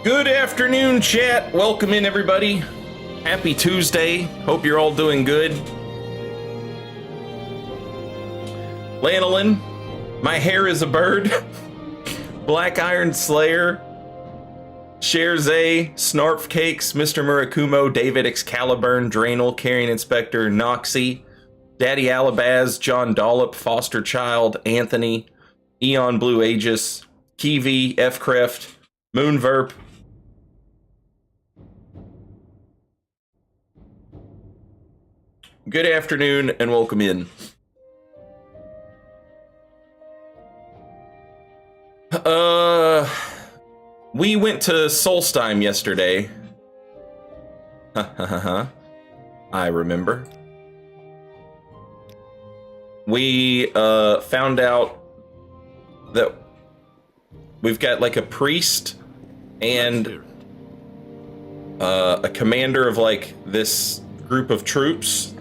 Good afternoon, chat. Welcome in, everybody. Happy Tuesday. Hope you're all doing good. Lanolin, my hair is a bird. Black Iron Slayer, Sherzay, Snarf Cakes, Mr. Murakumo, David Excalibur, Draenel, Carrion Inspector, Noxie, Daddy Alabaz, John Dollop, Foster Child, Anthony, Eon Blue Aegis, Kiwi, Fcreft, Moonverp, good afternoon and welcome in. We went to Solstheim yesterday. I remember. We found out that we've got like a priest and a commander of like this group of troops.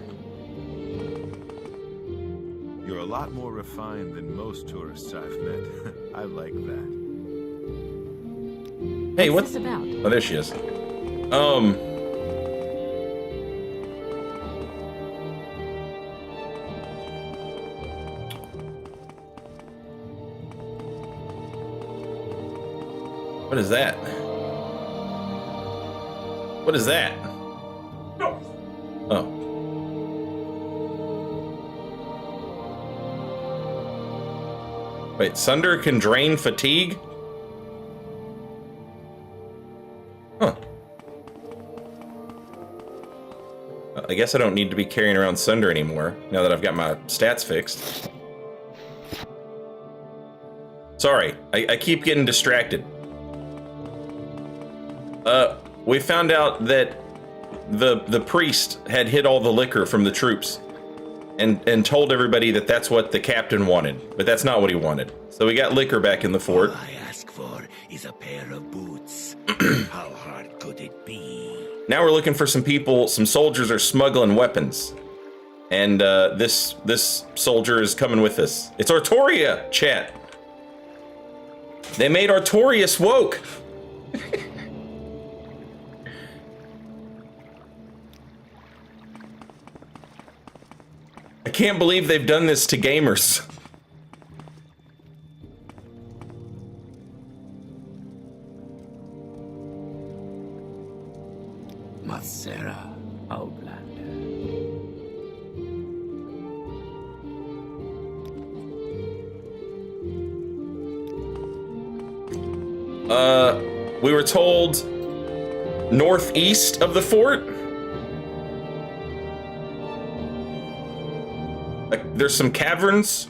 You're a lot more refined than most tourists I've met. I like that. Hey, what's this about? Oh, there she is. What is that? What is that? Oh. Wait, Sunder can drain fatigue? Huh. I guess I don't need to be carrying around Sunder anymore, now that I've got my stats fixed. Sorry, I keep getting distracted. We found out that the priest had hid all the liquor from the troops and told everybody that that's what the captain wanted, but that's not what he wanted. So we got liquor back in the fort. All I ask for is a pair of boots. How hard could it be? Now we're looking for some people. Some soldiers are smuggling weapons, and this soldier is coming with us. It's Artoria, chat. They made Artorius woke. I can't believe they've done this to gamers. Masera Outlander. We were told northeast of the fort. Like, there's some caverns.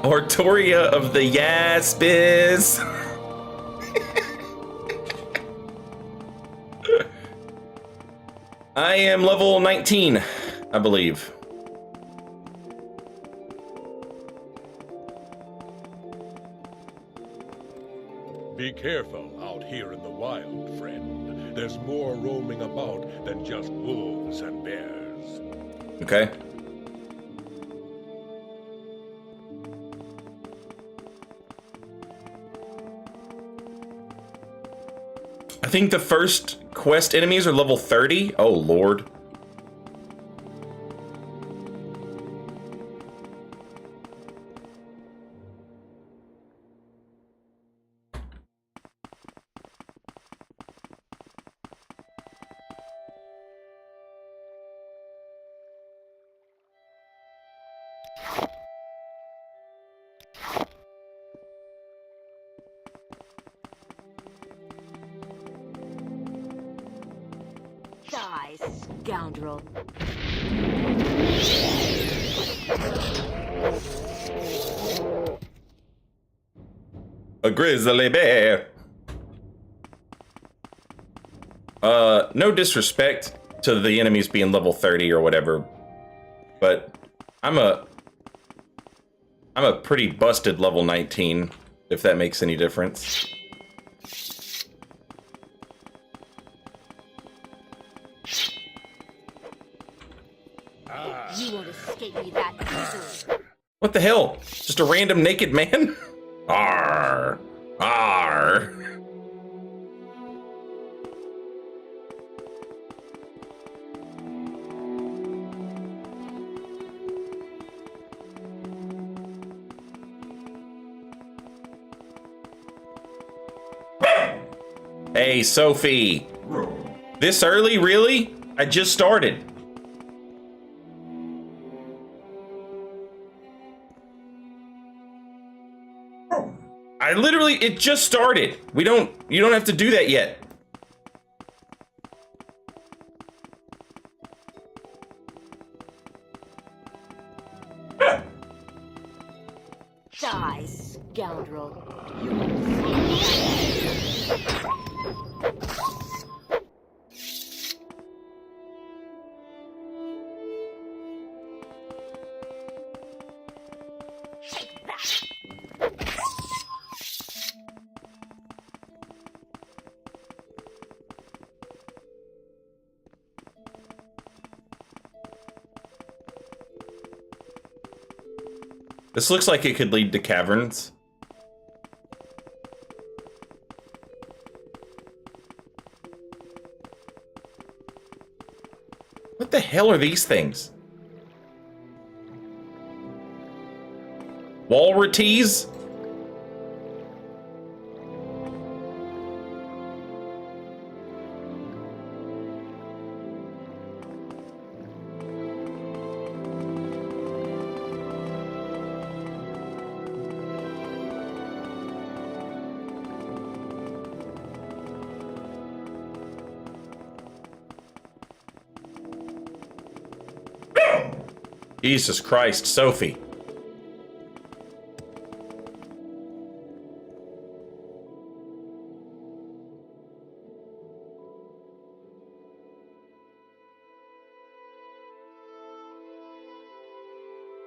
Artoria of the Yaspis. I am level 19, I believe. Be careful out here in the wild, friend. There's more roaming about than just wolves and bears. Okay. I think the first quest enemies are level 30. Oh, Lord. Die, scoundrel. A grizzly bear. No disrespect to the enemies being level 30 or whatever, but I'm a pretty busted level 19, if that makes any difference. You won't escape me that easily. What the hell? Just a random naked man? Arr. Arr. Hey, Sophie. This early, really? I just started. It just started. You don't have to do that yet. Die, scoundrel. Take that. This looks like it could lead to caverns. What the hell are these things? Walruses? Jesus Christ, Sophie.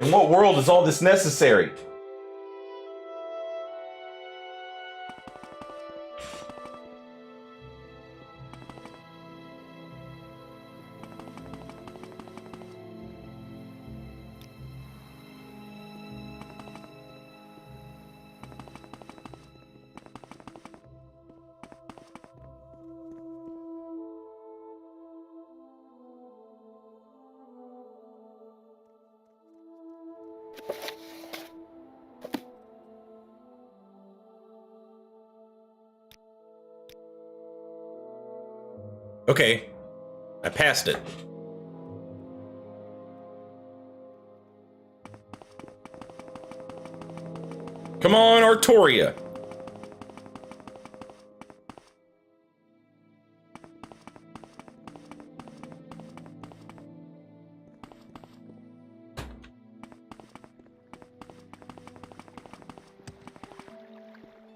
In what world is all this necessary? Okay, I passed it. Come on, Artoria.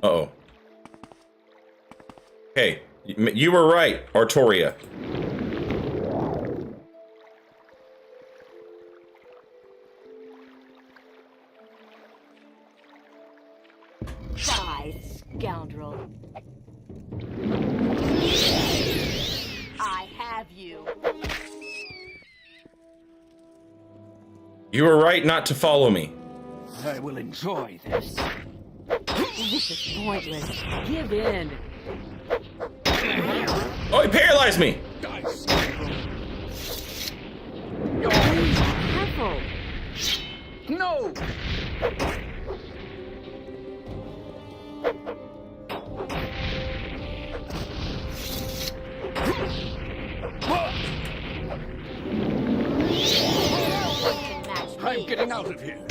Uh-oh. Okay, you were right, Artoria. Die, scoundrel. I have you. You were right not to follow me. I will enjoy this. This is pointless. Give in. Oh, he paralyzed me! Careful. No! I'm getting out of here.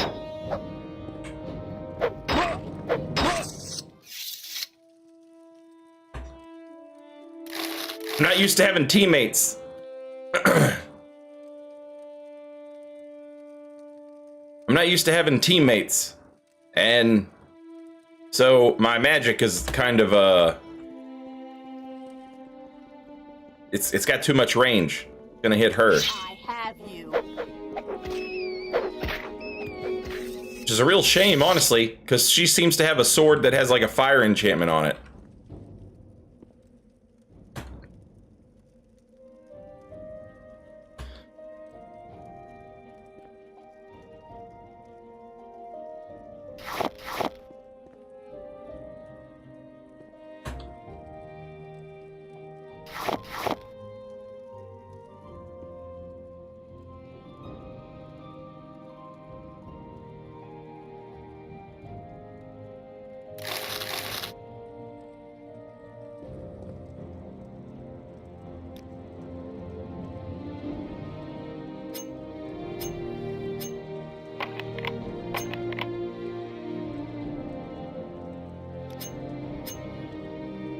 I'm not used to having teammates. I'm not used to having teammates. And so my magic is kind of it's got too much range. Gonna hit her. I have you. Which is a real shame, honestly, because she seems to have a sword that has like a fire enchantment on it.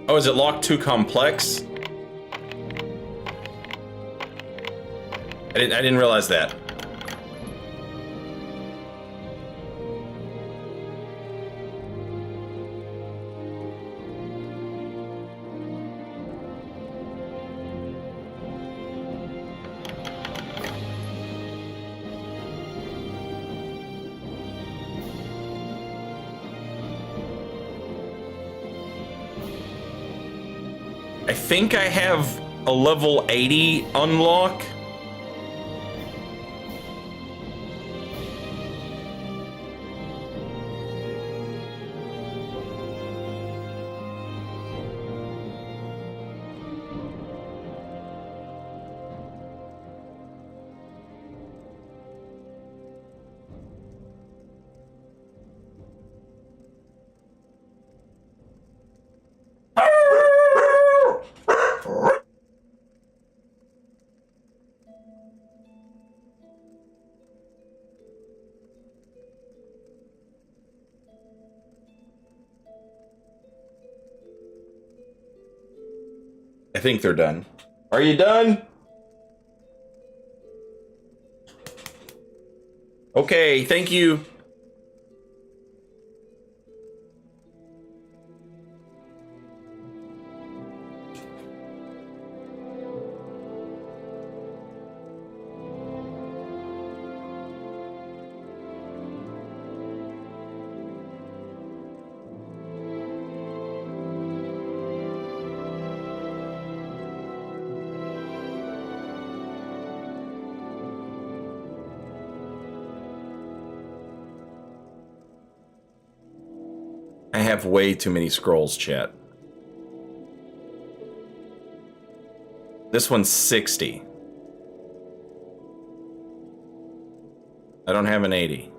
Oh, is it locked too complex? I didn't realize that. I think I have a level 80 unlock. I think they're done. Are you done? Okay, thank you. I have way too many scrolls, chat. This one's 60. I don't have an 80.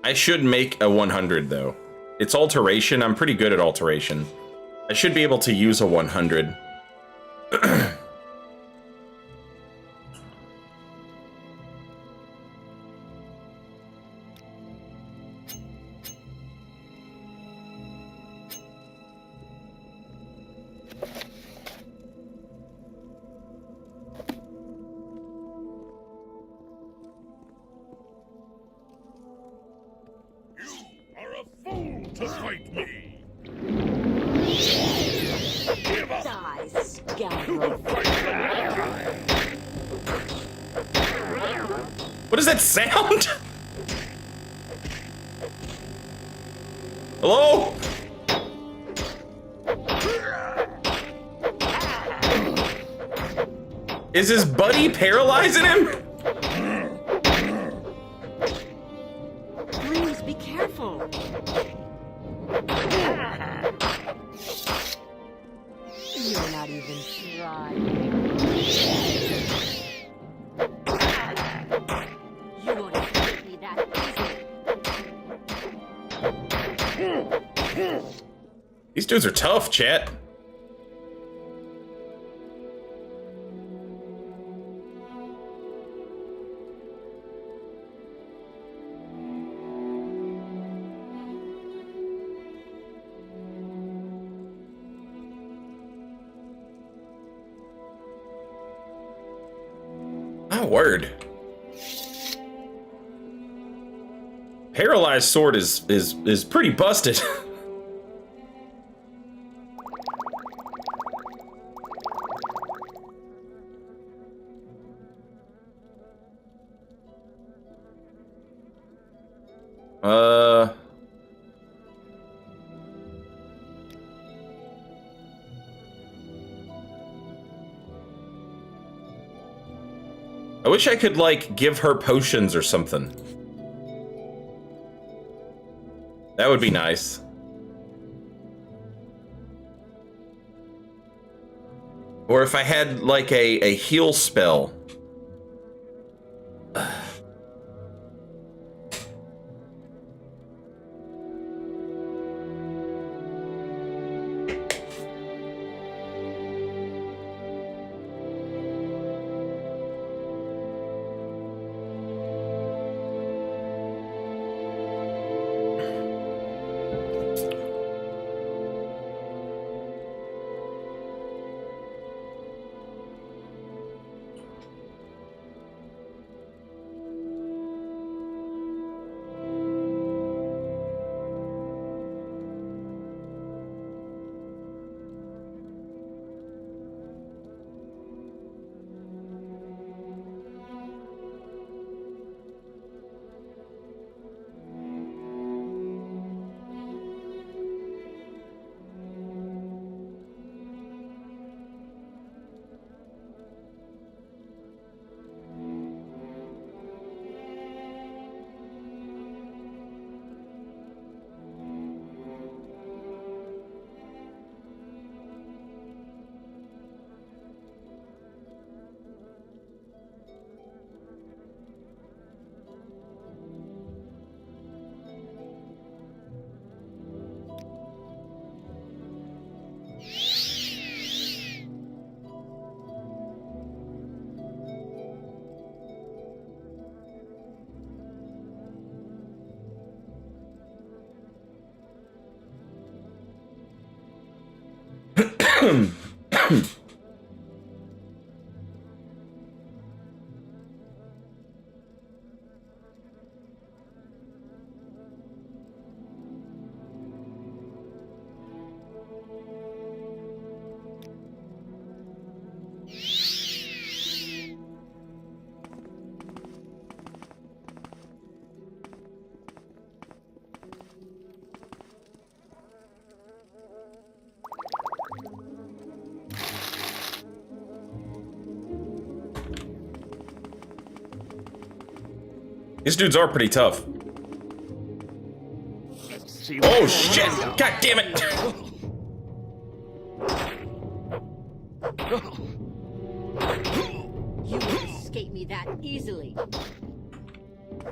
I should make a 100 though. It's alteration. I'm pretty good at alteration. I should be able to use a 100. To fight me! Die, scoundrel. What does that sound? Hello? Is his buddy paralyzing him? Please be careful. You're not even trying. You won't escape me that easily. These dudes are tough, chat. Oh, word. Paralyzed sword is pretty busted. I wish I could, like, give her potions or something. That would be nice. Or if I had, like, a heal spell. These dudes are pretty tough. Oh shit! God damn it! You won't escape me that easily.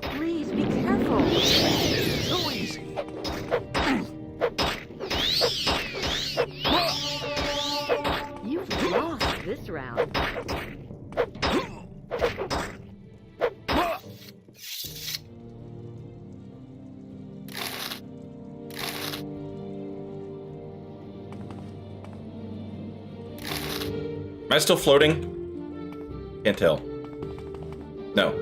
Please be careful. So easy. You've lost this round. Am I still floating? Can't tell. No.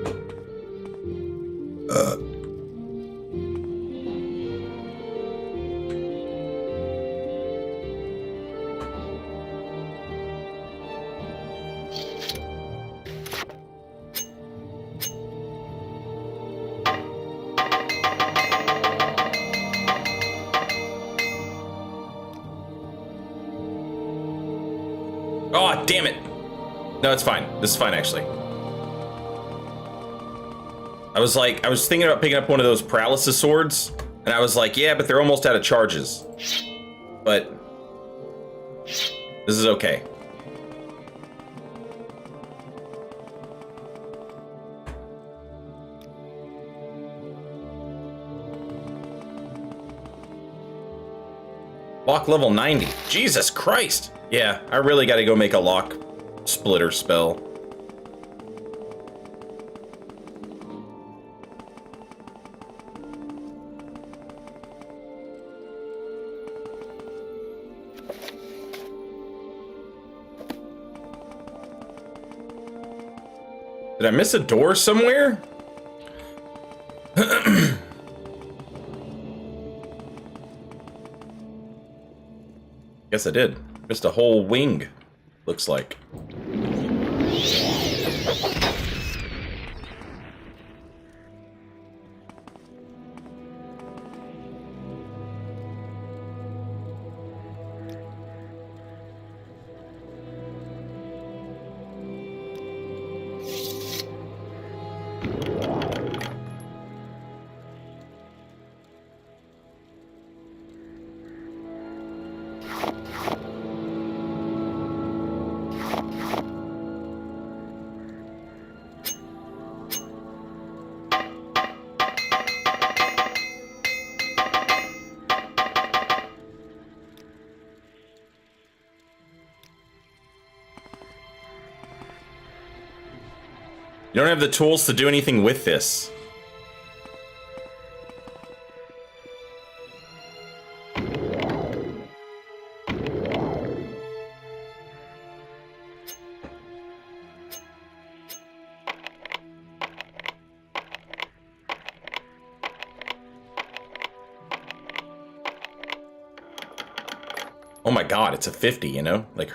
Oh, damn it. No, it's fine. This is fine, actually. I was thinking about picking up one of those paralysis swords, and I was like, yeah, but they're almost out of charges. But this is okay. Lock level 90. Jesus Christ. Yeah, I really gotta go make a lock splitter spell. Did I miss a door somewhere? Guess I did. Just a whole wing, looks like. You don't have the tools to do anything with this. Oh my god, it's a 50, you know? Like...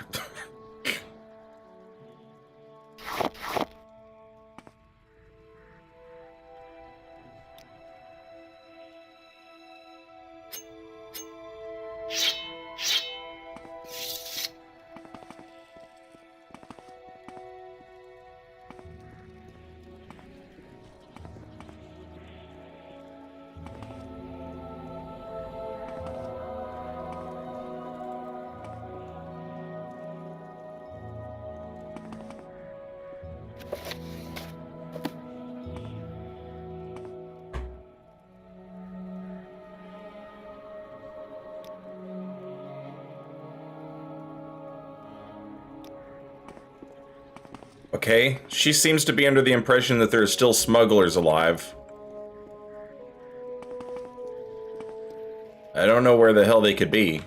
Okay, she seems to be under the impression that there are still smugglers alive. I don't know where the hell they could be.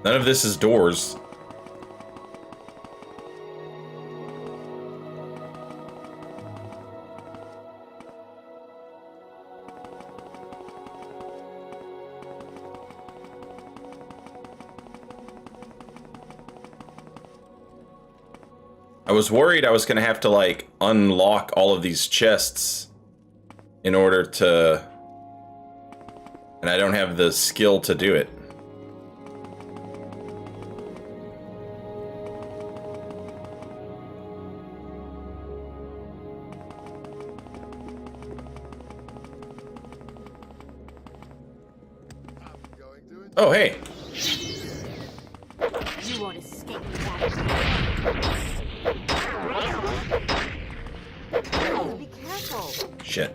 None of this is doors. I was worried I was gonna have to, like, unlock all of these chests in order to... And I don't have the skill to do it. Oh, hey. You won't escape that. Be careful. Shit.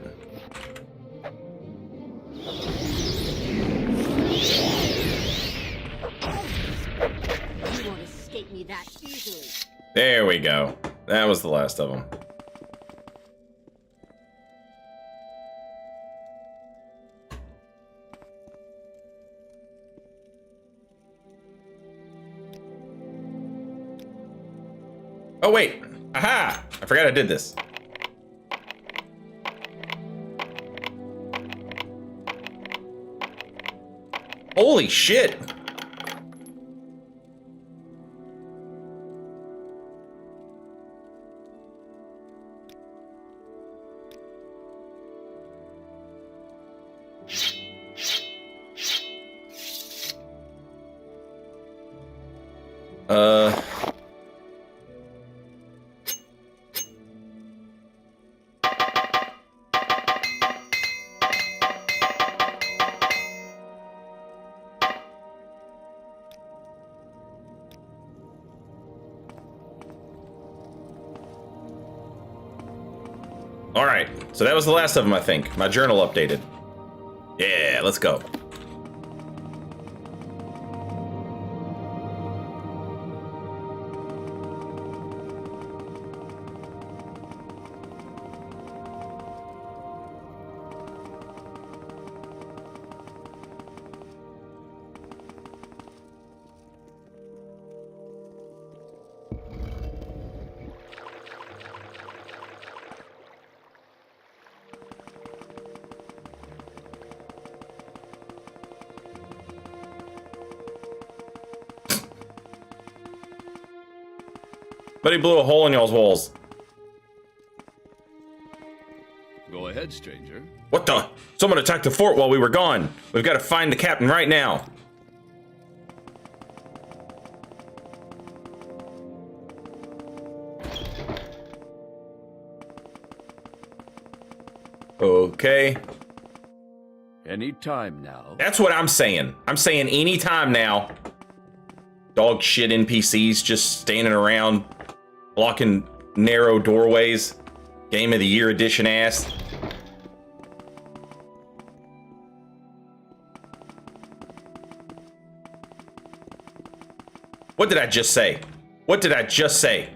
You won't escape me that easily. There we go. That was the last of them. Oh, wait. Aha! I forgot I did this. Holy shit! Alright, so that was the last of them, I think. My journal updated. Yeah, let's go. But he blew a hole in y'all's walls. Go ahead, stranger. What the? Someone attacked the fort while we were gone. We've got to find the captain right now. Okay. Any time now. That's what I'm saying. I'm saying any time now. Dog shit NPCs just standing around, blocking narrow doorways. Game of the Year edition ass. What did I just say? What did I just say?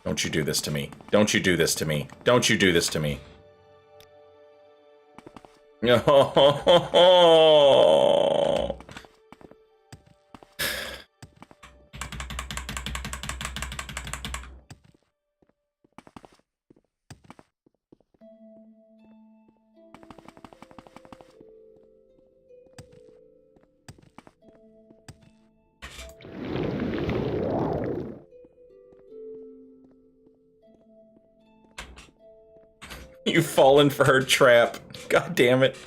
Don't you do this to me. Don't you do this to me. Don't you do this to me. No. You've fallen for her trap. God damn it.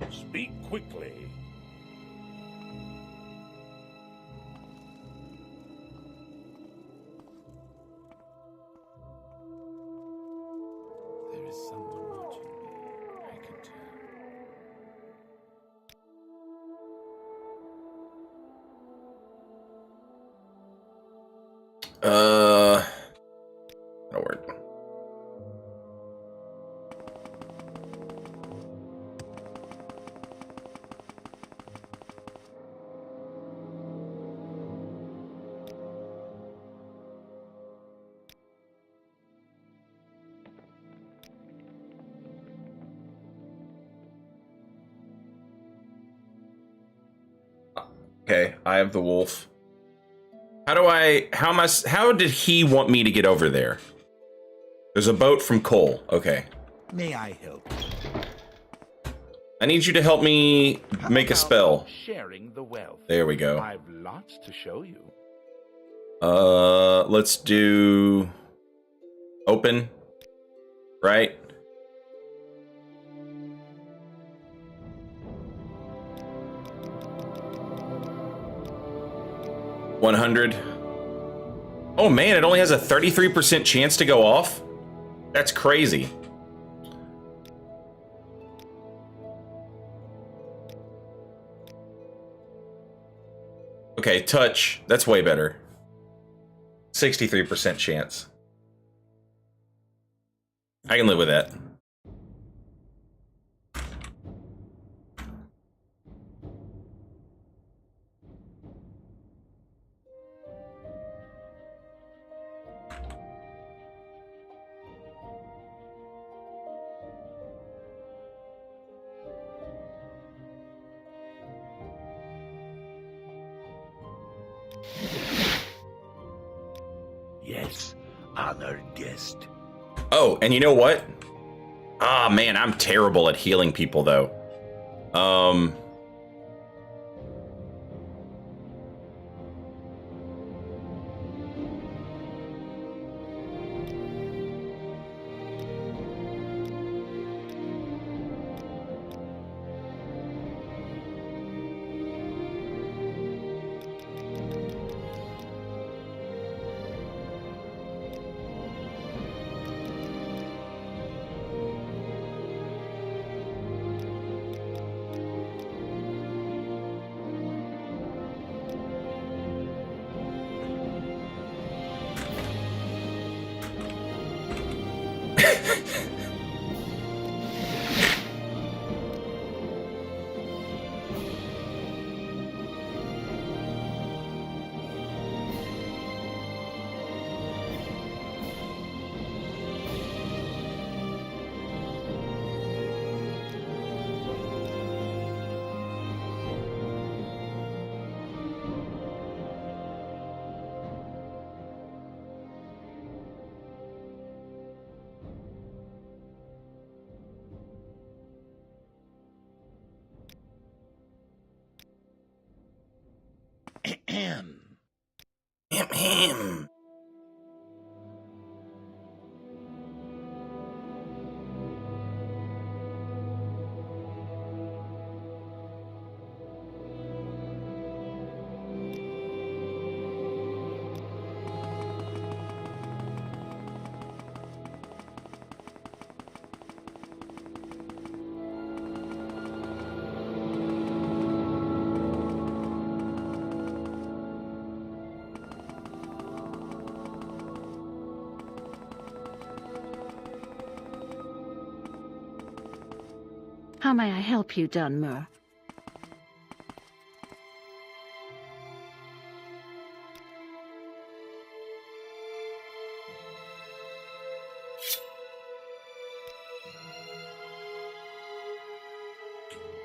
Speak quickly. There is someone watching me. I can tell. No word. Okay, I have the wolf. How did he want me to get over there? There's a boat from Cole. Okay. May I help? I need you to help me make a spell. Sharing the wealth. There we go. I've lots to show you. Let's do open, right? $100. Oh man, it only has a 33% chance to go off? That's crazy. Okay, touch. That's way better. 63% chance. I can live with that. Yes, honored guest. Oh, and you know what? Ah, man, I'm terrible at healing people, though. Ahem. How may I help you, Dunmer?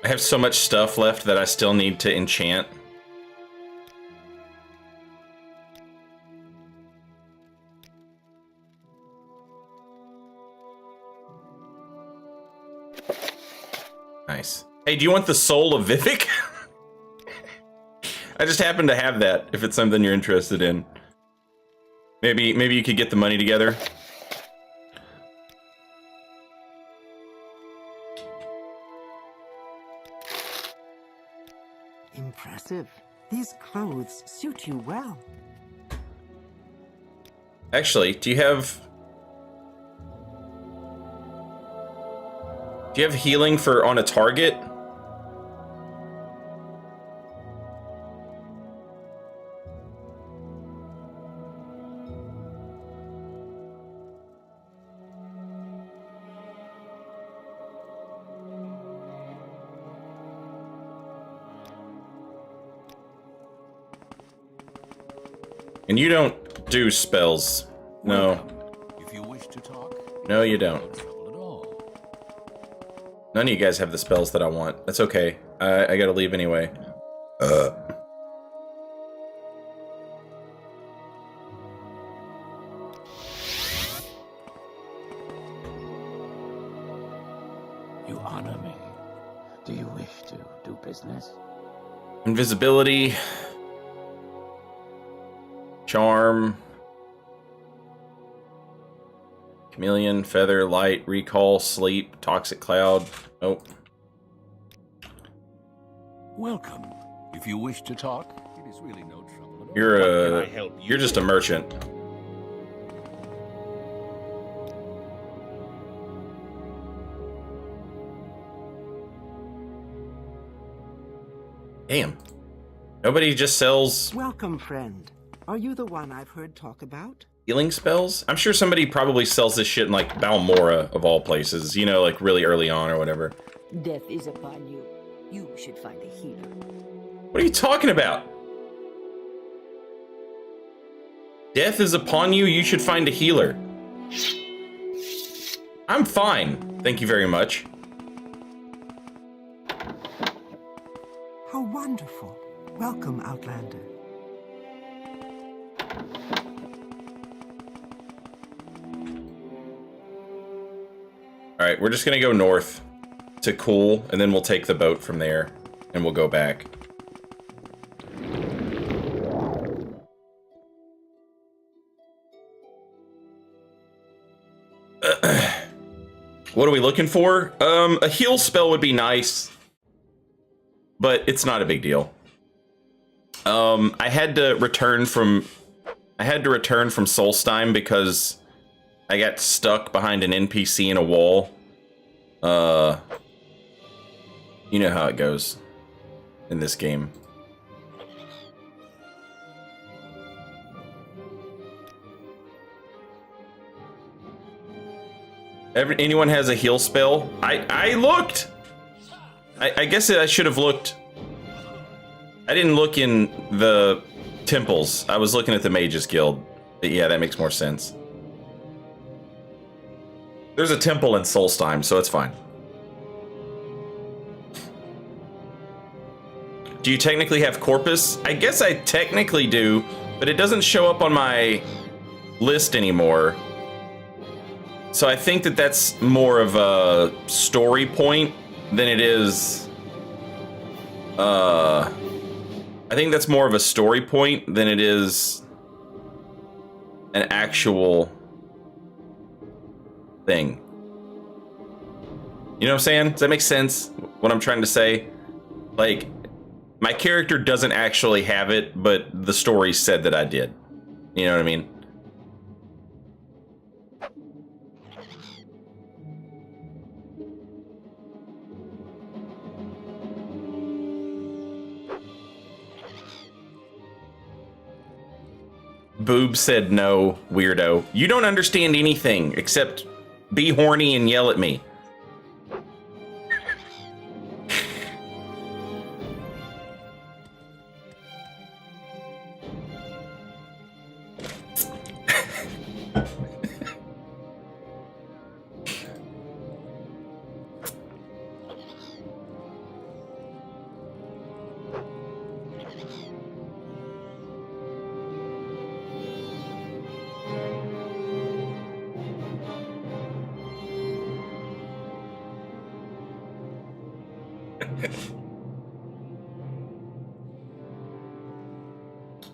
I have so much stuff left that I still need to enchant. Nice. Hey, do you want the soul of Vivek? I just happen to have that, if it's something you're interested in. Maybe you could get the money together. Impressive. These clothes suit you well. Actually, do you have healing for on a target? And you don't do spells. No. If you wish to talk, No, you don't. no trouble at all. None of you guys have the spells that I want. That's okay. I gotta leave anyway. You honor me. Do you wish to do business? Invisibility. Charm. Chameleon, feather, light, recall, sleep, toxic cloud. Oh. Welcome. If you wish to talk, it is really no trouble at all. You're just a merchant. Damn. Nobody just sells Welcome, friend. Are you the one I've heard talk about? healing spells? I'm sure somebody probably sells this shit in like Balmora of all places, you know, like really early on or whatever. Death is upon you. You should find a healer. What are you talking about? Death is upon you, you should find a healer. I'm fine, thank you very much. How wonderful. Welcome, Outlander. Alright, we're just gonna go north to Cool, and then we'll take the boat from there, and we'll go back. What are we looking for? A heal spell would be nice, but it's not a big deal. I had to return from Solstheim because I got stuck behind an NPC in a wall. You know how it goes in this game. Anyone has a heal spell? I looked. I guess I should have looked. I didn't look in the temples. I was looking at the Mages Guild. But yeah, that makes more sense. There's a temple in Solstheim, so it's fine. Do you technically have Corpus? I guess I technically do, but it doesn't show up on my list anymore. So I think that that's more of a story point than it is. I think that's more of a story point than it is an actual thing. You know what I'm saying? Does that make sense? What I'm trying to say? Like, my character doesn't actually have it, but the story said that I did. You know what I mean? Boob said no, weirdo. You don't understand anything except be horny and yell at me.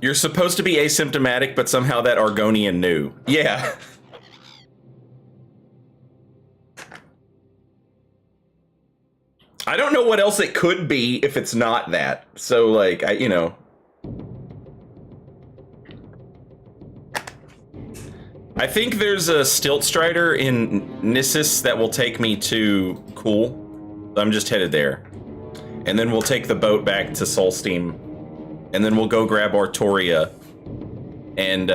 You're supposed to be asymptomatic, but somehow that Argonian knew. Yeah. I don't know what else it could be if it's not that. So, like, you know. I think there's a Stilt Strider in Nissus that will take me to Cool. I'm just headed there. And then we'll take the boat back to Solstheim. And then we'll go grab Artoria. And,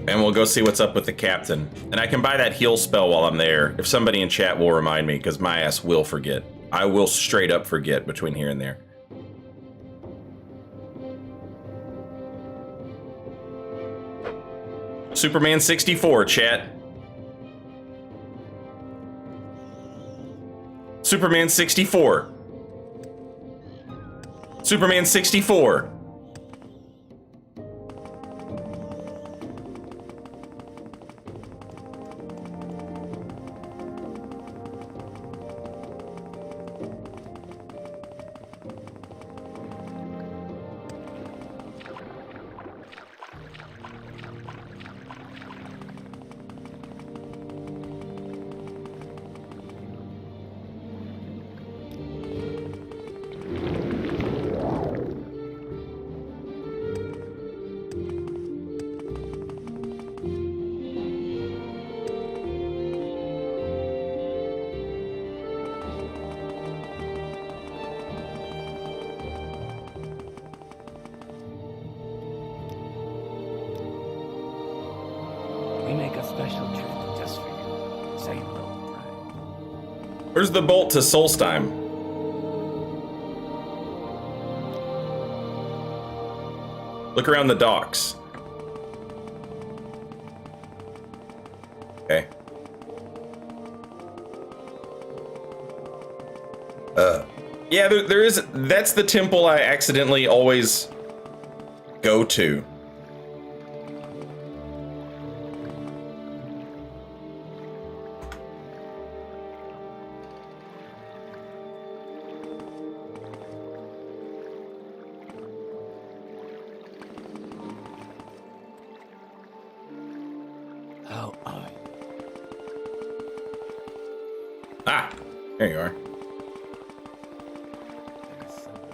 and we'll go see what's up with the captain. And I can buy that heal spell while I'm there, if somebody in chat will remind me, because my ass will forget. I will straight up forget between here and there. Superman 64, chat. Superman 64. Superman 64. We make a special trip just for you. Say no, Brian. Where's the bolt to Solstheim? Look around the docks. Okay. Yeah, there is. That's the temple I accidentally always go to. How are you? Ah, there you are. There's something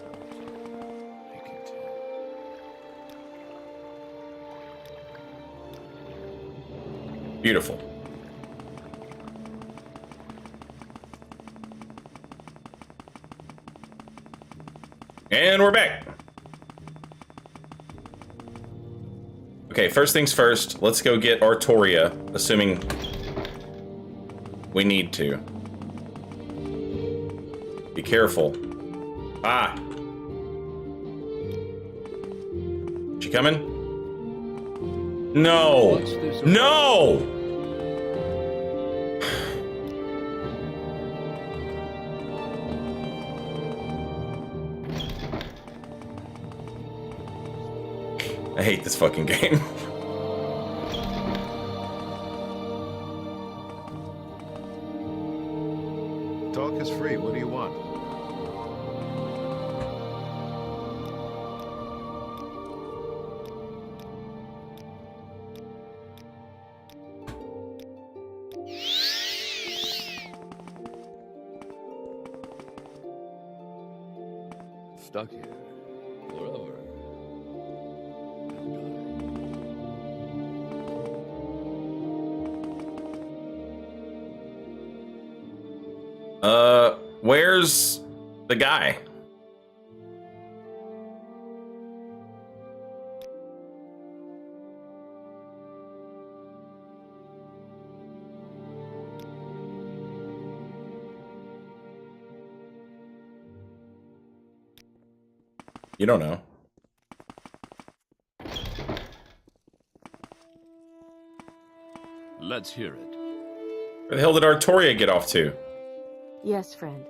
I can tell. Beautiful. And we're back. Okay, first things first, let's go get Artoria, assuming we need to. Be careful. Ah. She coming? No. No! I hate this fucking game. Talk is free. What do you want? Stuck here forever. Where's the guy? You don't know. Let's hear it. Where the hell did Artoria get off to? Yes, friend.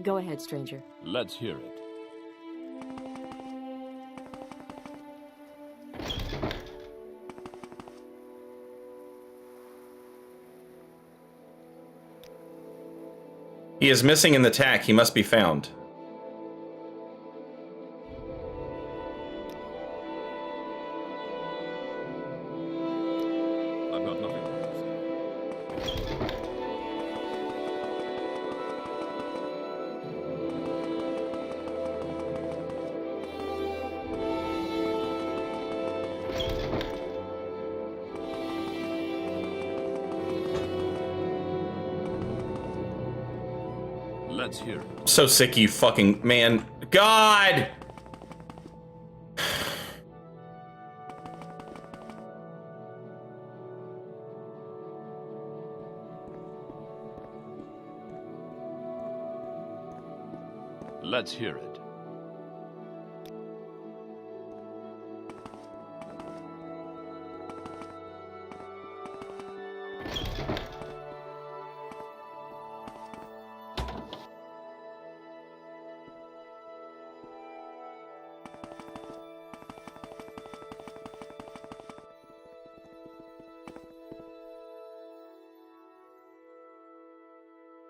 Go ahead, stranger. Let's hear it. He is missing in the tack. He must be found. I've got nothing more to say. Let's hear it. I'm so sick of you fucking man. God! Let's hear it.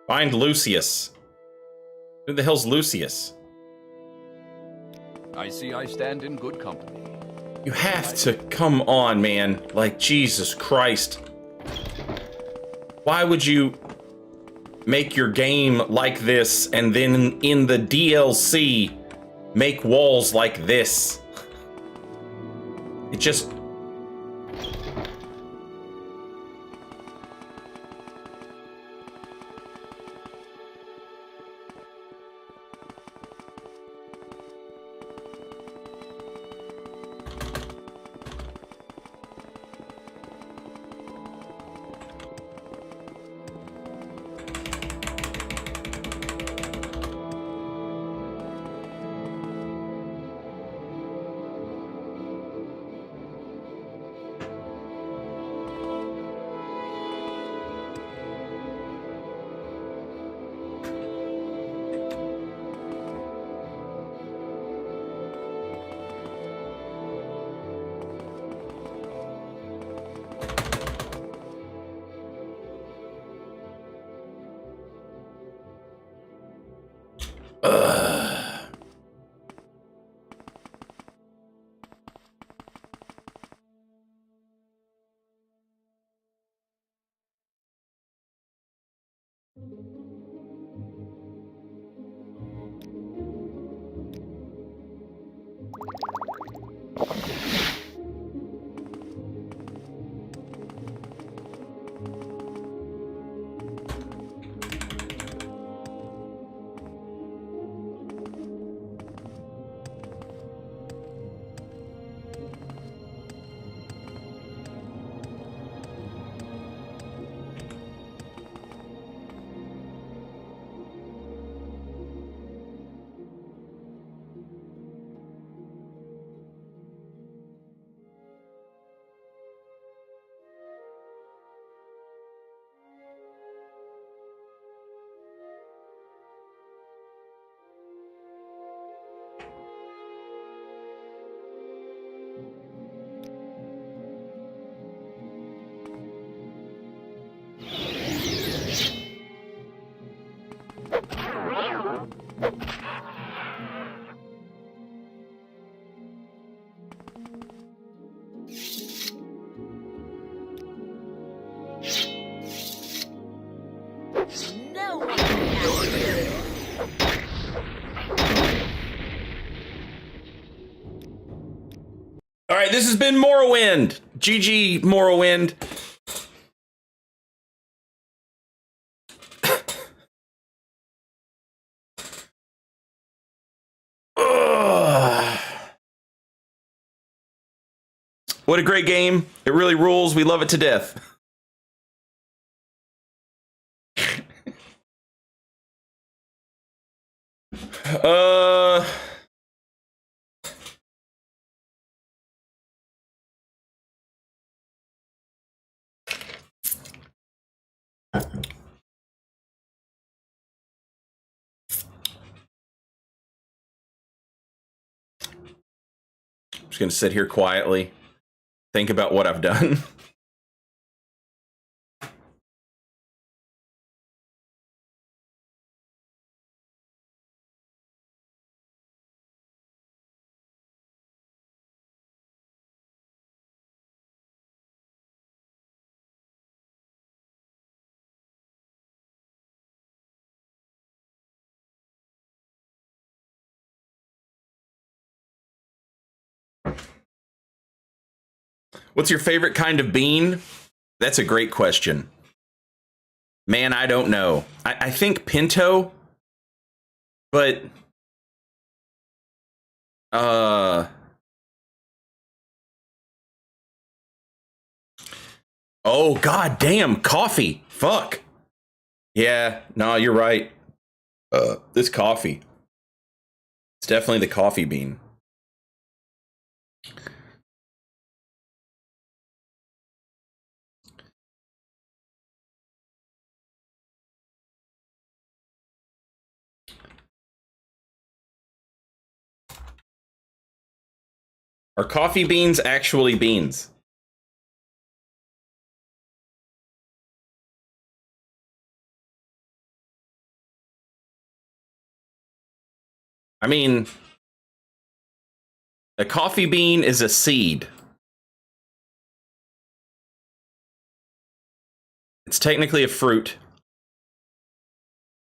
Find Lucius. Who the hell's Lucius? I see I stand in good company. You have to come on, man. Like, Jesus Christ. Why would you make your game like this and then in the DLC make walls like this? It just... All right, this has been Morrowind. GG, Morrowind. What a great game. It really rules. We love it to death. uh... I'm just going to sit here quietly, think about what I've done. What's your favorite kind of bean? That's a great question. Man, I don't know. I think pinto, but oh god damn, coffee. Fuck. Yeah, no, you're right. This coffee. It's definitely the coffee bean. Are coffee beans actually beans? I mean, a coffee bean is a seed. It's technically a fruit.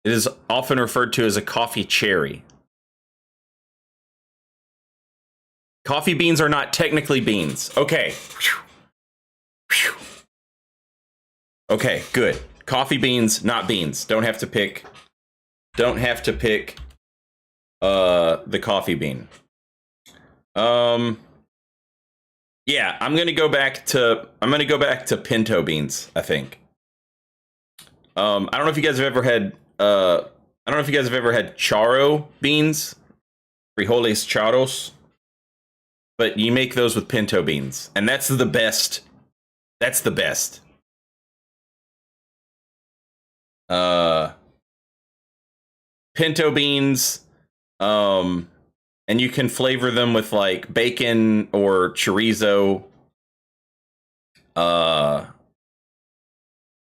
It is often referred to as a coffee cherry. Coffee beans are not technically beans. Okay. Okay, good. Coffee beans, not beans. Don't have to pick the coffee bean. Yeah, I'm gonna go back to pinto beans, I think. I don't know if you guys have ever had charo beans, frijoles charros, but you make those with pinto beans, and that's the best. That's the best. Pinto beans, and you can flavor them with like bacon or chorizo,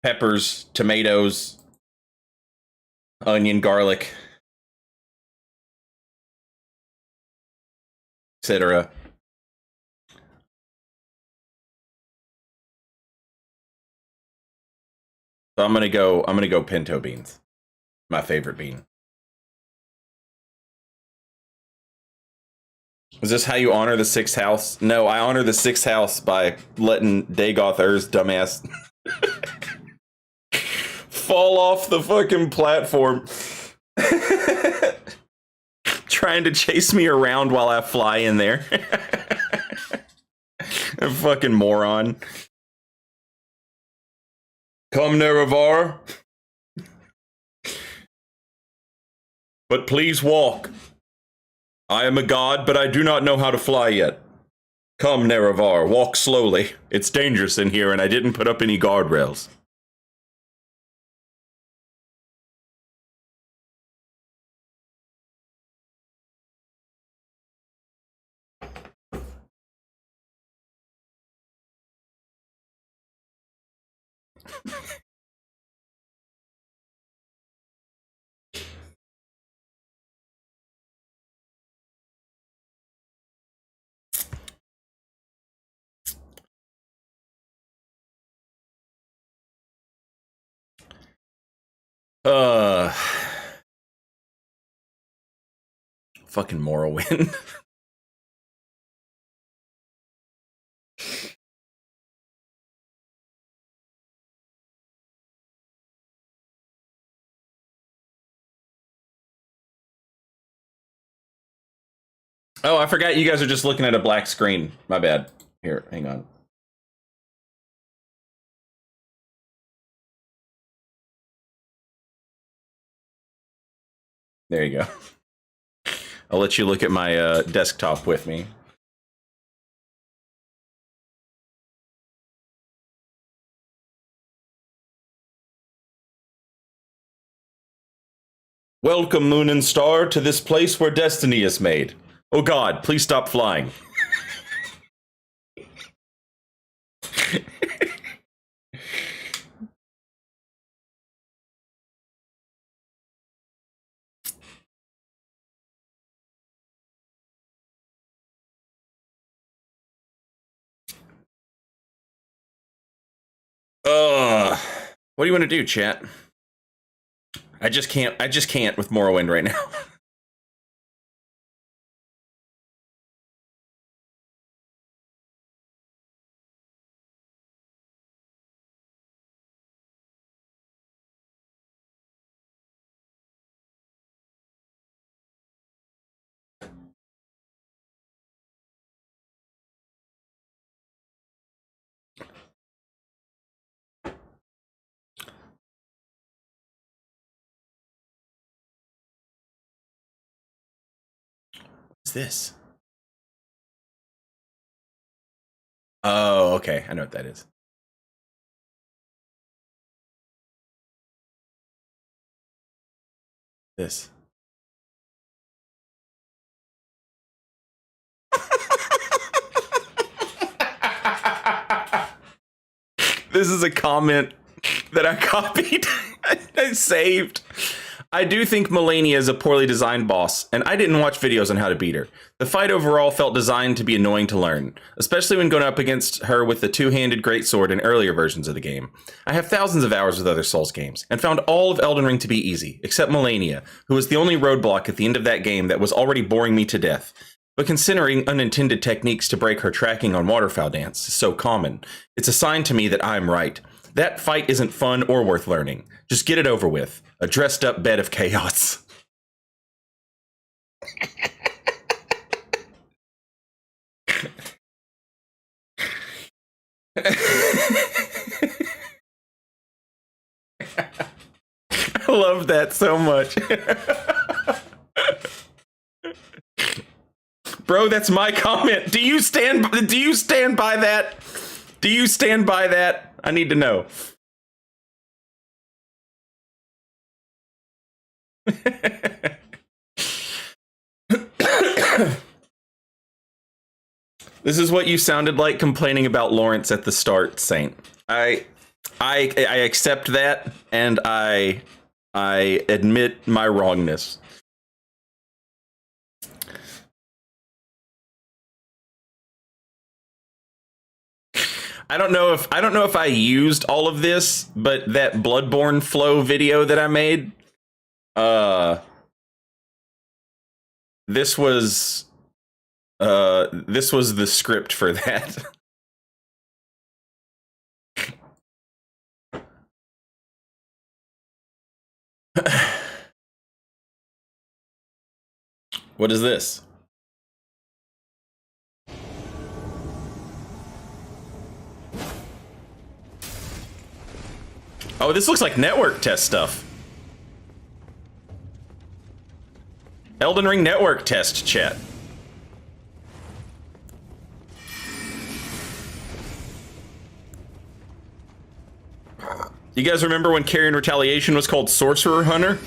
peppers, tomatoes, onion, garlic, etc. So I'm gonna go pinto beans. My favorite bean. Is this how you honor the sixth house? No, I honor the sixth house by letting Dagoth Ur's dumbass fall off the fucking platform. Trying to chase me around while I fly in there. A fucking moron. Come, Nerevar. But please walk. I am a god, but I do not know how to fly yet. Come, Nerevar, walk slowly. It's dangerous in here, and I didn't put up any guardrails. Fucking Morrowind. Oh, I forgot you guys are just looking at a black screen. My bad. Here, hang on. There you go. I'll let you look at my desktop with me. Welcome, Moon and Star, to this place where destiny is made. Oh God, please stop flying. What do you want to do, chat? I just can't with Morrowind right now. What's this? Oh, okay. I know what that is. This. This is a comment that I copied. I saved. I do think Melania is a poorly designed boss, and I didn't watch videos on how to beat her. The fight overall felt designed to be annoying to learn, especially when going up against her with the two-handed greatsword in earlier versions of the game. I have thousands of hours with other Souls games, and found all of Elden Ring to be easy, except Melania, who was the only roadblock at the end of that game that was already boring me to death. But considering unintended techniques to break her tracking on waterfowl dance is so common, it's a sign to me that I'm right. That fight isn't fun or worth learning. Just get it over with. A dressed up bed of chaos. I love that so much. Bro, that's my comment. Do you stand by that? Do you stand by that? I need to know. This is what you sounded like complaining about Lawrence at the start, Saint. I accept that, and I admit my wrongness. I don't know if I used all of this, but that Bloodborne flow video that I made, this was the script for that. What is this? Oh, this looks like network test stuff. Elden Ring network test chat. You guys remember when Carrion Retaliation was called Sorcerer Hunter?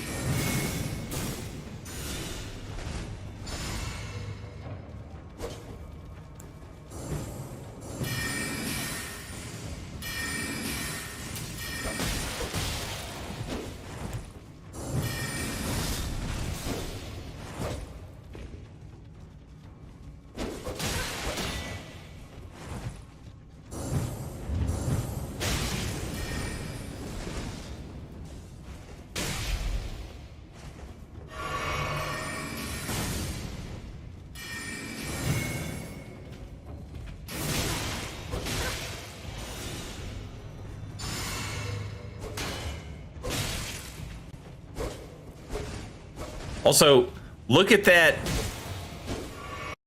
Also, look at that.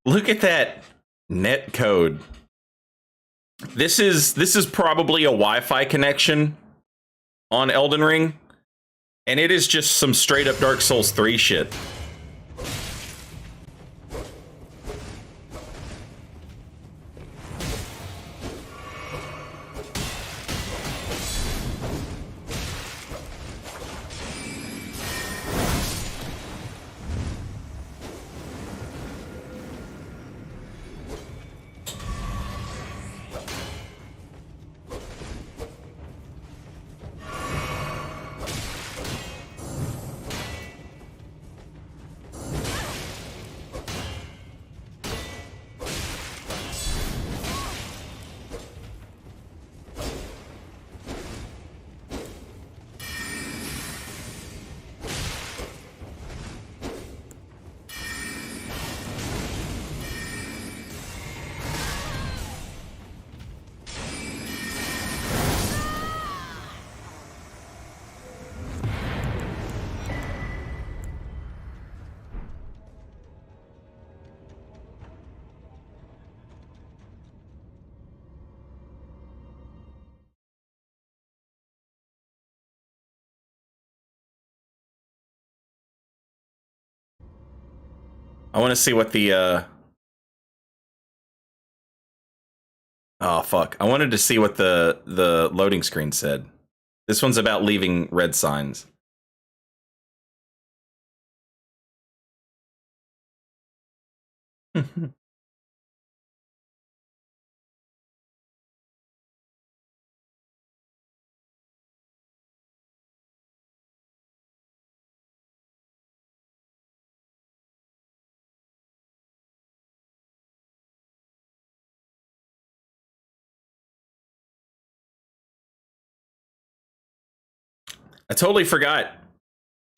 Look at that net code. This is probably a Wi-Fi connection on Elden Ring, and it is just some straight up Dark Souls 3 shit. I want to see what the oh fuck. I wanted to see what the loading screen said. This one's about leaving red signs. I totally forgot.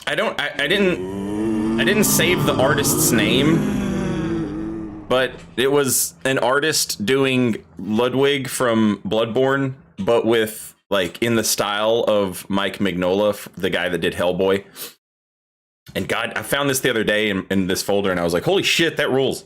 I didn't save the artist's name, but it was an artist doing Ludwig from Bloodborne, but with like in the style of Mike Mignola, the guy that did Hellboy. And God, I found this the other day in this folder, and I was like, holy shit, that rules.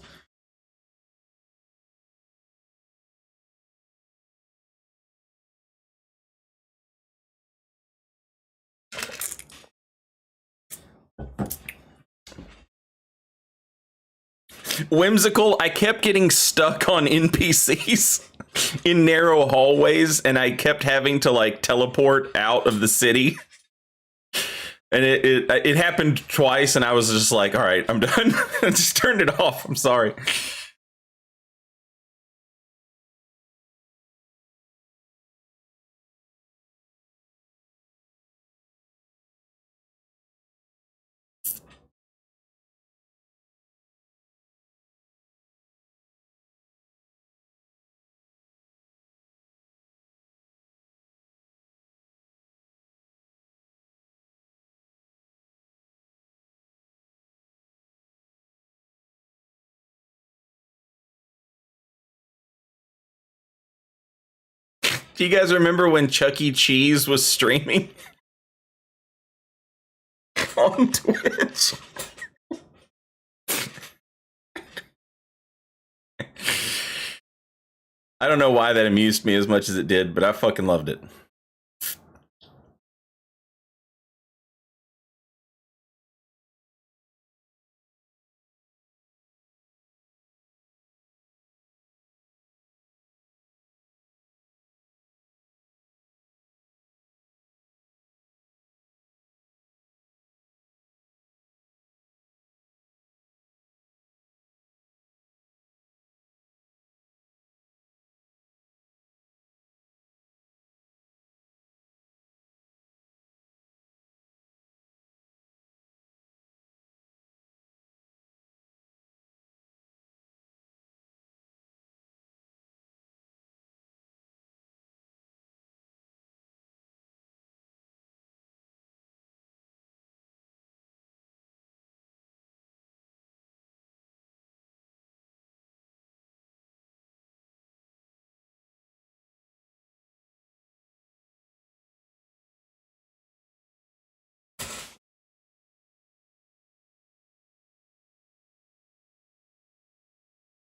Whimsical. I kept getting stuck on NPCs in narrow hallways, and I kept having to like teleport out of the city. And it happened twice, and I was just like, all right, I'm done. I just turned it off. I'm sorry. Do you guys remember when Chuck E. Cheese was streaming on Twitch? I don't know why that amused me as much as it did, but I fucking loved it.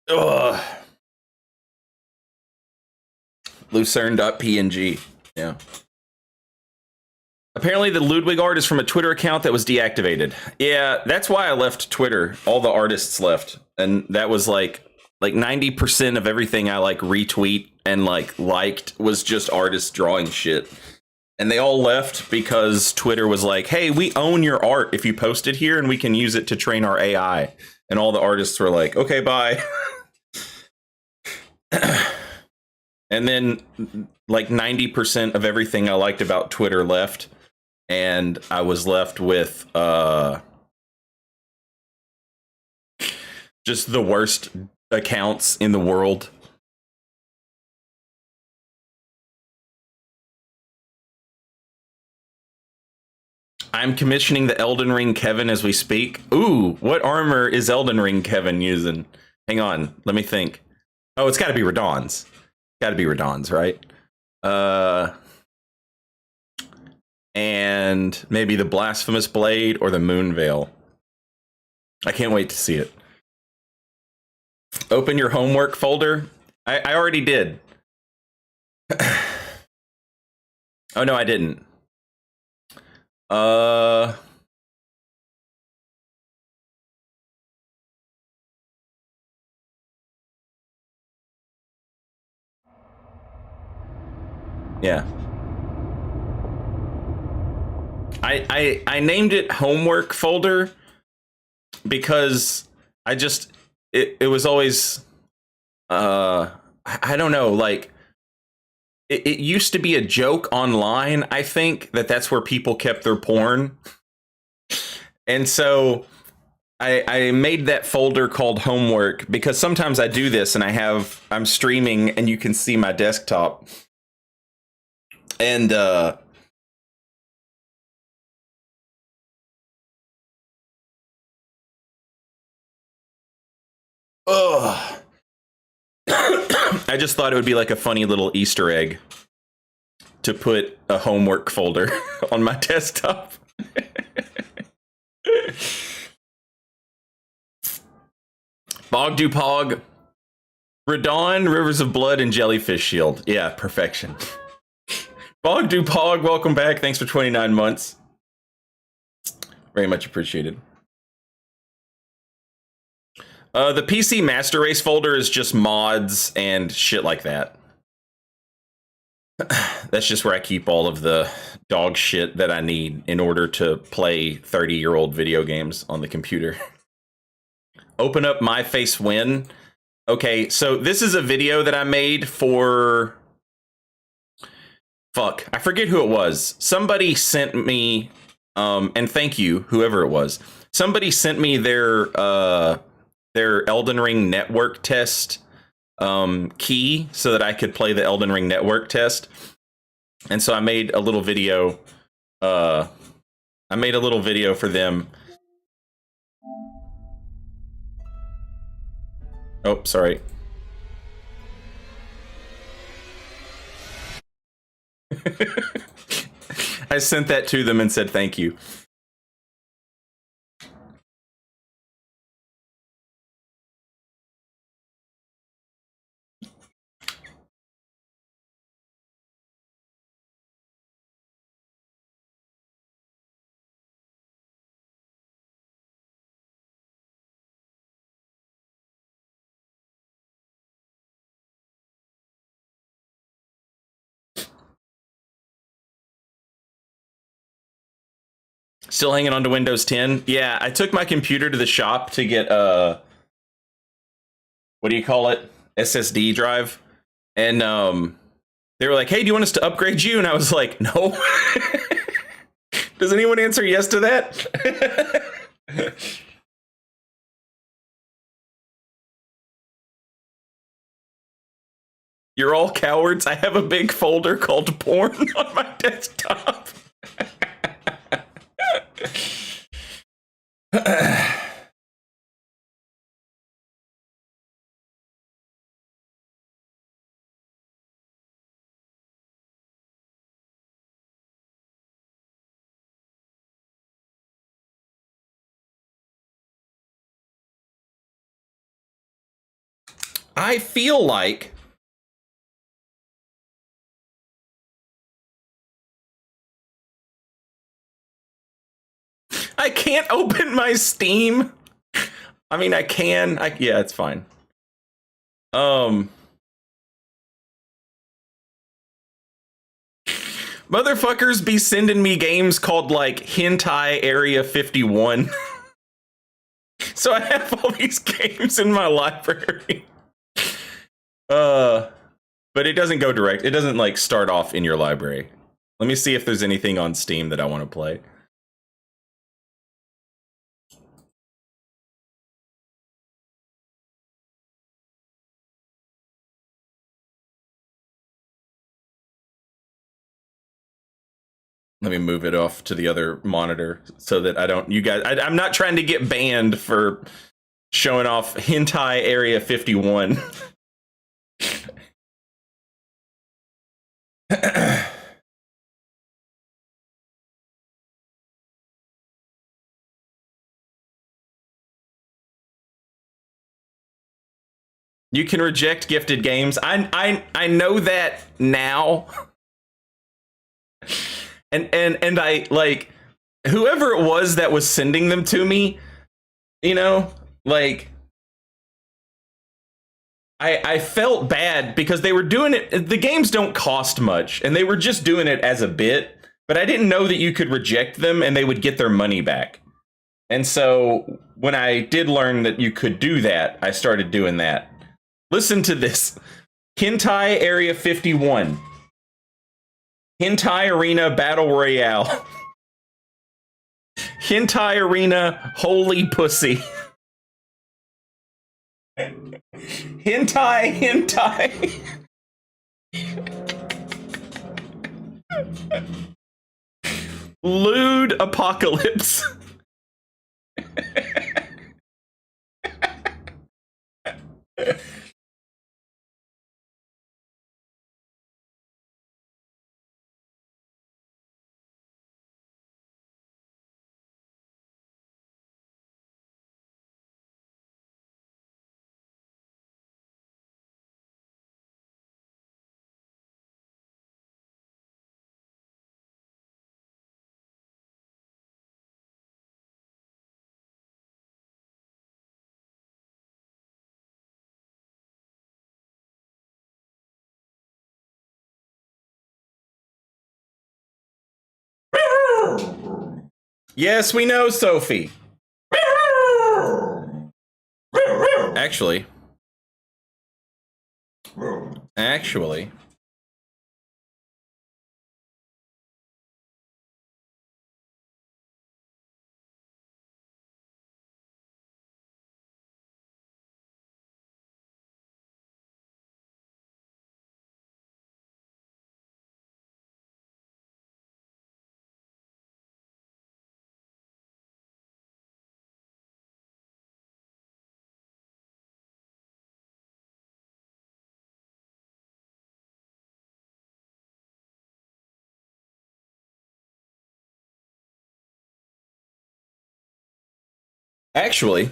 Ugh. Lucerne.png. Yeah. Apparently the Ludwig art is from a Twitter account that was deactivated. Yeah, that's why I left Twitter. All the artists left. And that was like 90% of everything I like retweet and like liked was just artists drawing shit. And they all left because Twitter was like, hey, we own your art if you post it here and we can use it to train our AI. And all the artists were like, okay, bye. And then like 90% of everything I liked about Twitter left. And I was left with just the worst accounts in the world. I'm commissioning the Elden Ring Kevin as we speak. Ooh, what armor is Elden Ring Kevin using? Hang on, let me think. Oh, it's got to be Radahn's. Got to be Radahn's, right? And maybe the Blasphemous Blade or the Moon Veil. I can't wait to see it. Open your homework folder. I already did. Oh, no, I didn't. Yeah. I named it homework folder because it was always I don't know, like it used to be a joke online, I think, that's where people kept their porn. And so I made that folder called homework because sometimes I do this and I'm streaming and you can see my desktop. And I just thought it would be like a funny little Easter egg to put a homework folder on my desktop. Bogdupog, Radon, Rivers of Blood, and Jellyfish Shield. Yeah, perfection. Bogdupog, welcome back. Thanks for 29 months. Very much appreciated. The PC Master Race folder is just mods and shit like that. That's just where I keep all of the dog shit that I need in order to play 30-year-old video games on the computer. Open up My Face Win. Okay, so this is a video that I made for... Fuck, I forget who it was. Somebody sent me, and thank you, whoever it was. Somebody sent me their Elden Ring network test key so that I could play the Elden Ring network test. And so I made a little video. I made a little video for them. Oh, sorry. I sent that to them and said thank you. Still hanging on to Windows 10? Yeah, I took my computer to the shop to get what do you call it? SSD drive. And they were like, hey, do you want us to upgrade you? And I was like, no. Does anyone answer yes to that? You're all cowards. I have a big folder called porn on my desktop. I feel like I can't open my Steam. I mean, I can. Yeah, it's fine. Motherfuckers be sending me games called like Hentai Area 51. So I have all these games in my library. But it doesn't go direct. It doesn't like start off in your library. Let me see if there's anything on Steam that I want to play. Let me move it off to the other monitor so that I don't, I'm not trying to get banned for showing off Hentai Area 51. You can reject gifted games. I know that now. And I like whoever it was that was sending them to me, you know, like I felt bad because they were doing it. The games don't cost much and they were just doing it as a bit, but I didn't know that you could reject them and they would get their money back. And so when I did learn that you could do that, I started doing that. Listen to this. Hentai Area 51. Hentai Arena Battle Royale. Hentai Arena Holy Pussy. Hentai. Lewd Apocalypse. Yes, we know, Sophie. Actually. Actually,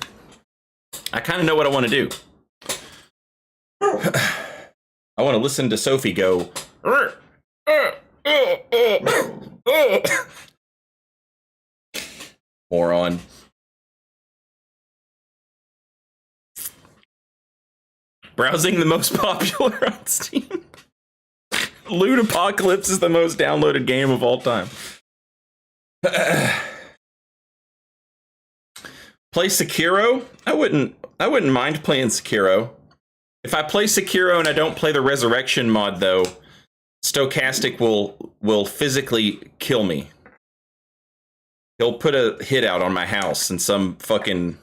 I kind of know what I want to do. I want to listen to Sophie go. Moron. Browsing the most popular on Steam. Loot Apocalypse is the most downloaded game of all time. Play Sekiro? I wouldn't mind playing Sekiro. If I play Sekiro and I don't play the Resurrection mod though, Stochastic will physically kill me. He'll put a hit out on my house and some fucking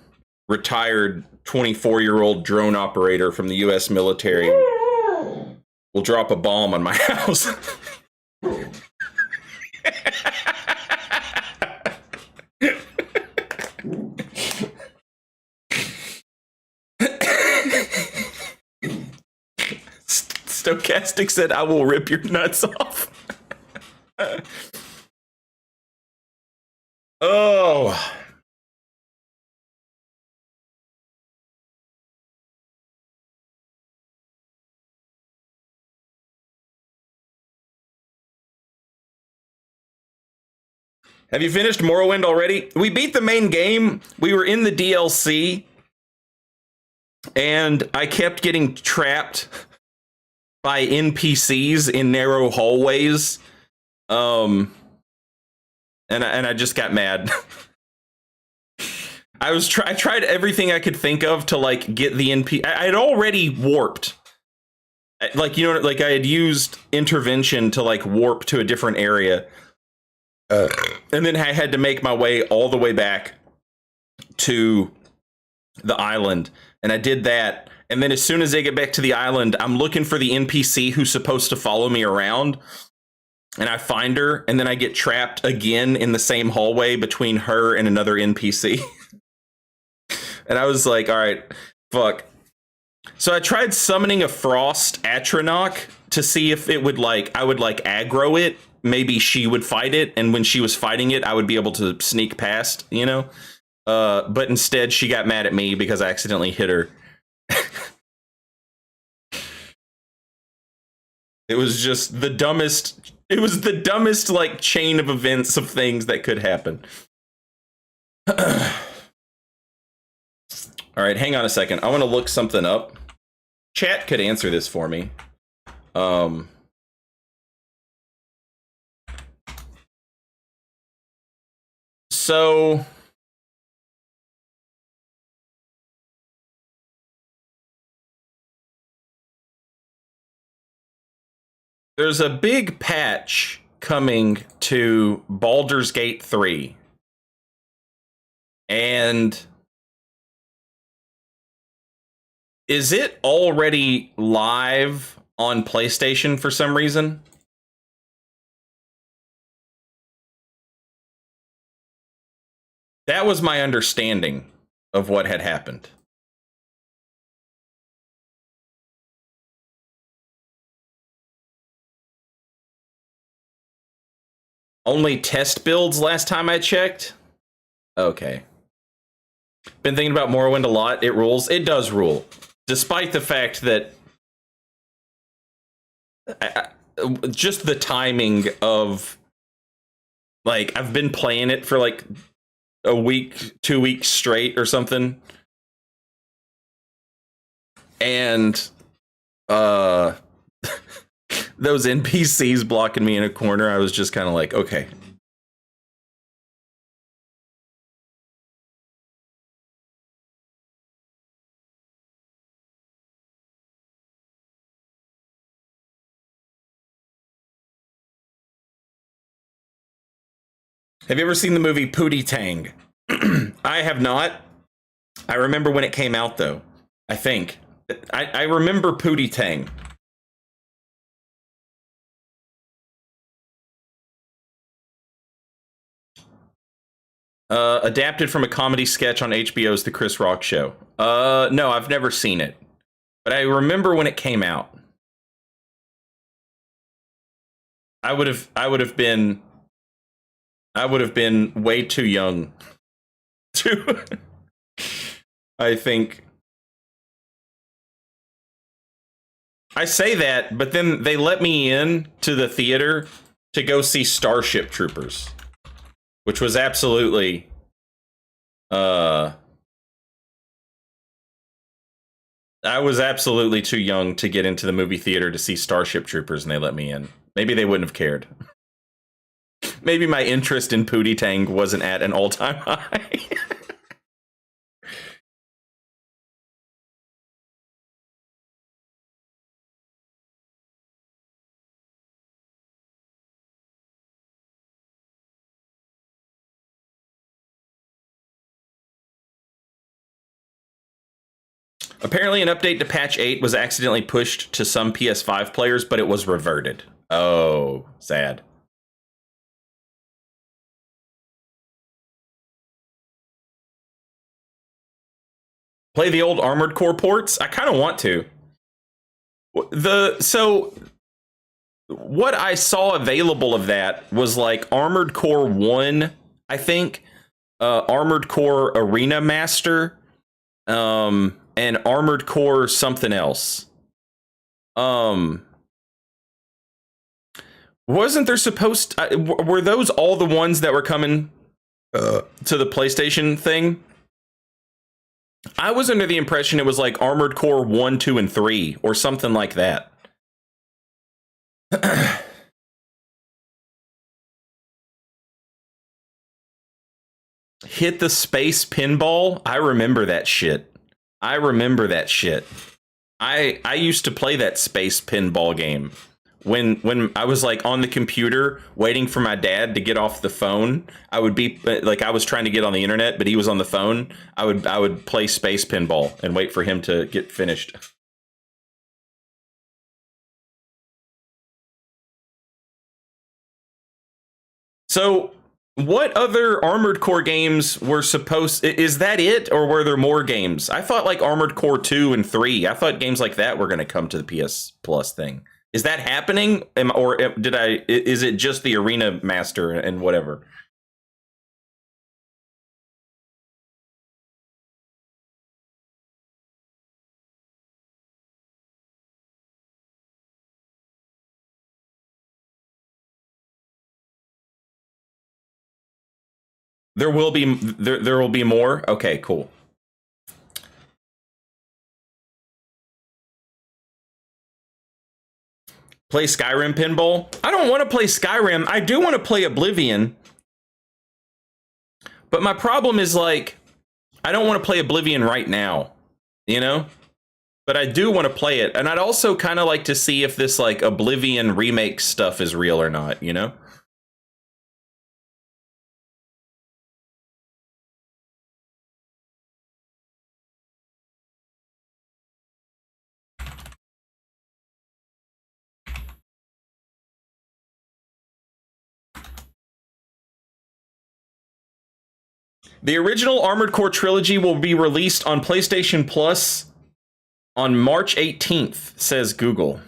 retired 24-year-old drone operator from the US military will drop a bomb on my house. Stochastic said, I will rip your nuts off. Oh. Have you finished Morrowind already? We beat the main game. We were in the DLC. And I kept getting trapped by NPCs in narrow hallways. And I just got mad. I tried everything I could think of to like get the NPC. I had already warped. Like, you know, like I had used intervention to like warp to a different area. And then I had to make my way all the way back to the island. And I did that. And then as soon as I get back to the island, I'm looking for the NPC who's supposed to follow me around. And I find her, and then I get trapped again in the same hallway between her and another NPC. And I was like, all right, fuck. So I tried summoning a Frost Atronach to see if it would like, I would like aggro it. Maybe she would fight it. And when she was fighting it, I would be able to sneak past, you know? But instead she got mad at me because I accidentally hit her. It was just the dumbest. It was the dumbest like chain of events of things that could happen. All right, hang on a second. I want to look something up. Chat could answer this for me. So there's a big patch coming to Baldur's Gate 3. And is it already live on PlayStation for some reason? That was my understanding of what had happened. Only test builds last time I checked? Okay. Been thinking about Morrowind a lot. It rules. It does rule. Despite the fact that just the timing of, like, I've been playing it for like a week, 2 weeks straight or something. And those NPCs blocking me in a corner, I was just kind of like, okay. Have you ever seen the movie Pootie Tang? I have not. I remember when it came out, though. I think. I remember Pootie Tang. Adapted from a comedy sketch on HBO's The Chris Rock Show. No, I've never seen it. But I remember when it came out. I would have been way too young to, I think. I say that, but then they let me in to the theater to go see Starship Troopers, which was absolutely, I was absolutely too young to get into the movie theater to see Starship Troopers, and they let me in. Maybe they wouldn't have cared. Maybe my interest in Pootie Tang wasn't at an all-time high. Apparently an update to patch 8 was accidentally pushed to some PS5 players, but it was reverted. Oh, sad. Play the old Armored Core ports? I kind of want to. So what I saw available of that was like Armored Core 1, I think, Armored Core Arena Master, and Armored Core something else. Wasn't there supposed were those all the ones that were coming to the PlayStation thing? I was under the impression it was like Armored Core 1, 2, and 3 or something like that. Hit the space pinball. I remember that shit. I used to play that space pinball game when I was like on the computer waiting for my dad to get off the phone. I would be like, I was trying to get on the internet, but he was on the phone. I would play space pinball and wait for him to get finished. So what other Armored Core games were supposed... Is that it, or were there more games? I thought like Armored Core 2 and 3. I thought games like that were going to come to the PS Plus thing. Is that happening? Is it just the Arena Master and whatever? There will be more? Okay, cool. Play Skyrim pinball? I don't want to play Skyrim. I do want to play Oblivion. But my problem is like, I don't want to play Oblivion right now, you know? But I do want to play it. And I'd also kind of like to see if this like Oblivion remake stuff is real or not, you know? The original Armored Core trilogy will be released on PlayStation Plus on March 18th, says Google.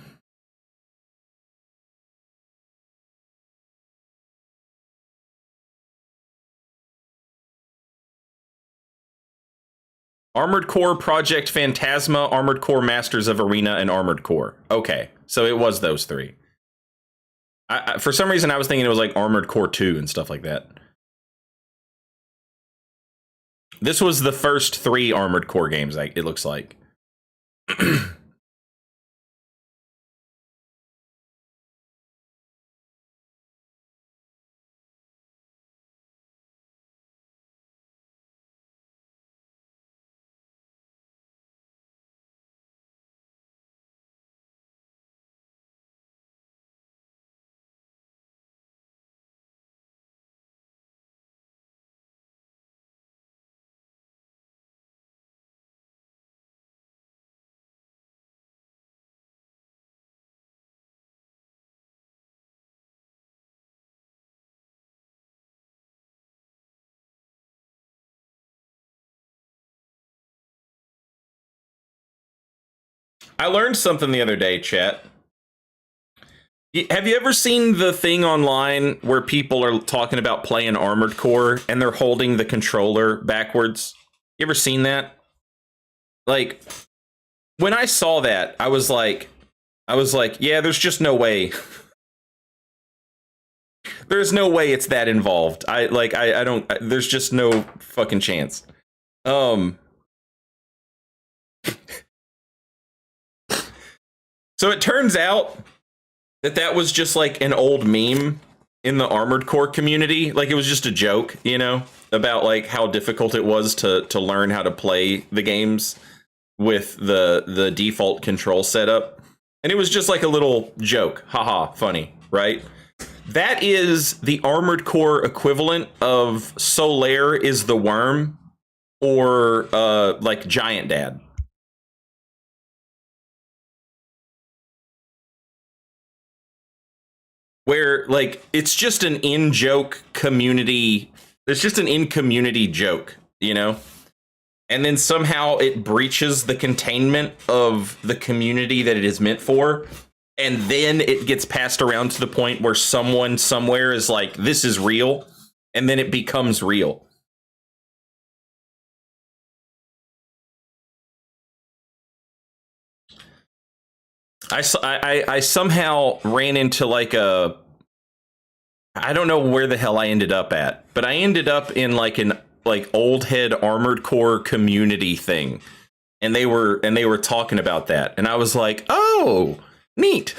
Armored Core Project Phantasma, Armored Core Masters of Arena, and Armored Core. Okay, so it was those three. For some reason, I was thinking it was like Armored Core 2 and stuff like that. This was the first 3 Armored Core games, it looks like. I learned something the other day, chat. Have you ever seen the thing online where people are talking about playing Armored Core and they're holding the controller backwards? You ever seen that? Like, when I saw that, I was like, yeah, there's just no way. There's no way it's that involved. There's just no fucking chance. So it turns out that was just like an old meme in the Armored Core community. Like, it was just a joke, you know, about like how difficult it was to learn how to play the games with the default control setup. And it was just like a little joke. Haha, funny, right? That is the Armored Core equivalent of Solaire is the worm, or like Giant Dad. Where like it's just an in-joke community. It's just an in-community joke, you know? And then somehow it breaches the containment of the community that it is meant for. And then it gets passed around to the point where someone somewhere is like, this is real. And then it becomes real. I somehow ran into like a I don't know where the hell I ended up at, but I ended up in like an old head Armored Core community thing, and they were talking about that, and I was like, oh, neat.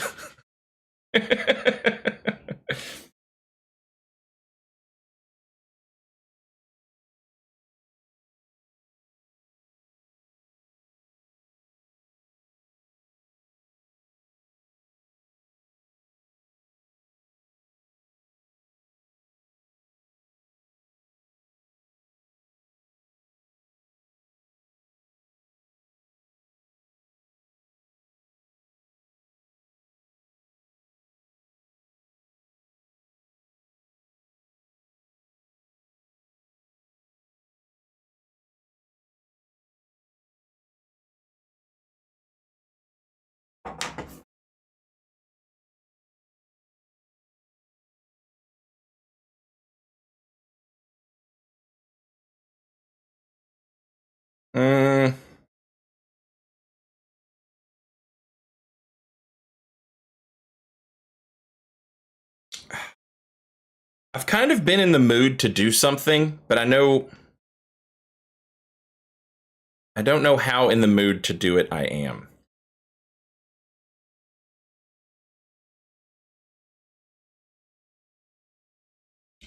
Mm, I've kind of been in the mood to do something, but I don't know how in the mood to do it I am.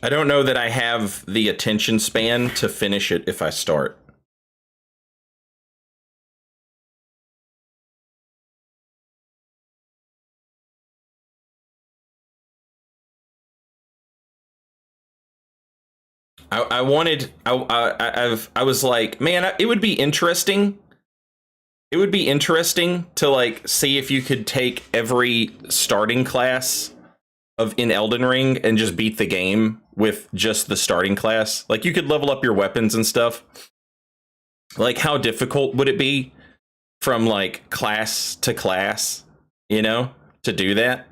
I don't know that I have the attention span to finish it if I start. I wanted. I was like, man, it would be interesting. It would be interesting to like see if you could take every starting class of in Elden Ring and just beat the game with just the starting class. Like you could level up your weapons and stuff. Like how difficult would it be from like class to class, to do that?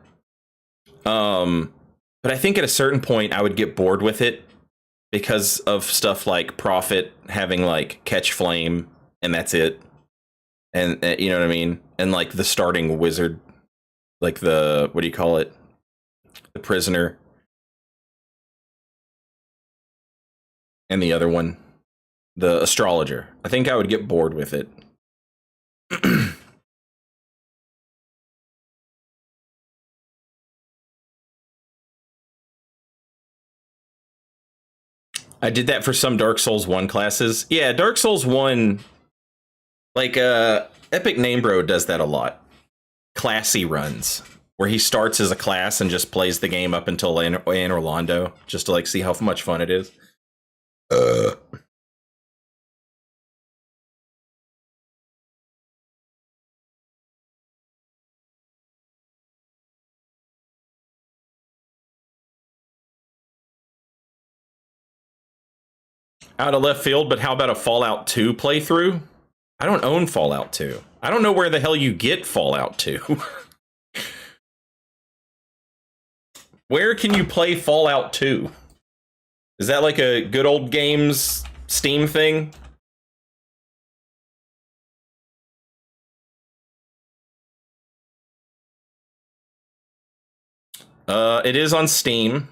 But I think at a certain point I would get bored with it because of stuff like Prophet having like catch flame and that's it. And you know what I mean? And like the starting wizard, like the, what do you call it? The prisoner. And the other one, the astrologer. I think I would get bored with it. I did that for some Dark Souls 1 classes. Yeah, Dark Souls 1, like Epic Name Bro does that a lot. Classy runs, where he starts as a class and just plays the game up until Anne Orlando, just to like see how much fun it is. Out of left field, but how about a Fallout 2 playthrough? I don't own Fallout 2. I don't know where the hell you get Fallout 2. Where can you play Fallout 2? Is that like a good old games Steam thing? It is on Steam.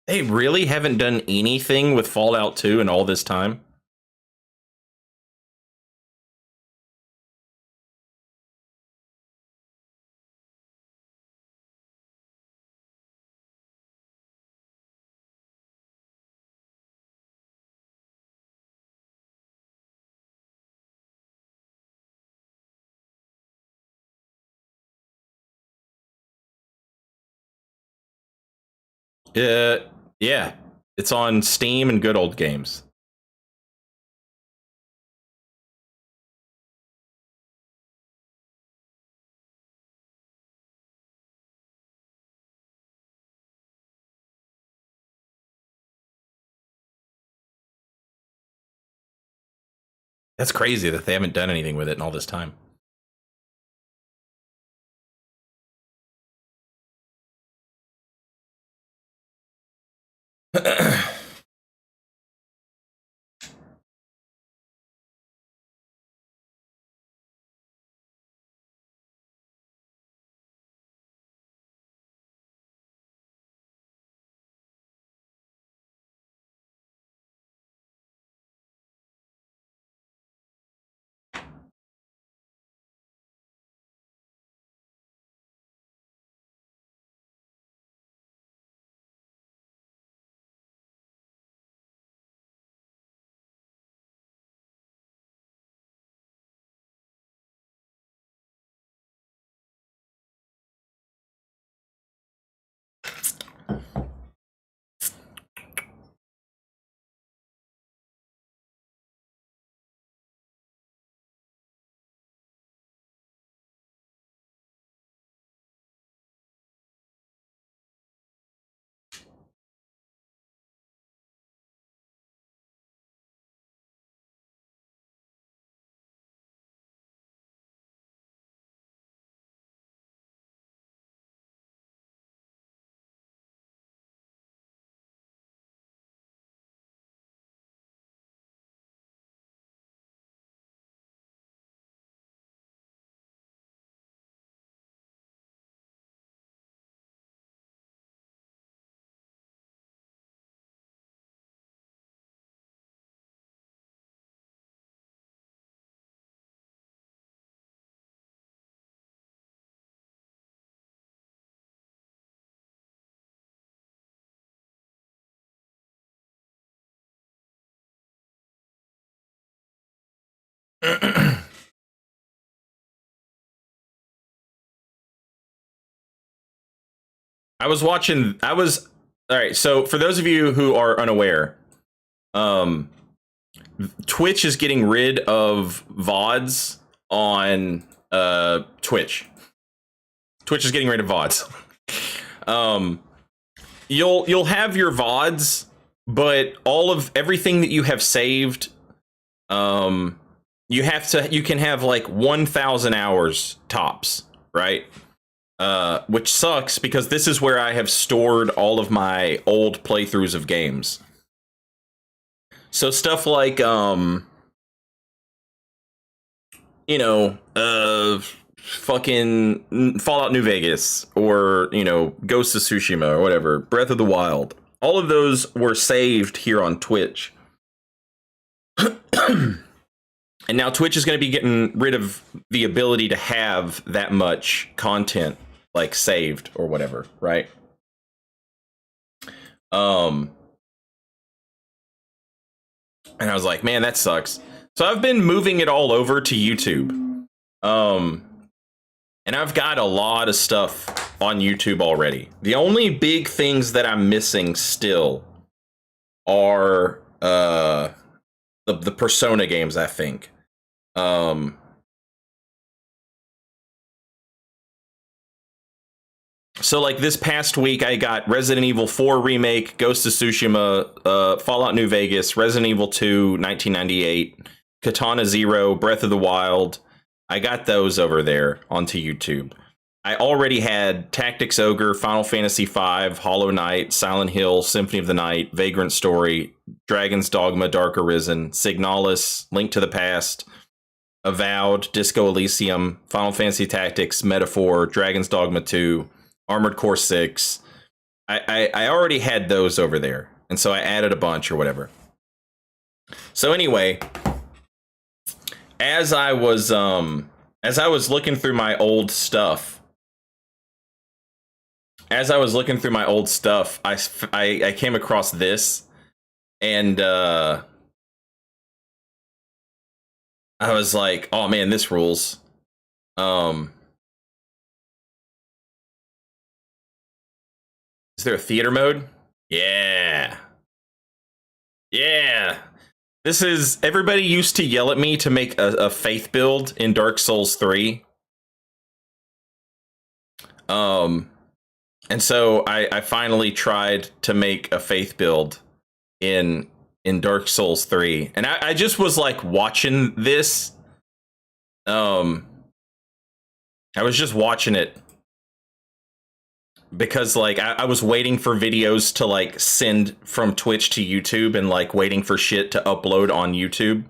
They really haven't done anything with Fallout 2 in all this time. Uh, yeah. It's on Steam and Good Old Games. That's crazy that they haven't done anything with it in all this time. All right, so for those of you who are unaware, um Twitch is getting rid of VODs on Twitch. Twitch is getting rid of VODs. You'll have your VODs, but everything that you have saved, you can have like 1,000 hours tops, right? Which sucks because this is where I have stored all of my old playthroughs of games. So stuff like fucking Fallout New Vegas, or Ghost of Tsushima, or whatever, Breath of the Wild, all of those were saved here on Twitch. And now Twitch is going to be getting rid of the ability to have that much content like saved or whatever, right? And I was like, man, that sucks. So I've been moving it all over to YouTube. And I've got a lot of stuff on YouTube already. The only big things that I'm missing still are the Persona games, I think. So like this past week, I got Resident Evil 4 Remake, Ghost of Tsushima, Fallout New Vegas, Resident Evil 2, 1998, Katana Zero, Breath of the Wild. I got those over there onto YouTube. I already had Tactics Ogre, Final Fantasy V, Hollow Knight, Silent Hill, Symphony of the Night, Vagrant Story, Dragon's Dogma, Dark Arisen, Signalis, Link to the Past, Avowed, Disco Elysium, Final Fantasy Tactics, Metaphor, Dragon's Dogma 2, Armored Core 6. I already had those over there, and so I added a bunch or whatever. So anyway, as I was looking through my old stuff, I came across this, and I was like, oh man, this rules. Is there a theater mode? Yeah. Yeah. This is, everybody used to yell at me to make a faith build in Dark Souls 3. And so I finally tried to make a faith build in Dark Souls 3. And I just was like watching this. I was just watching it because like I was waiting for videos to like send from Twitch to YouTube and like waiting for shit to upload on YouTube.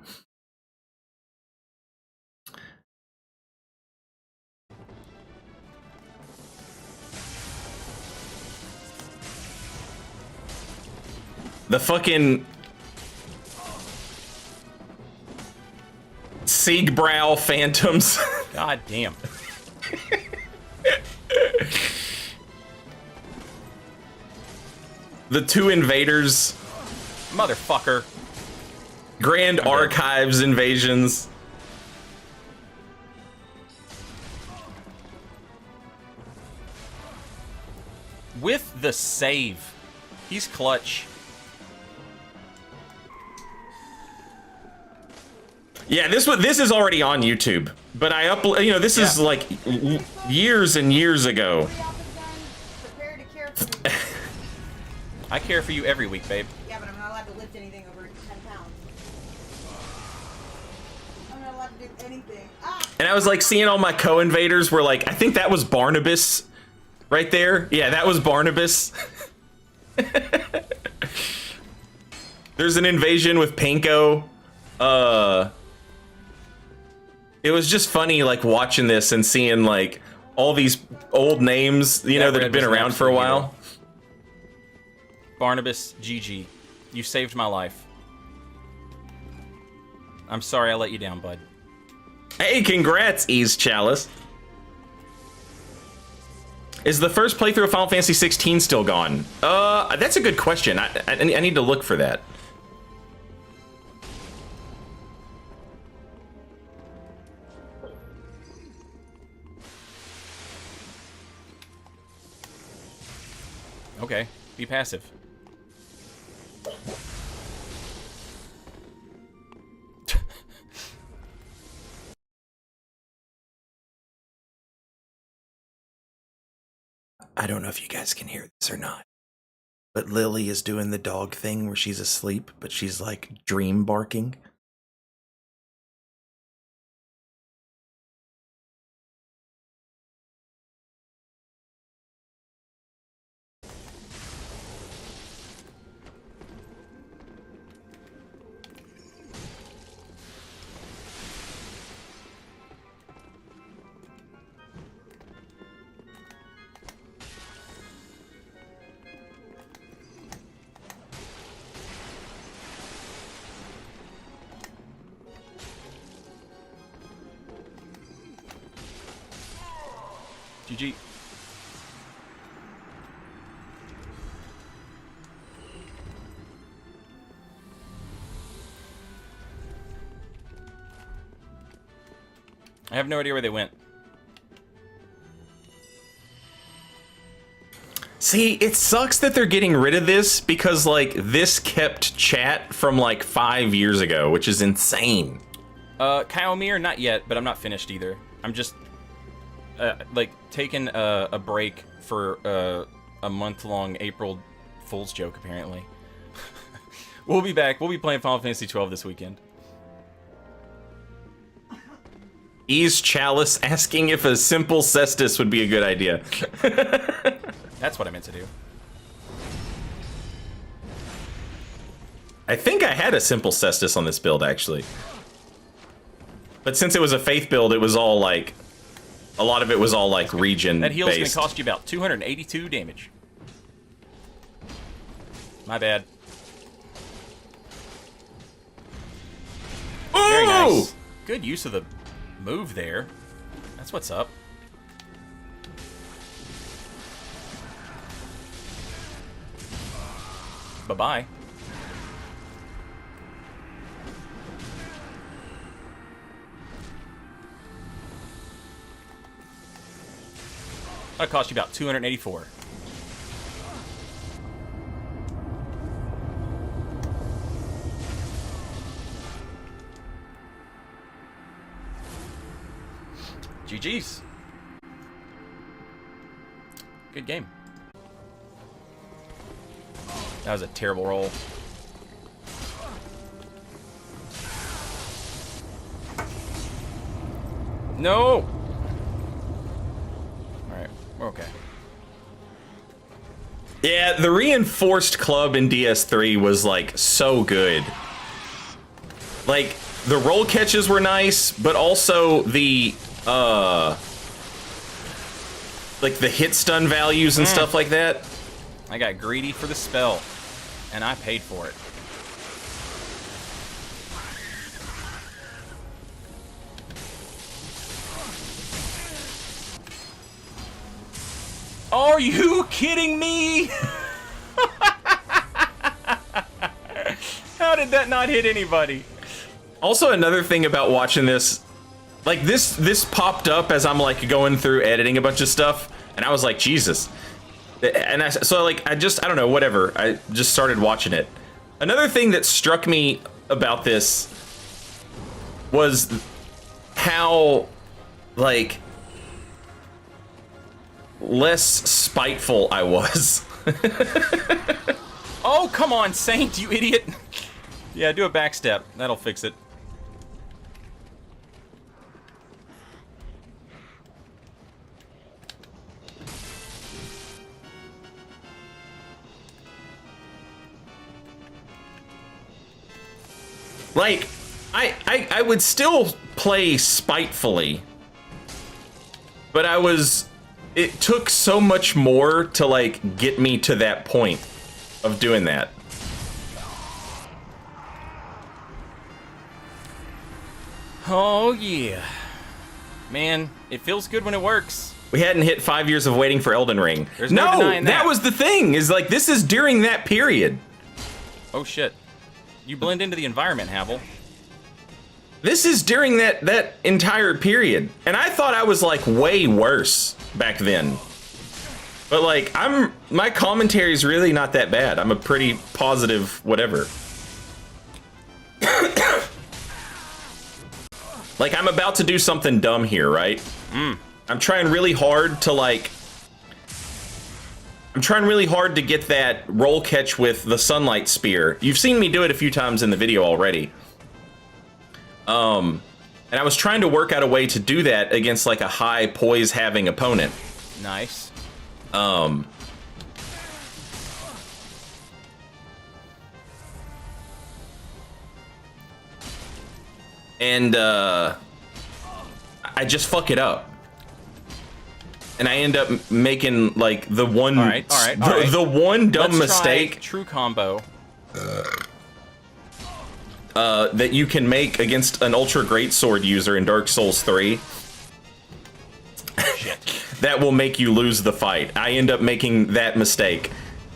The fucking Siegbrow phantoms. God damn. The two invaders. Motherfucker. Grand Archives invasions. With the save. He's clutch. Yeah, this is already on YouTube, but I upload. You know, this is like years and years ago. I care for you every week, babe. Yeah, but I'm not allowed to lift anything over 10 pounds. I'm not allowed to do anything. Ah! And I was like seeing all my co-invaders were like, I think that was Barnabas right there. Yeah, that was Barnabas. There's an invasion with Panko. It was just funny, like, watching this and seeing, like, all these old names, you know, that have been around for a while. Barnabas, GG. You saved my life. I'm sorry I let you down, bud. Hey, congrats, Ease Chalice. Is the first playthrough of Final Fantasy 16 still gone? That's a good question. I need to look for that. Okay, be passive. I don't know if you guys can hear this or not, but Lily is doing the dog thing where she's asleep, but she's like dream barking. GG. I have no idea where they went. See, it sucks that they're getting rid of this because, like, this kept chat from, like, 5 years ago, which is insane. Kyomir, not yet, but I'm not finished either. I'm just, like, taking a break for a month-long April Fool's joke, apparently. We'll be back. We'll be playing Final Fantasy 12 this weekend. Ease Chalice asking if a simple cestus would be a good idea. That's what I meant to do. I think I had a simple cestus on this build, actually. But since it was a faith build, it was all, like... A lot of it was all, like, region-based. That heal's gonna cost you about 282 damage. My bad. Ooh! Very nice. Good use of the move there. That's what's up. Bye-bye. That'll cost you about 284. GG's. Good game. That was a terrible roll. No! Alright, we're okay. Yeah, the reinforced club in DS3 was like so good. Like the roll catches were nice, but also the like the hit stun values and stuff like that. I got greedy for the spell, and I paid for it. Are you kidding me? How did that not hit anybody? Also, another thing about watching this, like this popped up as I'm like going through editing a bunch of stuff, and I was like, Jesus. And I don't know, whatever. I just started watching it. Another thing that struck me about this was how, like, less spiteful I was. Oh, come on, Saint, you idiot. Yeah, do a backstep. That'll fix it. Like, I would still play spitefully, but it took so much more to, like, get me to that point of doing that. Oh, yeah. Man, it feels good when it works. We hadn't hit 5 years of waiting for Elden Ring. There's no denying that. That was the thing, is like, this is during that period. Oh, shit. You blend into the environment, Havel. This is during that entire period. And I thought I was, like, way worse back then. But, like, my commentary is really not that bad. I'm a pretty positive whatever. Like, I'm about to do something dumb here, right? I'm trying really hard to, like... I'm trying really hard to get that roll catch with the sunlight spear. You've seen me do it a few times in the video already. And I was trying to work out a way to do that against, like, a high poise having opponent. Nice. And I just fuck it up. And I end up making, like, the one the one dumb mistake. True combo. That you can make against an ultra greatsword user in Dark Souls 3. Shit. That will make you lose the fight. I end up making that mistake.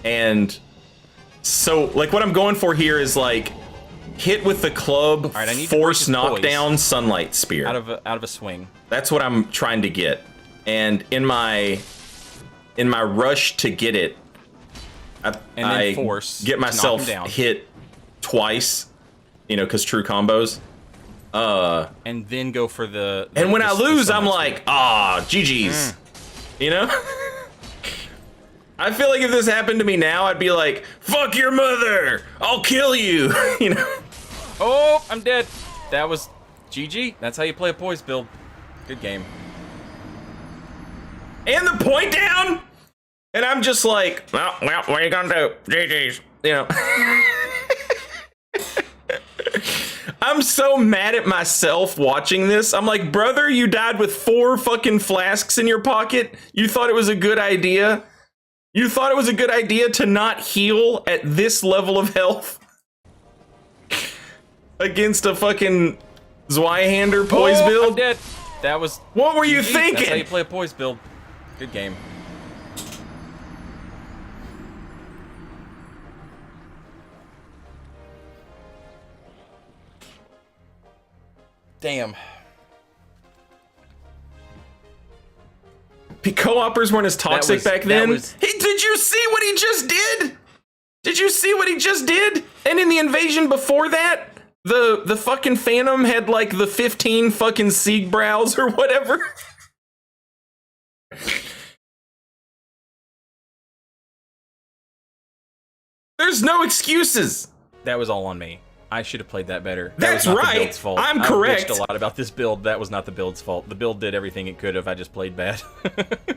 And so, like, what I'm going for here is, like, hit with the club, right, I need force to break his knockdown, poise. sunlight spear. Out of a swing. That's what I'm trying to get. And in my rush to get it, I get myself hit twice, you know, because true combos. And then go for the and when I lose, I'm like, GG's. You know? I feel like if this happened to me now, I'd be like, fuck your mother! I'll kill you! You know? Oh, I'm dead. That was GG. That's how you play a poise build. Good game. And the point down! And I'm just like, well, what are you gonna do? GG's. You know? I'm so mad at myself watching this. I'm like, brother, you died with 4 fucking flasks in your pocket? You thought it was a good idea? You thought it was a good idea to not heal at this level of health? Against a fucking Zweihander poise build? I'm dead. That was... What were you GG. thinking? That's how you play a poise build. Good game. Damn. Co-opers weren't as toxic back then. Hey, did you see what he just did? Did you see what he just did? And in the invasion before that, the fucking Phantom had like the 15 fucking Sieg brows or whatever. There's no excuses. That was all on me. I should have played that better. That's that was not right. The build's fault. I'm I correct. bitched a lot about this build. That was not the build's fault. The build did everything it could have. I just played bad.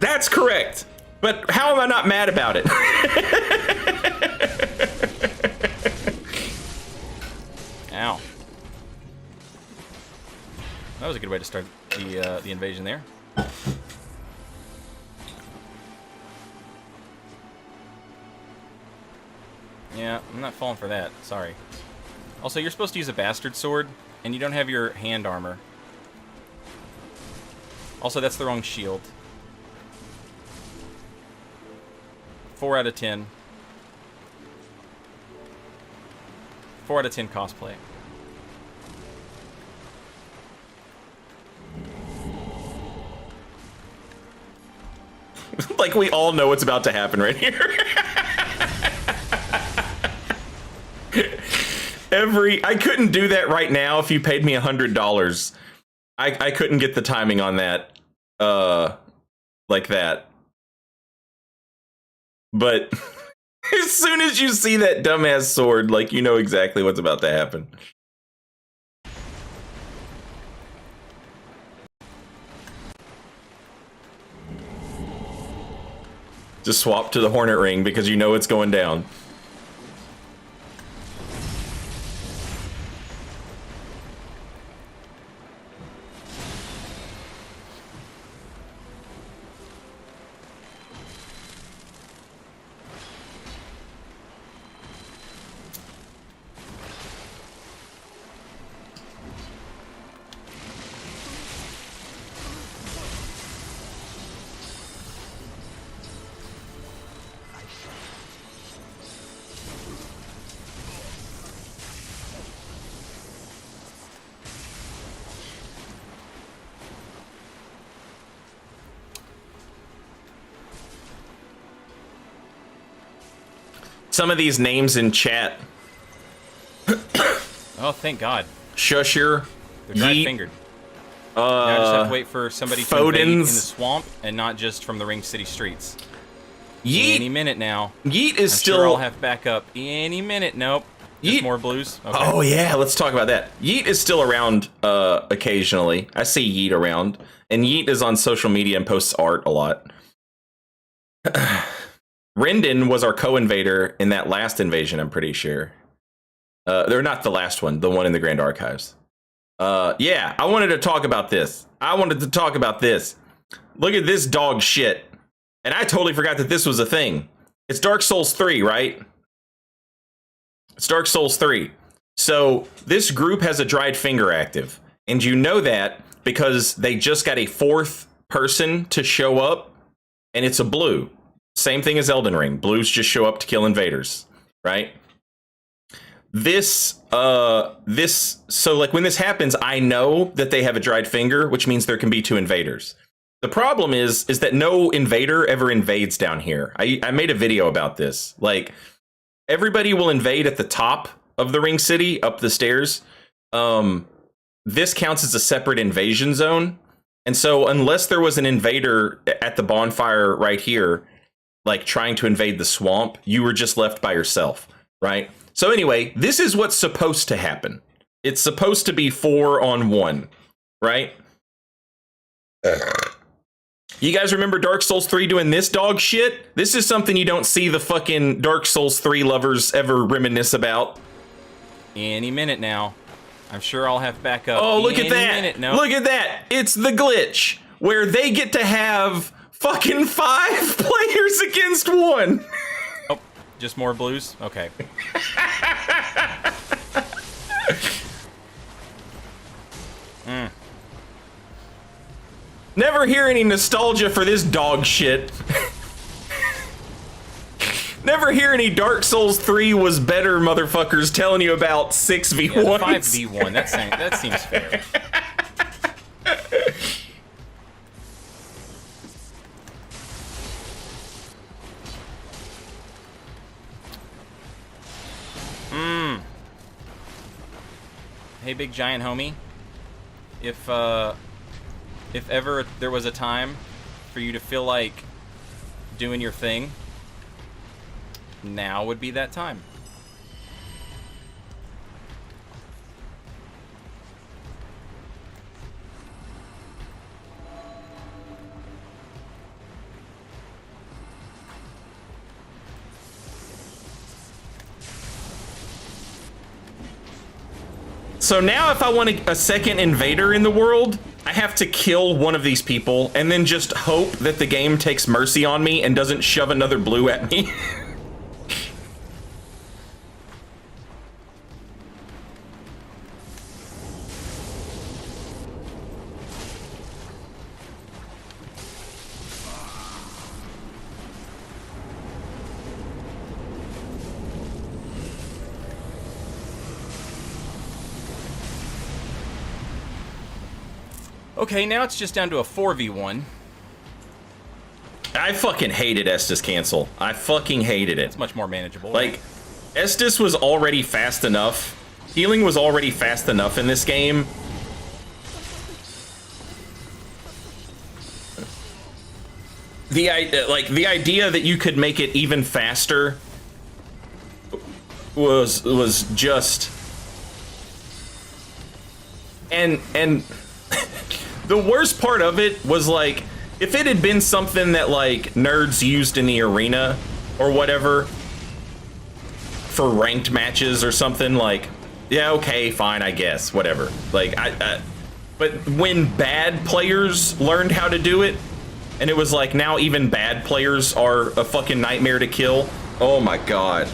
That's correct. But how am I not mad about it? Ow. That was a good way to start the invasion there. Yeah, I'm not falling for that. Sorry. Also, you're supposed to use a bastard sword, and you don't have your hand armor. Also, that's the wrong shield. 4 out of 10. 4 out of 10 cosplay. Like we all know what's about to happen right here. I couldn't do that right now if you paid me $100. I couldn't get the timing on that, like that. But as soon as you see that dumbass sword, like, you know exactly what's about to happen. Just swap to the Hornet Ring because you know it's going down. Some of these names in chat. Oh, thank God. Shusher. They're dry-fingered. Now I just have to wait for somebody to invade in the swamp and not just from the Ring City streets. Yeet. Any minute now. Yeet is I'm still... sure I'll have backup any minute. Nope. Just Yeet. more blues. Okay. Oh, yeah, let's talk about that. Yeet is still around occasionally. I see Yeet around. And Yeet is on social media and posts art a lot. Rendon was our co-invader in that last invasion, I'm pretty sure. They're not the last one, the one in the Grand Archives. Yeah, I wanted to talk about this. Look at this dog shit. And I totally forgot that this was a thing. It's Dark Souls 3, right? It's Dark Souls 3. So this group has a dried finger active. And you know that because they just got a 4th person to show up. And it's a blue. Same thing as Elden Ring. Blues just show up to kill invaders, right? So like when this happens, I know that they have a dried finger, which means there can be 2 invaders. The problem is that no invader ever invades down here. I made a video about this. Like, everybody will invade at the top of the Ring City, up the stairs. This counts as a separate invasion zone. And so unless there was an invader at the bonfire right here, like trying to invade the swamp, you were just left by yourself, right? So anyway, this is what's supposed to happen. It's supposed to be 4-on-1, right? You guys remember Dark Souls 3 doing this dog shit? This is something you don't see the fucking Dark Souls 3 lovers ever reminisce about. Any minute now. I'm sure I'll have backup. Oh, look at that. Minute. No. Look at that. It's the glitch where they get to have fucking 5 players against 1. Oh, just more blues? Okay. Never hear any nostalgia for this dog shit. Never hear any Dark Souls 3 was better motherfuckers telling you about 6v1s. Yeah, 5v1. That seems fair. Hey, big giant homie. If ever there was a time for you to feel like doing your thing, now would be that time. So now if I want a second invader in the world, I have to kill one of these people and then just hope that the game takes mercy on me and doesn't shove another blue at me. Okay, now it's just down to a 4v1. I fucking hated Estus cancel. I fucking hated it. It's much more manageable. Like, Estus was already fast enough. Healing was already fast enough in this game. The idea that you could make it even faster was just... And the worst part of it was, like, if it had been something that, like, nerds used in the arena or whatever for ranked matches or something, like, yeah, okay, fine, I guess, whatever. Like, but when bad players learned how to do it, and it was like, now even bad players are a fucking nightmare to kill. Oh my god.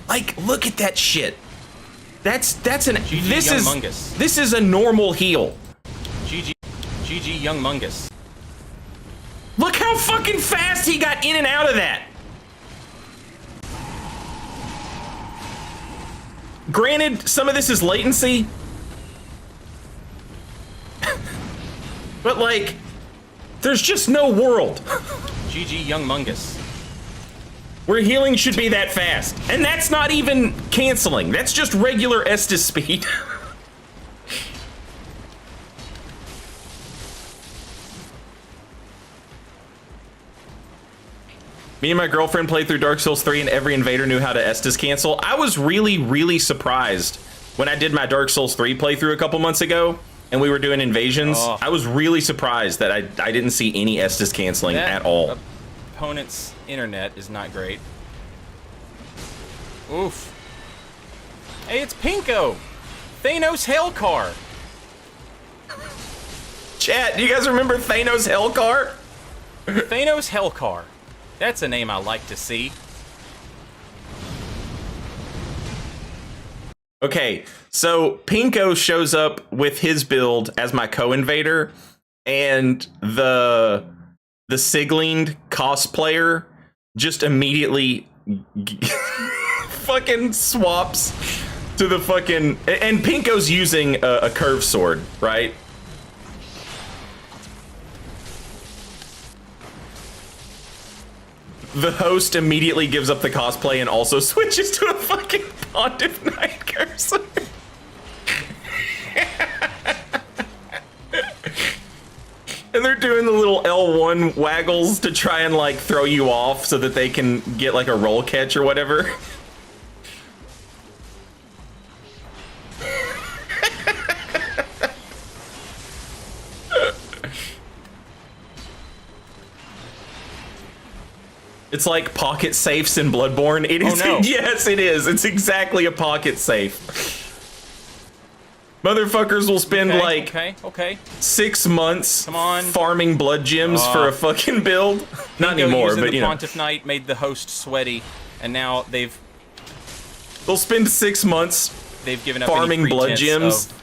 Like, look at that shit. That's an GG this is a normal heal. GG Young Mungus. Look how fucking fast he got in and out of that. Granted, some of this is latency. But like, there's just no world. GG Young Mungus. Where healing should be that fast. And that's not even canceling. That's just regular Estus speed. Me and my girlfriend played through Dark Souls 3 and every invader knew how to Estus cancel. I was really, really surprised when I did my Dark Souls 3 playthrough a couple months ago and we were doing invasions. Oh. I was really surprised that I didn't see any Estus canceling at all. Opponent's internet is not great. Oof. Hey, it's Pinko! Thanos Hellcar! Chat, do you guys remember Thanos Hellcar? Thanos Hellcar. That's a name I like to see. Okay, so Pinko shows up with his build as my co-invader, and the Siglinged cosplayer just immediately fucking swaps to the fucking... And Pinko's using a curved sword, right? The host immediately gives up the cosplay and also switches to a fucking Pontiff Knight cursor. And they're doing the little L1 waggles to try and like throw you off so that they can get like a roll catch or whatever. It's like pocket safes in Bloodborne. It is. Oh, no. Yes, it is. It's exactly a pocket safe. Motherfuckers will spend Okay, 6 months Come on. farming blood gems for a fucking build. Not anymore, using but the you know. Pontiff Knight made the host sweaty, and now they've They'll spend 6 months given up farming any blood pretense gems of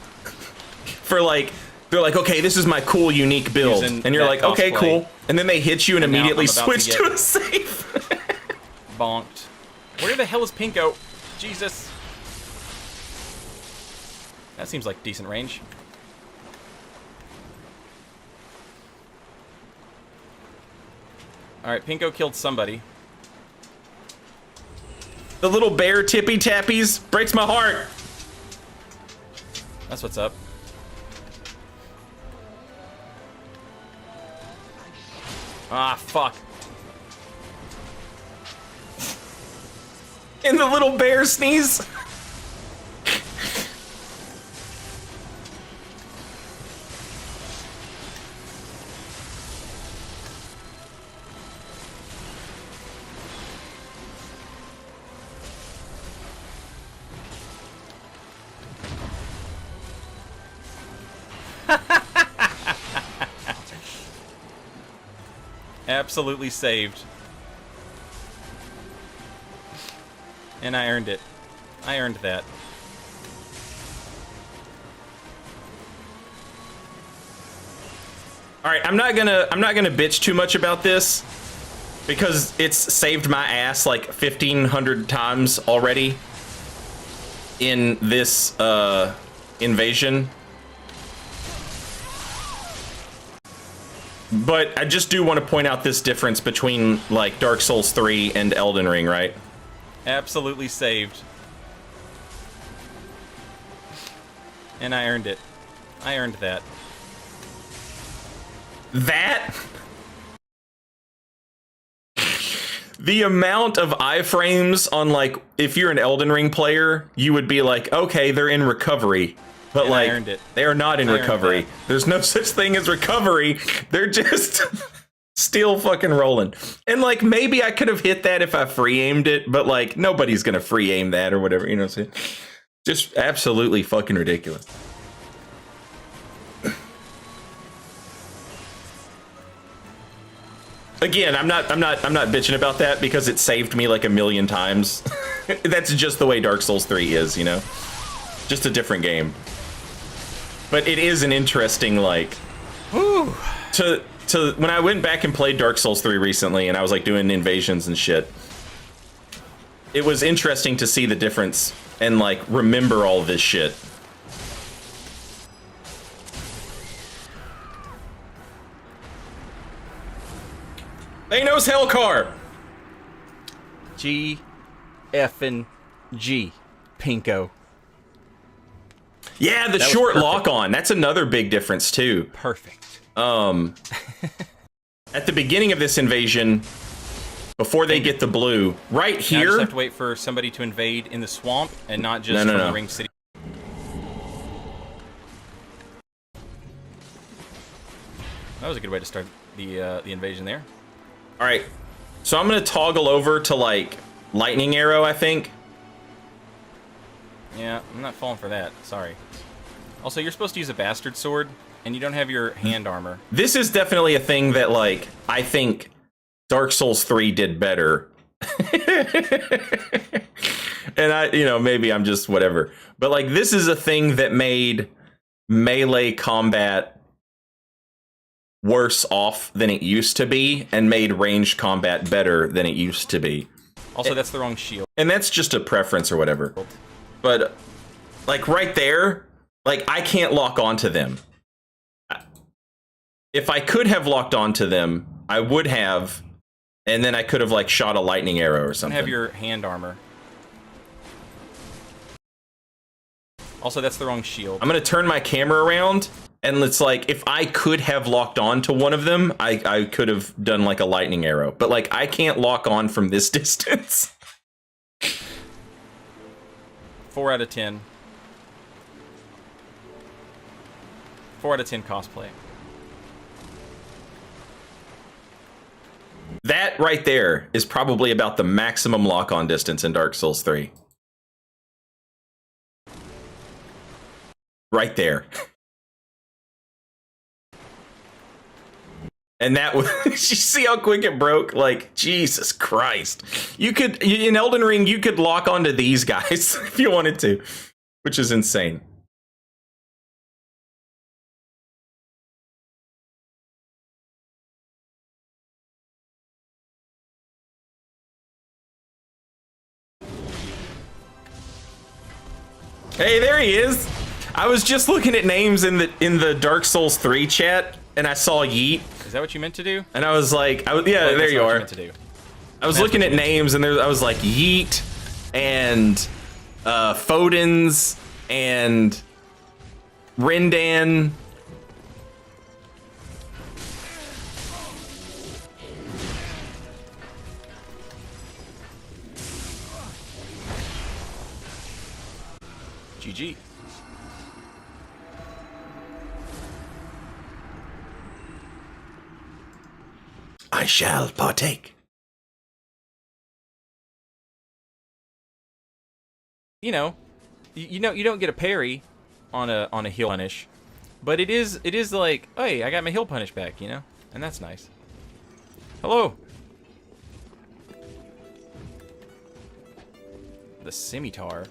for like, they're like, okay, this is my cool, unique build. Using And you're that like, okay, cosplay. cool. And then they hit you and And now immediately I'm about to switch get- to a safe. bonked. Where the hell is Pinko? Jesus. That seems like decent range. Alright, Pinko killed somebody. The little bear tippy tappies breaks my heart. That's what's up. Ah, fuck. And the little bear sneeze. Absolutely saved. And I earned it. I earned that. All right, I'm not gonna bitch too much about this because it's saved my ass like 1,500 times already in this invasion. But I just do want to point out this difference between like Dark Souls 3 and Elden Ring, right? Absolutely saved. And I earned it. I earned that. That? The amount of iframes on, like, if you're an Elden Ring player, you would be like, okay, they're in recovery. But, And like, I earned it. they are not in I earned recovery. that. There's no such thing as recovery. They're just still fucking rolling. And, like, maybe I could have hit that if I free aimed it, but, like, nobody's gonna free aim that or whatever, you know what I'm saying? Just absolutely fucking ridiculous. Again, I'm not bitching about that because it saved me like a million times. That's just the way Dark Souls 3 is, you know? Just a different game. But it is an interesting, like, to when I went back and played Dark Souls 3 recently and I was like doing invasions and shit, it was interesting to see the difference and like remember all this shit. Thanos Hellcar! G effing G. Pinko. Yeah, the That was short perfect. lock on. That's another big difference too. Perfect. At the beginning of this invasion, before they get the blue, right Now I just here. have to wait for somebody to invade in the swamp and not just No, from no. the Ring City. That was a good way to start the invasion there. All right, so I'm gonna toggle over to like lightning arrow, I think. Yeah, I'm not falling for that. Sorry. Also, you're supposed to use a bastard sword, and you don't have your hand armor. This is definitely a thing that like I think Dark Souls 3 did better. And I, you know, maybe I'm just whatever. But like this is a thing that made melee combat worse off than it used to be and made ranged combat better than it used to be. Also, that's the wrong shield. And that's just a preference or whatever. But like right there, like I can't lock onto them. If I could have locked onto them, I would have, and then I could have like shot a lightning arrow or Don't something. have your hand armor. Also, that's the wrong shield. I'm gonna turn my camera around, and it's like if I could have locked on to one of them, I could have done like a lightning arrow. But like I can't lock on from this distance. 4 out of 10. 4 out of 10 cosplay. That right there is probably about the maximum lock-on distance in Dark Souls 3. Right there. And that was, you see how quick it broke? Like, Jesus Christ. You could, in Elden Ring, you could lock onto these guys if you wanted to, which is insane. Hey, there he is. I was just looking at names in the Dark Souls 3 chat, and I saw Yeet, Is that what you meant to do? and I was like, yeah, Well, there that's you not what are. meant to do. I was That's looking what at you meant to names, and I was like Yeet, and Fodens, and Rindan. GG. I shall partake. You know, you don't get a parry on a heal punish, but it is like, hey, I got my heal punish back, you know, and that's nice. Hello. The scimitar.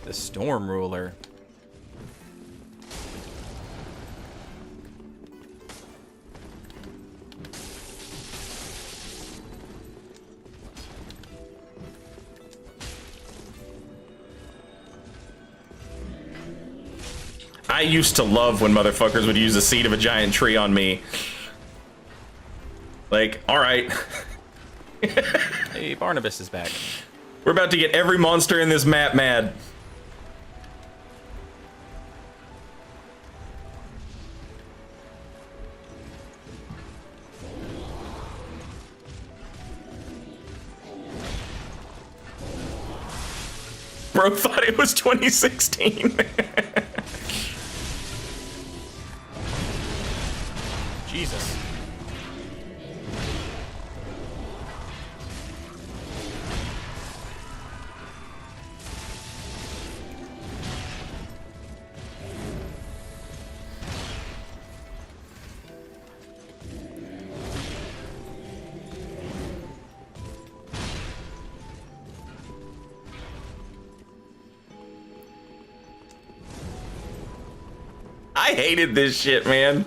The storm ruler. I used to love when motherfuckers would use the seed of a giant tree on me. Like, alright. Hey, Barnabas is back. We're about to get every monster in this map mad. Bro thought it was 2016. Jesus. I hated this shit, man.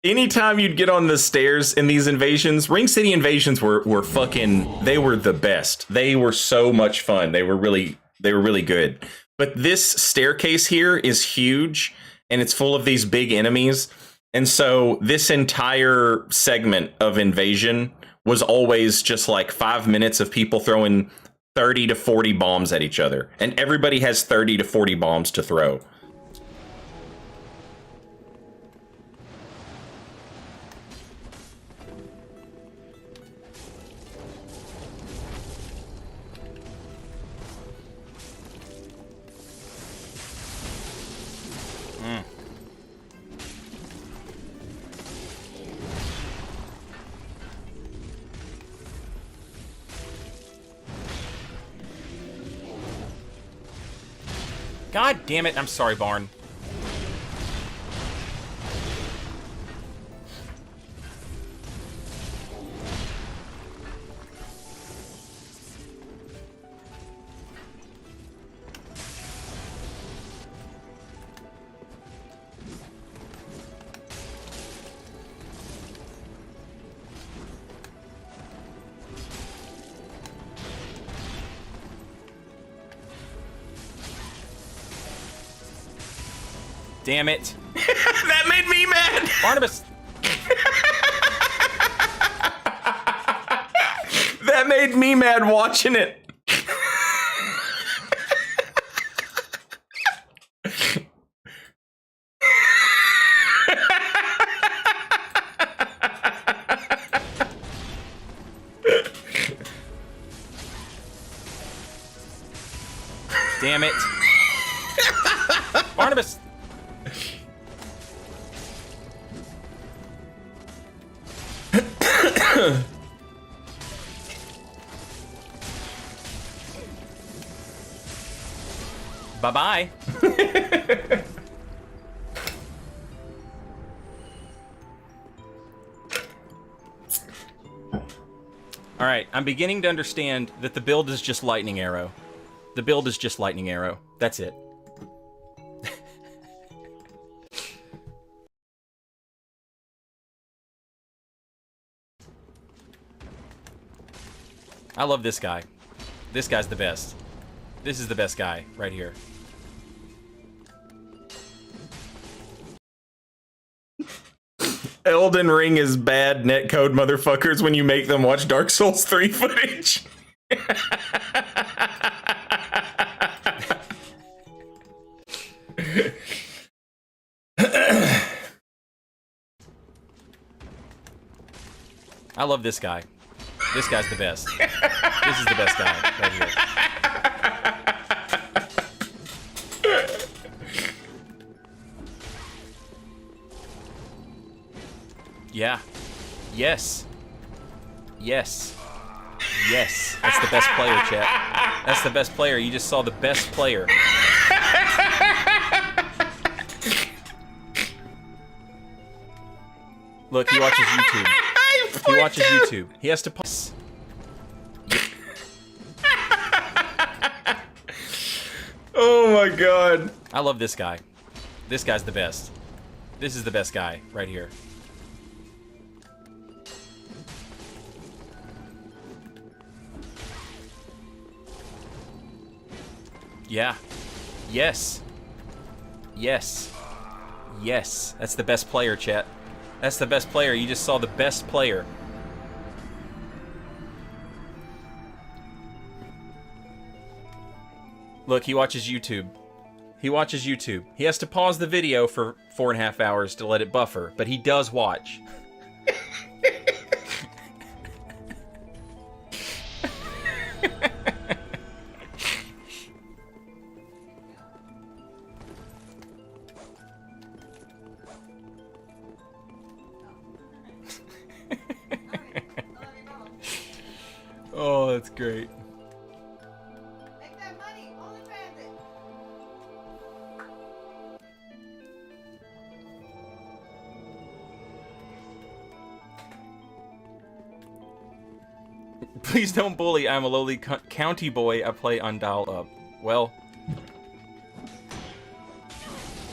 Anytime you'd get on the stairs in these invasions, Ring City invasions were fucking, they were the best. They were so much fun. They were really good. But this staircase here is huge and it's full of these big enemies. And so this entire segment of invasion was always just like 5 minutes of people throwing 30 to 40 bombs at each other. And everybody has 30 to 40 bombs to throw. God damn it, I'm sorry, Barn. Damn it. That made me mad. Barnabas. That made me mad watching it. Damn it. Barnabas. Bye-bye. All right, I'm beginning to understand that the build is just lightning arrow. The build is just lightning arrow. That's it. I love this guy. This guy's the best. This is the best guy right here. Elden Ring is bad netcode motherfuckers when you make them watch Dark Souls 3 footage. I love this guy. This guy's the best. This is the best guy right here. Yeah. Yes. Yes. Yes. That's the best player, chat. That's the best player. You just saw the best player. Look, he watches YouTube. He watches YouTube. He has to pause. Oh my god. I love this guy. This guy's the best. This is the best guy right here. Yeah. Yes. Yes. Yes. That's the best player, chat. That's the best player. You just saw the best player. Look, he watches YouTube. He watches YouTube. He has to pause the video for 4.5 hours to let it buffer, but he does watch. Oh, that's great. Make that money. OnlyFans it. Please don't bully. I'm a lowly county boy. I play on dial up. Well.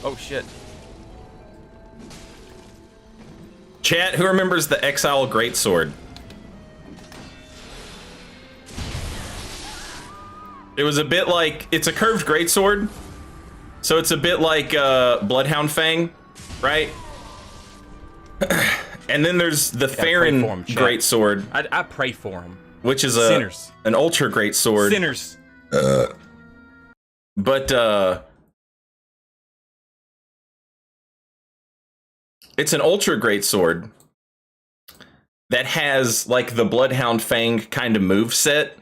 Oh shit. Chat, who remembers the Exile Greatsword? It was a bit like, it's a curved greatsword, so it's a bit like Bloodhound Fang, right? And then there's the Farron greatsword. I pray for him. Which is Sinners. an ultra greatsword. Sinners. But it's an ultra greatsword that has like the Bloodhound Fang kind of move set,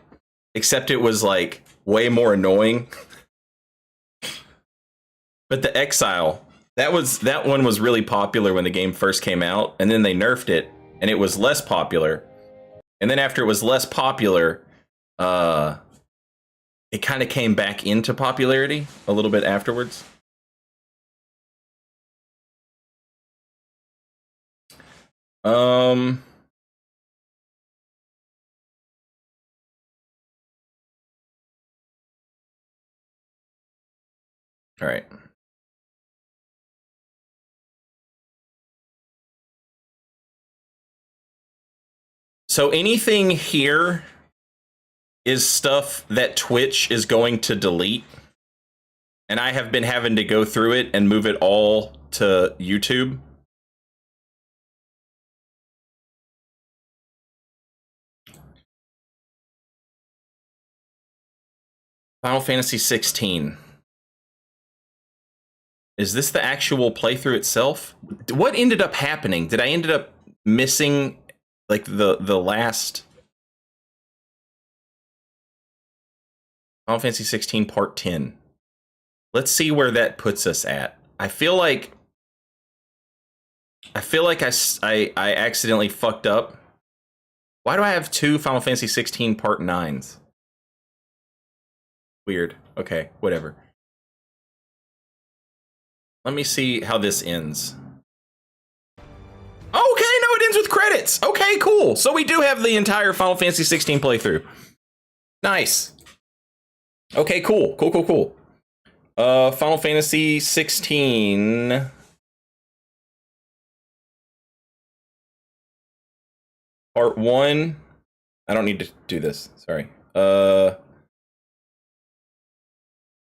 except it was like way more annoying. But the Exile, that one was really popular when the game first came out, and then they nerfed it and it was less popular. And then after it was less popular, it kind of came back into popularity a little bit afterwards. All right. So anything here is stuff that Twitch is going to delete. And I have been having to go through it and move it all to YouTube. Final Fantasy 16. Is this the actual playthrough itself? What ended up happening? Did I ended up missing like the last Final Fantasy 16 Part 10? Let's see where that puts us at. I feel like I accidentally fucked up. Why do I have two Final Fantasy 16 Part 9s? Weird. Okay, whatever. Let me see how this ends. Okay, no, it ends with credits. Okay, cool. So we do have the entire Final Fantasy 16 playthrough. Nice. Okay, cool. Cool. Final Fantasy 16. Part 1. I don't need to do this. Sorry.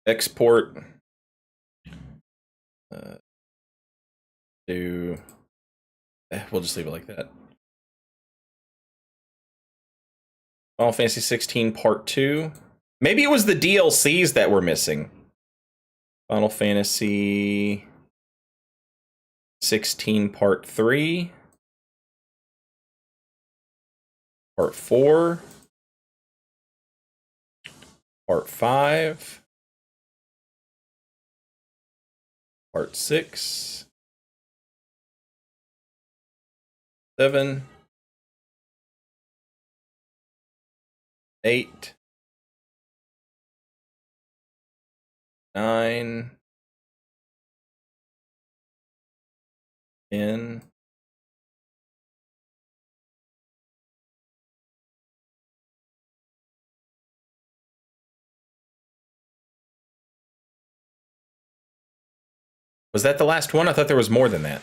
Export. We'll just leave it like that. Final Fantasy 16 Part 2. Maybe it was the DLCs that were missing. Final Fantasy 16 Part 3. Part 4. Part 5. Part 6. 7. 8. 9. 10. Was that the last one? I thought there was more than that.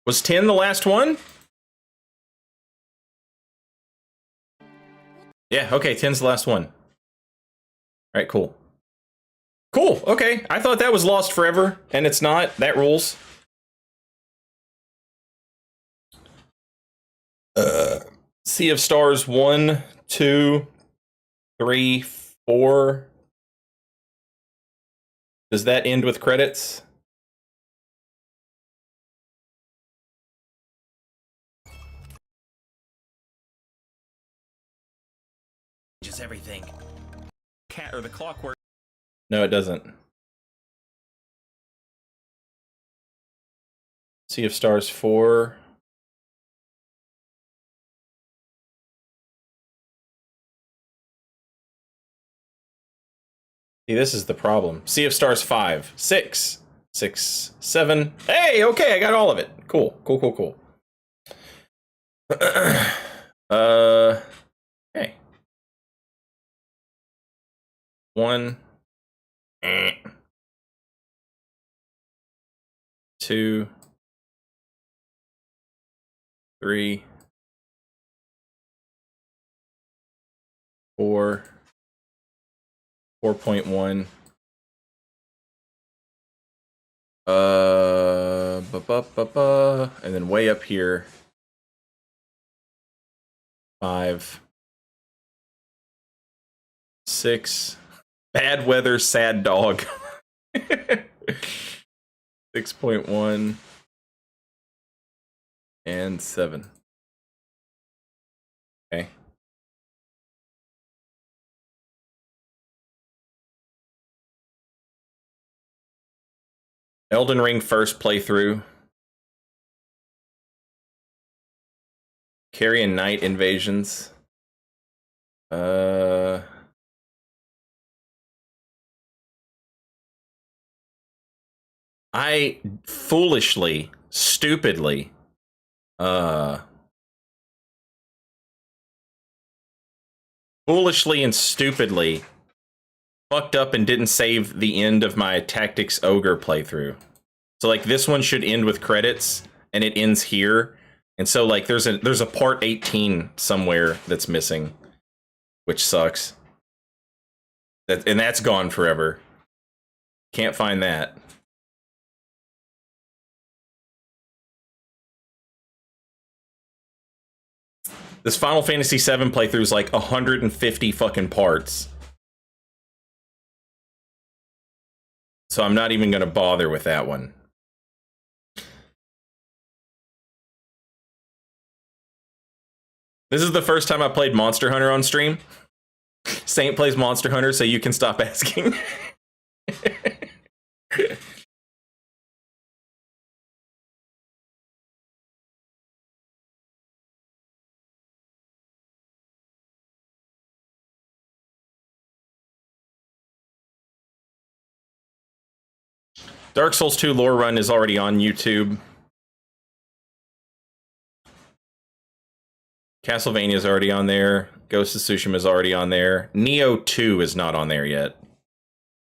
Was 10 the last one? Yeah, okay, 10's the last one. Alright, cool. Cool, okay. I thought that was lost forever, and it's not. That rules. Sea of Stars 1, 2, 3, 4. Does that end with credits? Just everything. Cat or the clockwork. No, it doesn't. Sea of Stars 4. See, this is the problem. Sea of Stars 5, 6, 6, 7. Hey, okay, I got all of it. Cool, cool, cool, cool. Okay. 1. 2. 3. 4. 4.1. And then way up here. 5. 6. Bad weather, sad dog. 6.1. And 7. Okay. Elden Ring first playthrough. Carrion Knight invasions. I foolishly, stupidly, foolishly and stupidly fucked up and didn't save the end of my Tactics Ogre playthrough. So like this one should end with credits and it ends here. And so like there's a part 18 somewhere that's missing, which sucks. And that's gone forever. Can't find that. This Final Fantasy VII playthrough is like 150 fucking parts. So I'm not even going to bother with that one. This is the first time I played Monster Hunter on stream. Saint plays Monster Hunter, so you can stop asking. Dark Souls 2 lore run is already on YouTube. Castlevania is already on there. Ghost of Tsushima is already on there. Neo 2 is not on there yet.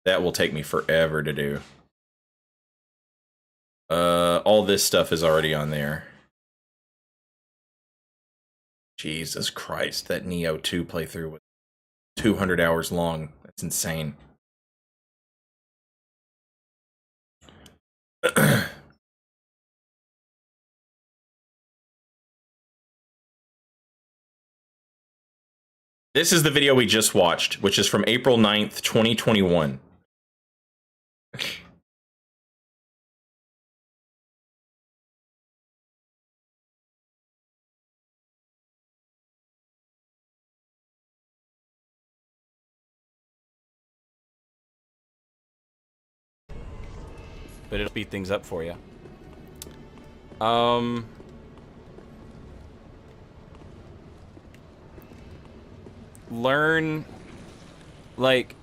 That will take me forever to do. All this stuff is already on there. Jesus Christ, that Neo 2 playthrough was 200 hours long. That's insane. This is the video we just watched, which is from April 9th, 2021. But it'll speed things up for you. Learn, like,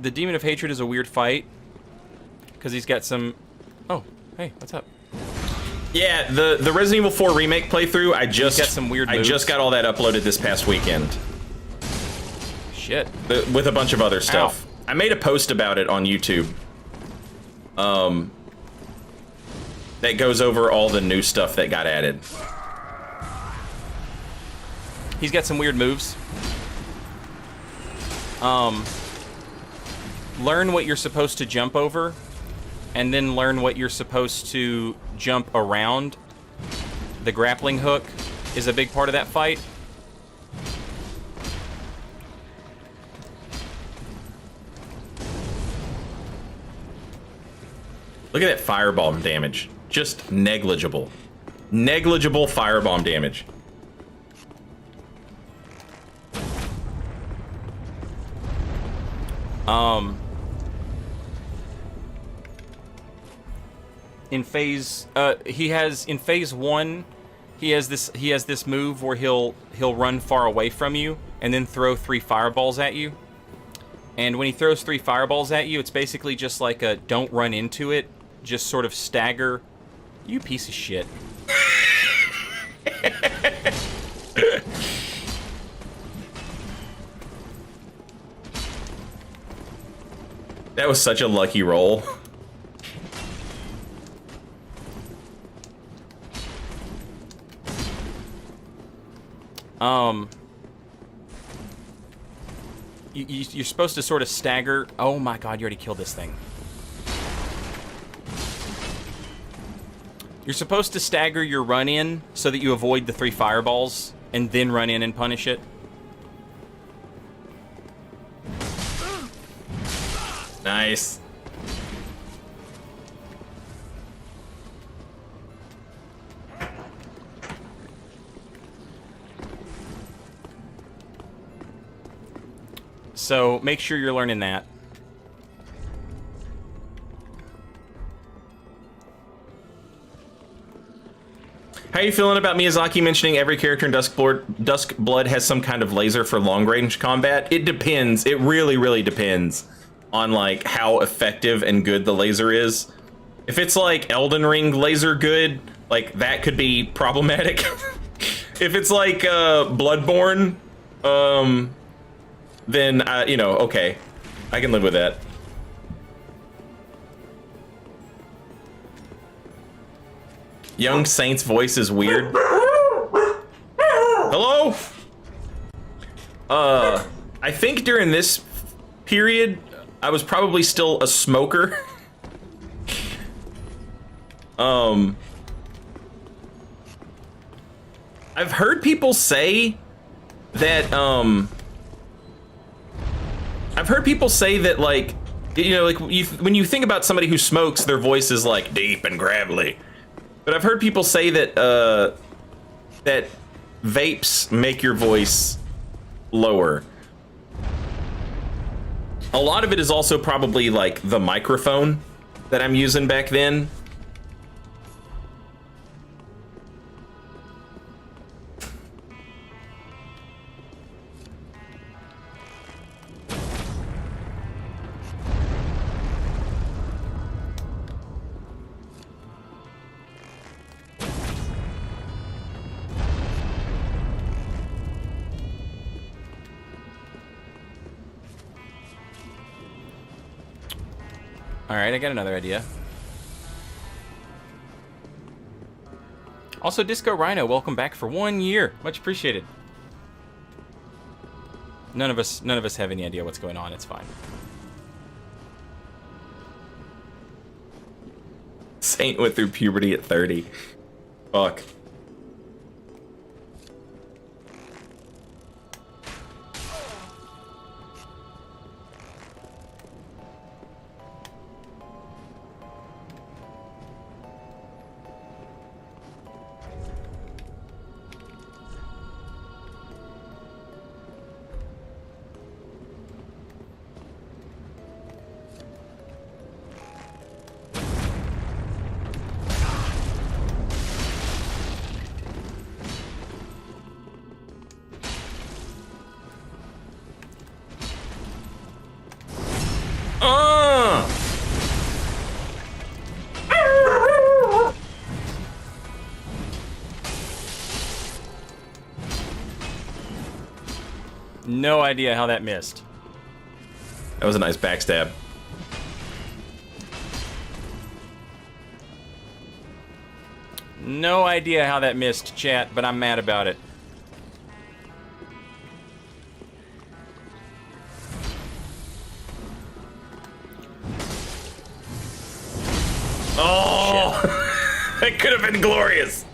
the Demon of Hatred is a weird fight because he's got some. Oh, hey, what's up? Yeah, the Resident Evil 4 remake playthrough. I just got some weird I moves. just got all that uploaded this past weekend. Shit. With a bunch of other stuff. Ow. I made a post about it on YouTube. That goes over all the new stuff that got added. He's got some weird moves. Learn what you're supposed to jump over, and then learn what you're supposed to jump around. The grappling hook is a big part of that fight. Look at that firebomb damage. Just negligible. Negligible firebomb damage. In phase in phase 1, he has this move where he'll run far away from you and then throw 3 fireballs at you. And when he throws 3 fireballs at you, it's basically just like a don't run into it, just sort of stagger. You piece of shit. That was such a lucky roll. You're supposed to sort of stagger. Oh my god, you already killed this thing. You're supposed to stagger your run in so that you avoid the 3 fireballs and then run in and punish it. Nice. So make sure you're learning that. How are you feeling about Miyazaki mentioning every character in Dusk Blood has some kind of laser for long-range combat? It depends. It really, really depends on like how effective and good the laser is. If it's like Elden Ring laser good, like that could be problematic. If it's like Bloodborne, then you know, okay, I can live with that. Young Saint's voice is weird. Hello? I think during this period, I was probably still a smoker. I've heard people say that, like, you know, like, when you think about somebody who smokes, their voice is, like, deep and gravelly. But I've heard people say that, that vapes make your voice lower. A lot of it is also probably, like, the microphone that I'm using back then. Alright, I got another idea. Also, Disco Rhino, welcome back for 1 year. Much appreciated. None of us have any idea what's going on. It's fine. Saint went through puberty at 30. Fuck. No idea how that missed. That was a nice backstab. No idea how that missed, chat, but I'm mad about it. Oh! That could have been glorious.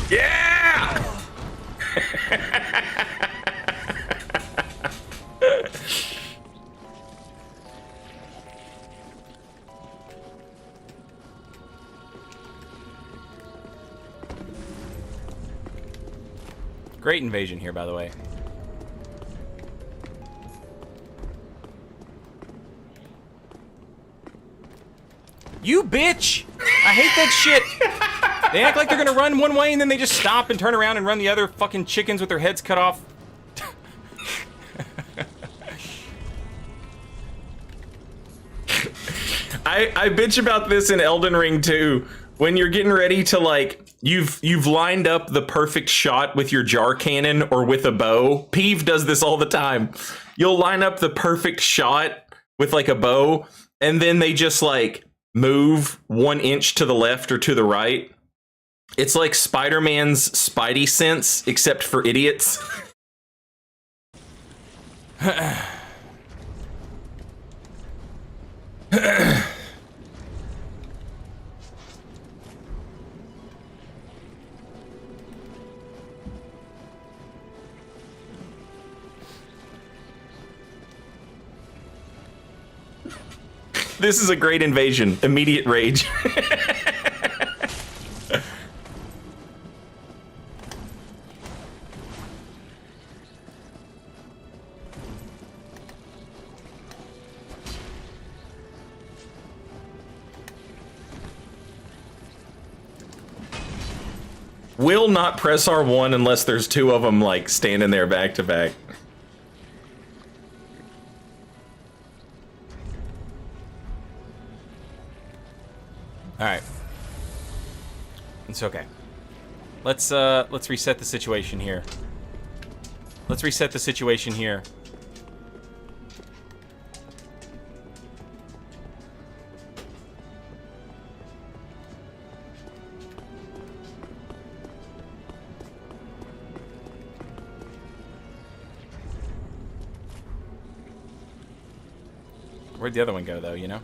Yeah! Great invasion here, by the way. You bitch! I hate that shit! They act like they're gonna run one way and then they just stop and turn around and run the other fucking chickens with their heads cut off. I bitch about this in Elden Ring too. When you're getting ready to, like, you've lined up the perfect shot with your jar cannon or with a bow. Peeve does this all the time. You'll line up the perfect shot with like a bow, and then they just like move 1 inch to the left or to the right. It's like Spider-Man's Spidey sense, except for idiots. This is a great invasion. Immediate rage. Will not press R1 unless there's 2 of them, like, standing there back to back. Alright. It's okay. Let's reset the situation here. Let's reset the situation here. Where'd the other one go, though, you know?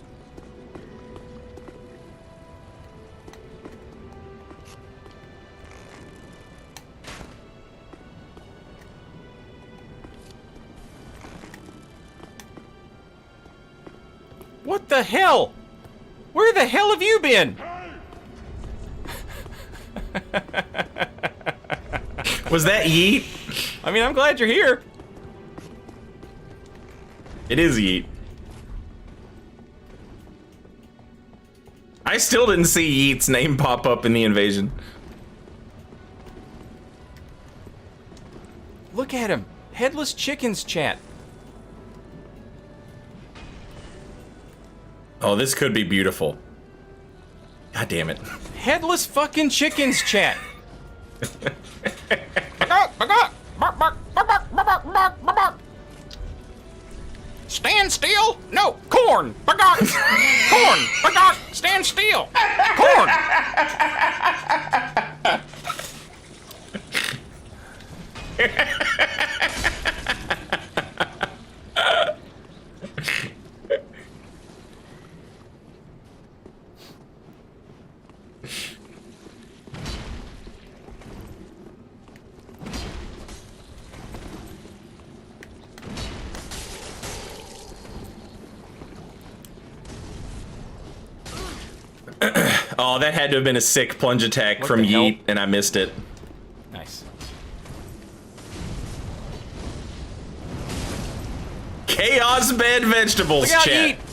What the hell? Where the hell have you been? Was that Yeet? I mean, I'm glad you're here. It is Yeet. I still didn't see Yeet's name pop up in the invasion. Look at him. Headless chickens, chat. Oh, this could be beautiful. God damn it. Headless fucking chickens, chat. Stand still? No, corn. Corn. Stand still. Corn. Oh, that had to have been a sick plunge attack What from the hell? Yeet, and I missed it. Nice. Chaos bed vegetables, Look out, chat. Yeet.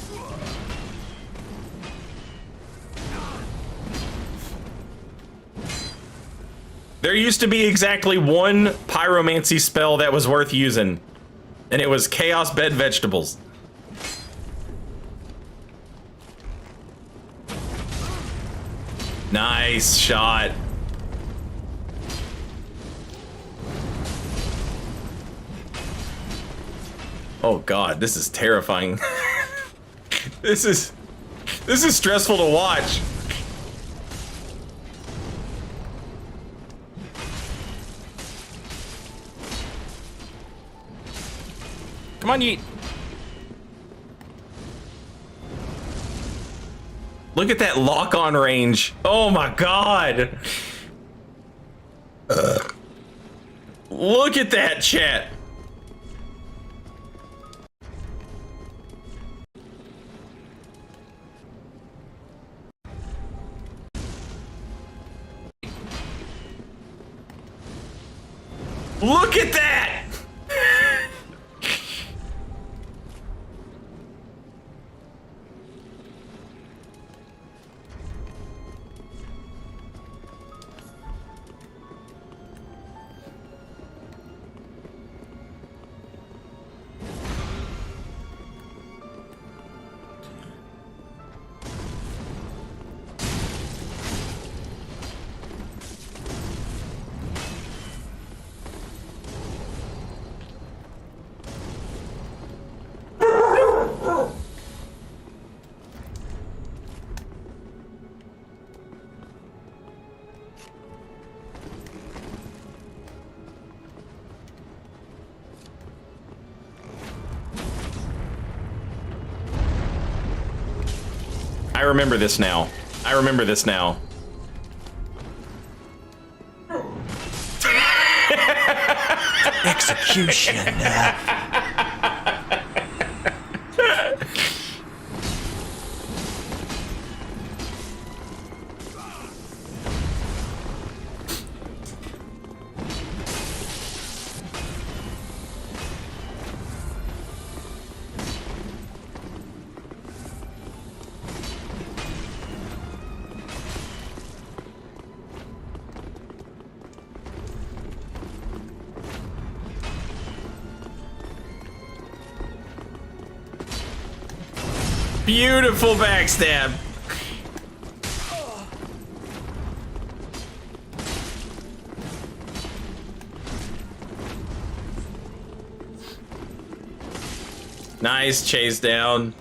There used to be exactly one pyromancy spell that was worth using, And it was Chaos Bed Vegetables. Nice shot. Oh god, this is terrifying. This is stressful to watch. Come on, Yeet. Look at that lock-on range. Oh my god. Look at that, chat. Look at that! I remember this now. I remember this now. Execution. Beautiful backstab. Nice chase down.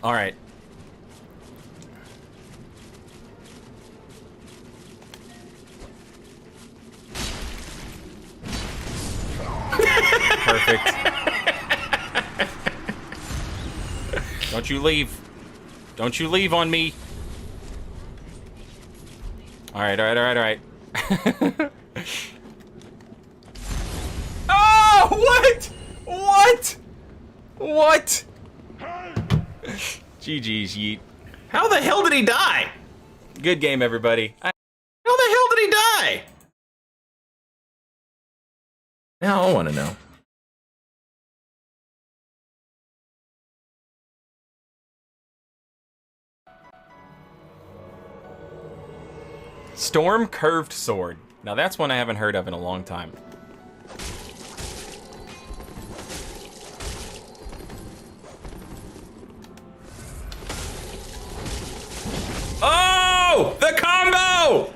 All right. Perfect. Don't you leave. Don't you leave on me. All right, all right, all right, all right. Oh, what? What? What? GG's, Yeet. How the hell did he die? Good game, everybody. How the hell did he die? Now I want to know. Storm Curved Sword. Now that's one I haven't heard of in a long time. Oh, the combo!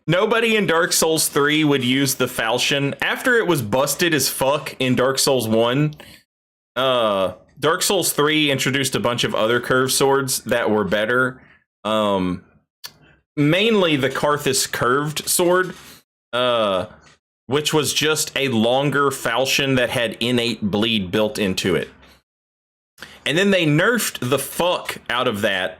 Nobody in Dark Souls 3 would use the falchion. After it was busted as fuck in Dark Souls 1, Dark Souls 3 introduced a bunch of other curved swords that were better. Mainly the Karthus curved sword, which was just a longer falchion that had innate bleed built into it. And then they nerfed the fuck out of that.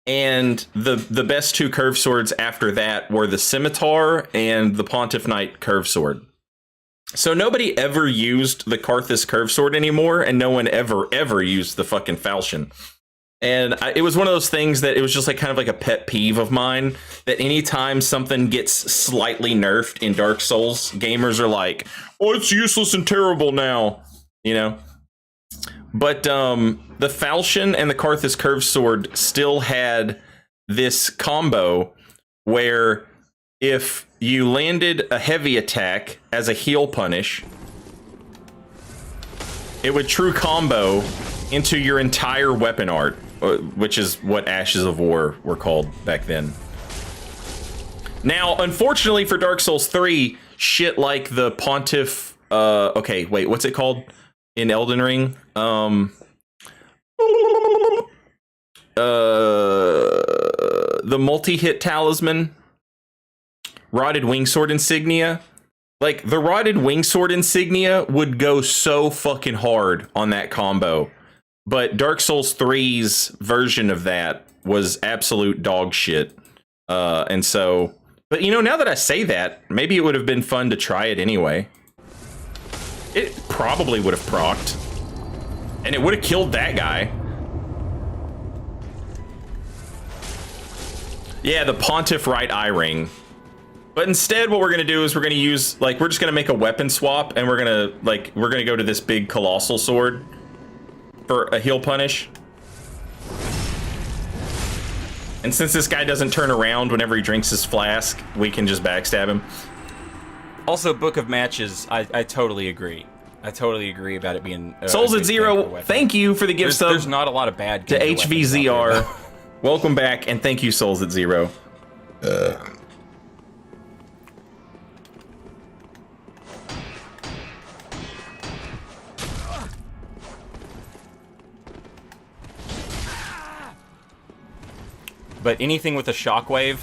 And the best two curved swords after that were the Scimitar and the Pontiff Knight curved sword. So nobody ever used the Karthus curved sword anymore, and no one ever used the fucking falchion. And it was one of those things that it was just like kind of like a pet peeve of mine that anytime something gets slightly nerfed in Dark Souls, gamers are like, oh, it's useless and terrible now, you know? But the Falchion and the Karthus Curved Sword still had this combo where if you landed a heavy attack as a heal punish, it would true combo into your entire weapon art, which is what Ashes of War were called back then. Now, unfortunately for Dark Souls 3, shit like the Pontiff, okay, wait, what's it called in Elden Ring? The multi-hit talisman, Rotted Wingsword insignia. Like, the Rotted Wingsword insignia would go so fucking hard on that combo. But Dark Souls 3's version of that was absolute dog shit. And so, but you know, now that I say that, maybe it would have been fun to try it anyway. It probably would have procced. And it would have killed that guy. Yeah, the Pontiff Right Eye Ring. But instead, what we're gonna do is we're gonna use, like, we're just gonna make a weapon swap, and we're gonna go to this big colossal sword for a heal punish. And since this guy doesn't turn around whenever he drinks his flask, we can just backstab him. Also, Book of Matches, I totally agree. I totally agree about it being Souls at Zero, thank you for the gift sub. There's not a lot of bad to games HVZR. Welcome back, and thank you, Souls at Zero. But anything with a shockwave,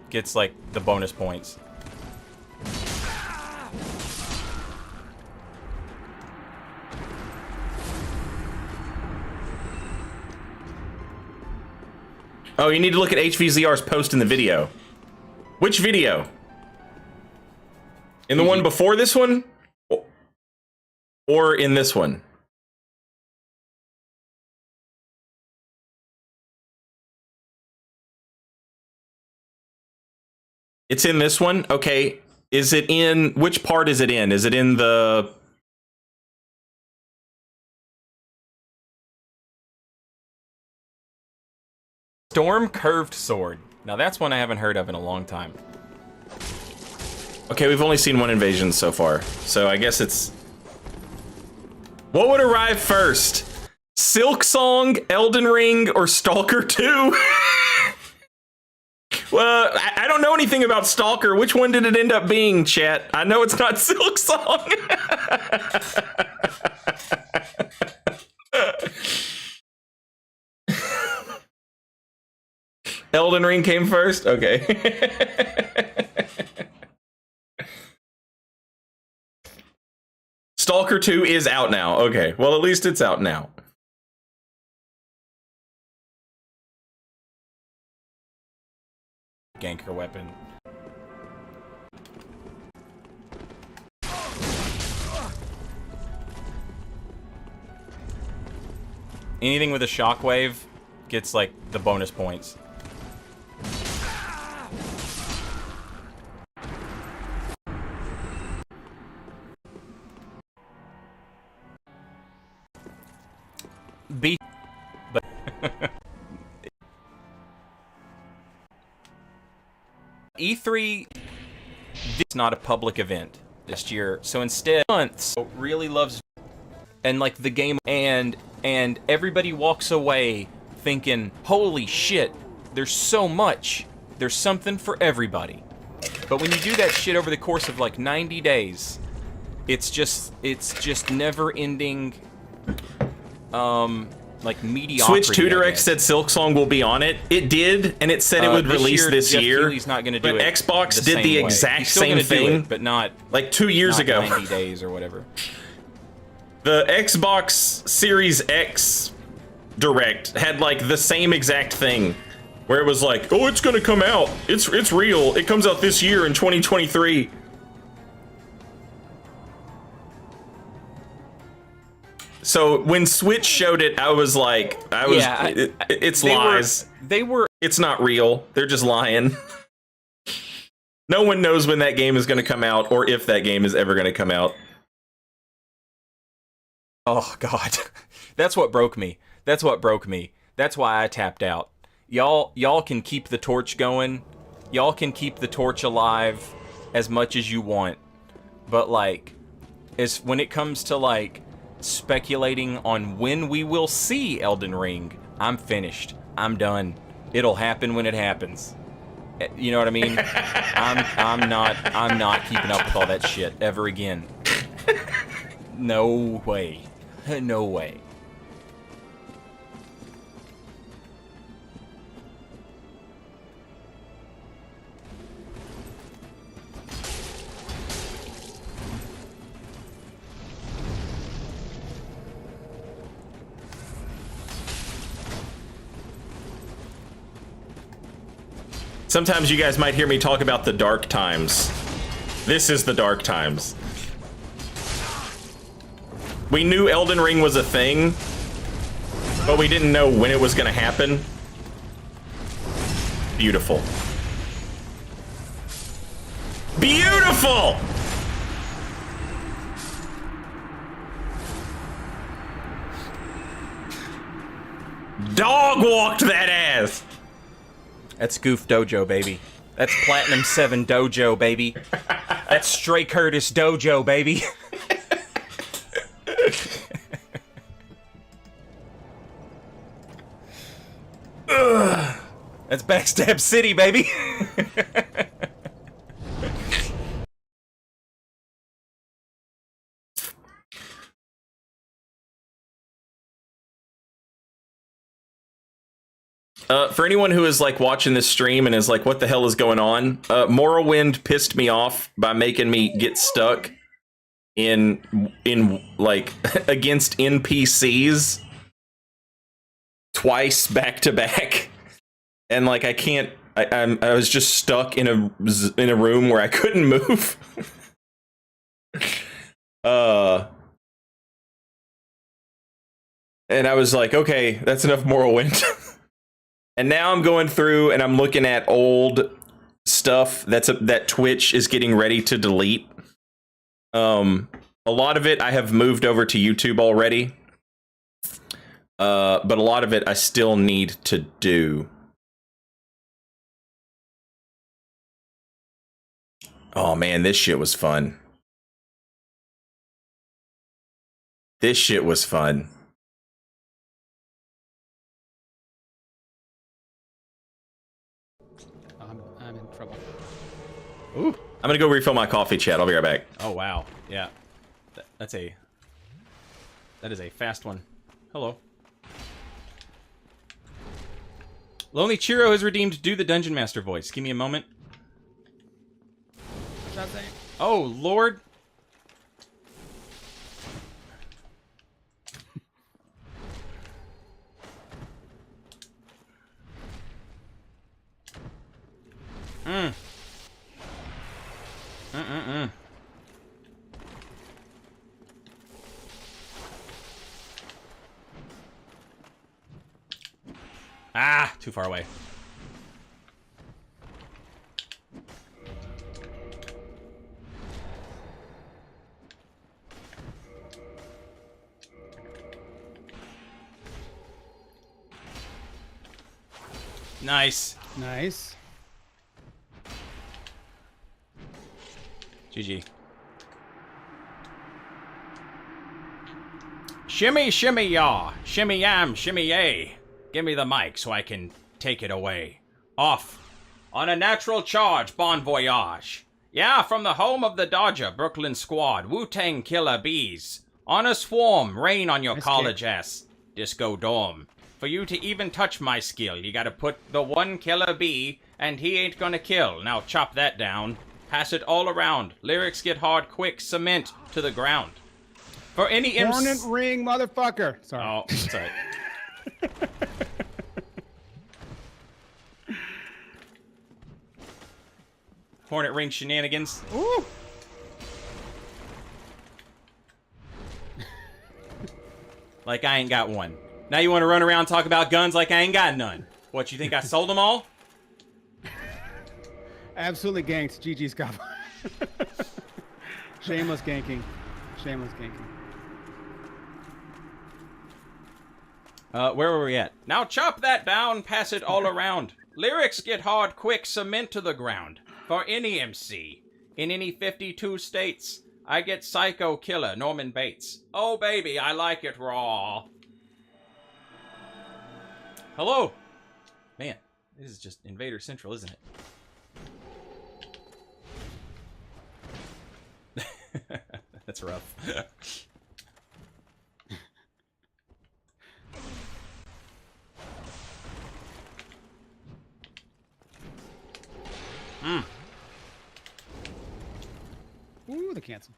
gets like the bonus points. Oh, you need to look at HVZR's post in the video. Which video? In the one before this one? Or in this one? It's in this one? Okay. Is it in... Which part is it in? Is it in the... Storm Curved Sword. Now that's one I haven't heard of in a long time. Okay, we've only seen one invasion so far. So I guess it's... What would arrive first? Silk Song, Elden Ring, or Stalker 2? Well, I don't know anything about Stalker. Which one did it end up being, chat? I know it's not Silk Song. Elden Ring came first? Okay. Stalker 2 is out now. Okay, well, at least it's out now. Ganker weapon. Anything with a shockwave gets like the bonus points. But E3 is not a public event this year, so instead months really loves and like the game and everybody walks away thinking, holy shit, there's so much, there's something for everybody. But when you do that shit over the course of like 90 days, it's just never ending like mediocrity. Switch Tutor said Silk Song will be on it. It did, and it said it would release this year. He's not going to do but it. Xbox did the exact same thing, but not like 2 years ago. 90 days or whatever. The Xbox Series X Direct had like the same exact thing, where it was like, oh, it's going to come out. It's real. It comes out this year in 2023. So when Switch showed it, I was like, it's lies. They were. It's not real. They're just lying. No one knows when that game is going to come out or if that game is ever going to come out. Oh, God. That's what broke me. That's what broke me. That's why I tapped out. Y'all can keep the torch going. Y'all can keep the torch alive as much as you want. But, like, when it comes to, like, speculating on when we will see Elden Ring, I'm finished. I'm done. It'll happen when it happens. You know what I mean? I'm not keeping up with all that shit ever again. No way. No way. Sometimes you guys might hear me talk about the dark times. This is the dark times. We knew Elden Ring was a thing, but we didn't know when it was going to happen. Beautiful. Beautiful! Dog walked that ass! That's Goof Dojo, baby. That's Platinum 7 Dojo, baby. That's Stray Curtis Dojo, baby. That's Backstab City, baby. For anyone who is like watching this stream and is like, what the hell is going on? Morrowind pissed me off by making me get stuck in like against NPCs twice back to back. And like I can't I was just stuck in a room where I couldn't move. And I was like, okay, that's enough Morrowind. And now I'm going through and I'm looking at old stuff that Twitch is getting ready to delete. A lot of it I have moved over to YouTube already. But a lot of it I still need to do. Oh man, this shit was fun. This shit was fun. I'm in trouble. Ooh. I'm gonna go refill my coffee, chat. I'll be right back. Oh wow, yeah. That is a fast one. Hello. Lonely Chiro has redeemed Do the Dungeon Master voice. Give me a moment. What's that saying? Oh Lord. Ah, too far away. Nice. Nice. GG. Shimmy, shimmy, yaw. Shimmy, yam, shimmy, yay. Give me the mic so I can take it away. Off. On a natural charge, bon voyage. Yeah, from the home of the Dodger, Brooklyn squad, Wu-Tang Killer Bees. On a swarm, rain on your Nice college ass. Disco dorm. For you to even touch my skill, you gotta put the one killer bee, and he ain't gonna kill. Now chop that down. Pass it all around. Lyrics get hard quick, cement to the ground. For any Hornet ring, motherfucker. Sorry. Oh, sorry. Hornet ring shenanigans. Ooh. like I ain't got one. Now you want to run around and talk about guns like I ain't got none. What, you think I sold them all? Absolutely ganked. GG's Scott. Shameless ganking. Shameless ganking. Where were we at? Now chop that down, pass it all around. Lyrics get hard quick, cement to the ground. For any MC, in any 52 states, I get psycho killer Norman Bates. Oh baby, I like it raw. Hello? Man, this is just Invader Central, isn't it? That's rough. Ooh, the cancel.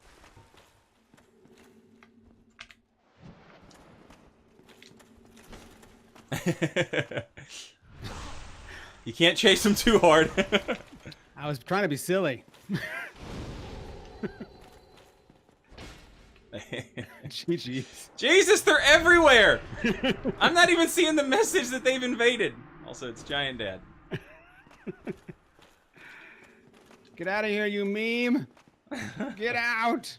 You can't chase them too hard. I was trying to be silly. GG's. Jesus, they're everywhere! I'm not even seeing the message that they've invaded. Also, it's Giant Dad. Get out of here, you meme. Get out.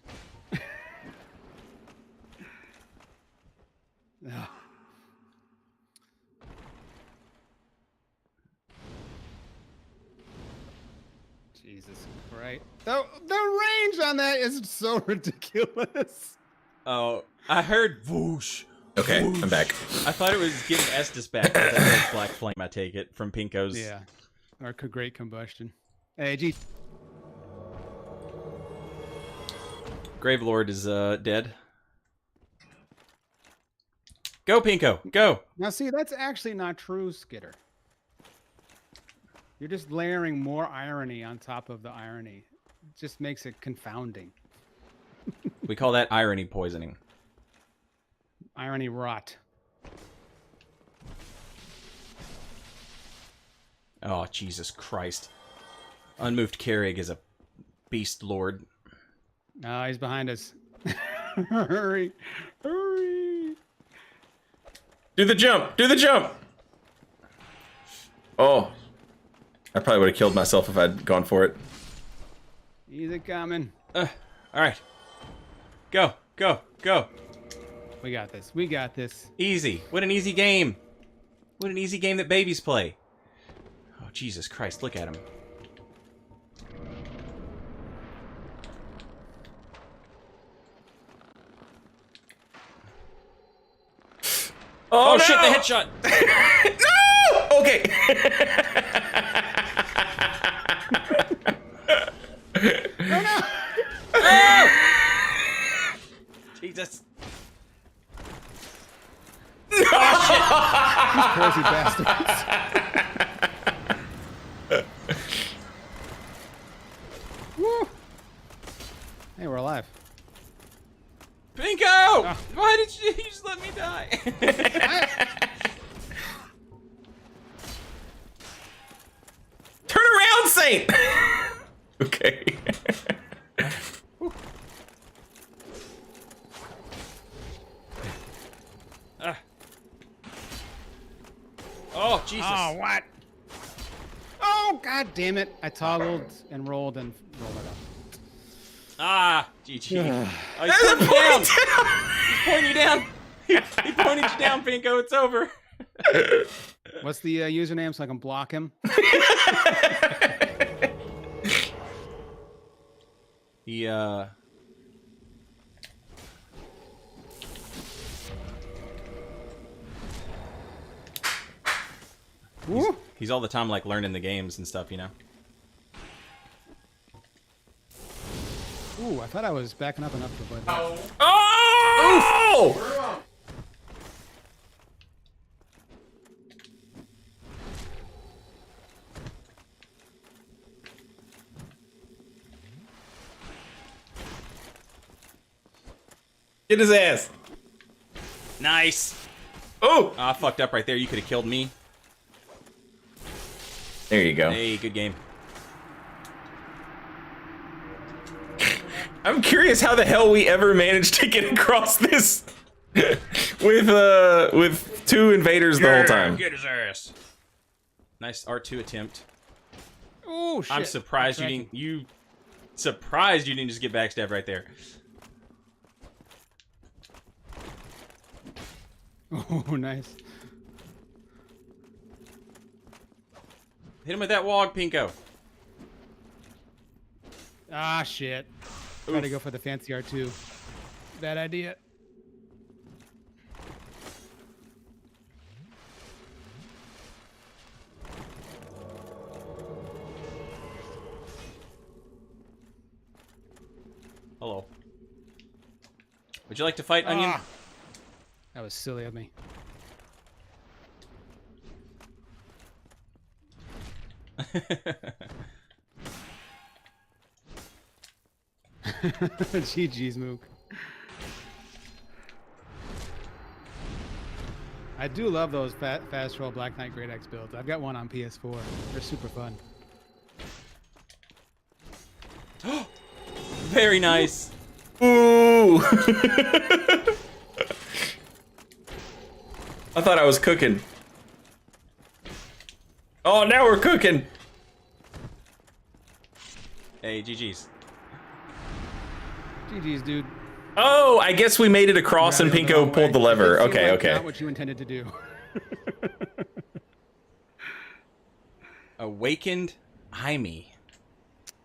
Ugh. Jesus Christ. The range on that is so ridiculous. Oh, I heard whoosh. Okay, whoosh. I'm back. I thought it was getting Estes back with that black flame, I take it, from Pinko's. Yeah. Or great combustion. Hey, G. Gravelord is dead. Go, Pinko, go! Now see, that's actually not true, Skitter. You're just layering more irony on top of the irony. It just makes it confounding. We call that irony poisoning. Irony rot. Oh, Jesus Christ. Unmoved Carrig is a beast lord. No, he's behind us. Hurry. Hurry. Do the jump! Do the jump! Oh. I probably would have killed myself if I'd gone for it. Easy coming. Alright. Go, go, go. We got this. We got this. Easy. What an easy game. What an easy game that babies play. Oh, Jesus Christ, look at him. Oh, no! Shit, the headshot! No! Okay. Oh! Jesus. Crazy bastards. Woo. Hey, we're alive. Pinko! Why did you just let me die? Turn around, Saint! Okay. Oh, Jesus. Oh, what? Oh, god damn it. I toggled and rolled and rolled it up. Ah, GG. Oh, he's pointing you down. He's pointing you down. He pointed you down, Pinko. It's over. What's the username so I can block him? He, He's all the time, like, learning the games and stuff, you know? Ooh, I thought I was backing up enough to avoid that. Oh! Get his ass. Nice. Oh! Ah, I fucked up right there. You could have killed me. There you go. Hey, good game. I'm curious how the hell we ever managed to get across this with 2 invaders the whole time. Get his ass. Nice R2 attempt. Oh shit! I'm surprised you didn't. Surprised you didn't just get backstabbed right there. Oh, nice. Hit him with that wog, Pinko. Ah, shit. Try to go for the fancy R2. Bad idea. Hello. Would you like to fight, Onion? That was silly of me. GG's, Mook. I do love those fast roll Black Knight Great X builds. I've got one on PS4. They're super fun. Very nice. Ooh! I thought I was cooking. Oh, now we're cooking. Hey, GG's. GG's, dude. Oh, I guess we made it across and Pinko pulled the lever. Okay, okay. Not what you intended to do. Awakened Jaime.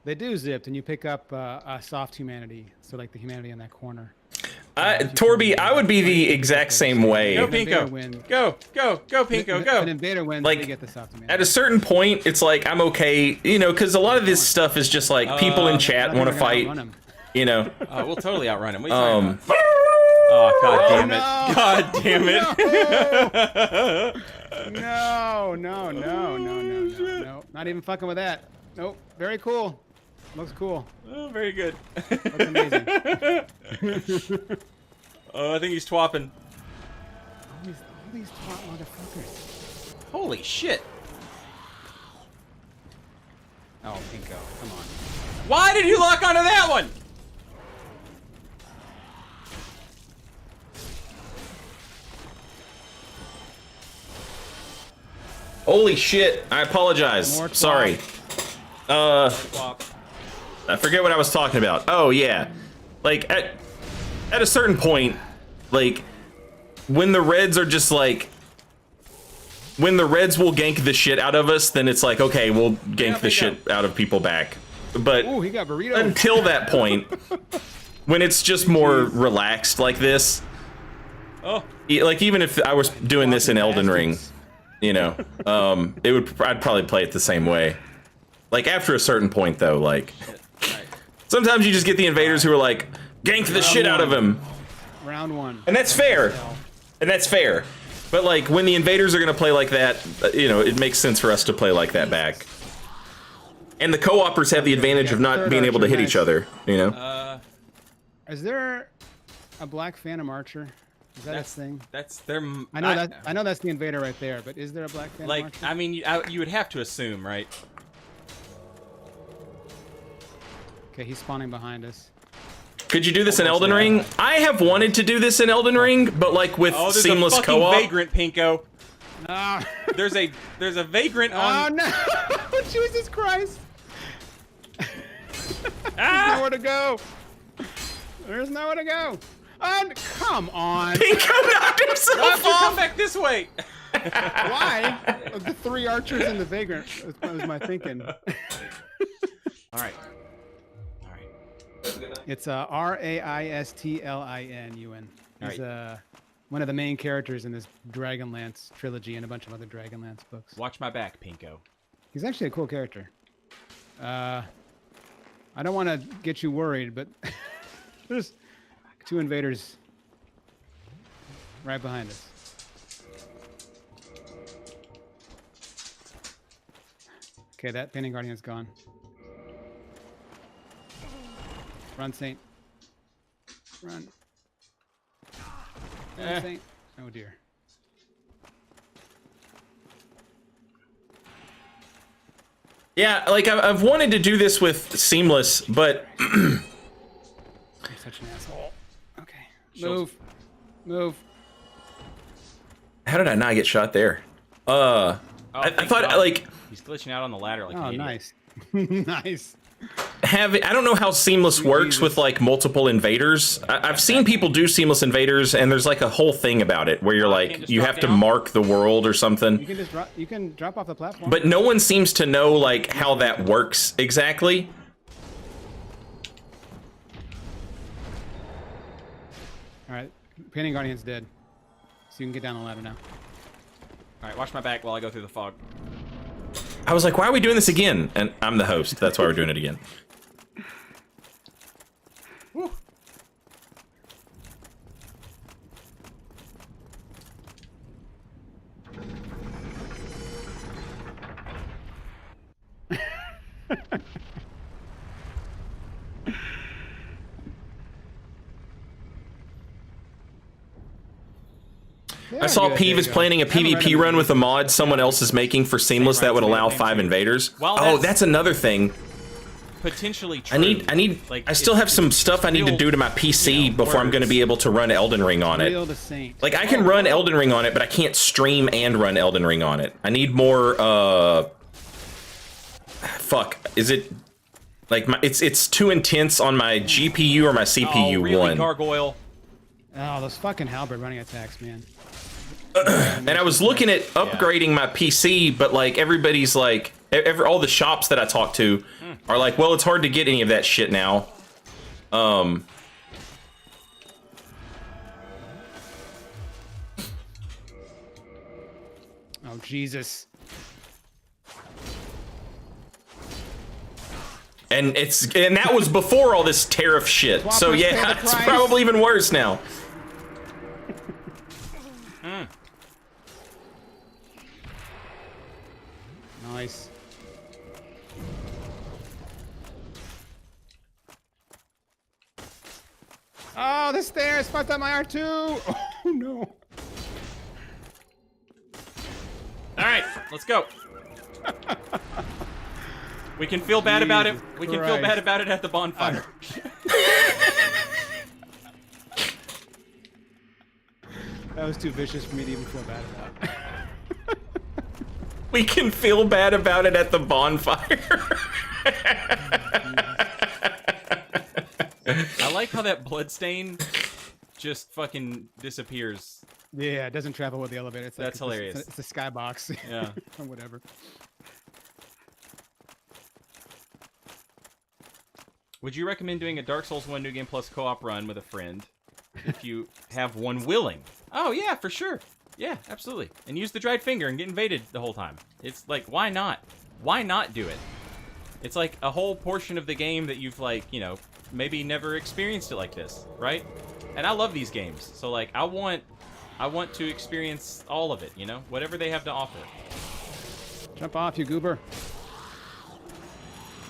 They do zipped, and you pick up a soft humanity. So like the humanity in that corner. Torby, I would be the exact same way. Go, Pinko. Go, Pinko, go. An invader wins, Like, they get the soft humanity. At a certain point, it's like, I'm okay, you know, because a lot of this stuff is just like people in chat want to fight, you know. Oh, we'll totally outrun him. What are you talking about? Oh, god damn it. No. God damn it. No. Not even fucking with that. Nope. Very cool. Looks cool. Oh, very good. Looks amazing. Oh, I think he's twapping. All these twat motherfuckers. Holy shit. Oh, Pinko, come on. Why did you lock onto that one? Holy shit, I apologize. More twat. Sorry. I forget what I was talking about. Oh, yeah. Like, at a certain point, like, when the Reds are just like, when the Reds will gank the shit out of us, then it's like, okay, we'll gank the shit out of people back. But Ooh, he got burrito. until that point, when it's just more relaxed like this, like, even if I was doing this in Elden Ring, you know, I'd probably play it the same way. Like, after a certain point, though, like, sometimes you just get the invaders who are like, gank the shit out of him. Round 1. And that's fair. And that's fair. But, like, when the invaders are going to play like that, you know, it makes sense for us to play like that back. And the co-opers have the advantage of not being able to hit each other, you know? Is there a Black Phantom Archer? Is that a thing? That's their... I know that's the invader right there, but is there a Black Phantom Archer? Like, I mean, you would have to assume, right? Okay, he's spawning behind us. Could you do this in Elden Ring? I have wanted to do this in Elden Ring, but like with seamless there's a co-op. vagrant, Pinko. Ah. There's a vagrant on... Oh, no! Jesus Christ! There's nowhere to go! There's nowhere to go! Oh, come on! Pinko knocked himself Fall back this way! Why? The 3 archers and the vagrant was my thinking. Alright. It's Raistlin. He's one of the main characters in this Dragonlance trilogy and a bunch of other Dragonlance books. Watch my back, Pinko. He's actually a cool character. I don't want to get you worried, but there's 2 invaders right behind us. Okay, that Painting Guardian's gone. Run, Saint. Run. Run, Saint. Oh, dear. Yeah, like I've wanted to do this with seamless, but You're such an asshole. Okay. Move. Move. How did I not get shot there? I thought God. like He's glitching out on the ladder like Oh, an idiot. nice. Nice. I don't know how seamless works with like multiple invaders. I've seen people do seamless invaders, and there's like a whole thing about it where you're like you have to mark the world or something. You can just drop. You can drop off the platform. But no one seems to know like how that works exactly. All right, Painting Guardian's dead, so you can get down the ladder now. All right, watch my back while I go through the fog. I was like, why are we doing this again? And I'm the host. That's why we're doing it again. Woo. I saw Peeve is planning a PvP run with a mod someone else is making for Seamless that would allow 5 invaders. Well, Oh, that's another thing. Potentially true. I still have some stuff I need to do to my PC before I'm going to be able to run Elden Ring on it. Real to Saint. Like, I can run Elden Ring on it, but I can't stream and run Elden Ring on it. I need more, fuck, is it, like, it's too intense on my GPU or my CPU Oh, really, one. Gargoyle? Oh, those fucking halberd running attacks, man. And I was looking at upgrading my PC, but like everybody's like, all the shops that I talk to are like, well, it's hard to get any of that shit now. Oh Jesus. And that was before all this tariff shit. So Whoppers pay yeah, the it's price. probably even worse now. Nice. Oh, the stairs fucked up my R2. Oh no. All right, let's go. We can feel bad about it. We can feel bad about it at the bonfire. That was too vicious for me to even feel bad about. We can feel bad about it at the bonfire. I like how that bloodstain just fucking disappears. Yeah, it doesn't travel with the elevator. It's like, That's hilarious. It's a skybox. Yeah. Or whatever. Would you recommend doing a Dark Souls 1 New Game Plus co-op run with a friend if you have one willing? Oh, yeah, for sure. Yeah, absolutely. And use the dried finger and get invaded the whole time. It's like, why not? Why not do it? It's like a whole portion of the game that you've, like, you know, maybe never experienced it like this, right? And I love these games. So, like, I want to experience all of it, you know? Whatever they have to offer. Jump off, you goober.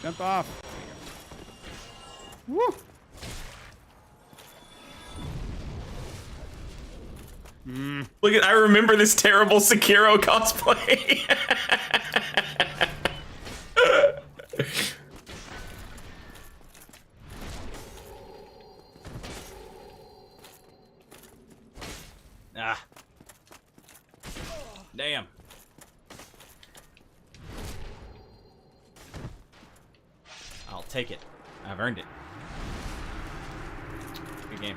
Jump off. Woo! Look at, I remember this terrible Sekiro cosplay. Ah. Damn. I'll take it. I've earned it. Good game.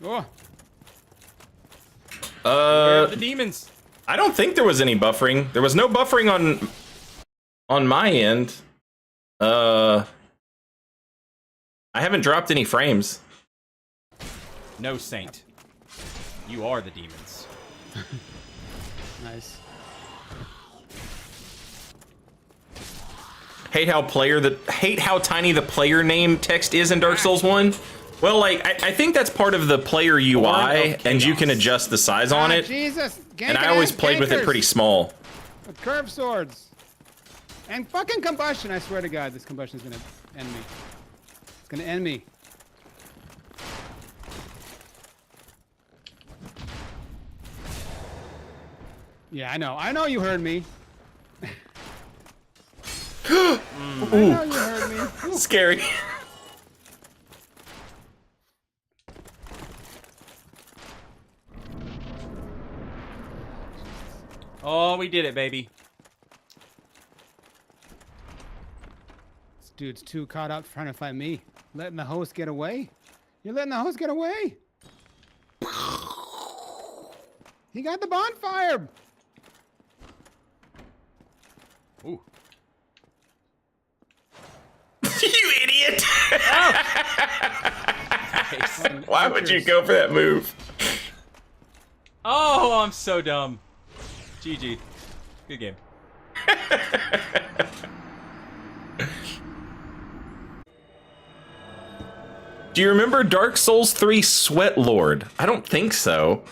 Oh, Where are the demons? I don't think there was any buffering. There was no buffering on my end. I haven't dropped any frames. No, Saint. You are the demons. nice. Hate how tiny the player name text is in Dark Souls 1. Well, like, I think that's part of the player UI, and you can adjust the size on it. Jesus! And I always played with it pretty small. With curved swords. And fucking combustion, I swear to God, this combustion is gonna end me. It's gonna end me. Yeah, I know you heard me. I know you heard me. Ooh. Scary. Oh, we did it, baby. This dude's too caught up trying to fight me. Letting the host get away? You're letting the host get away? He got the bonfire! Ooh. You idiot! Nice. Why would you go for that move? Oh, I'm so dumb. GG. Good game. Do you remember Dark Souls 3 Sweat Lord? I don't think so.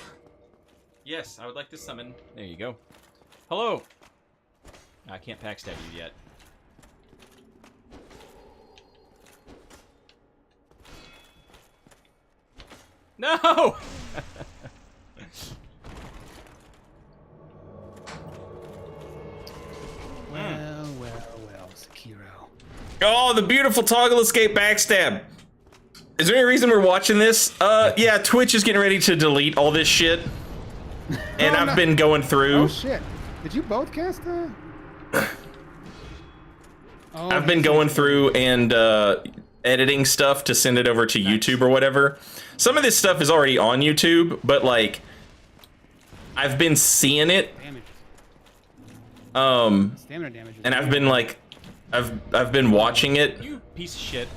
Yes, I would like to summon. There you go. Hello. I can't backstab you yet. No! Well, Sekiro. Oh, the beautiful toggle escape backstab. Is there any reason we're watching this? Yeah, Twitch is getting ready to delete all this shit. And I've been going through. Oh shit! Did you both cast the? Oh, I've been going through and editing stuff to send it over to YouTube or whatever. Some of this stuff is already on YouTube, but like, I've been seeing it. Stamina damage. And I've been like, I've been watching it. You piece of shit.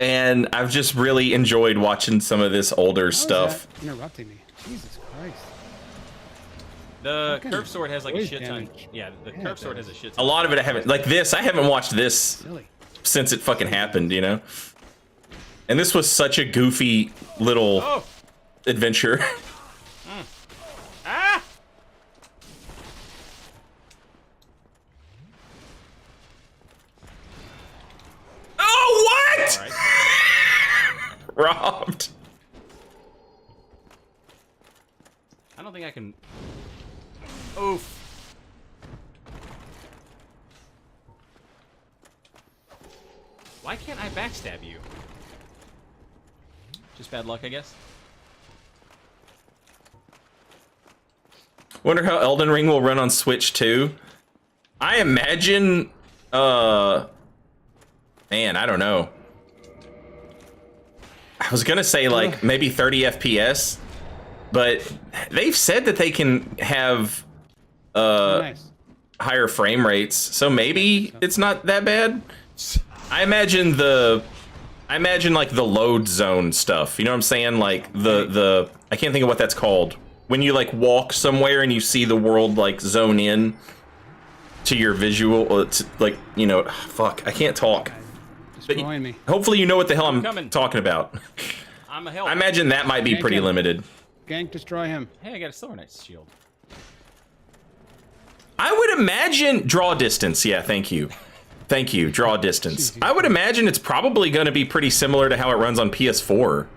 And I've just really enjoyed watching some of this older stuff. Interrupting me. Jesus Christ. The Fucking curve sword has like a voice shit ton. damage. Yeah, the Yeah, curve sword has a shit ton. A lot of it I haven't, like this, I haven't watched this Silly. since it fucking happened, you know? And this was such a goofy little Oh! adventure. Ah! Oh, what? All right. Robbed. I don't think I can. Oof. Why can't I backstab you? Just bad luck, I guess. Wonder how Elden Ring will run on Switch 2. I imagine, man, I don't know. I was gonna say like maybe 30 FPS, but they've said that they can have Nice. higher frame rates, so maybe it's not that bad. I imagine like the load zone stuff. You know what I'm saying? Like the I can't think of what that's called. When you like walk somewhere and you see the world like zone in to your visual, it's like, you know, fuck, I can't talk. Destroying me. Hopefully you know what the hell I'm Coming. talking about. I'm a help. I imagine that might be Thank pretty you. limited. Gank, destroy him. Hey, I got a Silver Knight's shield. I would imagine draw distance. Yeah, thank you. Thank you, draw distance. I would imagine it's probably going to be pretty similar to how it runs on PS4.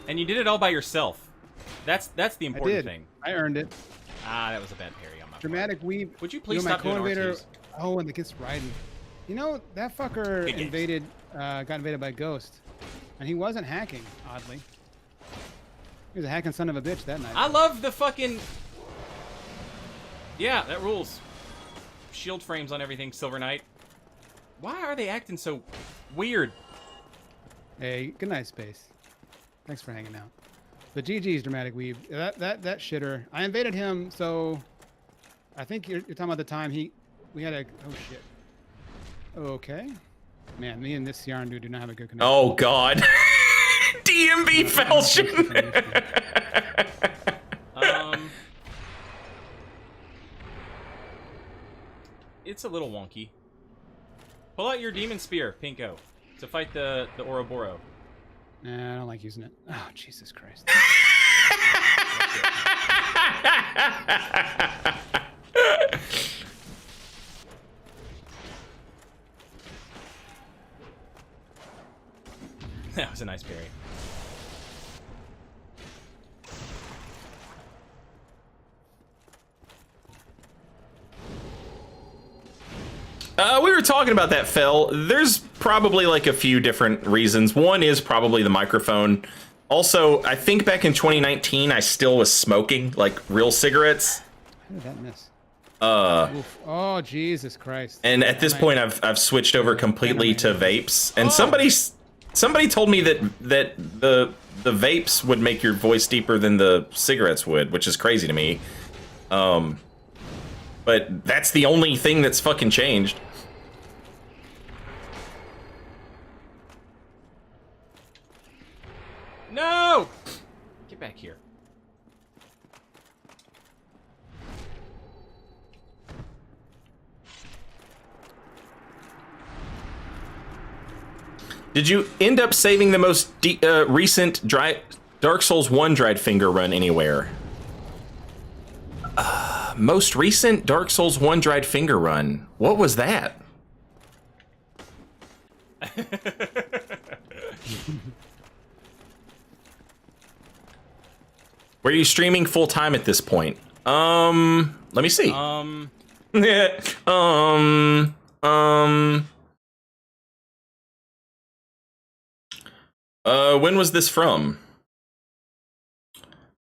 And you did it all by yourself. That's the I important did. thing. I earned it. Ah, that was a bad parry on my part. Dramatic weave. Would you please my stop doing co-invader. R2s? Oh, and it gets riding. You know that fucker Good games. got invaded by Ghost, and he wasn't hacking. Oddly, he was a hacking son of a bitch that night. I love the fucking. Yeah, that rules. Shield frames on everything, Silver Knight. Why are they acting so weird? Hey, good night, Space. Thanks for hanging out. But GG's dramatic weave. That shitter. I invaded him, so I think you're talking about the time we had a oh shit. Okay. Man, me and this Yarn dude do not have a good connection. Oh god. DMV Falchion. It's a little wonky. Pull out your demon spear, Pinko, to fight the Ouroboros. Nah, I don't like using it. Oh, Jesus Christ. That was a nice parry. We were talking about that, Phil. There's probably like a few different reasons. One is probably the microphone. Also, I think back in 2019, I still was smoking like real cigarettes. How did that miss? Oof. Oh, Jesus Christ. And at this point, I've switched over completely to vapes. And somebody told me that the vapes would make your voice deeper than the cigarettes would, which is crazy to me. But that's the only thing that's fucking changed. No! Get back here. Did you end up saving the most recent Dark Souls 1 dried finger run anywhere? Most recent Dark Souls 1 dried finger run. What was that? Were you streaming full time at this point? Let me see. When was this from?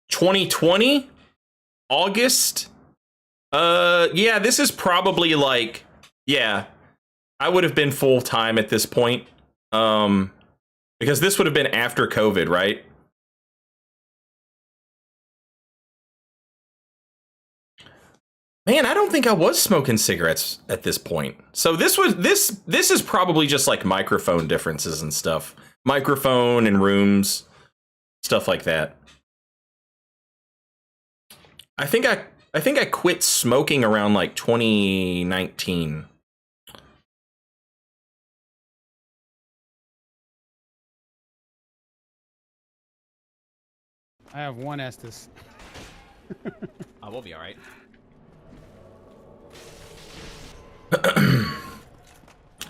2020? August? Yeah, this is probably like, yeah, I would have been full time at this point. Because this would have been after COVID, right? Man, I don't think I was smoking cigarettes at this point. So this is probably just like microphone differences and stuff. Microphone and rooms, stuff like that. I think I quit smoking around like 2019. I have one Estus. I will be all right.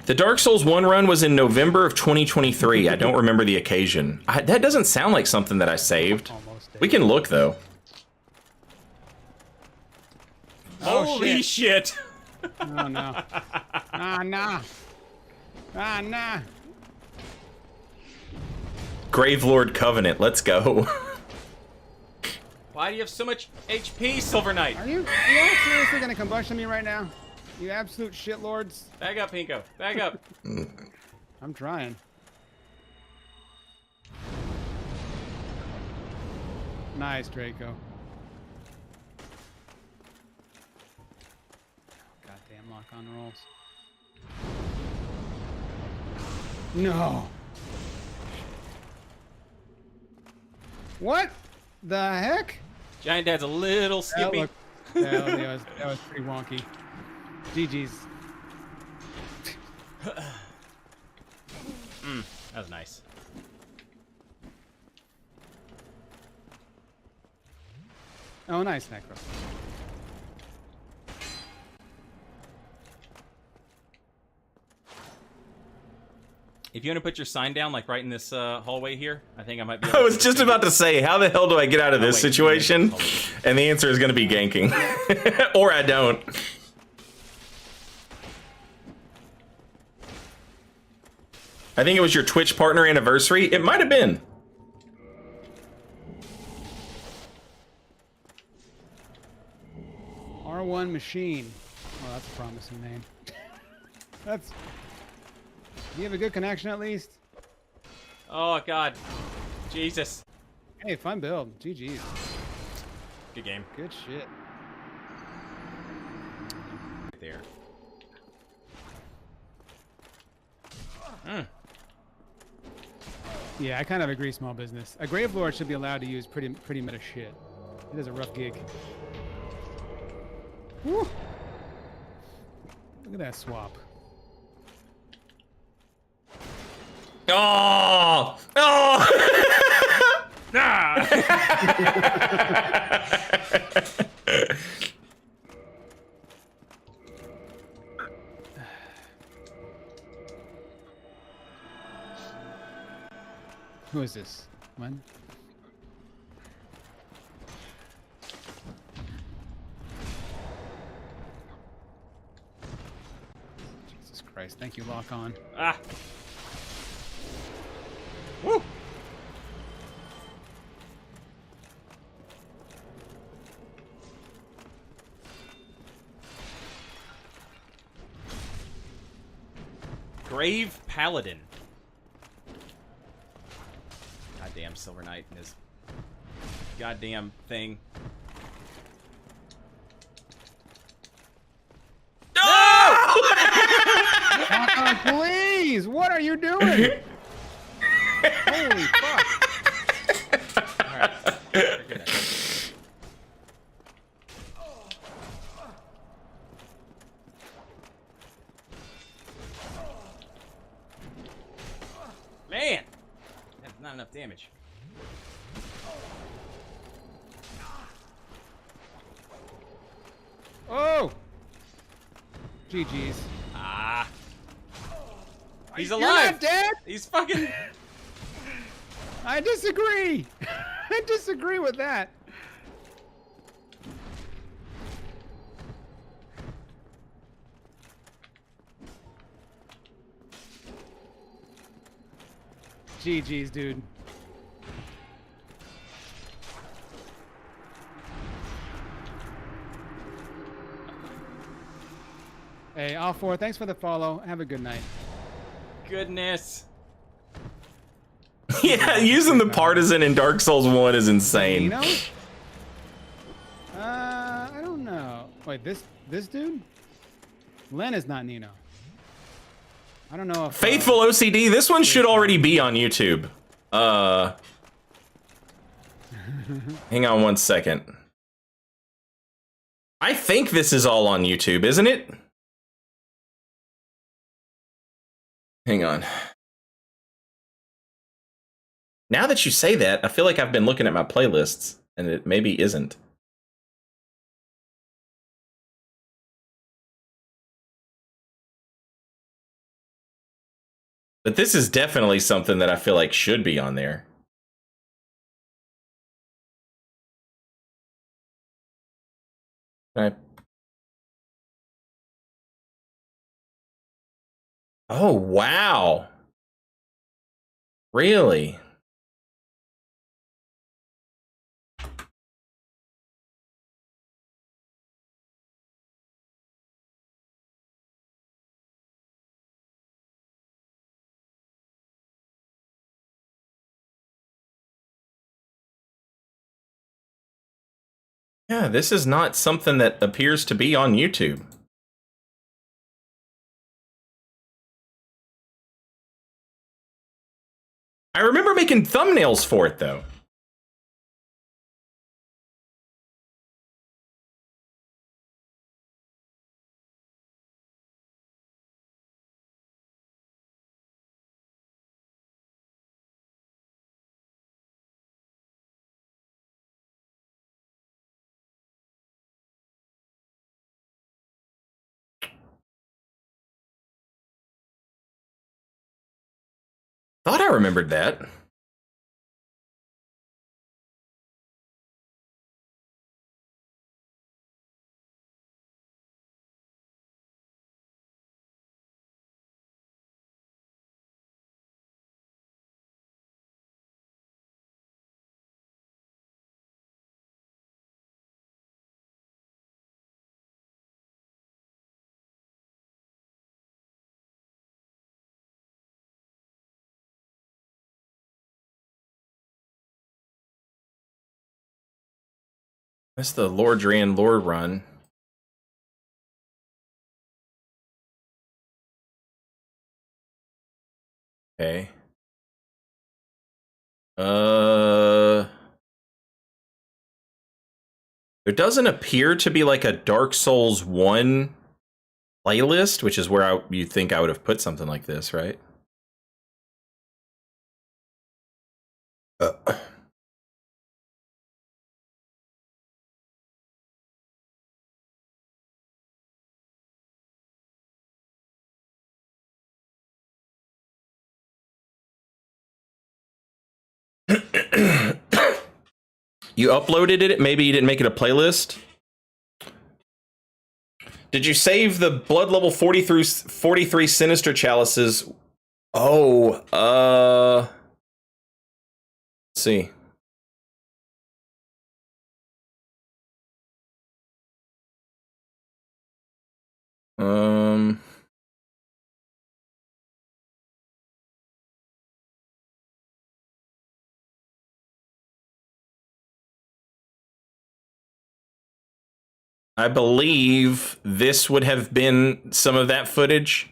The Dark Souls 1 run was in November of 2023. I don't remember the occasion. That doesn't sound like something that I saved. We can look, though. Holy shit! Oh, no. Nah. Nah. Gravelord Covenant, let's go. Why do you have so much HP, Silver Knight? Are you seriously gonna combustion me right now? You absolute shitlords. Back up, Pinko. Back up. I'm trying. Nice, Draco. Goddamn lock-on rolls. No. What the heck? Giant Dad's a little skippy. That was pretty wonky. GG's. That was nice. Oh, nice, Necro. If you want to put your sign down, like right in this hallway here, I think I might be. I was just about to say, how the hell do I get out of this situation? wait. And the answer is going to be ganking. Or I don't. I think it was your Twitch partner anniversary. It might have been. R1 Machine. Oh, that's a promising name. That's... Do you have a good connection at least? Oh God, Jesus. Hey, fun build. GG's. Good game. Good shit. There. Yeah, I kind of agree. Small business. A Gravelord should be allowed to use pretty meta shit. It is a rough gig. Woo. Look at that swap. Oh! Oh! Nah. Who is this? When? Christ. Thank you, lock on. Ah. Woo. Grave Paladin. Goddamn Silver Knight and his goddamn thing. Please! What are you doing? Holy fuck. Alright. We're good. Man! That's not enough damage. Oh! GG's. Ah. He's You're alive! not dead? He's fucking... I disagree! I disagree with that. GG's, dude. Hey, all four, thanks for the follow. Have a good night. Goodness. Yeah, using the partisan in Dark Souls 1 is insane. Nino? I don't know. Wait, this dude? Len is not Nino. I don't know if Faithful OCD, this one should already be on YouTube. Hang on one second. I think this is all on YouTube, isn't it? Hang on. Now that you say that, I feel like I've been looking at my playlists, and it maybe isn't. But this is definitely something that I feel like should be on there. Can I... Oh, wow. Really? Yeah, this is not something that appears to be on YouTube. I remember making thumbnails for it, though. Thought I remembered that. That's the Lordrian lore run. Okay. There doesn't appear to be like a Dark Souls 1 playlist, which is where you'd think I would have put something like this, right? You uploaded it, maybe you didn't make it a playlist? Did you save the blood level 43 sinister chalices? Oh, let's see. I believe this would have been some of that footage.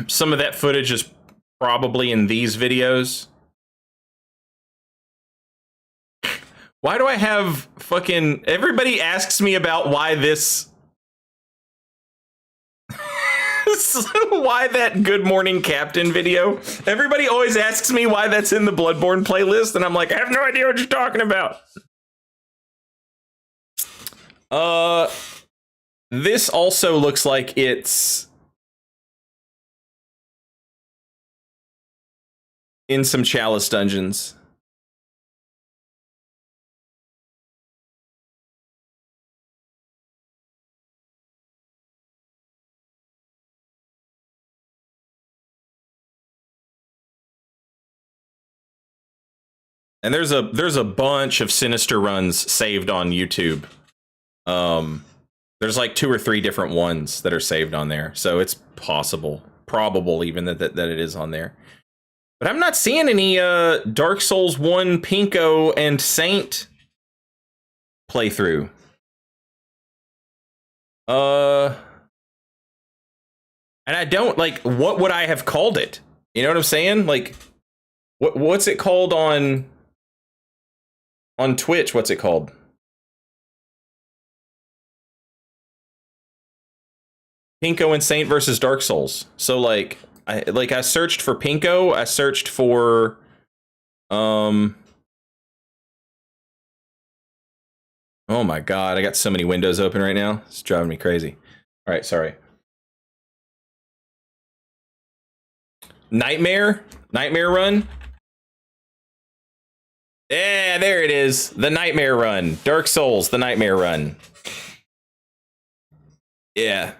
Some of that footage is probably in these videos. Why do I have fucking... Everybody asks me about why this... why that Good Morning Captain video. Everybody always asks me why that's in the Bloodborne playlist, and I'm like, I have no idea what you're talking about. This also looks like it's in some Chalice dungeons. And there's a bunch of Sinister runs saved on YouTube. There's like 2 or 3 different ones that are saved on there, so it's probable even that it is on there. But I'm not seeing any Dark Souls 1 Pinko and Saint playthrough. And I don't, like, what would I have called it? You know what I'm saying? Like, what's it called on Twitch? What's it called? Pinko and Saint versus Dark Souls. So like I searched for Pinko, I searched for oh my god, I got so many windows open right now. It's driving me crazy. All right, sorry. Nightmare run. Yeah, there it is. The Nightmare run. Dark Souls, the Nightmare run. Yeah.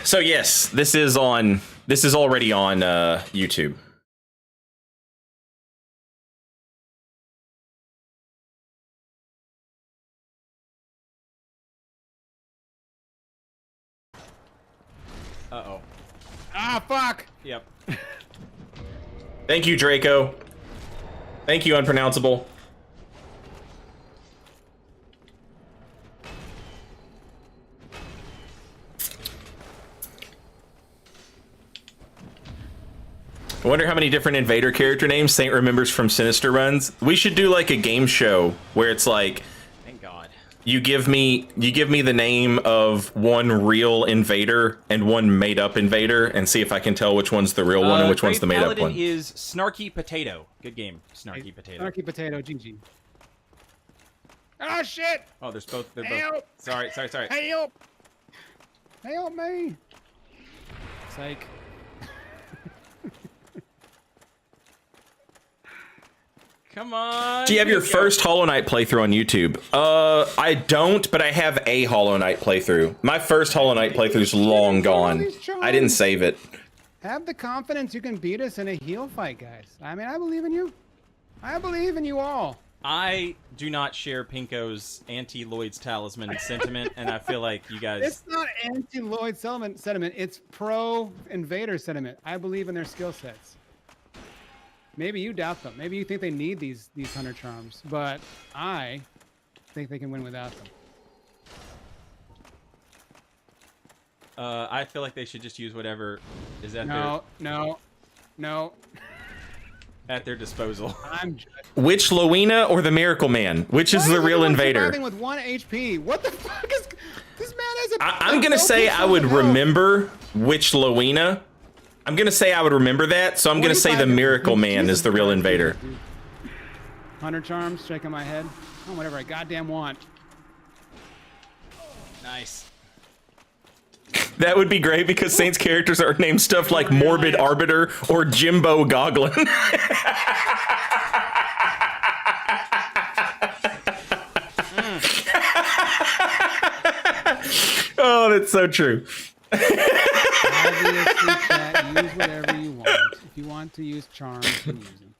So yes, this is already on YouTube. Uh-oh. Ah, fuck! Yep. Thank you, Draco. Thank you, Unpronounceable. I wonder how many different Invader character names Saint remembers from Sinister runs. We should do like a game show where it's like, Thank God. you give me the name of one real Invader and one made up Invader, and see if I can tell which one's the real one and which one's the made up one. Is Snarky Potato. Good game, Snarky Potato. Snarky Potato, GG. Oh shit! Oh, they're both. Help! Sorry. Help! Help me! Psych. Come on. Do you have your first Hollow Knight playthrough on YouTube? I don't, but I have a Hollow Knight playthrough. My first Hollow Knight playthrough's long gone. I didn't save it. Have the confidence you can beat us in a heel fight, guys. I mean, I believe in you. I believe in you all. I do not share Pinko's anti-Lloyd's Talisman sentiment, and I feel like you guys... It's not anti-Lloyd sentiment. It's pro-Invader sentiment. I believe in their skill sets. Maybe you doubt them. Maybe you think they need these Hunter Charms, but I think they can win without them. I feel like they should just use whatever is at No. Hey, at their disposal. I'm just Which Lowena or the Miracle Man? Which is Why the is real everyone invader? surviving with 1 HP. What the fuck is this man has a I'm gonna say I would remember which Lowena. I'm gonna say I would remember that, so I'm gonna say the Miracle Man is the real invader. 100 charms, shaking my head. Oh, whatever I goddamn want. Nice. That would be great because Saints characters are named stuff like Morbid Arbiter or Jimbo Goglin. Oh, that's so true. Obviously, chat, use whatever you want. If you want to use charms, you can use them.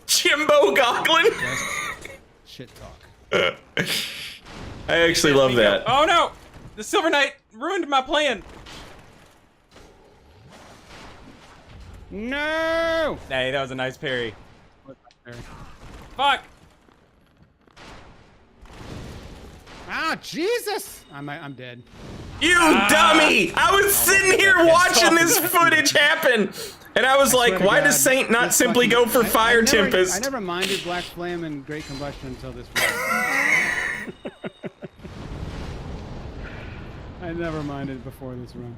Jimbo Goglin. Just shit talk. I actually love that. Oh no! The Silver Knight ruined my plan. No! Hey, that was a nice parry. Fuck! Ah, Jesus! I'm dead. You dummy! I was sitting here watching this footage happen, and I was like, why does Saint not simply go for Fire Tempest? I never minded Black Flame and Great Combustion until this run. I never minded before this run.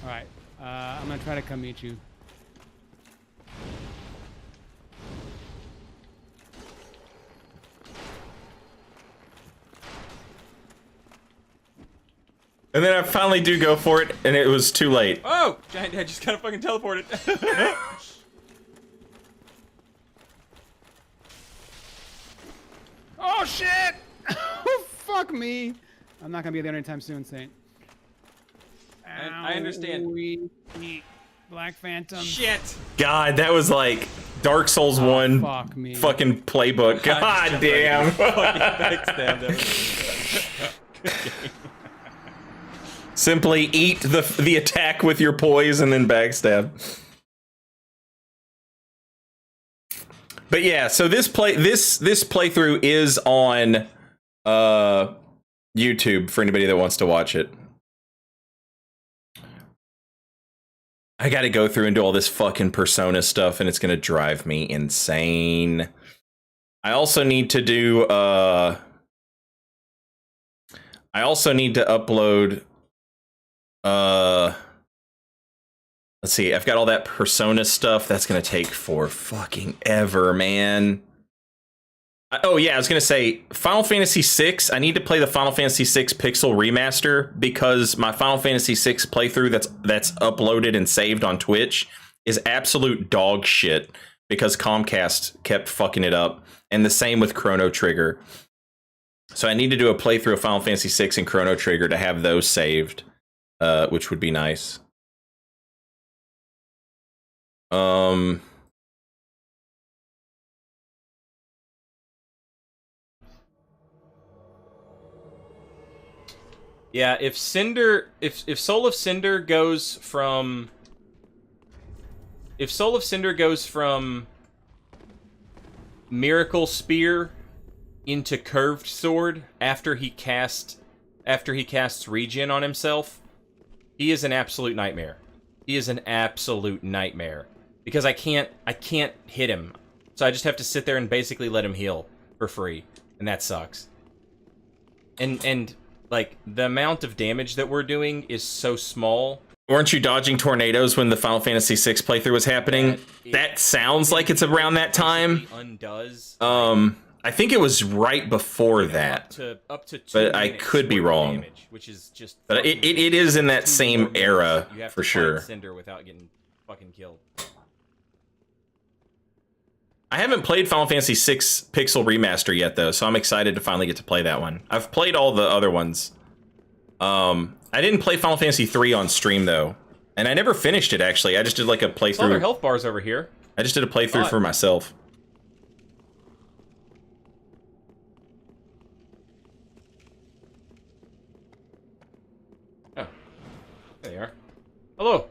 Alright, I'm gonna try to come meet you. And then I finally do go for it, and it was too late. Oh! Giant Dad just kind of fucking teleported. Oh shit! Fuck me! I'm not gonna be there anytime soon, Saint. I understand. We eat Black Phantom. Shit! God, that was like Dark Souls 1 fuck me. fucking playbook. God damn. Simply eat the attack with your poise and then backstab. But yeah, so this playthrough is on YouTube for anybody that wants to watch it. I gotta go through and do all this fucking Persona stuff, and it's gonna drive me insane. I also need to do upload let's see, I've got all that Persona stuff. That's gonna take for fucking ever, man. Oh yeah, I was gonna say Final Fantasy VI. I need to play the Final Fantasy VI Pixel Remaster because my Final Fantasy VI playthrough that's uploaded and saved on Twitch is absolute dog shit because Comcast kept fucking it up, and the same with Chrono Trigger. So I need to do a playthrough of Final Fantasy VI and Chrono Trigger to have those saved, which would be nice. Yeah, if Cinder, if Soul of Cinder goes from, Miracle Spear into Curved Sword after he casts Regen on himself, he is an absolute nightmare. He is an absolute nightmare because I can't hit him, so I just have to sit there and basically let him heal for free, and that sucks. And like, the amount of damage that we're doing is so small. Weren't you dodging tornadoes when the Final Fantasy VI playthrough was happening? That sounds like it's around that time. Undoes. I think it was right before that. Up to 2 but I minutes could be worth of wrong. damage, which is just. But it is in that same era You have for to sure. fight Cinder without getting fucking killed. I haven't played Final Fantasy VI Pixel Remaster yet, though, so I'm excited to finally get to play that one. I've played all the other ones. I didn't play Final Fantasy 3 on stream, though. And I never finished it, actually. I just did like a playthrough. All their health bars over here. I just did a playthrough for myself. Oh. There they are. Hello.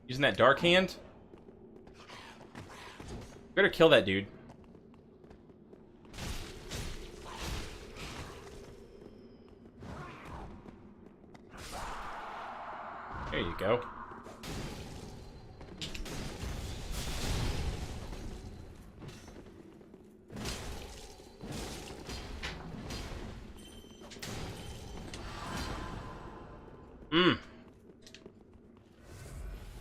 Using that dark hand? Better kill that dude. There you go.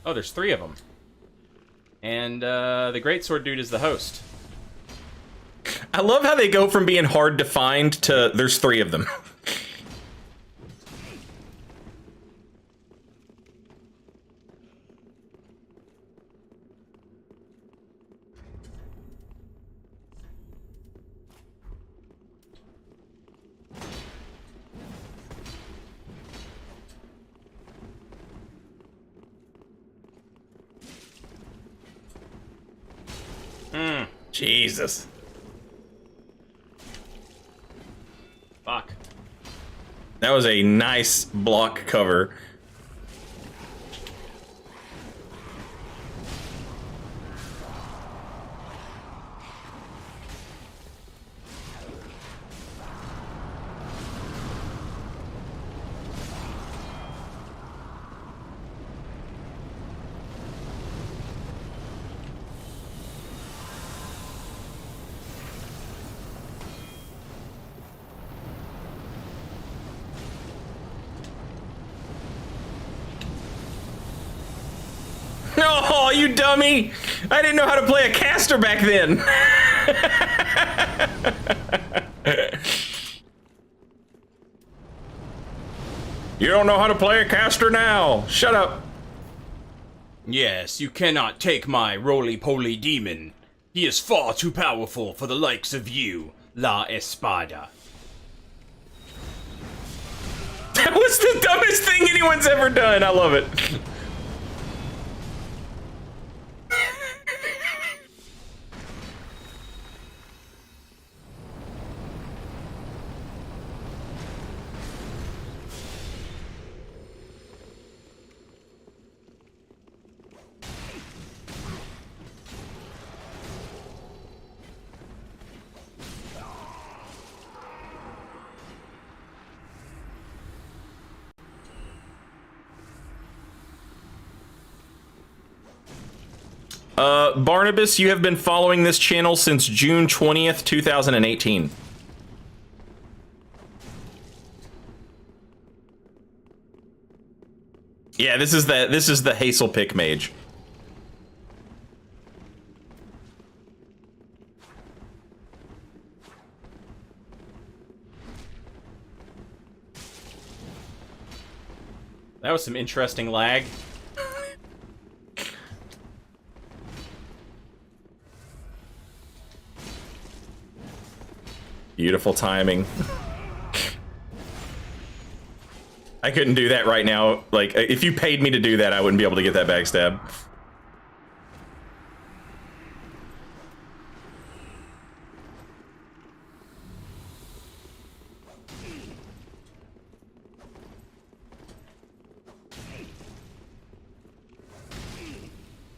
Oh, there's 3 of them. And the greatsword dude is the host. I love how they go from being hard to find to there's 3 of them. Jesus. Fuck. That was a nice block cover. Oh, you dummy! I didn't know how to play a caster back then. You don't know how to play a caster now. Shut up. Yes, you cannot take my roly-poly demon. He is far too powerful for the likes of you, La Espada. That was the dumbest thing anyone's ever done. I love it. Barnabas, you have been following this channel since June 20th, 2018. Yeah, this is the Hazel Pick Mage. That was some interesting lag. Beautiful timing. I couldn't do that right now. Like, if you paid me to do that, I wouldn't be able to get that backstab.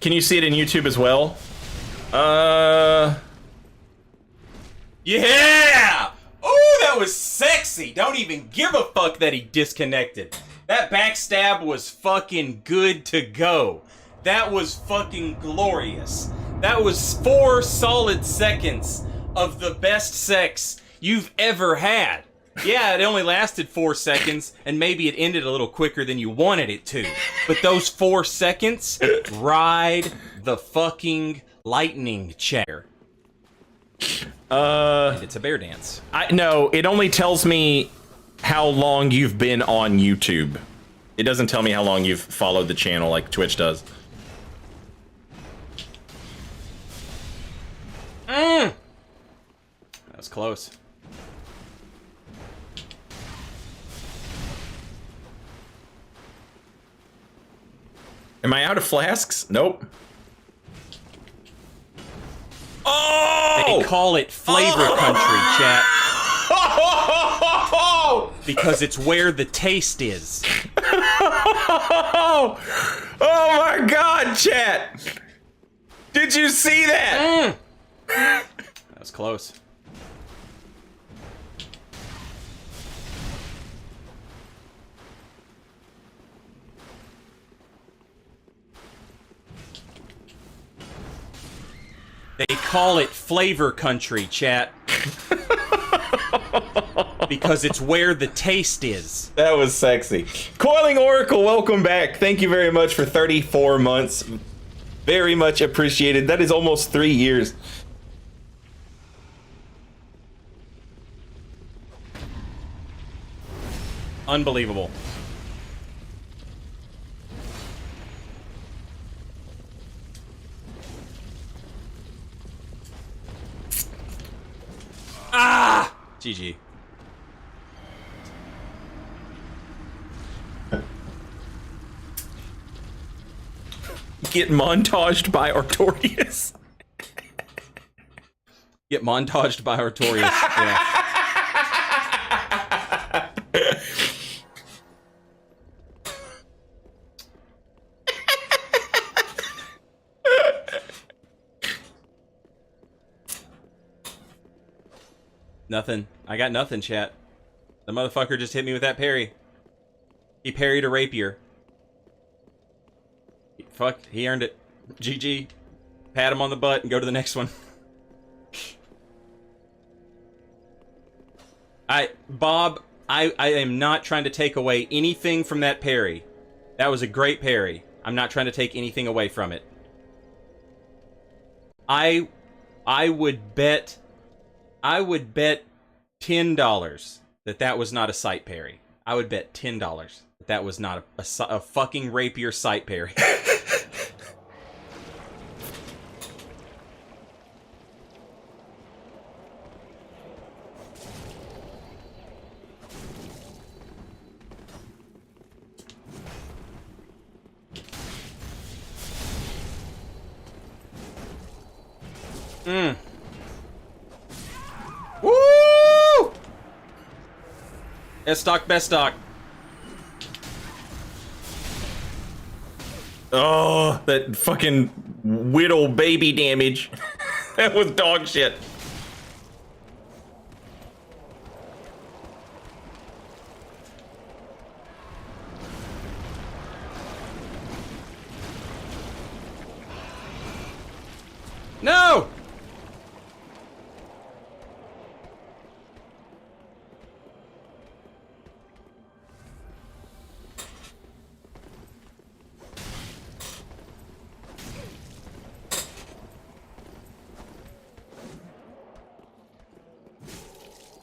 Can you see it in YouTube as well? Yeah! Oh, that was sexy! Don't even give a fuck that he disconnected. That backstab was fucking good to go. That was fucking glorious. That was 4 solid seconds of the best sex you've ever had. Yeah, it only lasted 4 seconds, and maybe it ended a little quicker than you wanted it to. But those 4 seconds ride the fucking lightning chair. And it's a bear dance. No, it only tells me how long you've been on YouTube. It doesn't tell me how long you've followed the channel like Twitch does. That was close. Am I out of flasks? Nope. Oh! They call it flavor country, chat. Because it's where the taste is. Oh my god, chat! Did you see that? That was close. They call it flavor country, chat. Because it's where the taste is. That was sexy. Coiling Oracle, welcome back. Thank you very much for 34 months. Very much appreciated. That is almost 3 years. Unbelievable. Ah! GG. Get montaged by Artorias. Get montaged by Artorias. Yeah. Nothing. I got nothing, chat. The motherfucker just hit me with that parry. He parried a rapier. Fuck, he earned it. GG. Pat him on the butt and go to the next one. Bob, I am not trying to take away anything from that parry. That was a great parry. I'm not trying to take anything away from it. I would bet $10 that was not a sight parry. I would bet $10 that was not a fucking rapier sight parry. Woo! S stock, best stock. Oh, that fucking whittle baby damage. That was dog shit. No!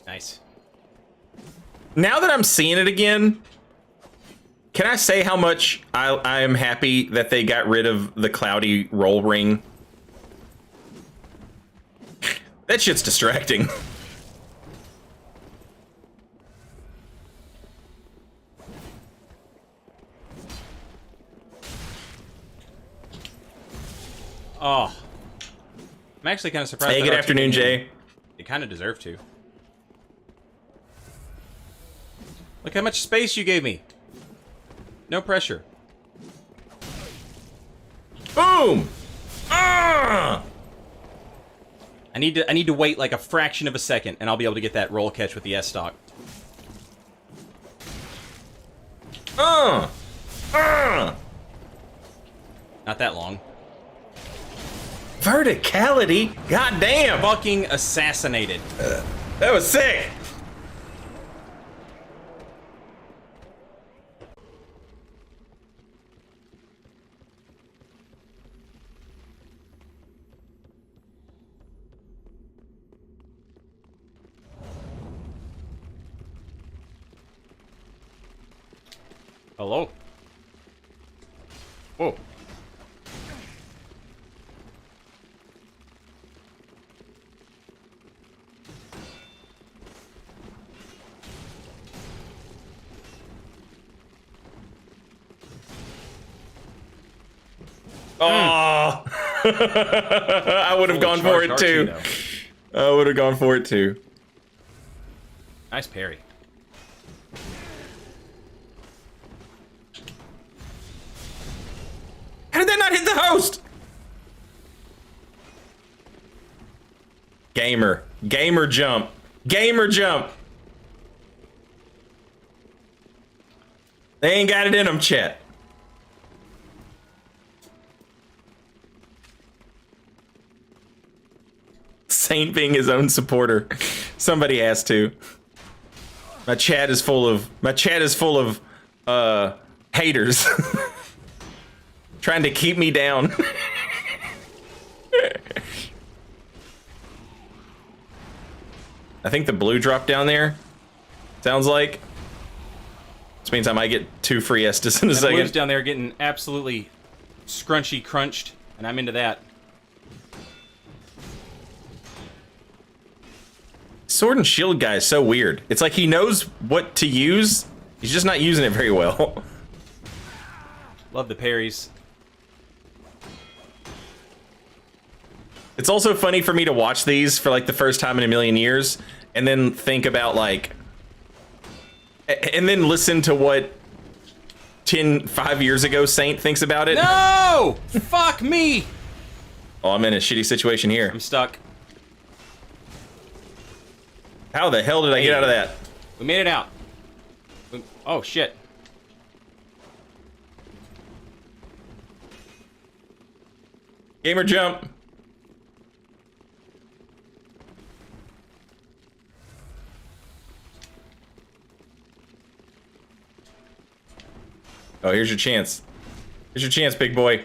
Nice. Now that I'm seeing it again, can I say how much I am happy that they got rid of the cloudy roll ring? That shit's distracting. Oh. I'm actually kind of surprised. Hey, good afternoon, Jay. They kind of deserve to. Look how much space you gave me. No pressure. Boom! Ah! I need to wait like a fraction of a second, and I'll be able to get that roll catch with the S stock. Uh! Not that long. Verticality? Goddamn! Fucking assassinated. That was sick! Hello? Whoa. Oh! I would have gone for it too. I would have gone for it too. Nice parry. How did that not hit the host? Gamer. Gamer jump. Gamer jump. They ain't got it in them, chat. Saint being his own supporter. Somebody has to. My chat is full of haters. Trying to keep me down. I think the blue dropped down there. Sounds like. Which means I might get 2 free Estus in a second. Blue's down there getting absolutely scrunchy crunched, and I'm into that. Sword and shield guy is so weird. It's like he knows what to use. He's just not using it very well. Love the parries. It's also funny for me to watch these for like the first time in a million years and then think about like, and then listen to what 5 years ago Saint thinks about it. No! Fuck me! Oh, I'm in a shitty situation here. I'm stuck. How the hell did I get out of that? We made it out. Oh, shit. Gamer jump. Oh, here's your chance. Here's your chance, big boy.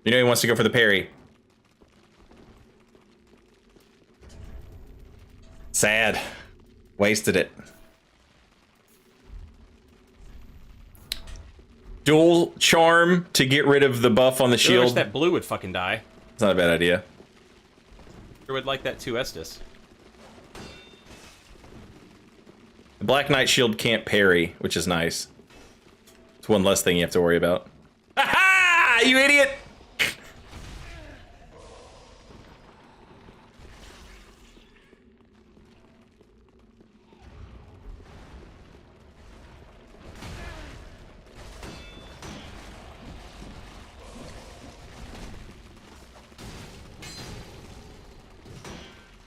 You know he wants to go for the parry. Sad. Wasted it. Dual charm to get rid of the buff on the I wish shield. that blue would fucking die. It's not a bad idea. Sure would like that too, Estus. The Black Knight shield can't parry, which is nice. It's one less thing you have to worry about. Ha-ha! You idiot!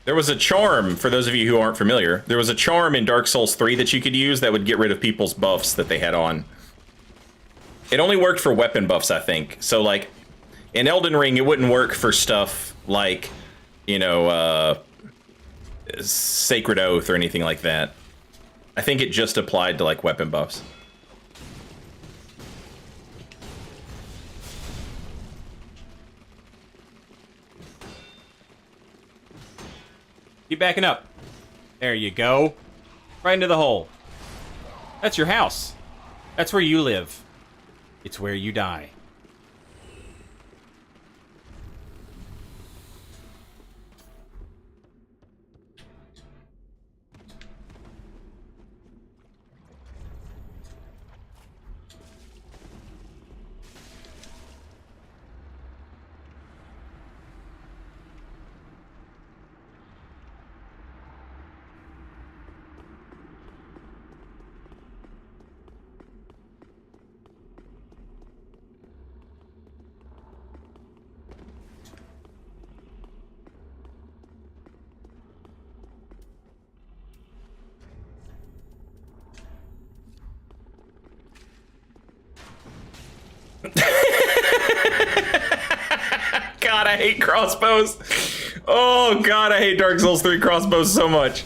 There was a charm, for those of you who aren't familiar, there was a charm in Dark Souls 3 that you could use that would get rid of people's buffs that they had on. It only worked for weapon buffs, I think. So, like, in Elden Ring, it wouldn't work for stuff like, you know, Sacred Oath or anything like that. I think it just applied to, like, weapon buffs. Keep backing up. There you go. Right into the hole. That's your house. That's where you live. It's where you die. God, I hate crossbows. Oh, God, I hate Dark Souls 3 crossbows so much.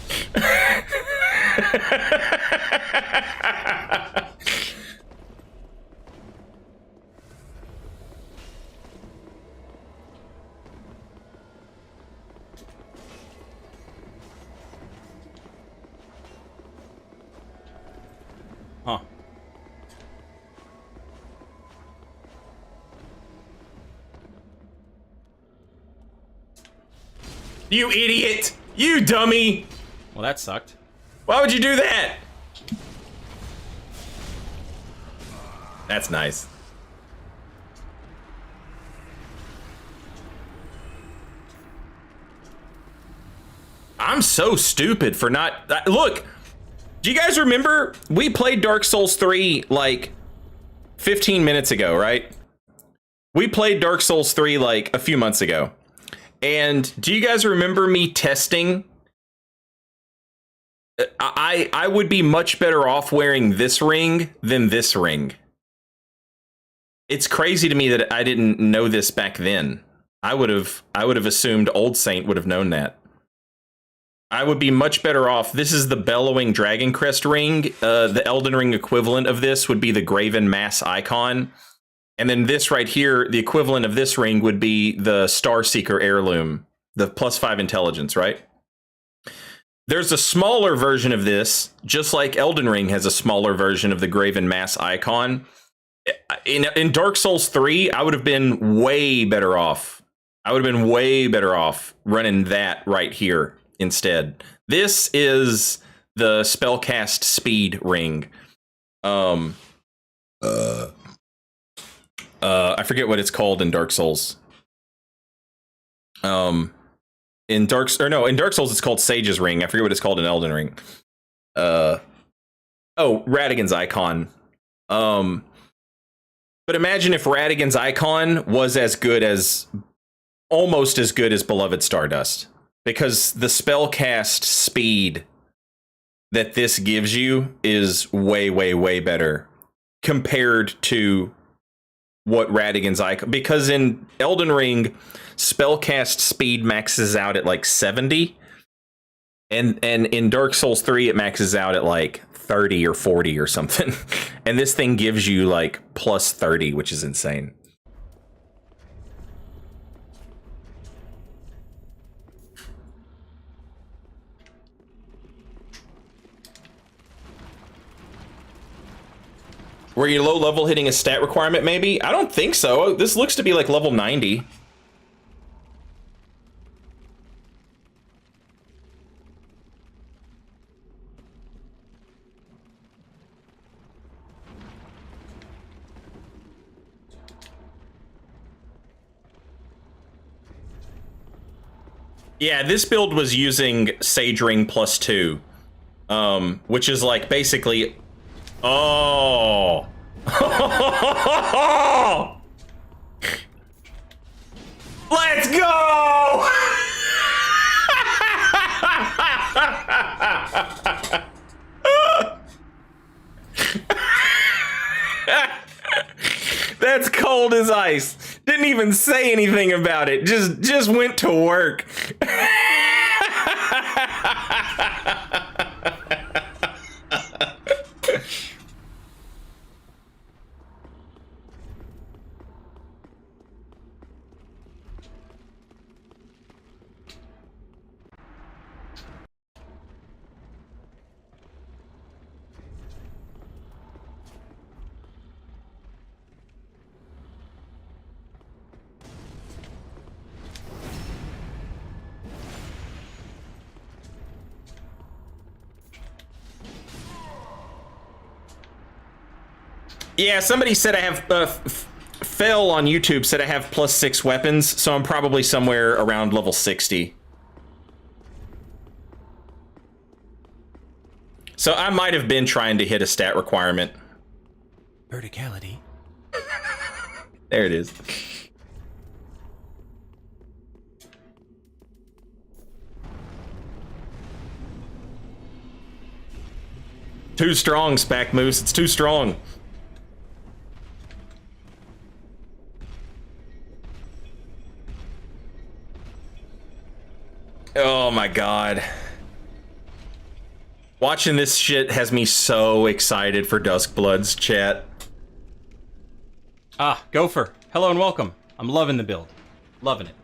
Huh. You idiot! You dummy! Well, that sucked. Why would you do that? That's nice. I'm so stupid for not... Look! Do you guys remember? We played Dark Souls 3 like 15 minutes ago, right? We played Dark Souls 3 like a few months ago. And do you guys remember me testing? I would be much better off wearing this ring than this ring. It's crazy to me that I didn't know this back then. I would have assumed Old Saint would have known that. I would be much better off. This is the Bellowing Dragon Crest ring. The Elden Ring equivalent of this would be the Graven Mass icon. And then this right here, the equivalent of this ring would be the Starseeker heirloom, the +5 intelligence, right? There's a smaller version of this, just like Elden Ring has a smaller version of the Graven Mass icon. In Dark Souls 3, I would have been way better off. I would have been way better off running that right here instead. This is the spellcast speed ring. I forget what it's called in Dark Souls. In Dark Souls it's called Sage's Ring. I forget what it's called in Elden Ring. Radigan's icon. But imagine if Radigan's icon was almost as good as Beloved Stardust, because the spellcast speed that this gives you is way, way, way better compared to what Radigan's icon, because in Elden Ring, spellcast speed maxes out at like 70, and in Dark Souls 3 it maxes out at like 30 or 40 or something. And this thing gives you like +30, which is insane. Were you low level hitting a stat requirement, maybe? I don't think so. This looks to be like level 90. Yeah, this build was using Sage Ring +2, which is like basically... Oh! Let's go! That's cold as ice. Didn't even say anything about it. Just went to work. Yeah, somebody said I have, Phil on YouTube said I have +6 weapons, so I'm probably somewhere around level 60. So I might have been trying to hit a stat requirement. Verticality. There it is. Too strong, Spack Moose. It's too strong. Oh my god. Watching this shit has me so excited for Duskblood's chat. Ah, Gopher. Hello and welcome. I'm loving the build. Loving it.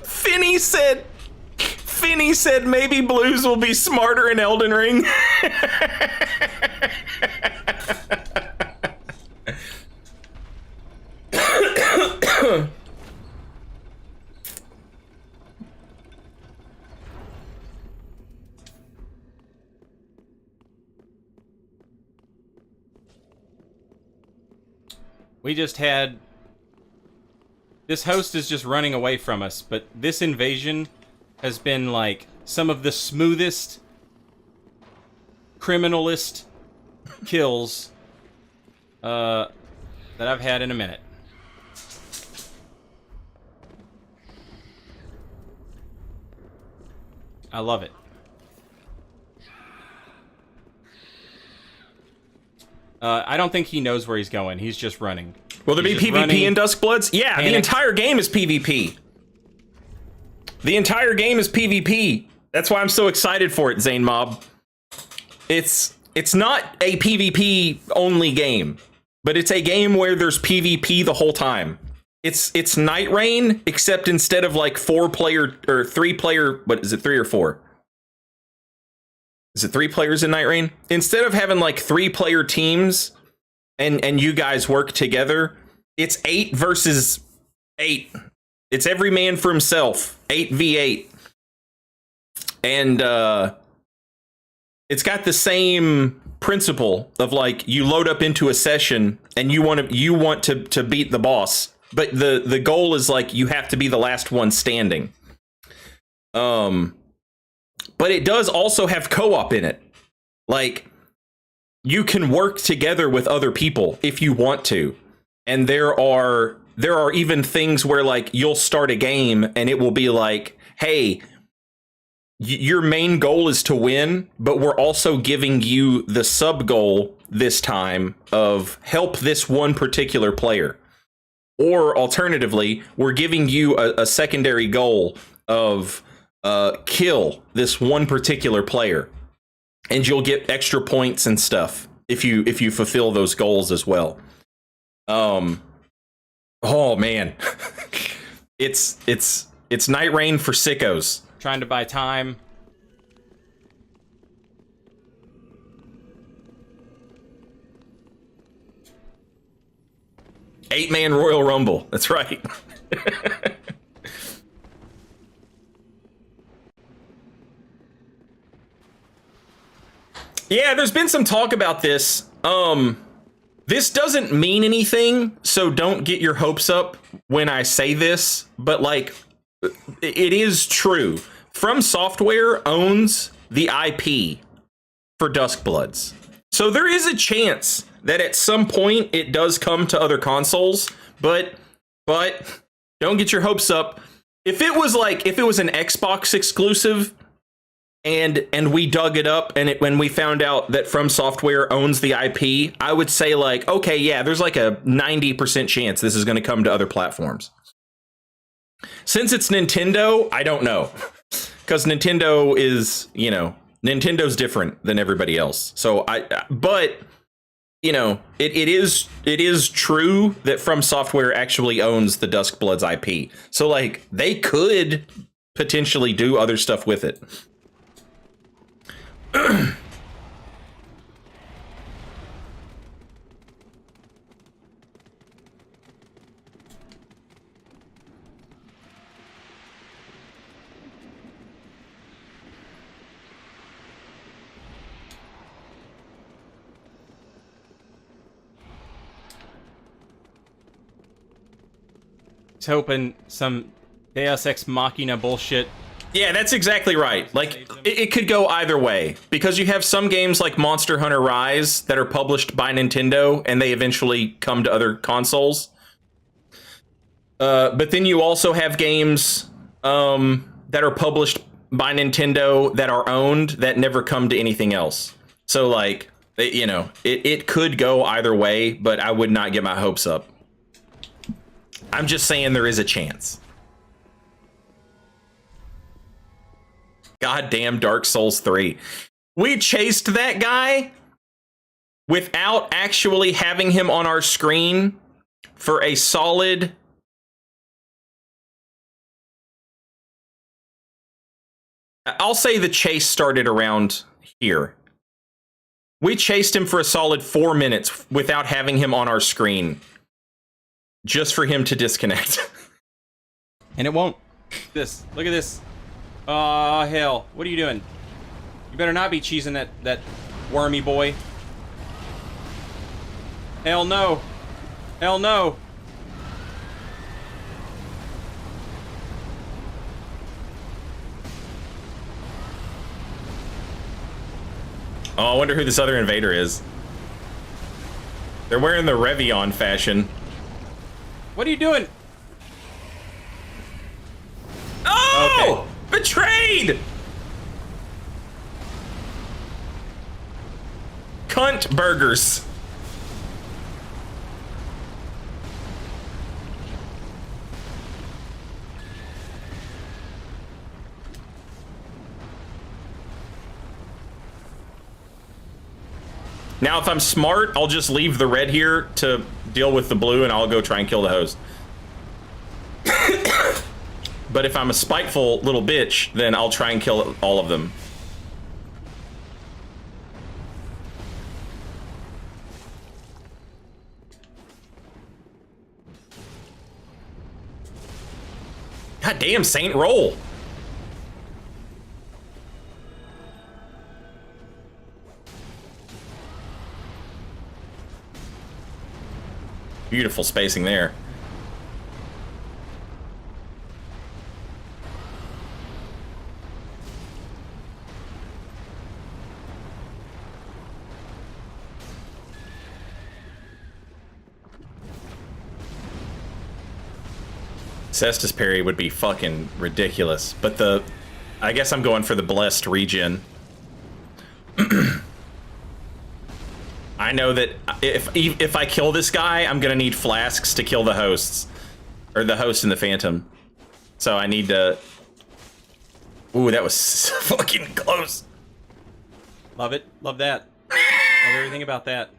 Finney said maybe blues will be smarter in Elden Ring. We just had... This host is just running away from us, but this invasion has been like some of the smoothest, criminalist kills that I've had in a minute. I love it. I don't think he knows where he's going. He's just running. Will there be PvP in Duskbloods? Yeah, the entire game is PvP. The entire game is PvP. That's why I'm so excited for it, Zane Mob. It's not a PvP only game, but it's a game where there's PvP the whole time. It's Night Rain, except instead of like 4-player or 3-player, what is it, 3 or 4? Is it 3 players in Night Rain? Instead of having like 3-player teams and you guys work together, it's 8 versus 8. It's every man for himself, 8v8. And it's got the same principle of like you load up into a session and you want to beat the boss, but the goal is like you have to be the last one standing. But it does also have co-op in it. Like, you can work together with other people if you want to. And there are even things where, like, you'll start a game and it will be like, hey, your main goal is to win, but we're also giving you the sub goal this time of help this one particular player. Or alternatively, we're giving you a secondary goal of kill this one particular player, and you'll get extra points and stuff if you fulfill those goals as well. Oh man, it's Night Rain for sickos. Trying to buy time. Eight-man Royal Rumble. That's right. Yeah, there's been some talk about this. This doesn't mean anything, so don't get your hopes up when I say this, but like, it is true. From Software owns the IP for Duskbloods. So there is a chance that at some point it does come to other consoles, but don't get your hopes up. If it was an Xbox exclusive, and we dug it up, and when we found out that From Software owns the IP, I would say like, okay, yeah, there's like a 90% chance this is going to come to other platforms. Since it's Nintendo, I don't know, because Nintendo is, Nintendo's different than everybody else. So but it is true that From Software actually owns the Duskbloods IP. So like they could potentially do other stuff with it. He's hoping some Deus Ex Machina bullshit. Yeah, that's exactly right. Like, it could go either way, because you have some games like Monster Hunter Rise that are published by Nintendo and they eventually come to other consoles. But then you also have games that are published by Nintendo that are owned that never come to anything else. So like, it could go either way, but I would not get my hopes up. I'm just saying there is a chance. Goddamn Dark Souls 3. We chased that guy without actually having him on our screen for a solid... I'll say the chase started around here. We chased him for a solid 4 minutes without having him on our screen, just for him to disconnect. And it won't. Look at this. Oh, hell. What are you doing? You better not be cheesing that wormy boy. Hell no. Hell no. Oh, I wonder who this other invader is. They're wearing the Revion fashion. What are you doing? Oh! Okay. Betrayed! cunt burgers. Now, if I'm smart, I'll just leave the red here to deal with the blue, and I'll go try and kill the host. But if I'm a spiteful little bitch, then I'll try and kill all of them. God damn, Saint, roll. Beautiful spacing there. Cestus parry would be fucking ridiculous, but I guess I'm going for the blessed regen. I know that if I kill this guy, I'm gonna need flasks to kill the hosts, or the host and the phantom. So I need to. Ooh, that was fucking close. Love it. Love that. Love everything about that.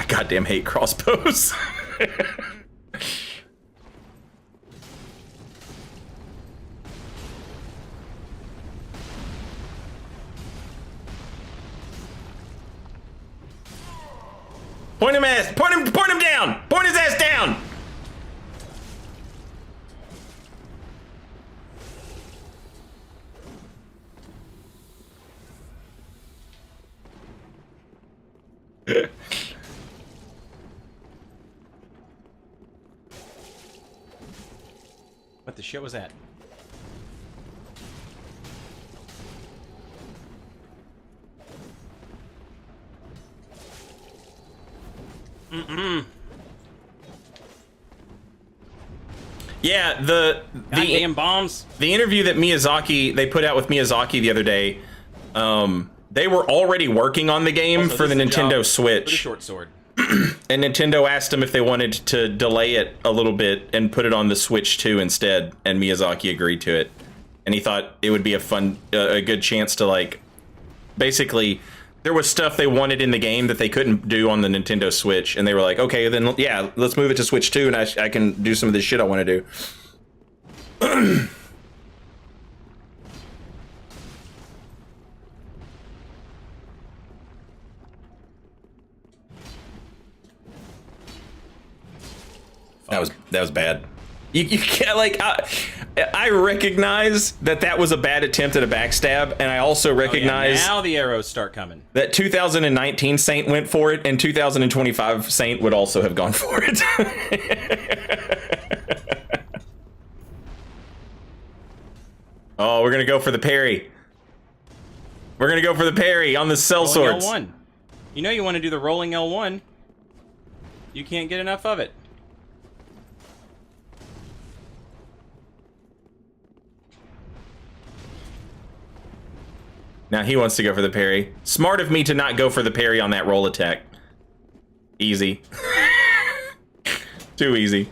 I goddamn hate crossbows. Point him down! Point his ass down! What the shit was that? Yeah, the damn bombs. The interview that they put out with Miyazaki the other day, they were already working on the game Also, for the this is a Nintendo job Switch. for the short sword. And Nintendo asked them if they wanted to delay it a little bit and put it on the Switch 2 instead, and Miyazaki agreed to it. And he thought it would be a good chance to, like, basically, there was stuff they wanted in the game that they couldn't do on the Nintendo Switch, and they were like, okay, then yeah, let's move it to Switch 2, and I can do some of this shit I want to do. That was bad. You can't, like, I recognize that was a bad attempt at a backstab, and I also recognize now the arrows start coming. That 2019 Saint went for it, and 2025 Saint would also have gone for it. Oh, we're gonna go for the parry. We're gonna go for the parry on the cell swords. L1. You know you want to do the rolling L1. You can't get enough of it. Now he wants to go for the parry. Smart of me to not go for the parry on that roll attack. Easy. Too easy.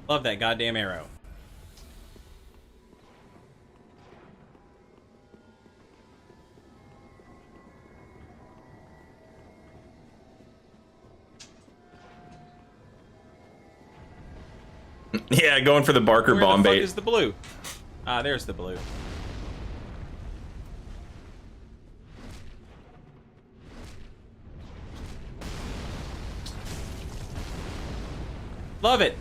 Love that goddamn arrow. Yeah, going for the Barker bomb bait. Where the fuck is the blue? Ah, there's the blue. Love it.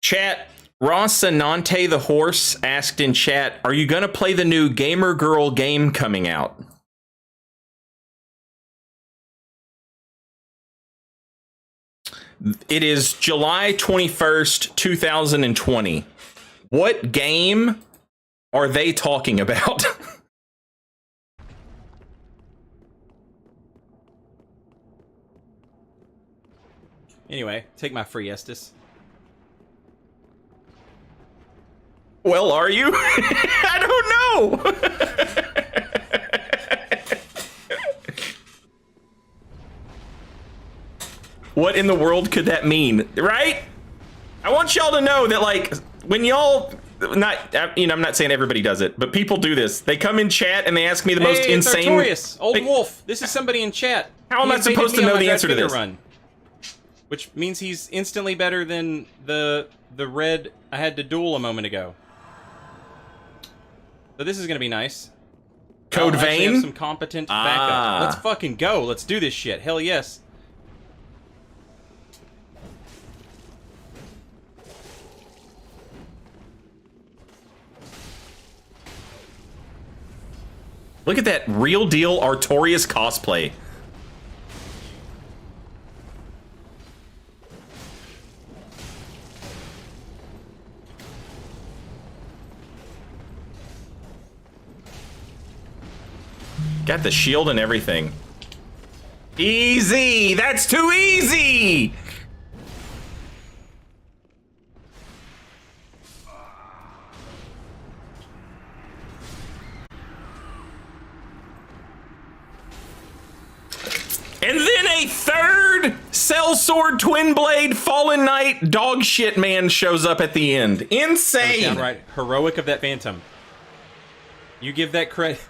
Chat, Rosanante the Horse asked in chat, are you going to play the new Gamer Girl game coming out? It is July 21st, 2020. What game are they talking about? Anyway, take my free Estus. Well, are you? I don't know. What in the world could that mean, right? I want y'all to know that, like, when y'all, not, you know, I'm not saying everybody does it, but people do this. They come in chat and they ask me the most insane. Artorias, Old Wolf. This is somebody in chat. How am I supposed to know the answer to this? Run, which means he's instantly better than the red I had to duel a moment ago. So this is gonna be nice. Code Vein? Have some competent backup. Let's fucking go. Let's do this shit. Hell yes. Look at that real deal Artorias cosplay. Got the shield and everything. Easy! That's too easy! And then a third Sellsword Twin Blade Fallen Knight dog shit man shows up at the end. Insane! Downright heroic of that Phantom. You give that credit.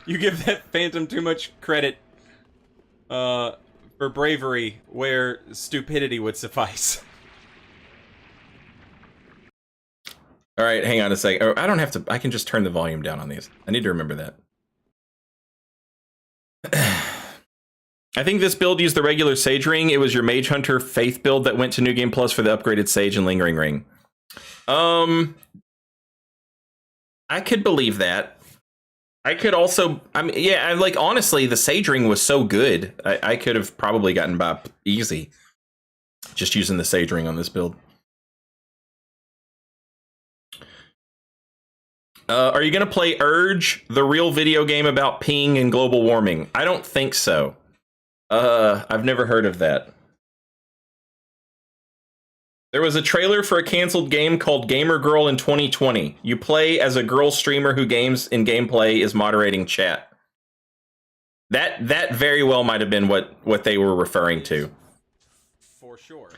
You give that Phantom too much credit for bravery where stupidity would suffice. All right, hang on a second. Oh, I don't have to. I can just turn the volume down on these. I need to remember that. I think this build used the regular Sage Ring. It was your Mage Hunter Faith build that went to New Game Plus for the upgraded Sage and Lingering Ring. I could believe that. I could also, I mean, yeah, like, honestly, the Sage Ring was so good. I could have probably gotten by easy just using the Sage Ring on this build. Are you going to play Urge, the real video game about ping and global warming? I don't think so. I've never heard of that. There was a trailer for a canceled game called Gamer Girl in 2020. You play as a girl streamer who games in gameplay is moderating chat. That very well might have been what they were referring to. For sure.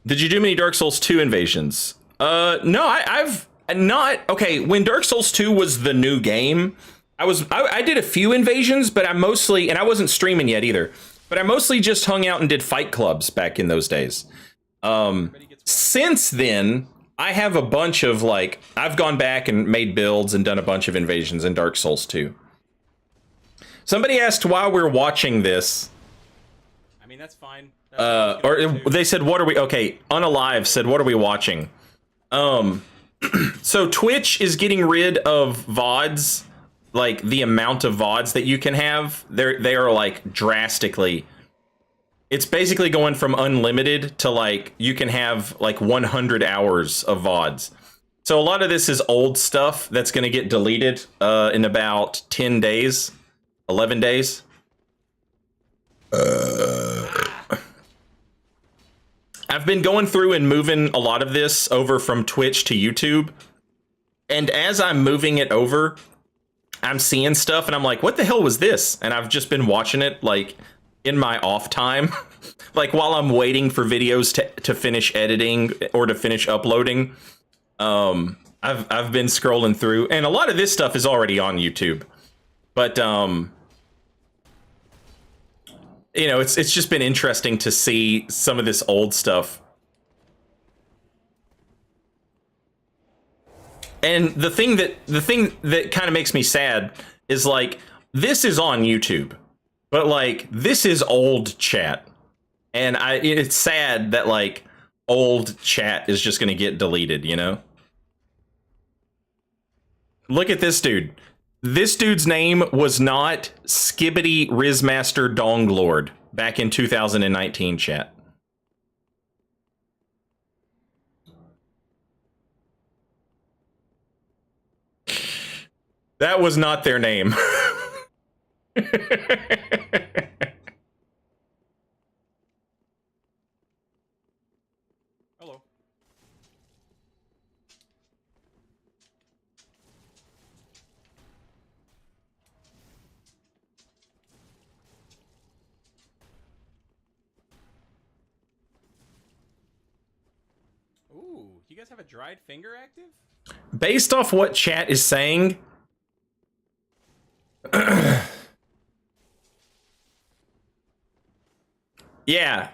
Did you do many Dark Souls 2 invasions? No, I've not. Okay, when Dark Souls 2 was the new game, I did a few invasions, but I mostly, and I wasn't streaming yet either, but I mostly just hung out and did fight clubs back in those days. Since then, I have a bunch of, like, I've gone back and made builds and done a bunch of invasions in Dark Souls 2. Somebody asked why we're watching this. I mean, that's fine. Or they said, what are we, okay, Unalive said, what are we watching? So Twitch is getting rid of VODs, like the amount of VODs that you can have. They are like drastically. It's basically going from unlimited to like you can have like 100 hours of VODs. So a lot of this is old stuff that's going to get deleted in about 10 days, 11 days. I've been going through and moving a lot of this over from Twitch to YouTube. And as I'm moving it over, I'm seeing stuff and I'm like, what the hell was this? And I've just been watching it like in my off time, like while I'm waiting for videos to finish editing or to finish uploading. I've been scrolling through, and a lot of this stuff is already on YouTube. But you know, it's just been interesting to see some of this old stuff. And the thing that kind of makes me sad is like, this is on YouTube, but like this is old chat. And it's sad that like old chat is just going to get deleted, you know? Look at this dude. This dude's name was not Skibbity Rizmaster Donglord back in 2019, chat. That was not their name. Hello. Ooh, you guys have a dried finger active? Based off what chat is saying, yeah.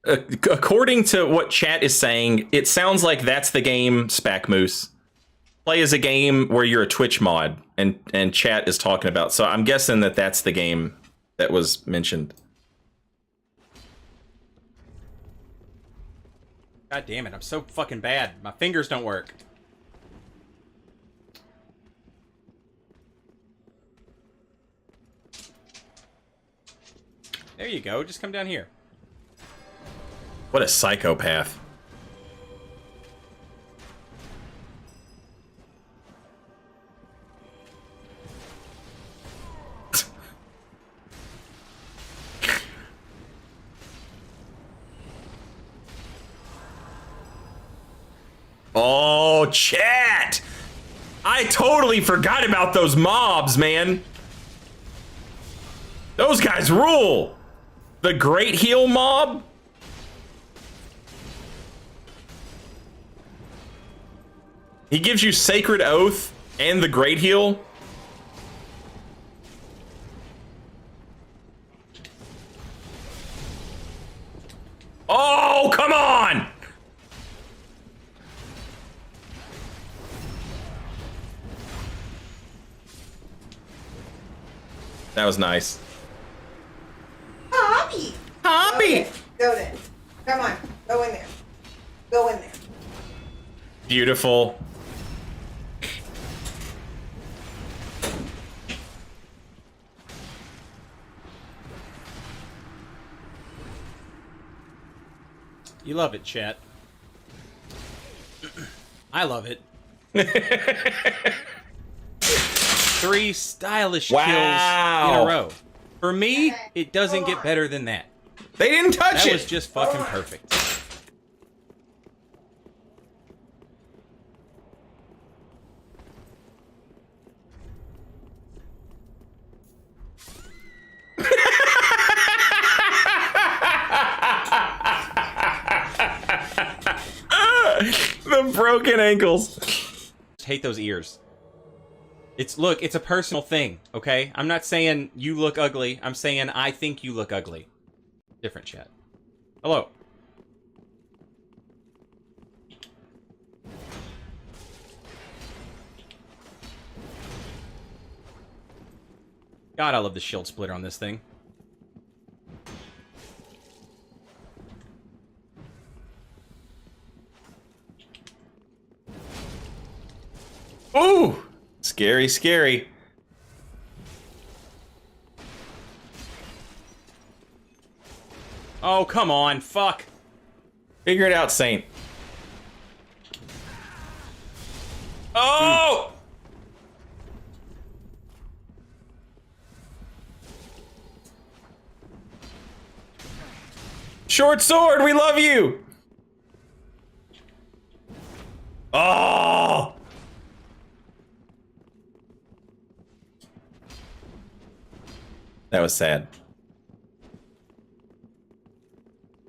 According to what chat is saying, it sounds like that's the game Spack Moose. Play as a game where you're a Twitch mod, and chat is talking about. So I'm guessing that that's the game that was mentioned. God damn it, I'm so fucking bad. My fingers don't work. There you go, just come down here. What a psychopath. Oh, chat! I totally forgot about those mobs, man. Those guys rule. The Great Heal mob? He gives you Sacred Oath and the Great Heal. Oh, come on! That was nice. Hobby. Hobby! Go there. Come on. Go in there. Go in there. Beautiful. You love it, chat. I love it. 3 stylish kills in a row. For me, it doesn't get better than that. They didn't touch it. That was just fucking perfect. The broken ankles. Hate those ears. Look, it's a personal thing, okay? I'm not saying you look ugly. I'm saying I think you look ugly. Different chat. Hello. God, I love the shield splitter on this thing. Ooh! Scary, scary. Oh, come on. Fuck. Figure it out, Saint. Oh! Short sword, we love you! Oh! That was sad.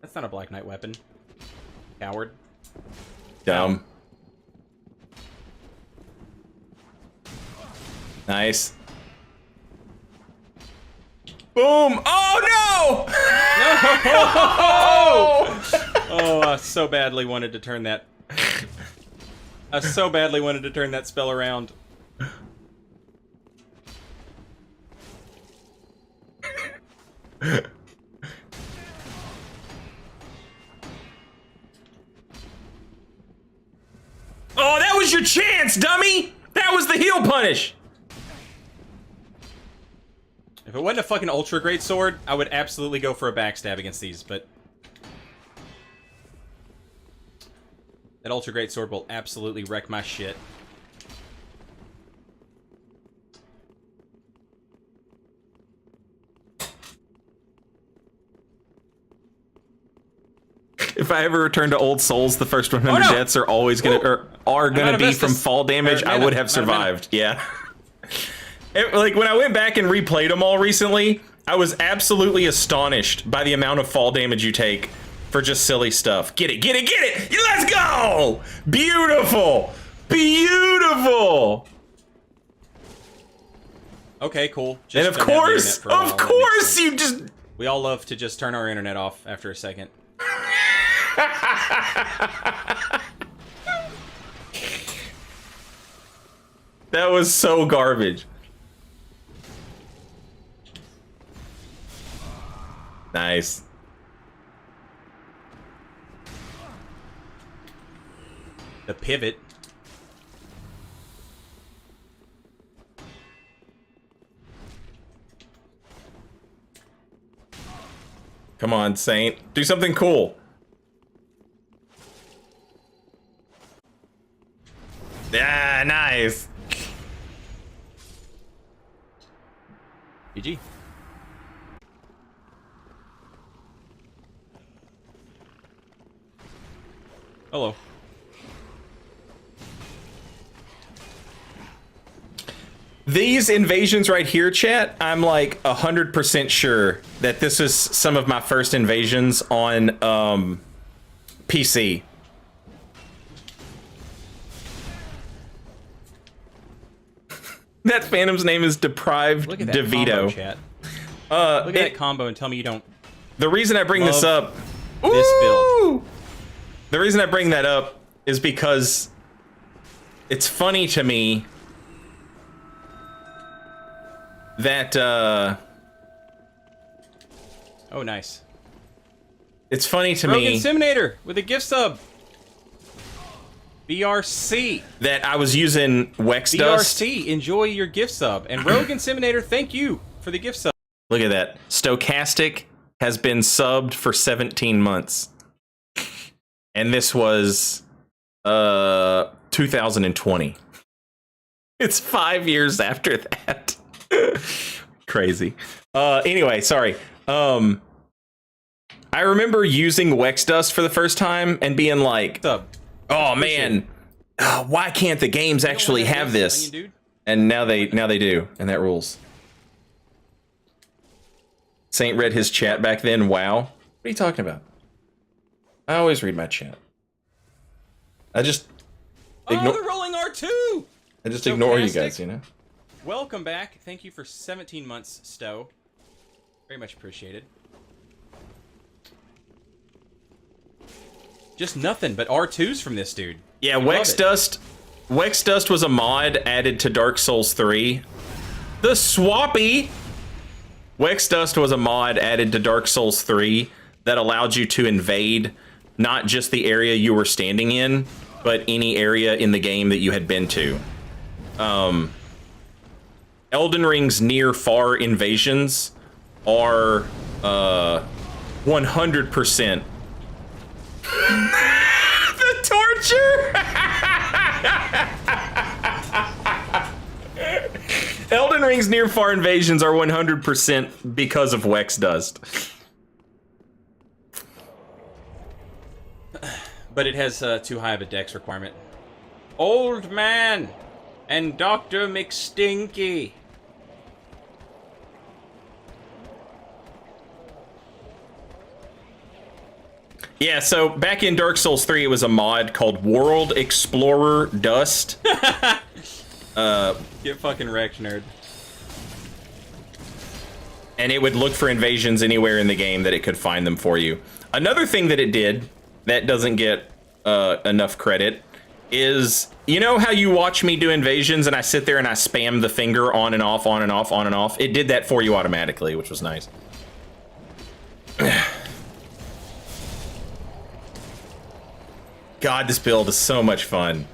That's not a Black Knight weapon. Coward. Dumb. Nice. Boom! Oh no! Oh, I so badly wanted to turn that. I so badly wanted to turn that spell around. was your chance, dummy! That was the heal punish! If it wasn't a fucking ultra great sword, I would absolutely go for a backstab against these, but that ultra great sword will absolutely wreck my shit. If I ever return to Old Souls, the first 100 no! deaths are always gonna are gonna be from fall damage. I would have survived. Yeah. Like when I went back and replayed them all recently, I was absolutely astonished by the amount of fall damage you take for just silly stuff. Get it, get it, get it! Let's go! Beautiful! Beautiful! Okay, cool. And of course, you just... We all love to just turn our internet off after a second. That was so garbage. Nice. The pivot. Come on, Saint. Do something cool. Yeah, nice. GG. Hello. These invasions right here, chat, I'm like 100% sure that this is some of my first invasions on PC. That Phantom's name is Deprived Look at that combo, DeVito. chat. Look at that combo and tell me you don't. The reason I bring this up, this build. The reason I bring that up is because it's funny to me that oh, nice. It's funny to Rogue me Inseminator with a gift sub. BRC. That I was using Wex Dust. BRC, enjoy your gift sub. And Rogue Inseminator, thank you for the gift sub. Look at that. Stochastic has been subbed for 17 months. And this was 2020. It's 5 years after that. Crazy. Anyway, sorry. I remember using Wex Dust for the first time and being like, oh man, why can't the games actually have this? And now they do, and that rules. Saint read his chat back then. Wow. What are you talking about? I always read my chat. I just ignore. Oh, they're rolling R2. I just ignore you guys, you know. Welcome back. Thank you for 17 months, Stowe. Very much appreciated. Just nothing but R2s from this dude. Yeah, Wex Dust was a mod added to Dark Souls 3. The Swappy. Wex Dust was a mod added to Dark Souls 3 that allowed you to invade not just the area you were standing in, but any area in the game that you had been to. Elden Ring's near-far invasions are 100% the torture. Elden Ring's near-far invasions are 100% because of Wex Dust. But it has too high of a dex requirement. Old Man and Dr. McStinky. Yeah, so back in Dark Souls 3, it was a mod called World Explorer Dust. Get fucking wrecked, nerd. And it would look for invasions anywhere in the game that it could find them for you. Another thing that it did that doesn't get enough credit is, you know how you watch me do invasions and I sit there and I spam the finger on and off, on and off, on and off? It did that for you automatically, which was nice. God, this build is so much fun.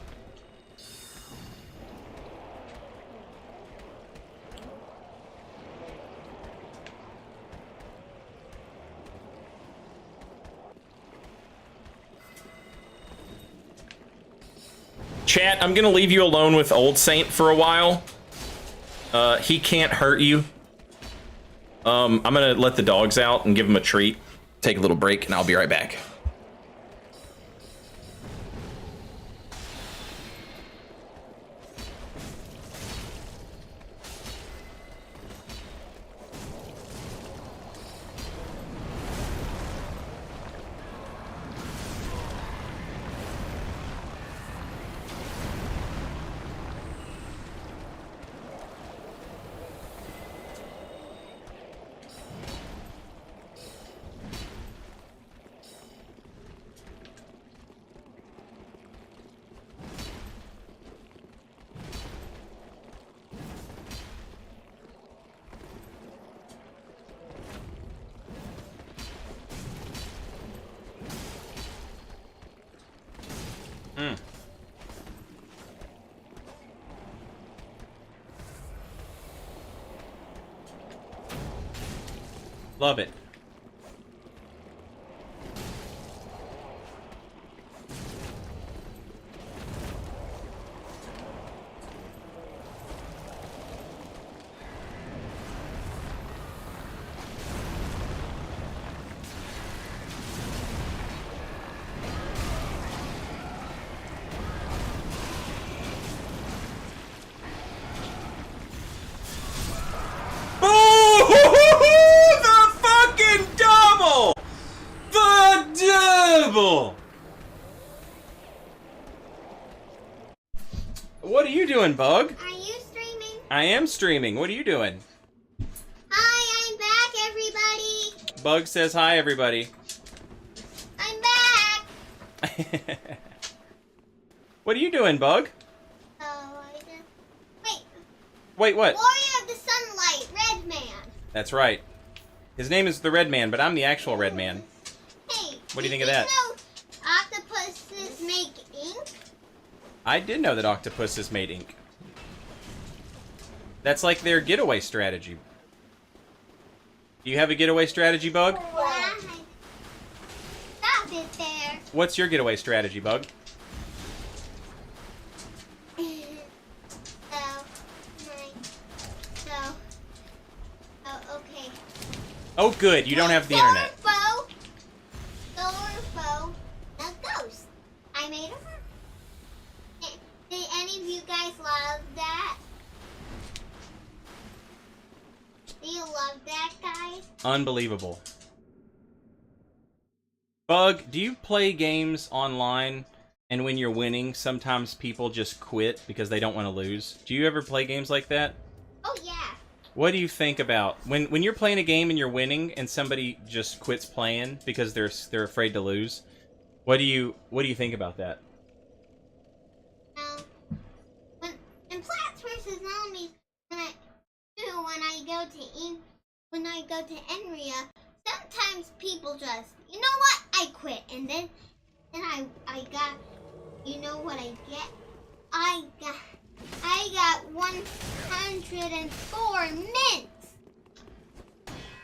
Chat, I'm gonna leave you alone with Old Saint for a while. He can't hurt you. I'm gonna let the dogs out and give him a treat. Take a little break, and I'll be right back. Love it. What are you doing, Bug? Are you streaming? I am streaming. What are you doing? Hi, I'm back, everybody. Bug says hi, everybody. I'm back. What are you doing, Bug? Oh, I just... Wait. Wait, what? Warrior of the Sunlight, Red Man. That's right. His name is the Red Man, but I'm the actual Red Man. Hey. What do you think of that? You know octopuses make ink? I did know that octopuses made ink. That's like their getaway strategy. Do you have a getaway strategy, Bug? Why? Stop it there. What's your getaway strategy, Bug? Okay. Oh, good. You don't have the internet. Solar foe, a ghost. I made her. Did any of you guys love that? Do you love that, guys? Unbelievable. Bug, do you play games online and when you're winning, sometimes people just quit because they don't want to lose? Do you ever play games like that? Oh, yeah. What do you think about when you're playing a game and you're winning and somebody just quits playing because they're afraid to lose? What do you think about that? In Plants vs Zombies, when I go to Enria, sometimes people just, you know what? I quit, and then I got, you know what I get? I got 104 mints.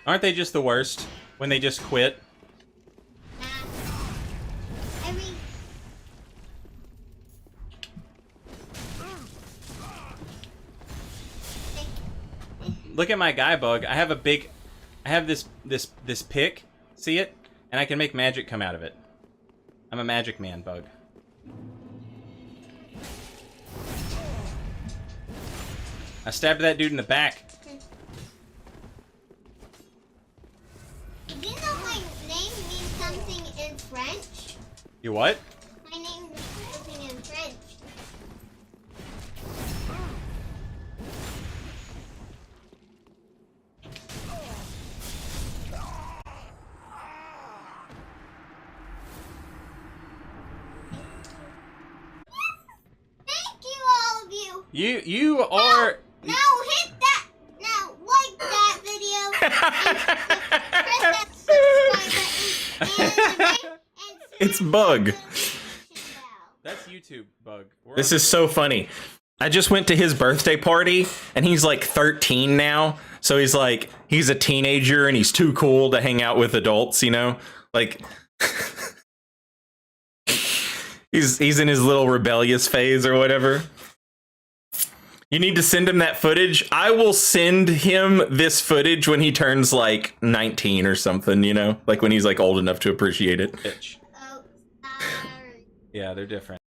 Aren't they just the worst when they just quit? Look at my guy, Bug. I have this pick. See it? And I can make magic come out of it. I'm a magic man, Bug. I stabbed that dude in the back. Did you know my name means something in French? You what? My name means something in French. Thank you, all of you. You are. Now hit that. Now like that video. And press that subscribe button. It's Bug. That's YouTube, Bug. This is so funny. I just went to his birthday party, and he's like 13 now. So he's like, he's a teenager, and he's too cool to hang out with adults, you know? Like, He's in his little rebellious phase or whatever. You need to send him that footage. I will send him this footage when he turns like 19 or something, you know, like when he's like old enough to appreciate it. Bitch. Oh, sorry. Yeah, they're different.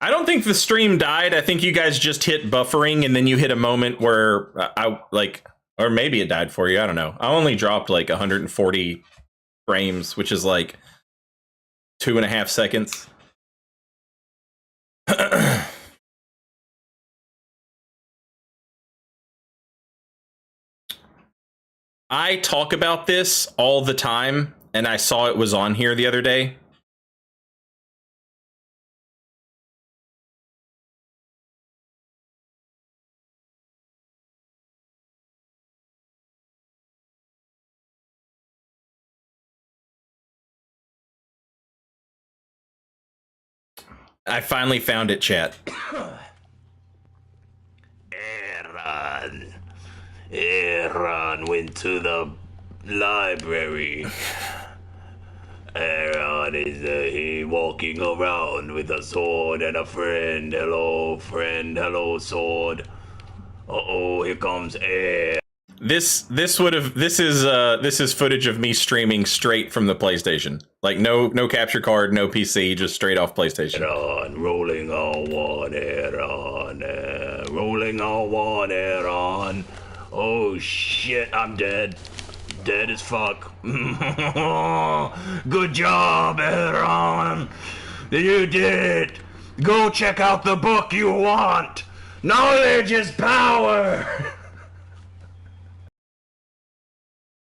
I don't think the stream died. I think you guys just hit buffering and then you hit a moment where I like, or maybe it died for you. I don't know. I only dropped like 140 frames, which is like 2.5 seconds. I talk about this all the time, and I saw it was on here the other day. I finally found it, chat. Aaron went to the library. Aaron is he walking around with a sword and a friend. Hello, friend. Hello, sword. Uh-oh, here comes Aaron. This is footage of me streaming straight from the PlayStation. Like no capture card, no PC, just straight off PlayStation. Aaron, rolling on one, Aaron. Rolling on one, Aaron. Oh shit, I'm dead. Dead as fuck. Good job, Aaron. You did it. Go check out the book you want. Knowledge is power.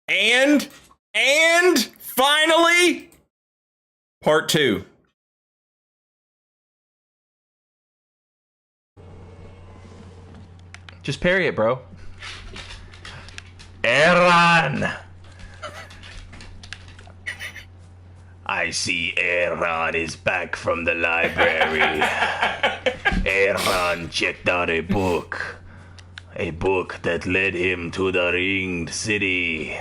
And finally, part 2. Just parry it, bro. Aaron! I see Aaron is back from the library. Aaron checked out a book. A book that led him to the Ringed City.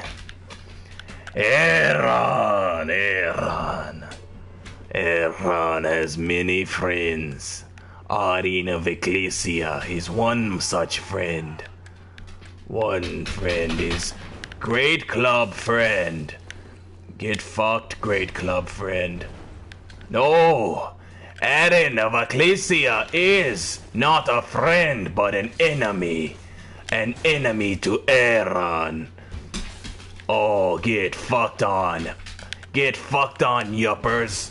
Aaron has many friends. Arin of Ecclesia is one such friend. One friend is Great Club Friend. Get fucked, Great Club Friend. No, Arin of Ecclesia is not a friend but an enemy. An enemy to Aaron. Oh, get fucked on. Get fucked on, yuppers.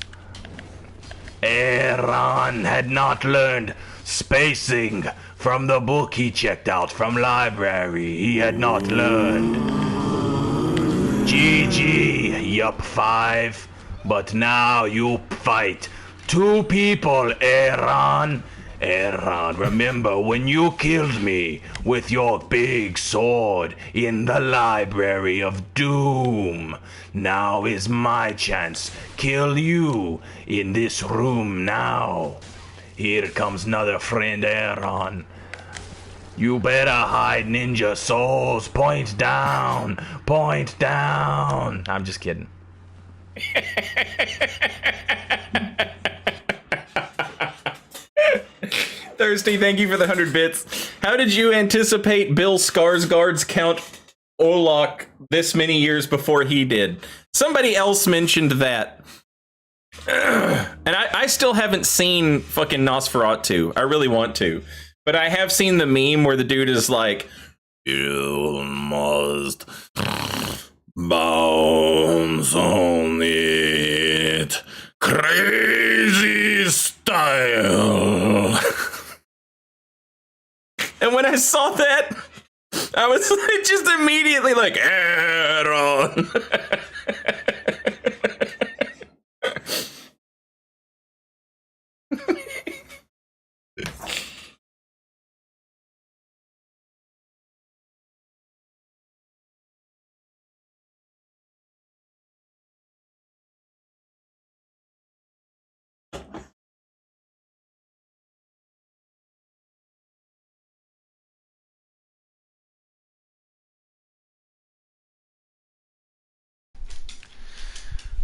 Aaron had not learned spacing from the book he checked out from library. He had not learned. GG, yup 5. But now you fight 2 people, Aaron. Aaron, remember when you killed me with your big sword in the Library of Doom? Now is my chance. Kill you in this room now. Here comes another friend, Aaron. You better hide ninja souls. Point down. Point down. I'm just kidding. Thirsty, thank you for the 100 bits. How did you anticipate Bill Skarsgård's Count Olaf this many years before he did? Somebody else mentioned that. And I still haven't seen fucking Nosferatu. I really want to. But I have seen the meme where the dude is like, you must bounce on it. Crazy style. And when I saw that, I was just immediately like, Aaron.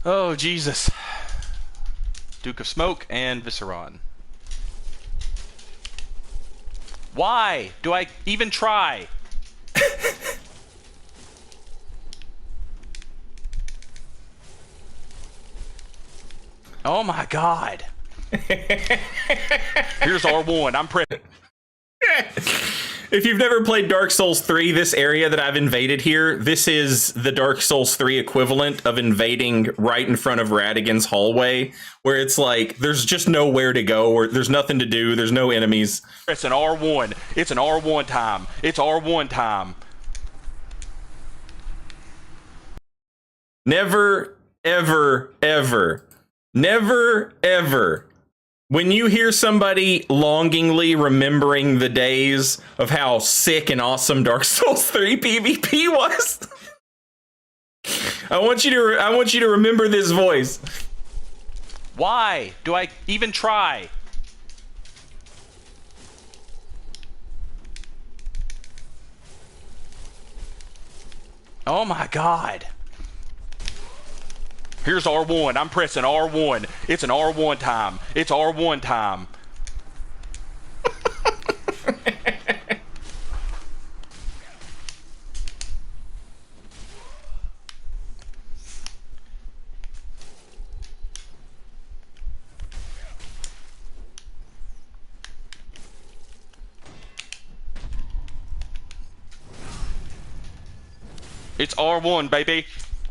Oh, Jesus. Duke of Smoke and Visceron. Why do I even try? Oh my God. Here's R1. I'm pressing. If you've never played Dark Souls 3, this area that I've invaded here, this is the Dark Souls 3 equivalent of invading right in front of Radigan's hallway, where it's like, there's just nowhere to go, or there's nothing to do, there's no enemies. It's an R1. It's an R1 time. It's R1 time. Never, ever, ever, never, ever. When you hear somebody longingly remembering the days of how sick and awesome Dark Souls 3 PvP was, I want you to remember this voice. Why do I even try? Oh my God. Here's R1. I'm pressing R1. It's an R1 time. It's R1 time. It's R1, baby.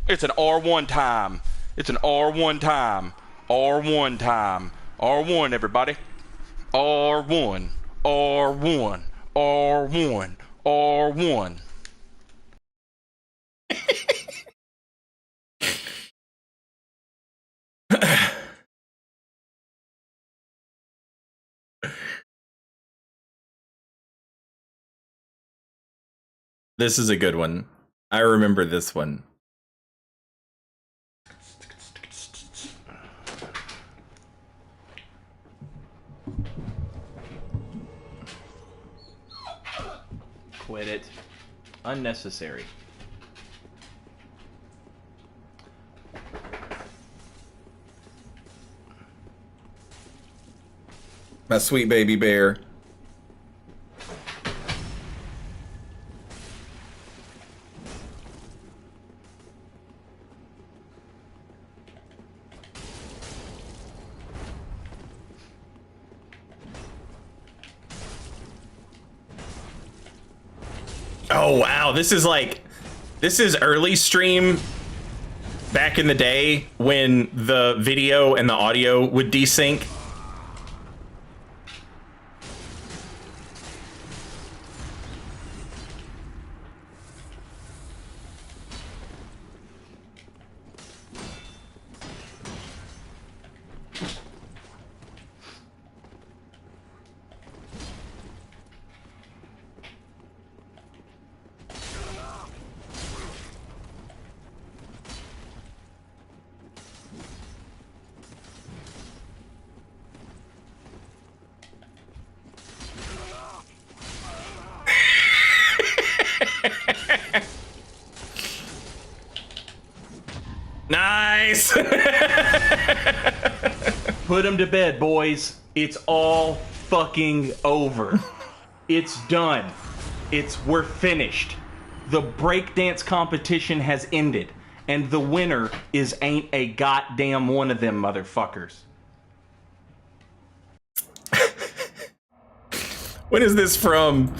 It's an R1 time. It's an R1 time. R1 time. R1, everybody. R1. R1. R1. R1. This is a good one. I remember this one. Quit it. Unnecessary. My sweet baby bear. Oh wow, this is early stream back in the day when the video and the audio would desync. Nice. Put him to bed, boys. It's all fucking over. It's done. We're finished. The breakdance competition has ended, and the winner ain't a goddamn one of them motherfuckers. When is this from?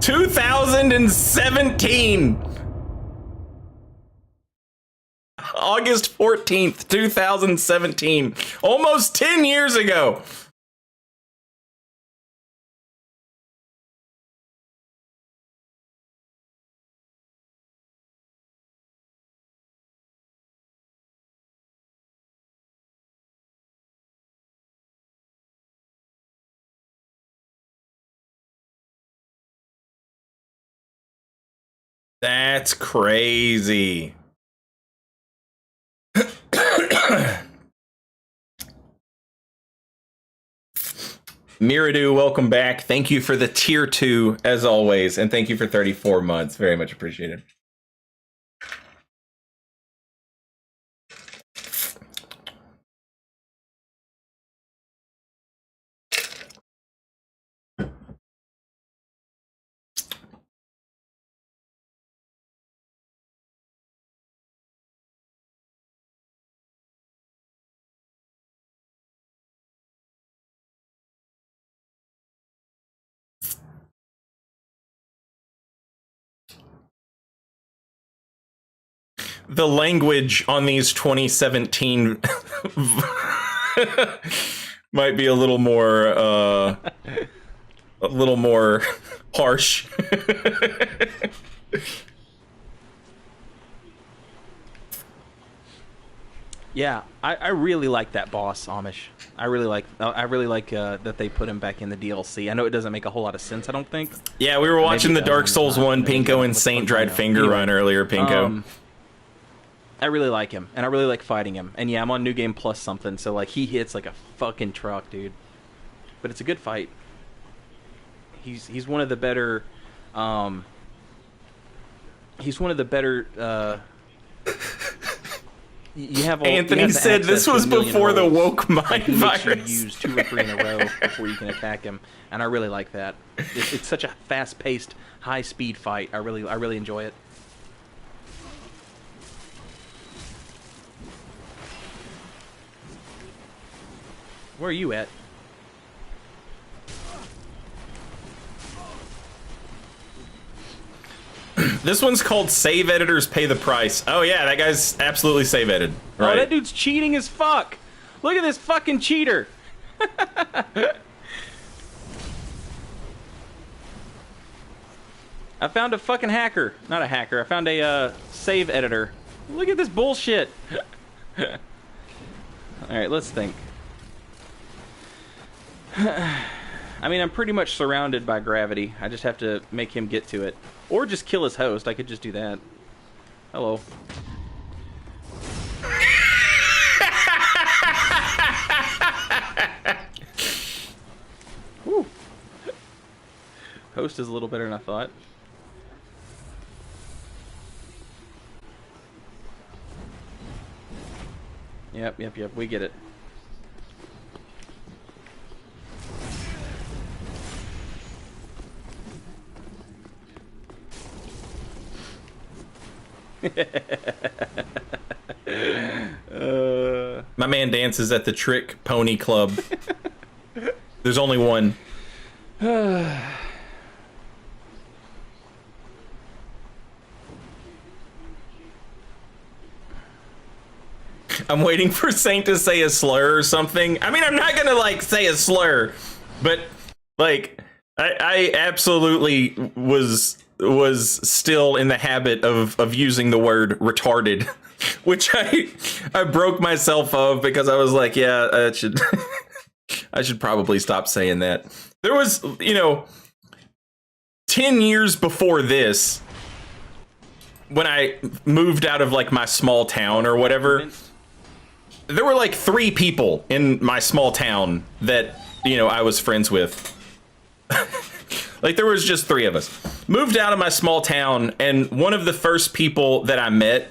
2017. August 14th, 2017. Almost 10 years ago. That's crazy. Miradu, welcome back. Thank you for the tier 2 as always, and thank you for 34 months. Very much appreciated. The language on these 2017 might be a little more harsh. Yeah, I really like that boss, Amish. I really like that they put him back in the DLC. I know it doesn't make a whole lot of sense, I don't think. Yeah, we were watching the Dark Souls 1 Pinko and Saint Dried Finger run earlier, Pinko. I really like him, and I really like fighting him. And yeah, I'm on New Game Plus something, so like he hits like a fucking truck, dude. But it's a good fight. He's one of the better you have Anthony said this was before the woke mind virus. You use 2 or 3 in a row before you can attack him, and I really like that. It's such a fast-paced, high-speed fight. I really enjoy it. Where are you at? This one's called Save Editors Pay the Price. Oh yeah, that guy's absolutely save edited. Right. Oh, that dude's cheating as fuck. Look at this fucking cheater. I found a fucking hacker. Not a hacker. I found a save editor. Look at this bullshit. Alright, let's think. I mean, I'm pretty much surrounded by gravity. I just have to make him get to it. Or just kill his host. I could just do that. Hello. Woo. Host is a little better than I thought. Yep. We get it. My man dances at the Trick Pony Club. There's only one. I'm waiting for Saint to say a slur or something. I mean, I'm not gonna like say a slur, but like I absolutely was still in the habit of using the word retarded, which I broke myself of because I was like, yeah, I should probably stop saying that. There was, 10 years before this, when I moved out of like my small town or whatever, there were like 3 people in my small town that, I was friends with. Like there was just 3 of us. Moved out of my small town, and one of the first people that I met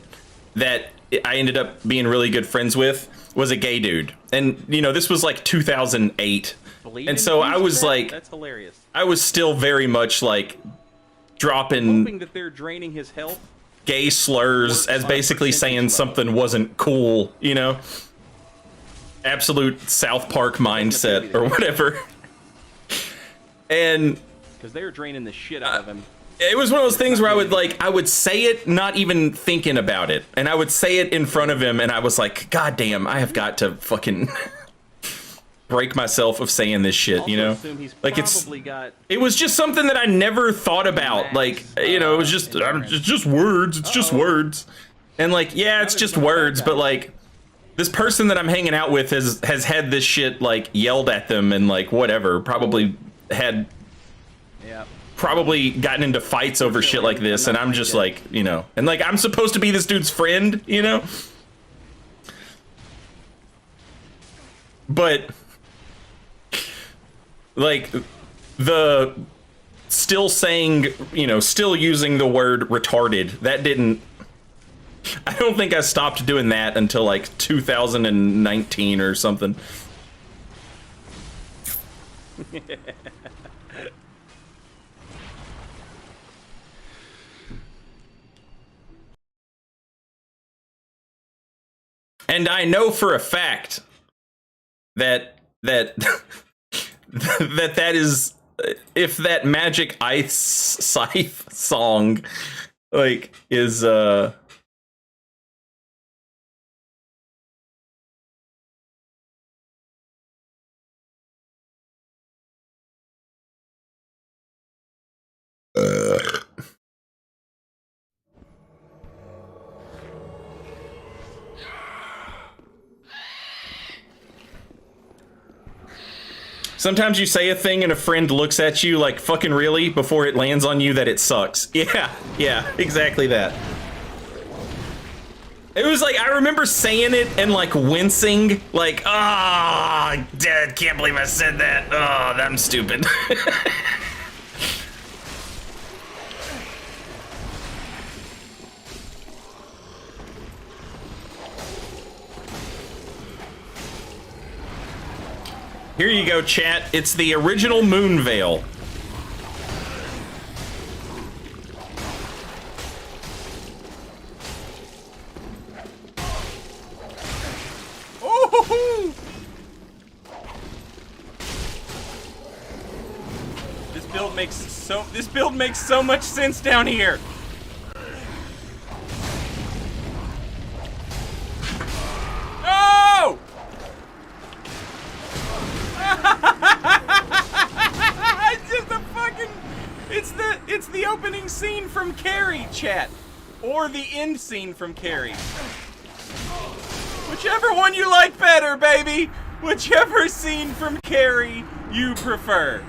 that I ended up being really good friends with was a gay dude. And this was like 2008. And so I was like, that's hilarious. I was still very much like dropping hoping that they're draining his health. Gay slurs as basically saying something wasn't cool, absolute South Park mindset or whatever. And because they were draining the shit out of him. It was one of those things where I would say it not even thinking about it, and I would say it in front of him, and I was like, God damn, I have got to fucking break myself of saying this shit, like it was just something that I never thought about. Like, it was just words. It's just words. And like, yeah, it's just words, but like this person that I'm hanging out with has had this shit like yelled at them and like whatever, probably had probably gotten into fights over shit like this, and I'm just like, you know, and like I'm supposed to be this dude's friend, you know? But like the still saying, you know, still using the word retarded, that didn't, I don't think I stopped doing that until like 2019 or something. And I know for a fact that that is, if that Magic Ice Scythe song like is sometimes you say a thing and a friend looks at you like, fucking really, before it lands on you that it sucks. Yeah, exactly that. It was like, I remember saying it and like wincing, like, oh, Dad, can't believe I said that. Oh, I'm stupid. Here you go, chat. It's the original Moon Veil. Oh! This build makes so much sense down here. Oh! It's just a fucking, it's the opening scene from Carrie, chat, or the end scene from Carrie. Whichever one you like better, baby. Whichever scene from Carrie you prefer.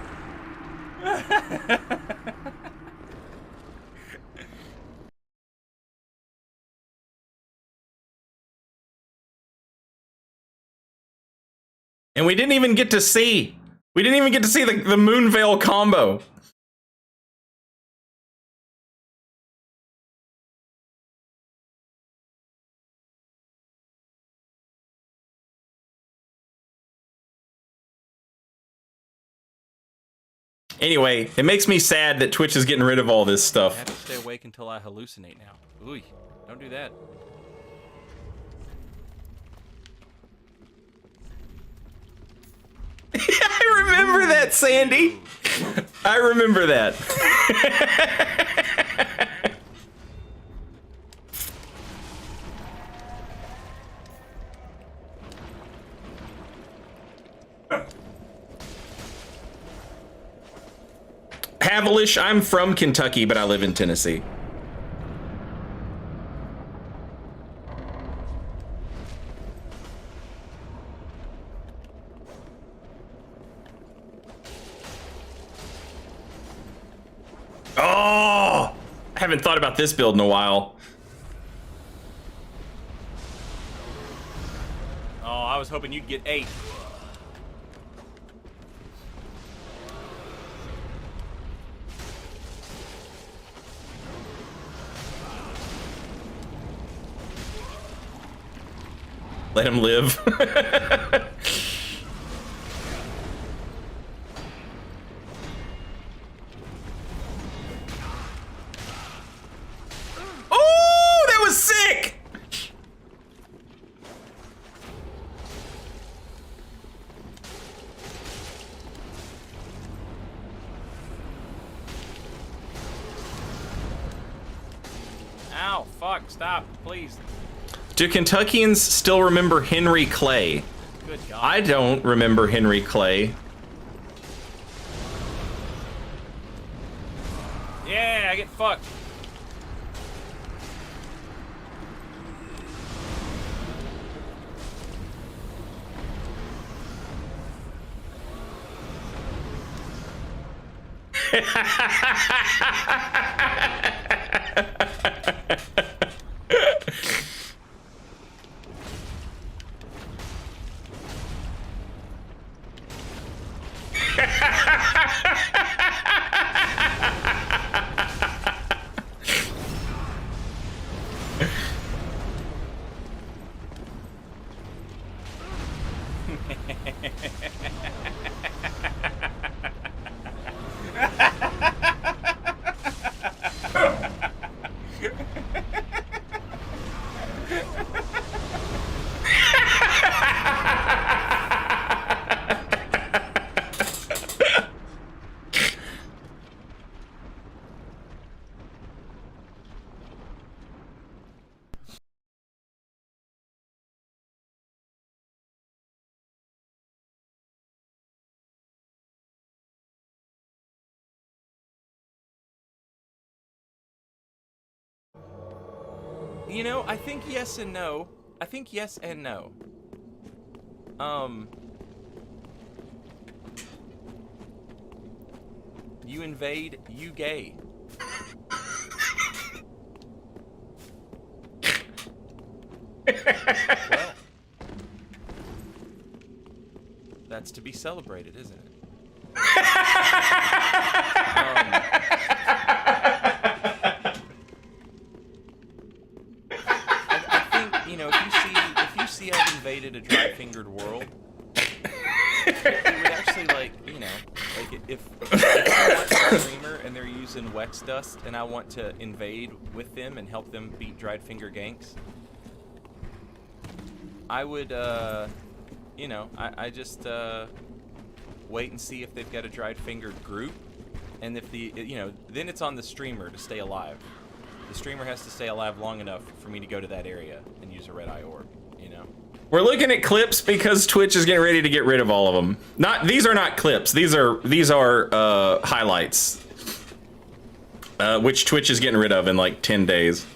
And we didn't even get to see the Moon Veil combo. Anyway, it makes me sad that Twitch is getting rid of all this stuff. I have to stay awake until I hallucinate now. Ooh, don't do that. I remember that, Sandy. I remember that. Havilish, I'm from Kentucky, but I live in Tennessee. Oh, I haven't thought about this build in a while. Oh, I was hoping you'd get 8. Let him live. Oh, that was sick! Ow, fuck, stop, please. Do Kentuckians still remember Henry Clay? Good God. I don't remember Henry Clay. Yeah, I get fucked. You know, I think yes and no. I think yes and no. You invade, you gay. Well, that's to be celebrated, isn't it? I think, you know, if you see I've invaded a dry-fingered world, it would actually, like, you know, like if I watch a streamer and they're using Wex Dust and I want to invade with them and help them beat dried finger ganks, I would, you know, I just wait and see if they've got a dried fingered group, and if the, you know, then it's on the streamer to stay alive. The streamer has to stay alive long enough for me to go to that area and use a red eye orb, you know? We're looking at clips because Twitch is getting ready to get rid of all of them. These are not clips. These are highlights, which Twitch is getting rid of in like 10 days.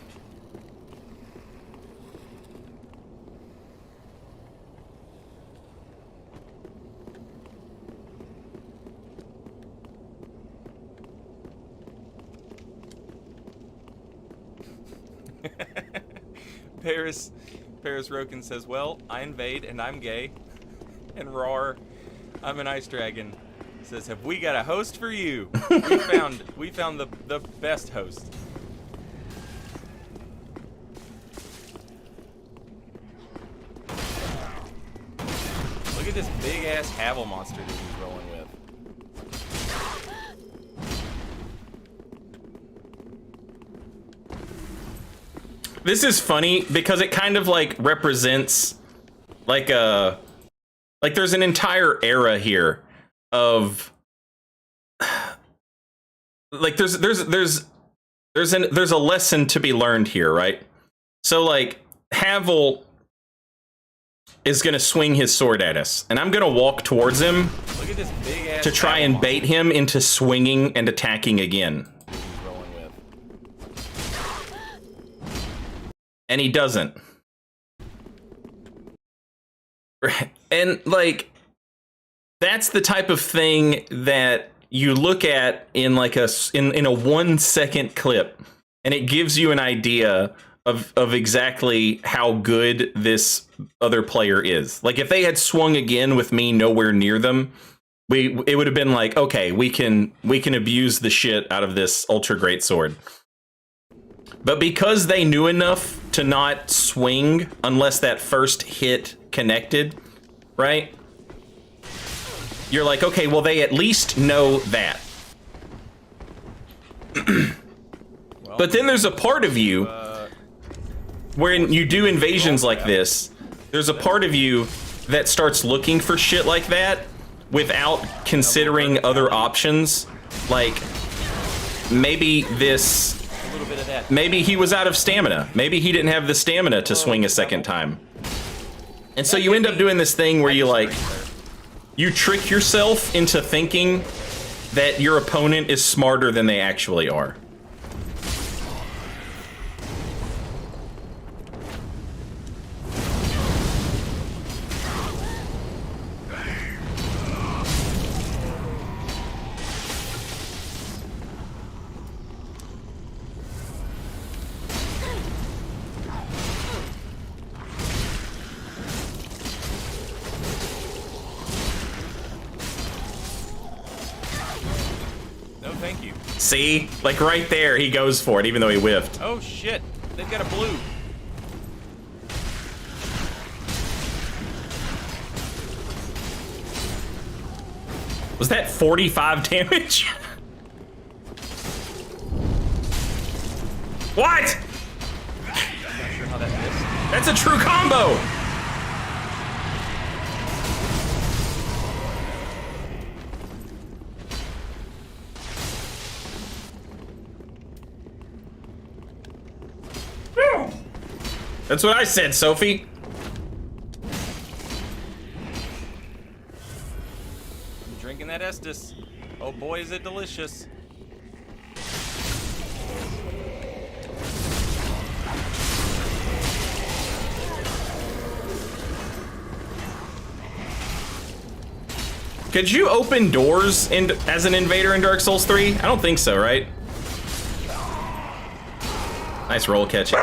Paris Roken says, well, I invade and I'm gay. And Roar, I'm an ice dragon, says, have we got a host for you? we found the best host. Look at this big ass Havel monster that he's rolling with. This is funny because it kind of like represents like there's an entire era here of like there's a lesson to be learned here, right? So like Havel is gonna swing his sword at us, and I'm gonna walk towards him Look at this big ass to try Havel and bait him into swinging and attacking again. And he doesn't. And like, that's the type of thing that you look at in like in a 1 second clip, and it gives you an idea of exactly how good this other player is. Like if they had swung again with me nowhere near them, it would have been like, okay, we can abuse the shit out of this ultra great sword. But because they knew enough to not swing unless that first hit connected, right? You're like, okay, well, they at least know that. But then there's a part of you when you do invasions like this, there's a part of you that starts looking for shit like that without considering other options. Like, maybe this... Maybe he was out of stamina. Maybe he didn't have the stamina to swing a second time. And so you end up doing this thing where you like, you trick yourself into thinking that your opponent is smarter than they actually are. See? Like right there, he goes for it, even though he whiffed. Oh shit! They've got a blue. Was that 45 damage? What? Not sure how that missed. That's a true combo! That's what I said, Sophie. I'm drinking that Estus. Oh boy, is it delicious. Could you open doors as an invader in Dark Souls 3? I don't think so, right? Nice roll catches.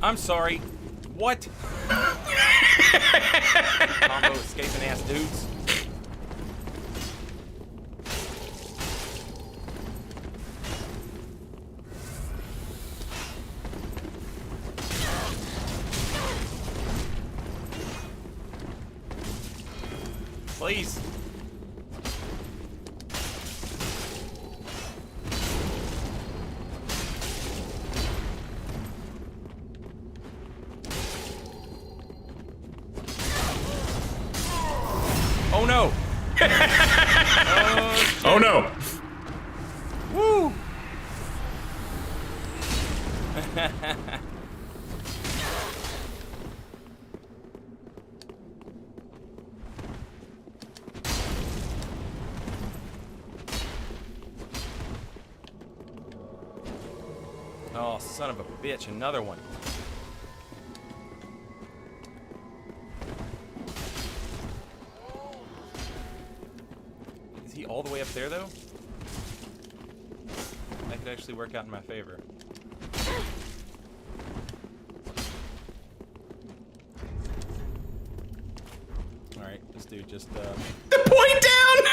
I'm sorry. What? Combo escaping ass dudes. Please. Oh no! Oh no! Woo! Oh, son of a bitch, another one. Is he all the way up there, though? That could actually work out in my favor. Alright, this dude just, The point down!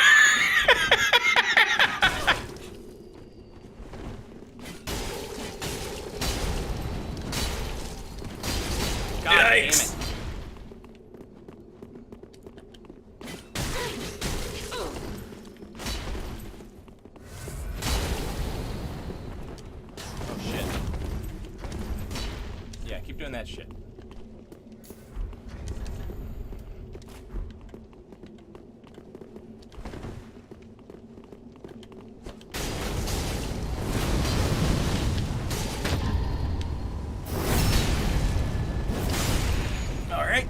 God damn Yikes. it. Oh shit. Yeah, keep doing that shit. Alright,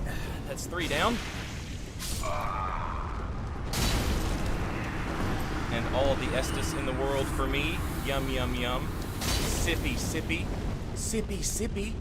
that's 3 down. And all the Estus in the world for me. Yum, yum, yum. Sippy, sippy. Sippy, sippy.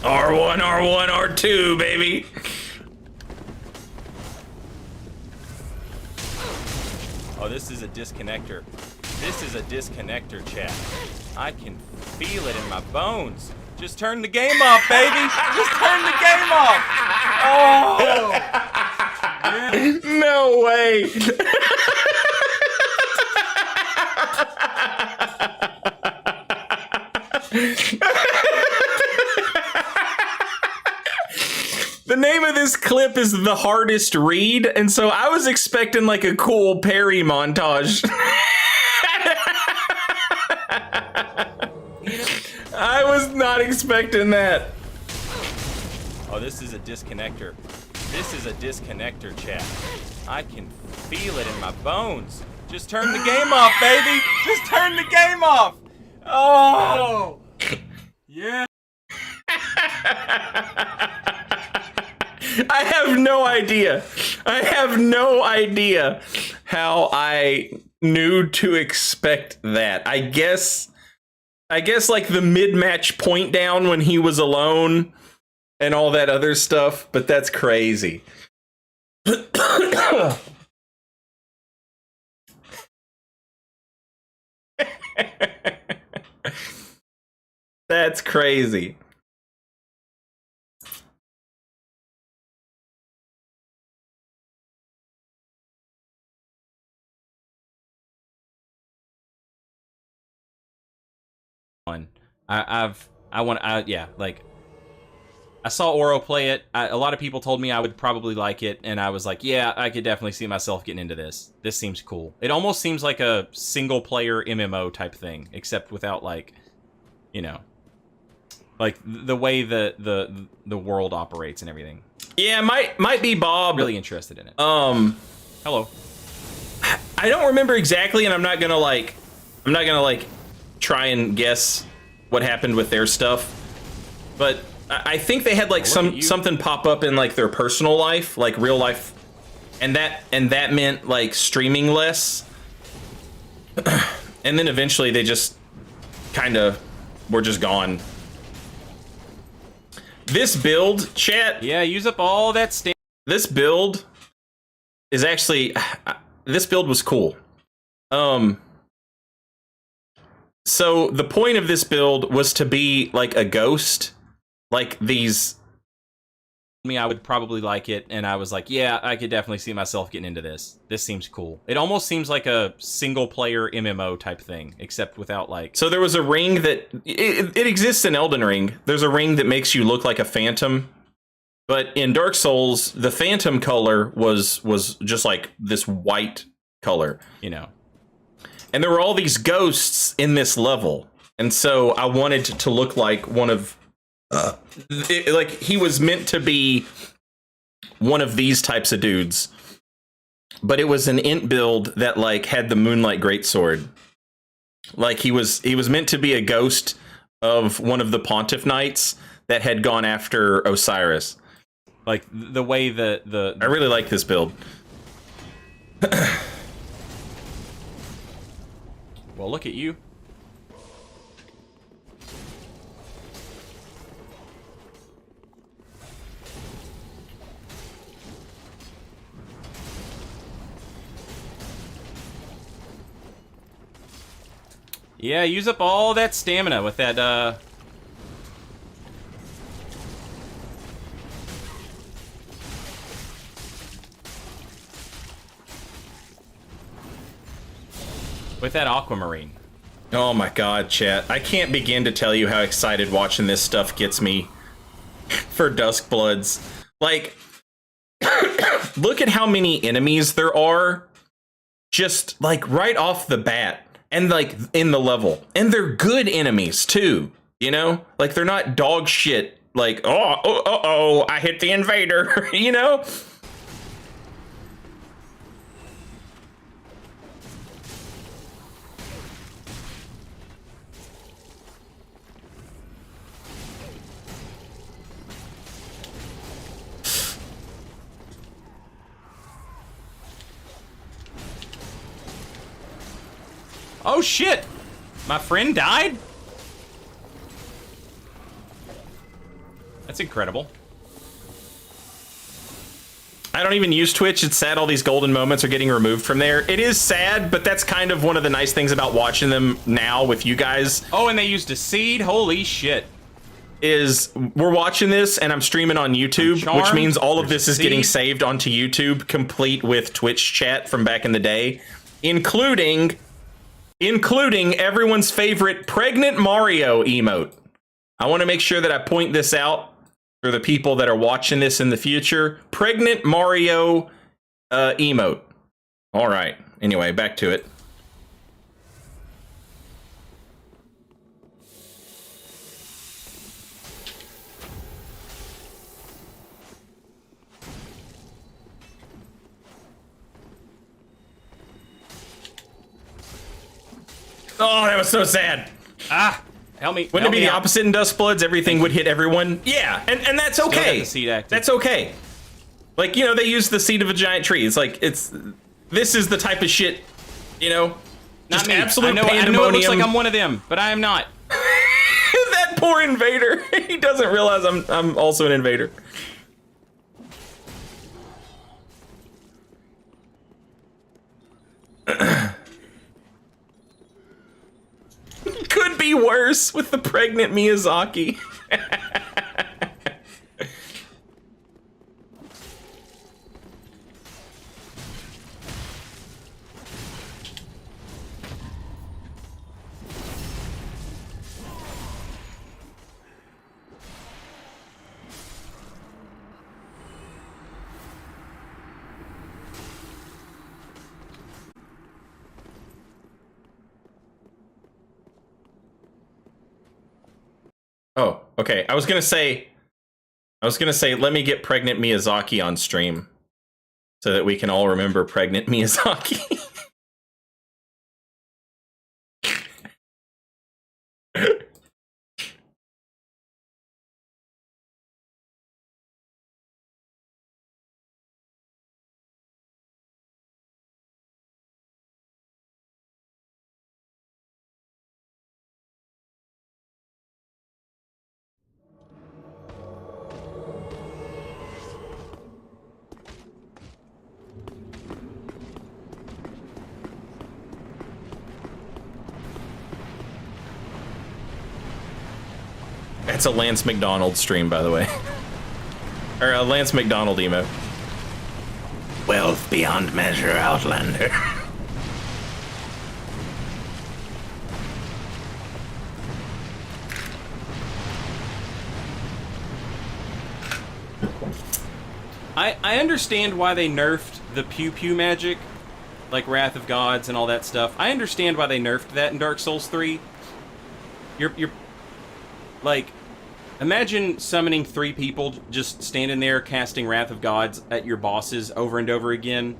R1, R1, R2, baby. Oh, this is a disconnector. This is a disconnector, chat. I can feel it in my bones. Just turn the game off, baby. Just turn the game off. Oh. Yeah. No way. The name of this clip is The Hardest Read, and so I was expecting like a cool parry montage. I was not expecting that. Oh, this is a disconnector. This is a disconnector, chat. I can feel it in my bones. Just turn the game off, baby. Just turn the game off. Oh. Yeah. I have have no idea. I have no idea how I knew to expect that. I guess like the mid-match point down when he was alone and all that other stuff, but that's crazy. That's crazy. I saw Oro play it. A lot of people told me I would probably like it, and I was like, yeah, I could definitely see myself getting into this. This seems cool. It almost seems like a single-player MMO type thing, except without, like, you know, like the way the world operates and everything. Yeah, might be Bob. Really interested in it. Hello. I don't remember exactly, and I'm not gonna try and guess what happened with their stuff, but I think they had like something pop up in like their personal life, like real life, and that meant like streaming less. And then eventually they just kind of were just gone. This build, chat. Yeah, use up all that stamina. This build is actually this build was cool. So the point of this build was to be like a ghost. Like these. I would probably like it, and I was like, yeah, I could definitely see myself getting into this. This seems cool. It almost seems like a single-player MMO type thing, except without like. So there was a ring that it exists in Elden Ring. There's a ring that makes you look like a phantom, but in Dark Souls, the phantom color was just like this white color, you know. And there were all these ghosts in this level, and so I wanted to look like one of. Like he was meant to be one of these types of dudes, but it was an int build that like had the Moonlight Greatsword. Like he was meant to be a ghost of one of the Pontiff Knights that had gone after Osiris. Like the way the I really like this build. Well, look at you. Yeah, use up all that stamina with that, with that aquamarine. Oh my god, chat. I can't begin to tell you how excited watching this stuff gets me for Duskbloods. Like, look at how many enemies there are just, like, right off the bat. And, like, in the level. And they're good enemies, too. You know? Like, they're not dog shit. Like, oh, I hit the invader. You know? Oh shit! My friend died? That's incredible. I don't even use Twitch. It's sad all these golden moments are getting removed from there. It is sad, but that's kind of one of the nice things about watching them now with you guys. Oh, and they used a seed? Holy shit. Is we're watching this and I'm streaming on YouTube, which means all of this is getting saved onto YouTube, complete with Twitch chat from back in the day, including everyone's favorite pregnant Mario emote. I want to make sure that I point this out for the people that are watching this in the future. Pregnant Mario emote. All right. Anyway, back to it. Oh, that was so sad. Ah, help me. Wouldn't it be the opposite in Duskbloods? Everything would hit everyone. Yeah, and that's okay. That's okay. Like, you know, they use the seed of a giant tree. It's like, this is the type of shit, you know? Not Just me. absolute I know it looks like I'm one of them, but I am not. That poor invader. He doesn't realize I'm also an invader. Could be worse with the pregnant Miyazaki. Oh, okay. I was gonna say, let me get pregnant Miyazaki on stream, so that we can all remember pregnant Miyazaki. That's a Lance McDonald stream, by the way. Or a Lance McDonald emo. Wealth beyond measure, Outlander. I understand why they nerfed the pew pew magic, like Wrath of Gods and all that stuff. I understand why they nerfed that in Dark Souls 3. You're like, imagine summoning 3 people just standing there casting Wrath of Gods at your bosses over and over again.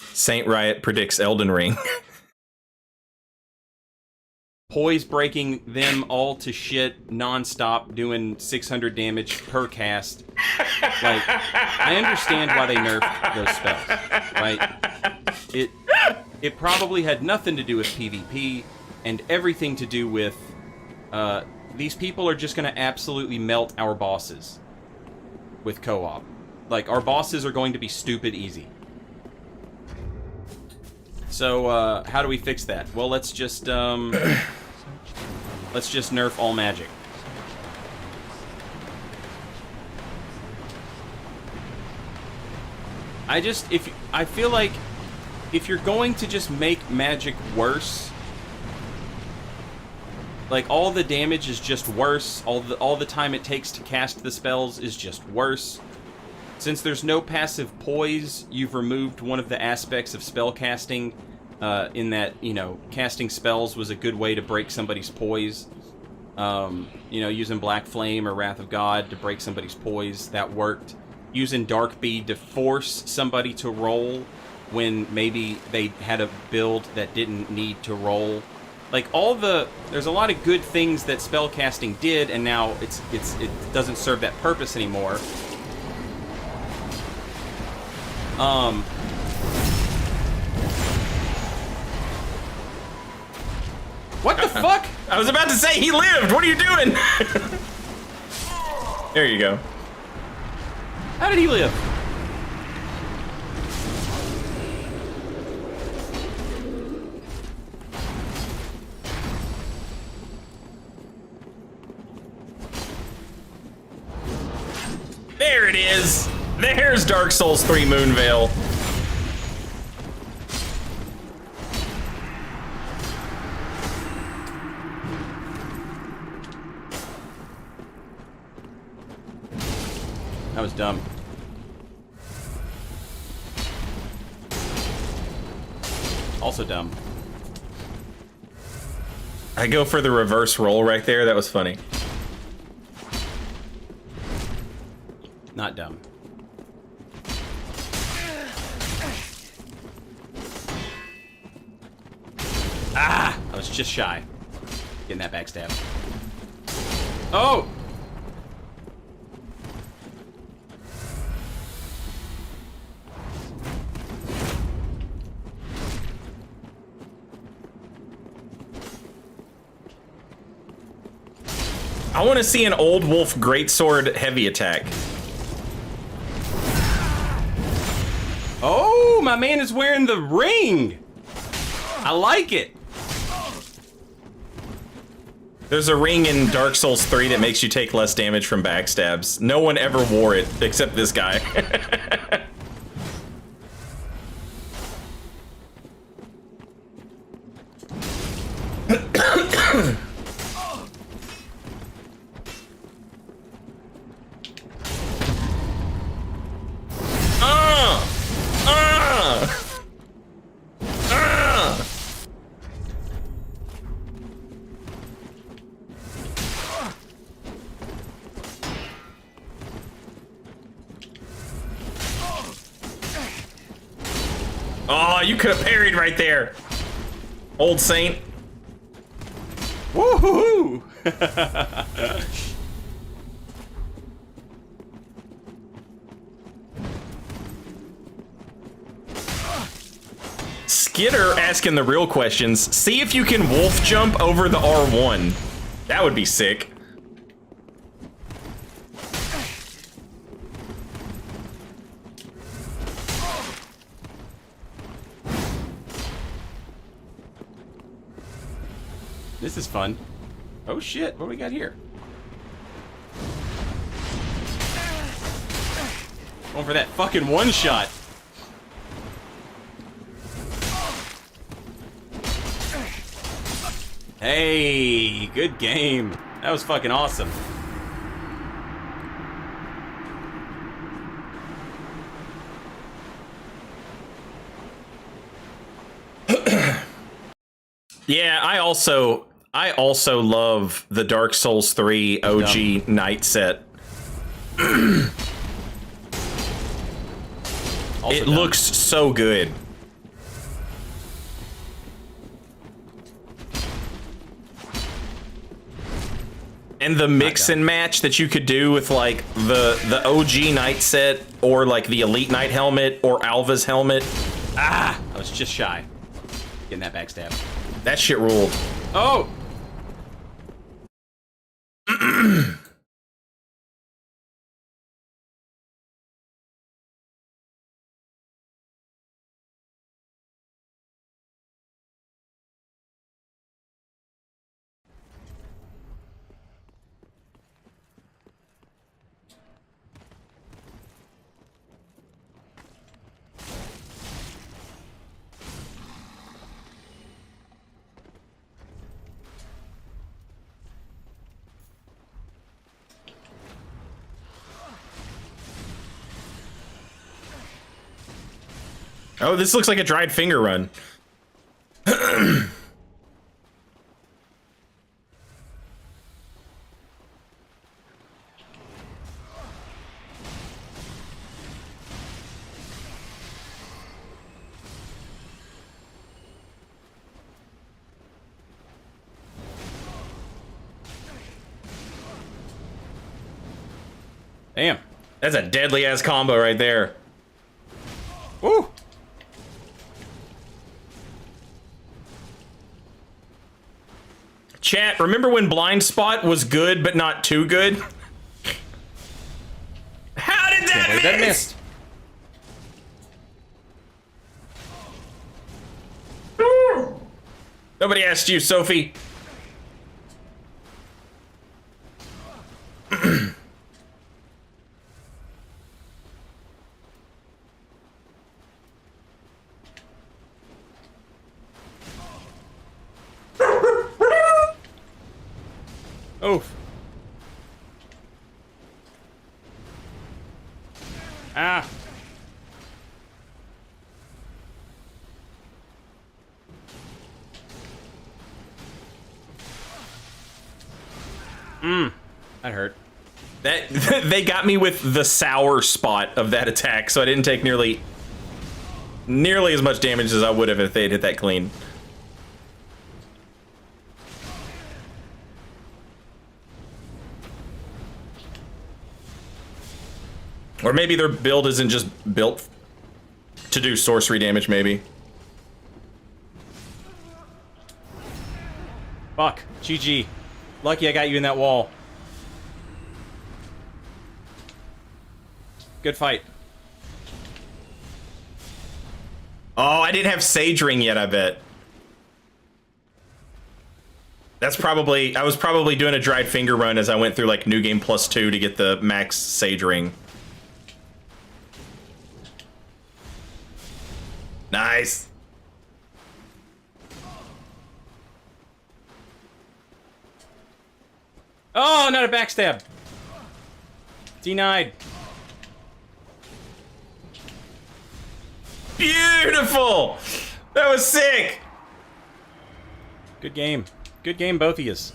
Saint Riot predicts Elden Ring. Poise breaking them all to shit non-stop, doing 600 damage per cast. Like, I understand why they nerfed those spells, right? It probably had nothing to do with PvP and everything to do with these people are just going to absolutely melt our bosses with co-op. Like, our bosses are going to be stupid easy. So, how do we fix that? Well, let's just nerf all magic. I feel like if you're going to just make magic worse, like, all the damage is just worse, all the time it takes to cast the spells is just worse. Since there's no passive poise, you've removed one of the aspects of spell casting, in that, you know, casting spells was a good way to break somebody's poise. You know, using Black Flame or Wrath of God to break somebody's poise, that worked. Using Dark Bead to force somebody to roll when maybe they had a build that didn't need to roll. Like, there's a lot of good things that spellcasting did, and now it doesn't serve that purpose anymore. What the fuck? I was about to say he lived. What are you doing? There you go. How did he live? There it is. There's Dark Souls 3 Moonveil. That was dumb. Also dumb. I go for the reverse roll right there. That was funny. Not dumb. Ah! I was just shy. Getting that backstab. Oh! I want to see an old wolf greatsword heavy attack. Oh, my man is wearing the ring. I like it. There's a ring in Dark Souls 3 that makes you take less damage from backstabs. No one ever wore it except this guy. Oh, you could have parried right there, old saint. Woohoo! Skitter asking the real questions. See if you can wolf jump over the R1. That would be sick. This is fun. Oh shit, what do we got here? Going for that fucking one shot. Hey, good game. That was fucking awesome. Yeah, I also love the Dark Souls 3 OG Knight set. It looks so good. And the mix and match that you could do with like the OG Knight set or like the Elite Knight helmet or Alva's helmet. Ah, I was just shy. Getting that backstab. That shit ruled. Oh! Oh, this looks like a dried finger run. Damn. That's a deadly ass combo right there. Woo! Chat, remember when Blind Spot was good but not too good? How did that miss? That missed. Nobody asked you, Sophie. Oof. Ah. That hurt. That they got me with the sour spot of that attack, so I didn't take nearly as much damage as I would have if they'd hit that clean. Or maybe their build isn't just built to do sorcery damage, maybe. Fuck. GG. Lucky I got you in that wall. Good fight. Oh, I didn't have Sage Ring yet, I bet. That's probably... I was probably doing a dried finger run as I went through, like, New Game Plus 2 to get the max Sage Ring. Nice. Oh, not a backstab. Denied. Beautiful! That was sick! Good game. Good game, both of yous.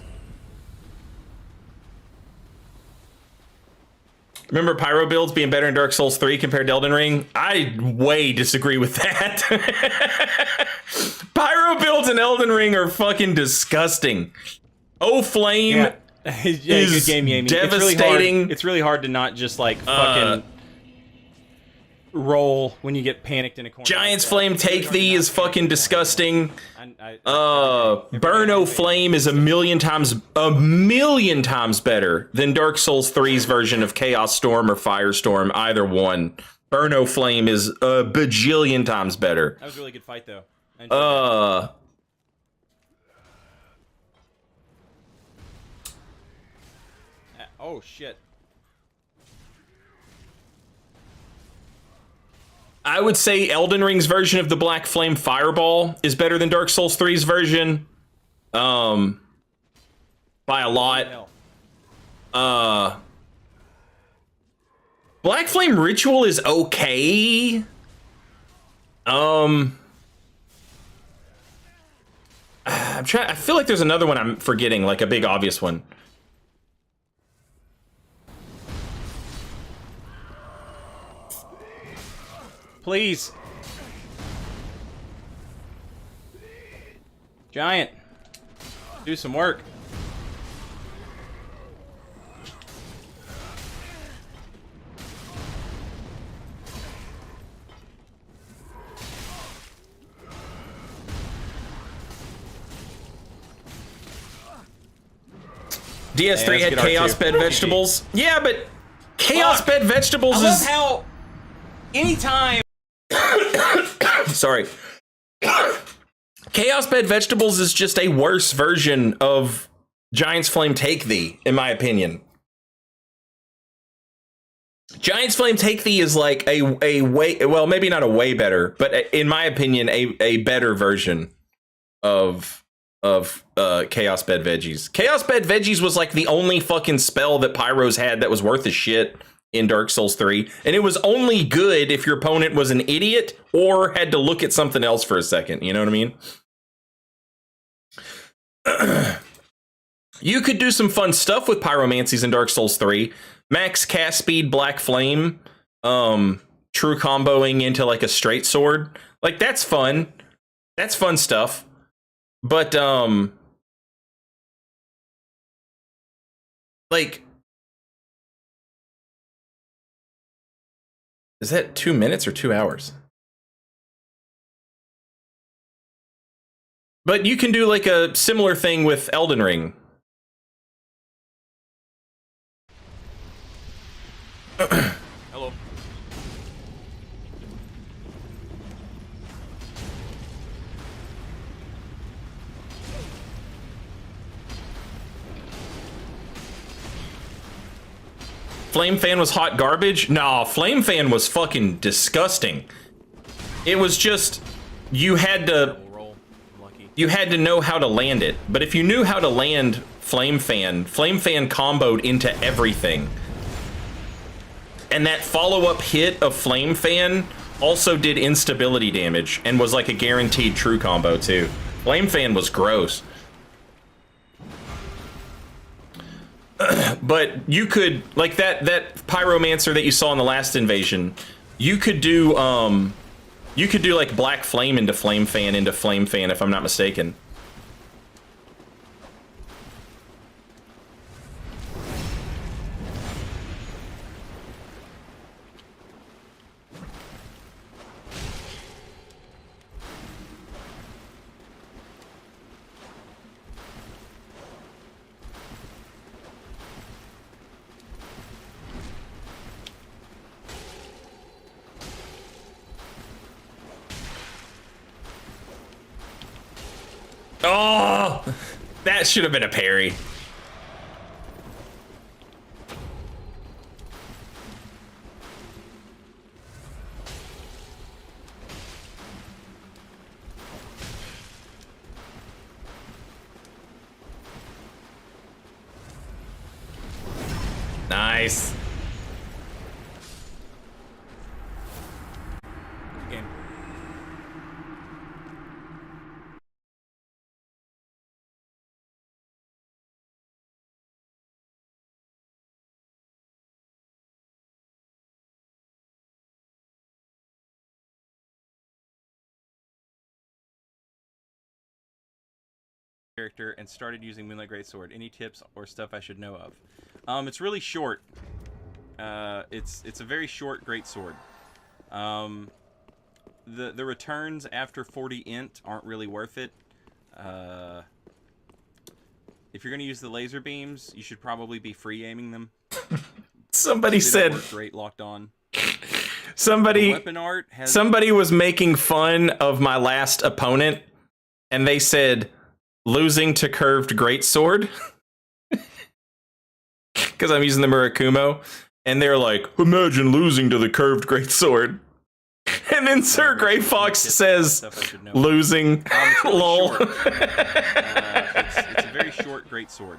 Remember Pyro builds being better in Dark Souls 3 compared to Elden Ring? I way disagree with that. Pyro builds in Elden Ring are fucking disgusting. Oh, Flame is good game, Yami. devastating. It's really hard to not just, like, fucking roll when you get panicked in a corner. Giant's Flame Take Thee is fucking disgusting. Burno Flame is a million times better than Dark Souls 3's version of Chaos Storm or Firestorm, either one. Burno Flame is a bajillion times better. That was a really good fight, though. I enjoyed that. Oh, shit. I would say Elden Ring's version of the Black Flame Fireball is better than Dark Souls 3's version. By a lot. Black Flame Ritual is okay. I'm trying. I feel like there's another one I'm forgetting, like a big obvious one. Please. Giant. Do some work. DS3 had Chaos Bed Vegetables. Yeah, but Chaos Bed Vegetables I love is... how anytime... Sorry. Chaos Bed Vegetables is just a worse version of Giant's Flame Take Thee, in my opinion. Giant's Flame Take Thee is like a way... Well, maybe not a way better, but in my opinion, a better version of Chaos Bed Veggies. Chaos Bed Veggies was like the only fucking spell that Pyros had that was worth a shit in Dark Souls 3, and it was only good if your opponent was an idiot or had to look at something else for a second, you know what I mean? You could do some fun stuff with pyromancies in Dark Souls 3. Max cast speed, Black Flame, true comboing into like a straight sword. Like, that's fun. That's fun stuff. But, like, is that 2 minutes or 2 hours? But you can do like a similar thing with Elden Ring. Hello. Flame Fan was hot garbage? Nah, Flame Fan was fucking disgusting. It was just, you had to know how to land it. But if you knew how to land Flame Fan comboed into everything. And that follow-up hit of Flame Fan also did instability damage and was like a guaranteed true combo too. Flame Fan was gross. But you could, like that pyromancer that you saw in the last invasion, you could do like Black Flame into Flame Fan if I'm not mistaken. That should have been a parry. Nice. Game. Character and started using Moonlight Greatsword. Any tips or stuff I should know of? It's really short. It's a very short greatsword. The returns after 40 int aren't really worth it. If you're gonna use the laser beams, you should probably be free aiming them. Somebody said great locked on. Somebody weapon art has somebody was making fun of my last opponent, and they said losing to curved greatsword because I'm using the Murakumo, and they're like, imagine losing to the curved greatsword. And then Sir Grey Fox says losing. It's really lol. short. It's a very short greatsword.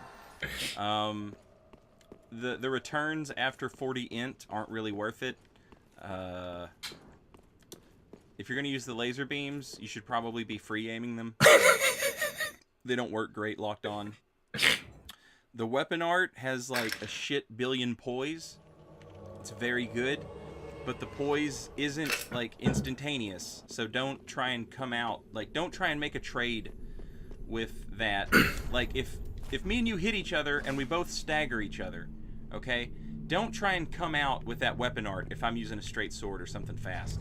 The returns after 40 int aren't really worth it. If you're gonna use the laser beams, you should probably be free aiming them. They don't work great locked on. The weapon art has like a shit billion poise. It's very good, but the poise isn't like instantaneous. So don't try and come out, like don't try and make a trade with that. Like if me and you hit each other and we both stagger each other, okay? Don't try and come out with that weapon art if I'm using a straight sword or something fast,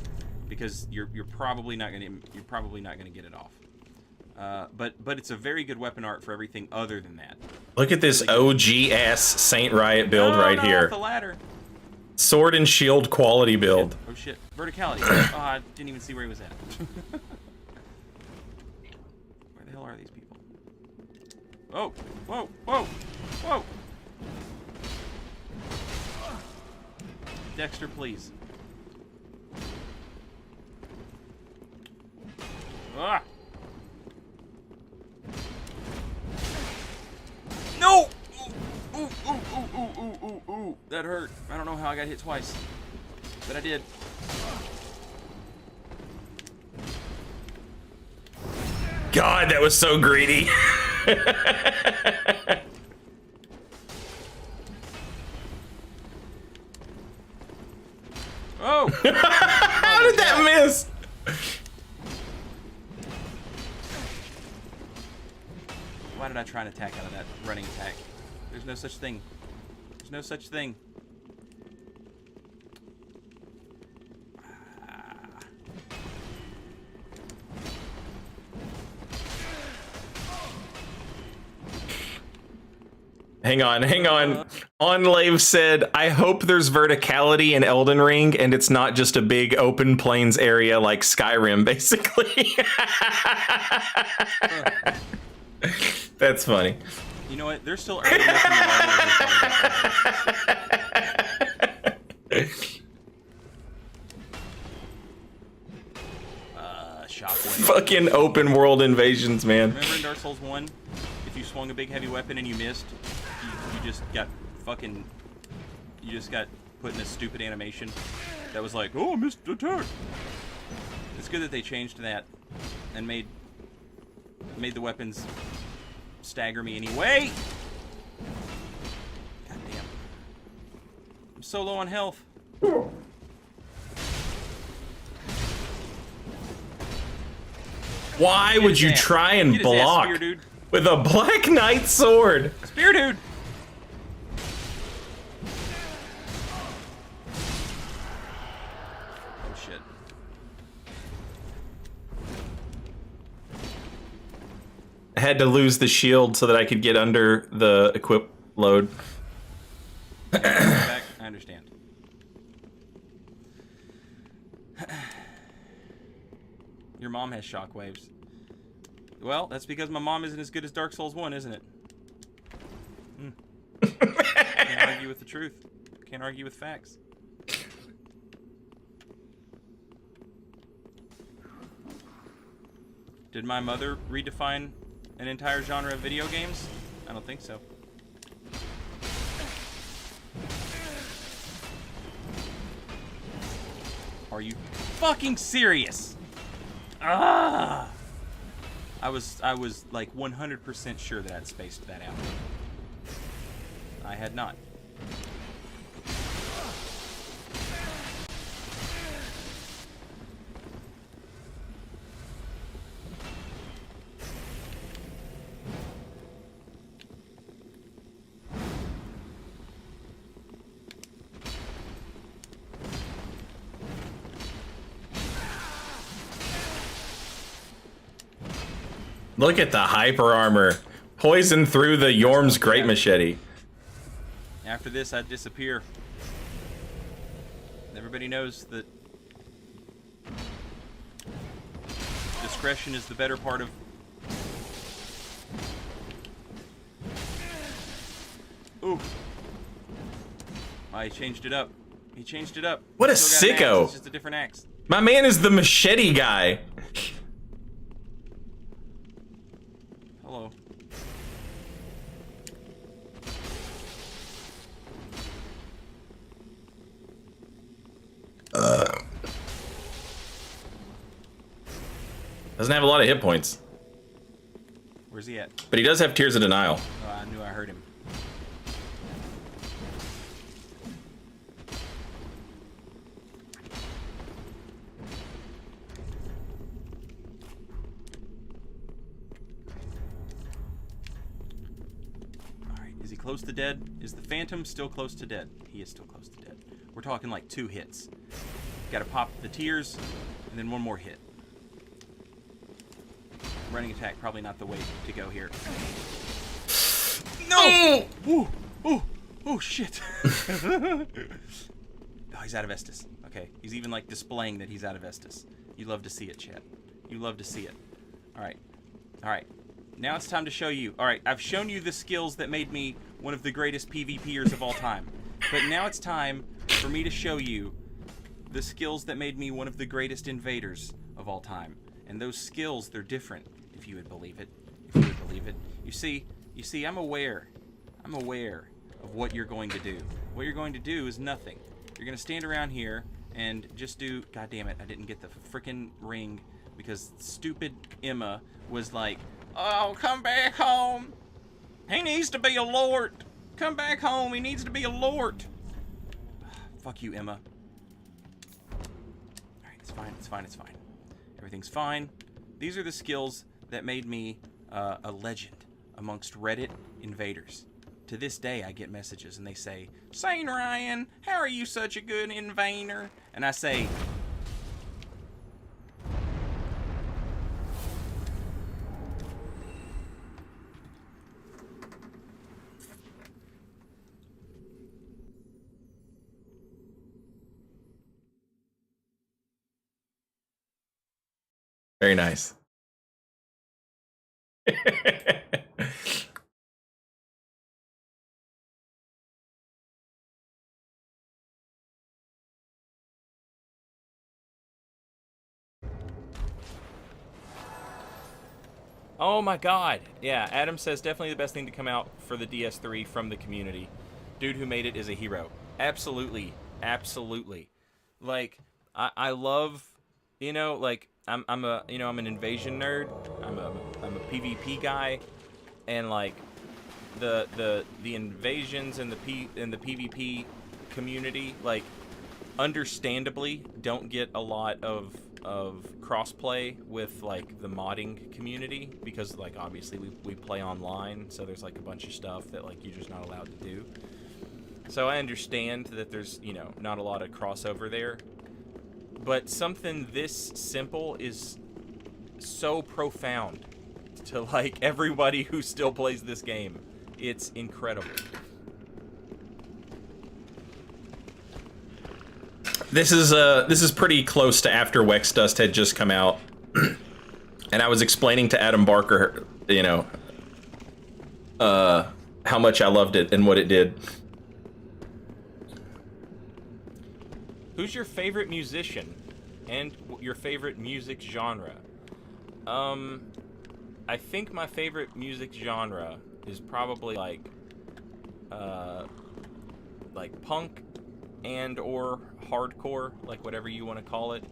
because you're probably not gonna get it off. But it's a very good weapon art for everything other than that. Look at this OG ass Saint Riot build right here. Off the ladder. Sword and shield quality build. Oh shit! Verticality. Oh, I didn't even see where he was at. Where the hell are these people? Oh! Whoa! Whoa! Whoa! Dexter, please. Ah! No! Ooh, ooh, ooh, ooh, ooh, ooh, ooh. That hurt. I don't know how I got hit twice, but I did. God, that was so greedy. Oh! How did that miss? Why did I try and attack out of that running attack? There's no such thing. There's no such thing. Hang on, hang on. Onlave said, I hope there's verticality in Elden Ring and it's not just a big open plains area like Skyrim, basically. That's funny. You know what? They're still early enough in the level. Shockwave. Fucking open world invasions, man. Remember in Dark Souls 1, if you swung a big heavy weapon and you missed, you just got fucking... You just got put in a stupid animation that was like, oh, I missed the attack. It's good that they changed that and made the weapons stagger me anyway. God damn. I'm so low on health. Why would you try and Get his ass, block spear dude. with a Black Knight sword? Spear dude. Oh shit. I had to lose the shield so that I could get under the equip load. Back. I understand. Your mom has shockwaves. Well, that's because my mom isn't as good as Dark Souls 1, isn't it? Can't argue with the truth. Can't argue with facts. Did my mother redefine an entire genre of video games? I don't think so. Are you fucking serious? Ah! I was like 100% sure that I'd spaced that out. I had not. Look at the hyper armor. Poison through the Yorm's great machete. After this, I'd disappear. Everybody knows that discretion is the better part of... Ooh. Oh, he changed it up. He changed it up. What a Still got an axe, sicko. It's just a different axe. My man is the machete guy. Hello. Doesn't have a lot of hit points. Where's he at? But he does have Tears of Denial. Oh, I knew I heard him. Alright, is he close to dead? Is the Phantom still close to dead? He is still close to dead. We're talking like 2 hits. Gotta pop the tears, and then 1 more hit. Running attack, probably not the way to go here. No! Ooh! Ooh! Oh, shit! Oh, he's out of Estus. Okay, he's even, like, displaying that he's out of Estus. You love to see it, chat. You love to see it. Alright. Alright. Now it's time to show you. Alright, I've shown you the skills that made me one of the greatest PvPers of all time. But now it's time for me to show you the skills that made me one of the greatest invaders of all time. And those skills, they're different, if you would believe it. If you would believe it. You see, I'm aware of what you're going to do. What you're going to do is nothing. You're going to stand around here and just do... God damn it, I didn't get the frickin' ring because stupid Emma was like, oh, come back home. He needs to be a lord. Come back home, he needs to be a lord. Fuck you, Emma. Alright, it's fine, it's fine, it's fine. Everything's fine. These are the skills that made me a legend amongst Reddit invaders. To this day, I get messages and they say, Saint Ryan, how are you such a good invader? And I say, Very nice. oh my god. Yeah, Adam says definitely the best thing to come out for the DS3 from the community. Dude who made it is a hero. Absolutely. Absolutely. Like, I love, you know, like, I'm an invasion nerd. I'm a PvP guy, and like the invasions and the PvP community, like, understandably don't get a lot of crossplay with like the modding community because like obviously we play online, so there's like a bunch of stuff that like you're just not allowed to do. So I understand that there's, you know, not a lot of crossover there. But something this simple is so profound to like everybody who still plays this game. It's incredible. This is pretty close to after Wex Dust had just come out. and I was explaining to Adam Barker, you know, how much I loved it and what it did. Who's your favorite musician and your favorite music genre? I think my favorite music genre is probably like punk and or hardcore, like whatever you want to call it.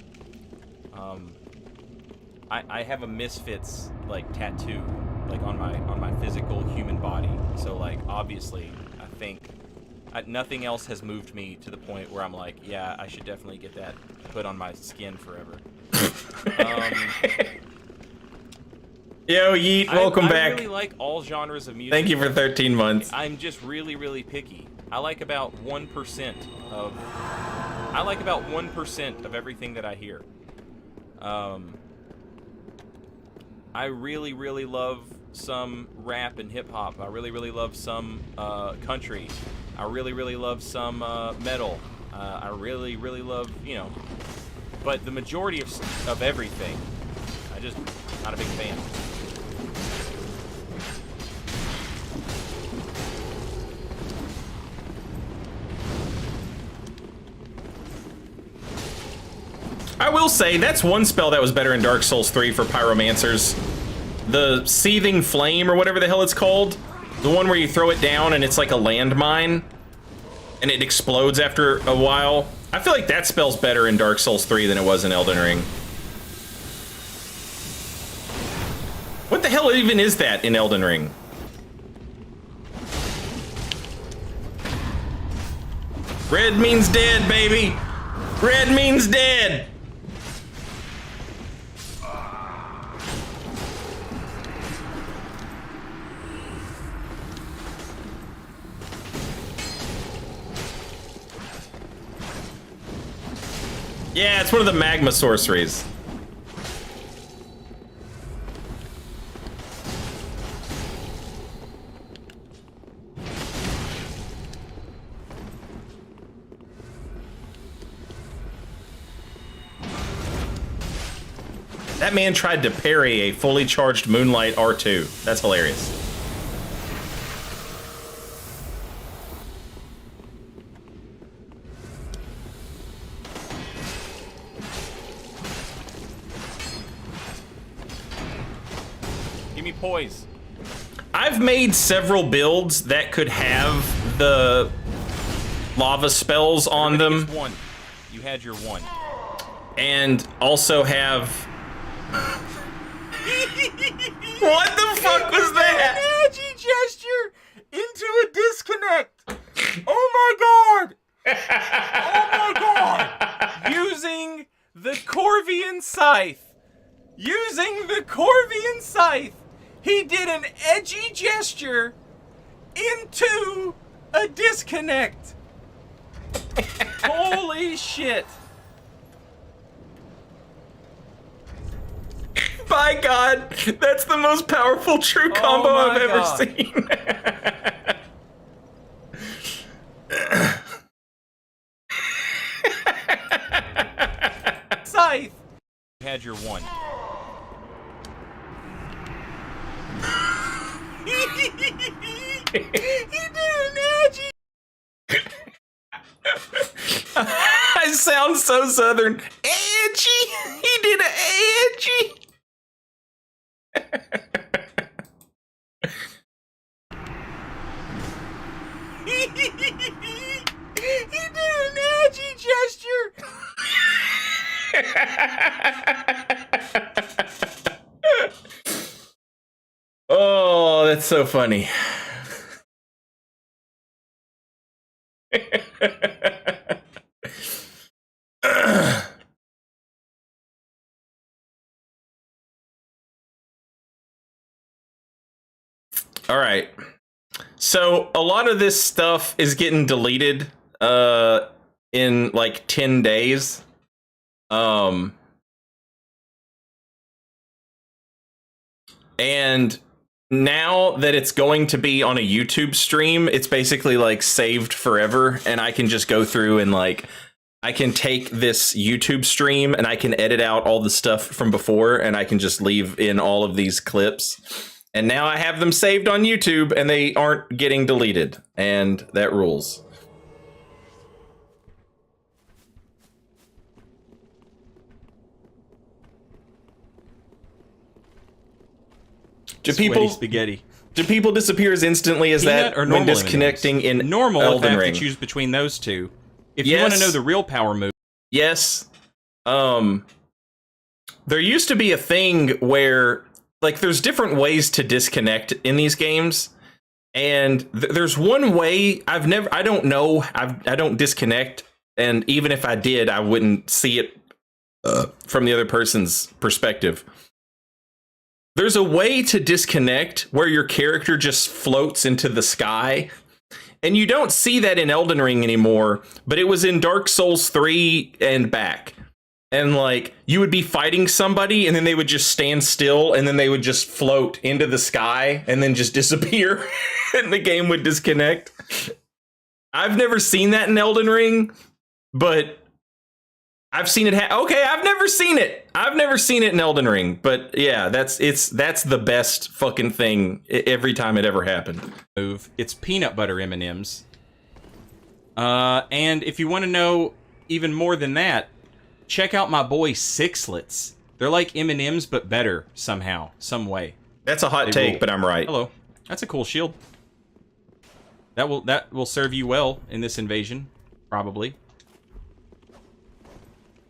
I have a Misfits like tattoo like on my physical human body, so like obviously I think nothing else has moved me to the point where I'm like, yeah, I should definitely get that put on my skin forever. Yo, Yeet, welcome back. I really like all genres of music. Thank you for 13 months. I'm just really, really picky. I like about 1% of everything that I hear. I really, really love some rap and hip hop. I really, really love some country. I really, really love some metal. I really, really love, you know, but the majority of everything, I just not a big fan. I will say, that's one spell that was better in Dark Souls 3 for Pyromancers. The Seething Flame, or whatever the hell it's called. The one where you throw it down and it's like a landmine, and it explodes after a while. I feel like that spell's better in Dark Souls 3 than it was in Elden Ring. What the hell even is that in Elden Ring? Red means dead, baby! Red means dead! Yeah, it's one of the magma sorceries. That man tried to parry a fully charged Moonlight R2. That's hilarious. Give me poise. I've made several builds that could have the lava spells on them. One. You had your one. And also have... What the fuck was that? An edgy gesture into a disconnect. Oh my god. Oh my god. Using the Corvian scythe. He did an edgy gesture into a disconnect. Holy shit. By God, that's the most powerful true combo I've ever seen. Scythe. You had your one. He did an edgy. I sound so southern. Edgy. He did an edgy. He did an edgy gesture. Oh, that's so funny. All right. So a lot of this stuff is getting deleted in like 10 days. And now that it's going to be on a YouTube stream, it's basically like saved forever, and I can just go through and like I can take this YouTube stream and I can edit out all the stuff from before, and I can just leave in all of these clips. And now I have them saved on YouTube and they aren't getting deleted. And that rules. Do people spaghetti? Do people disappear as instantly as Peanut that or when normal disconnecting M&Ms? in normal Elden if I have Ring? to choose between those two. If you want to know the real power move. Yes. There used to be a thing where, like, there's different ways to disconnect in these games, and there's one way I don't disconnect, and even if I did, I wouldn't see it from the other person's perspective. There's a way to disconnect where your character just floats into the sky. And you don't see that in Elden Ring anymore, but it was in Dark Souls 3 and back. And like, you would be fighting somebody and then they would just stand still and then they would just float into the sky and then just disappear and the game would disconnect. I've never seen that in Elden Ring, but I've seen it. Okay, I've never seen it. I've never seen it in Elden Ring, but yeah, that's the best fucking thing every time it ever happened. It's peanut butter M&Ms. And if you want to know even more than that, check out my boy Sixlets. They're like M&Ms, but better somehow, some way. That's a hot take, but I'm right. Hello, that's a cool shield. That will serve you well in this invasion, probably.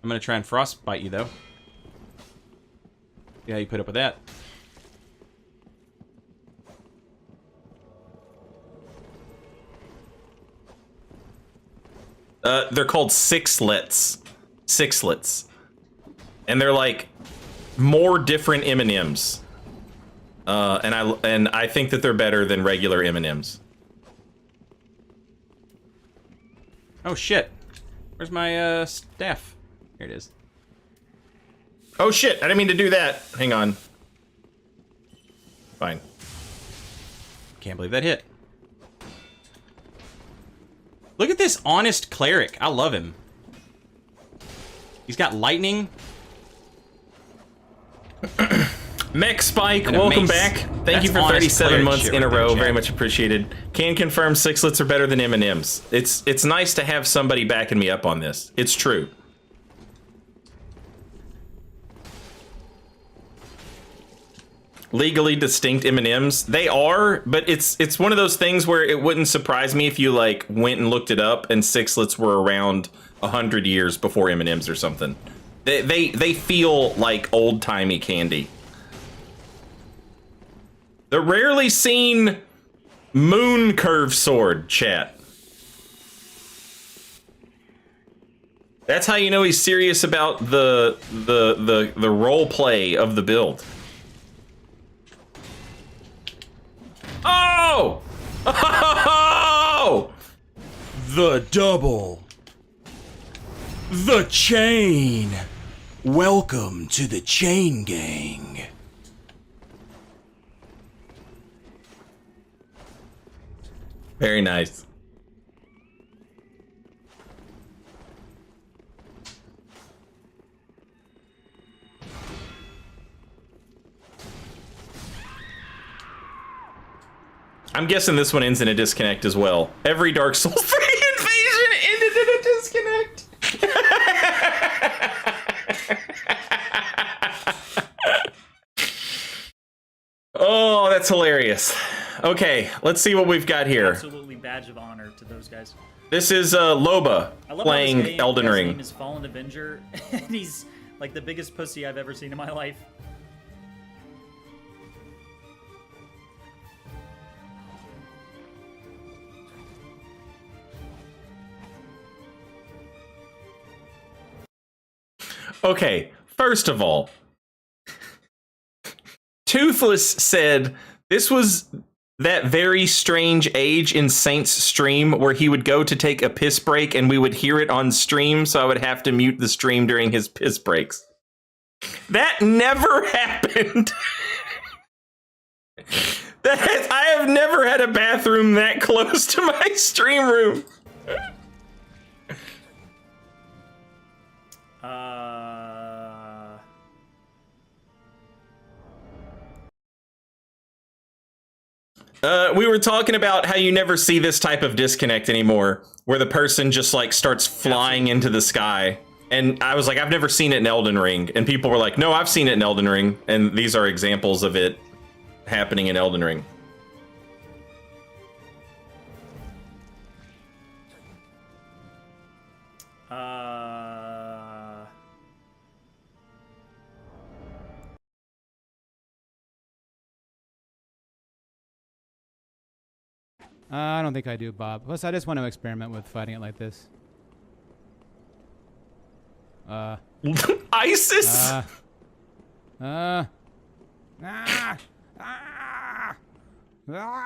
I'm gonna try and frostbite you, though. See how you put up with that. They're called Sixlets. Sixlets. And they're like more different M&Ms. And I think that they're better than regular M&Ms. Oh shit. Where's my staff? Here it is. Oh shit, I didn't mean to do that. Hang on. Fine. Can't believe that hit. Look at this honest cleric. I love him. He's got lightning. Mech Spike, And a welcome mace. back. Thank That's you for honest 37 cleric months shit in a right there, row. Jack. Very much appreciated. Can confirm Sixlets are better than M&Ms. It's nice to have somebody backing me up on this. It's true. Legally distinct M&Ms. They are, but it's one of those things where it wouldn't surprise me if you like went and looked it up and Sixlets were around 100 years before M&Ms or something. They feel like old-timey candy. The rarely seen moon curve sword, chat. That's how you know he's serious about the role play of the build. Oh! Oh! The double. The chain. Welcome to the chain gang. Very nice. I'm guessing this one ends in a disconnect as well. Every Dark Souls 3 invasion ended in a disconnect. Oh, that's hilarious. Okay, let's see what we've got here. Absolutely badge of honor to those guys. This is Loba I love playing how this game, Elden his Ring. name is Fallen Avenger, and he's like the biggest pussy I've ever seen in my life. Okay, first of all, Toothless said this was that very strange age in Saint's stream where he would go to take a piss break and we would hear it on stream, so I would have to mute the stream during his piss breaks. That never happened. I have never had a bathroom that close to my stream room. We were talking about how you never see this type of disconnect anymore, where the person just like starts flying into the sky. And I was like, I've never seen it in Elden Ring. And people were like, no, I've seen it in Elden Ring. And these are examples of it happening in Elden Ring. I don't think I do, Bob. Plus, I just want to experiment with fighting it like this. ISIS? What?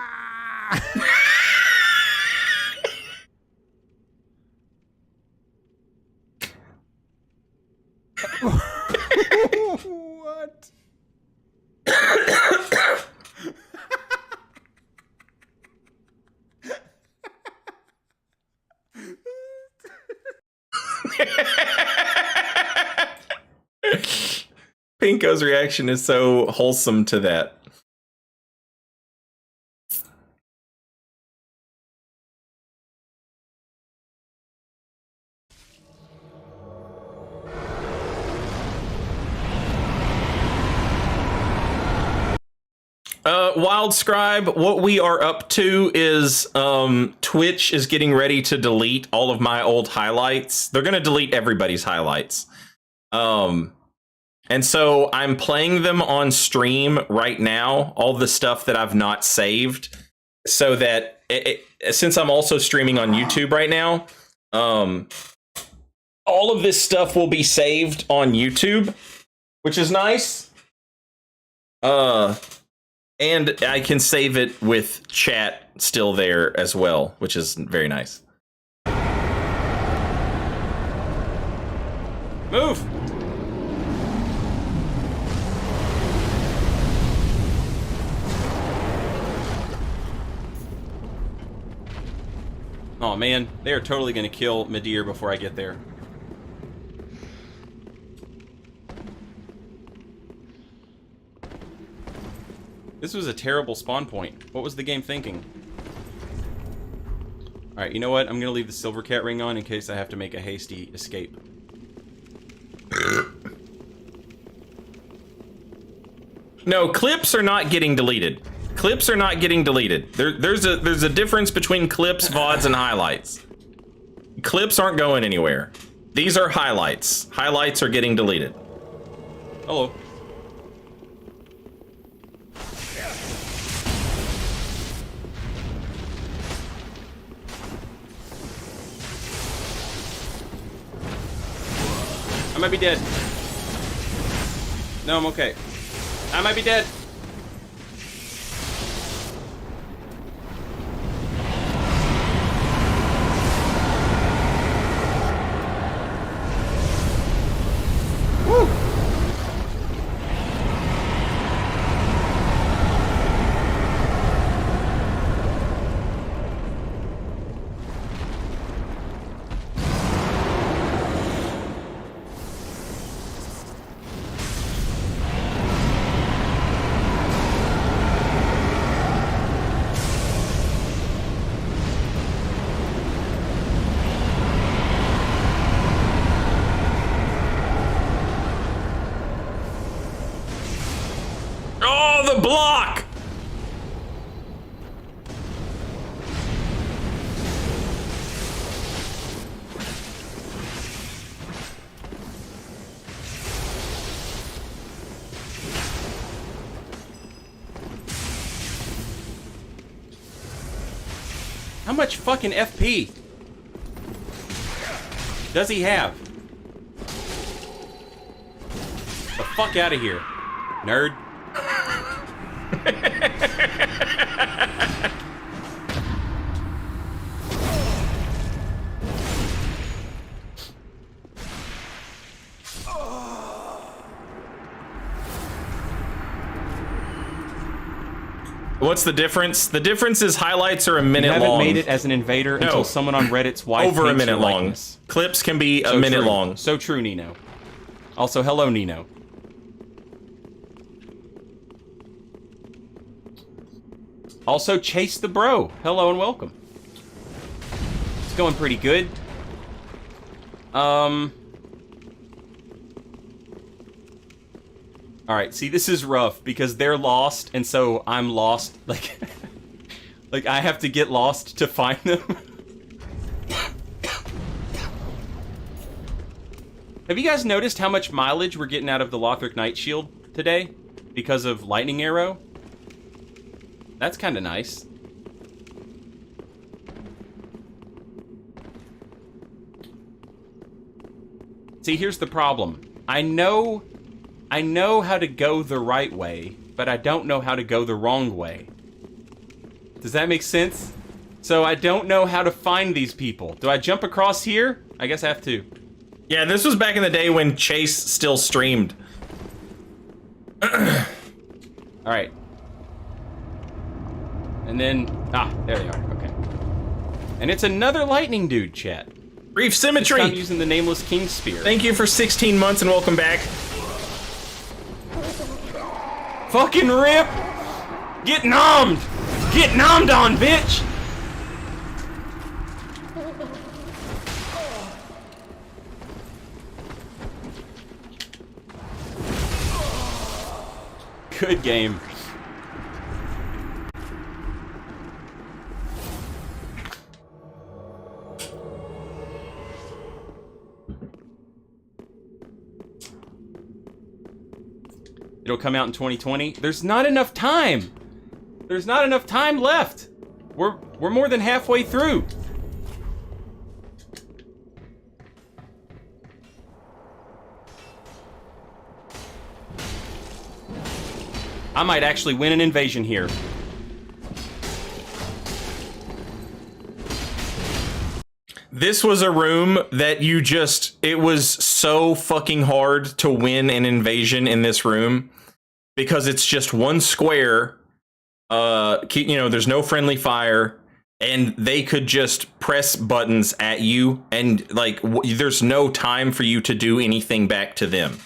Pinko's reaction is so wholesome to that. Wild Scribe, what we are up to is Twitch is getting ready to delete all of my old highlights. They're going to delete everybody's highlights. And so I'm playing them on stream right now, all the stuff that I've not saved, so that since I'm also streaming on YouTube right now, all of this stuff will be saved on YouTube, which is nice. And I can save it with chat still there as well, which is very nice. Move! Oh man, they are totally gonna kill Midir before I get there. This was a terrible spawn point. What was the game thinking? Alright, you know what? I'm gonna leave the silver cat ring on in case I have to make a hasty escape. No, clips are not getting deleted. Clips are not getting deleted. There's a difference between clips, VODs, and highlights. Clips aren't going anywhere. These are highlights. Highlights are getting deleted. Hello. I might be dead. No, I'm okay. I might be dead. Woo! Oh, the block! How much fucking FP does he have? The fuck out of here, nerd. What's the difference? The difference is highlights are a minute long. You haven't made it as an invader until someone on Reddit's wife over a hates minute your long. likeness. Clips can be a So minute true. long. So true, Nino. Also, hello, Nino. Also, Chase the Bro. Hello and welcome. It's going pretty good. Alright, see, this is rough because they're lost, and so I'm lost. Like, like I have to get lost to find them. Have you guys noticed how much mileage we're getting out of the Lothric Night Shield today? Because of Lightning Arrow? That's kind of nice. See, here's the problem. I know how to go the right way, but I don't know how to go the wrong way. Does that make sense? So I don't know how to find these people. Do I jump across here? I guess I have to. Yeah, this was back in the day when Chase still streamed. Alright. And then... Ah, there they are. Okay. And it's another lightning dude, chat. Brief Symmetry! This time using the Nameless King Spear. Thank you for 16 months and welcome back. Fucking rip! Get nommed! Get nommed on, bitch! Good game. It'll come out in 2020. There's not enough time. There's not enough time left. We're more than halfway through. I might actually win an invasion here. This was a room that you just... It was so fucking hard to win an invasion in this room. Because it's just one square. You know, there's no friendly fire. And they could just press buttons at you. And, like, there's no time for you to do anything back to them.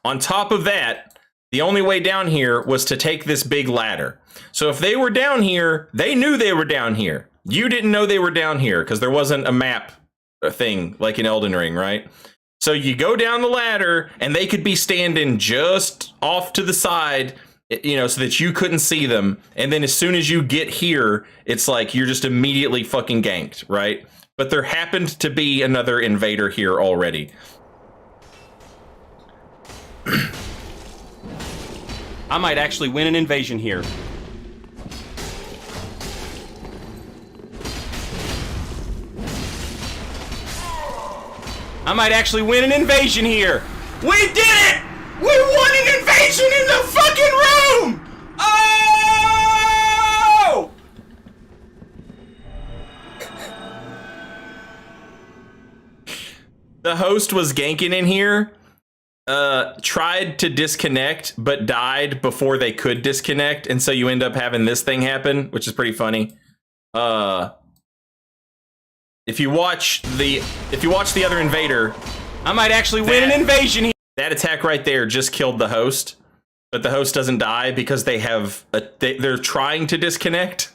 On top of that... The only way down here was to take this big ladder. So if they were down here, they knew they were down here. You didn't know they were down here because there wasn't a map thing like in Elden Ring, right? So you go down the ladder and they could be standing just off to the side, you know, so that you couldn't see them. And then as soon as you get here, it's like you're just immediately fucking ganked, right? But there happened to be another invader here already. I might actually win an invasion here. I might actually win an invasion here. We did it! We won an invasion in the fucking room! Oh! The host was ganking in here. Tried to disconnect, but died before they could disconnect, and so you end up having this thing happen, which is pretty funny. If you watch the other invader, I might actually win an invasion here. That attack right there just killed the host, but the host doesn't die because they're trying to disconnect,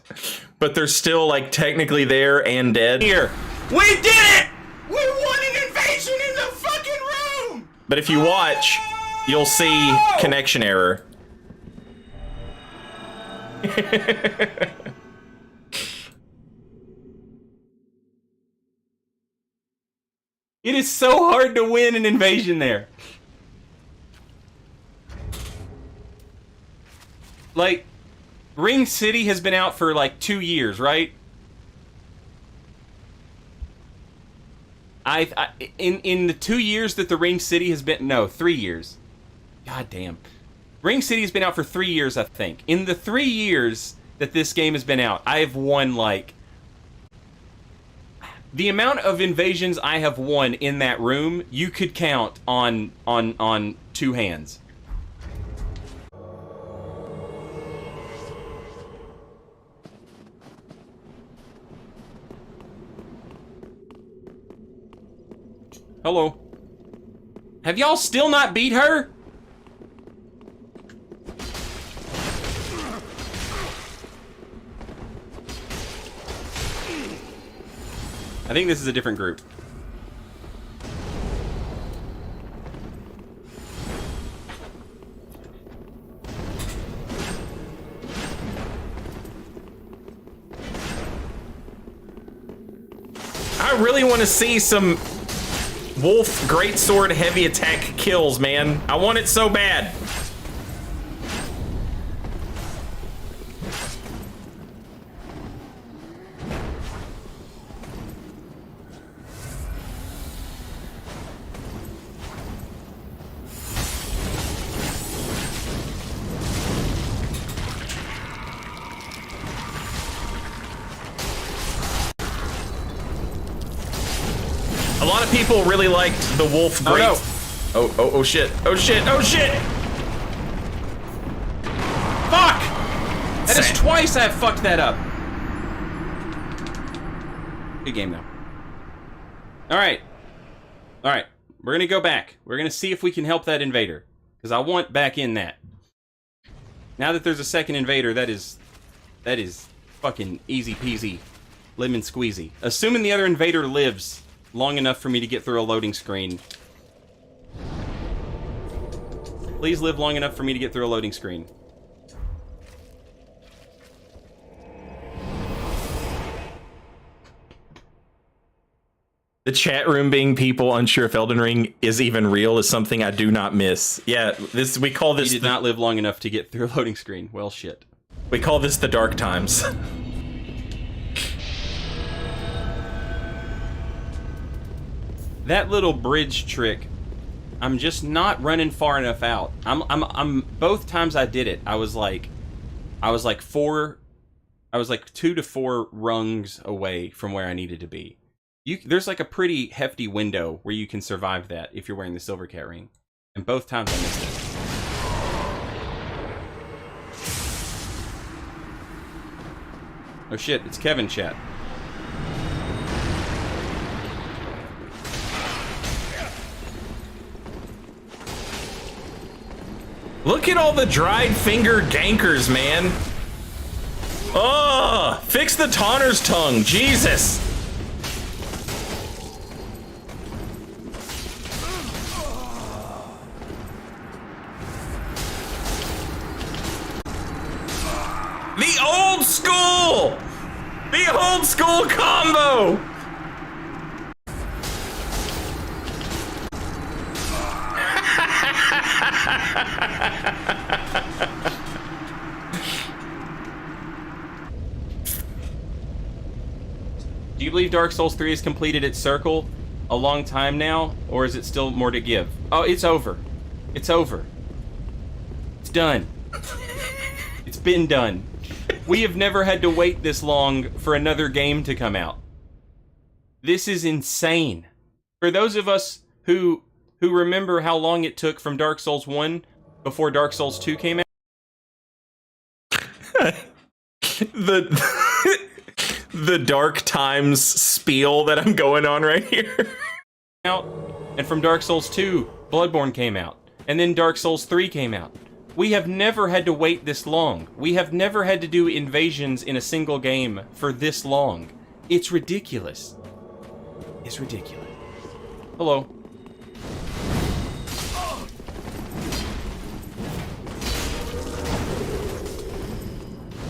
but they're still like technically there and dead. Here, we did it! We won an invasion in the fucking room! But if you watch, you'll see connection error. It is so hard to win an invasion there. Like, Ring City has been out for like 2 years, right? In the 2 years that the Ring City has been, no, 3 years. God damn. Ring City has been out for 3 years, I think. In the 3 years that this game has been out, I have won like... The amount of invasions I have won in that room, you could count on 2 hands. Hello. Have y'all still not beat her? I think this is a different group. I really want to see some wolf greatsword heavy attack kills, man. I want it so bad. A lot of people really liked the wolf great. Oh shit. Oh shit. Oh shit. Fuck! That is twice I've fucked that up. Good game though. Alright. Alright. We're gonna go back. We're gonna see if we can help that invader. Because I want back in that. Now that there's a second invader, that is fucking easy peasy lemon squeezy. Assuming the other invader lives long enough for me to get through a loading screen. Please live long enough for me to get through a loading screen. The chat room being people unsure if Elden Ring is even real is something I do not miss. Yeah, we call this. You did not live long enough to get through a loading screen. Well, shit. We call this the dark times. That little bridge trick, I'm just not running far enough out. I'm both times I did it, I was like 2 to 4 rungs away from where I needed to be. There's like a pretty hefty window where you can survive that if you're wearing the Silver Cat ring. And both times I missed it. Oh shit, it's Kevin chat. Look at all the dried finger gankers, man. Oh, fix the Tanner's tongue, Jesus. The old school combo. Do you believe Dark Souls 3 has completed its circle a long time now, or is it still more to give? Oh, it's over. It's over. It's done. It's been done. We have never had to wait this long for another game to come out. This is insane. For those of us who remember how long it took from Dark Souls 1 before Dark Souls 2 came out. The dark times spiel that I'm going on right here. And from Dark Souls 2, Bloodborne came out. And then Dark Souls 3 came out. We have never had to wait this long. We have never had to do invasions in a single game for this long. It's ridiculous. It's ridiculous. Hello.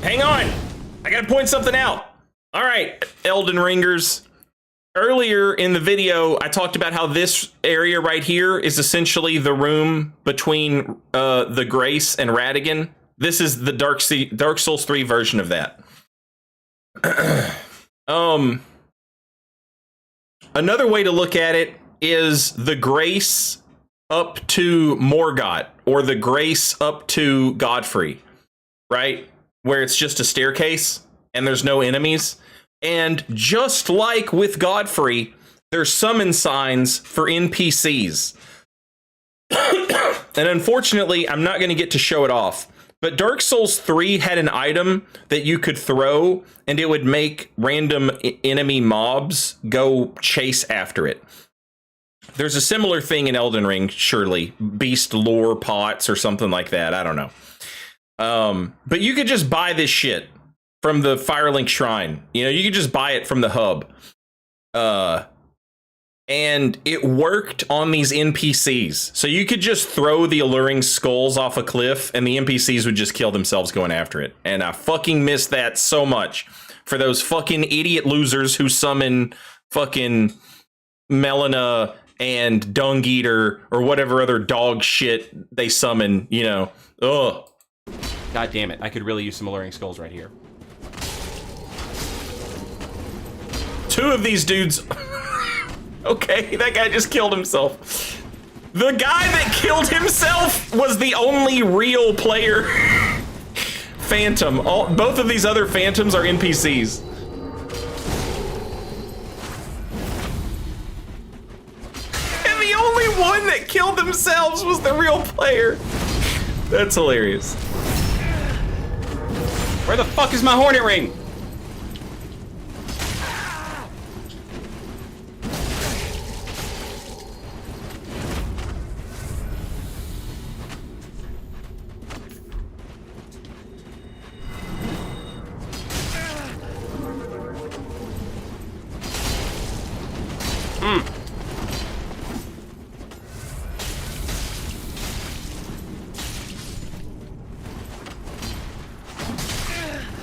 Hang on. I gotta point something out. All right, Elden Ringers. Earlier in the video, I talked about how this area right here is essentially the room between the Grace and Radigan. This is the Dark Souls 3 version of that. Another way to look at it is the Grace up to Morgott, or the Grace up to Godfrey, right? Where it's just a staircase and there's no enemies. And just like with Godfrey, there's summon signs for NPCs. And unfortunately, I'm not going to get to show it off. But Dark Souls 3 had an item that you could throw, and it would make random enemy mobs go chase after it. There's a similar thing in Elden Ring, surely. Beast lore pots or something like that. I don't know. But you could just buy this shit from the Firelink Shrine. You know, you could just buy it from the hub. And it worked on these NPCs. So you could just throw the alluring skulls off a cliff and the NPCs would just kill themselves going after it. And I fucking miss that so much for those fucking idiot losers who summon fucking Melina and Dung Eater or whatever other dog shit they summon, you know. Ugh. God damn it. I could really use some alluring skulls right here. 2 of these dudes... Okay, that guy just killed himself. The guy that killed himself was the only real player. Phantom. Both of these other phantoms are NPCs. And the only one that killed themselves was the real player. That's hilarious. Where the fuck is my hornet ring?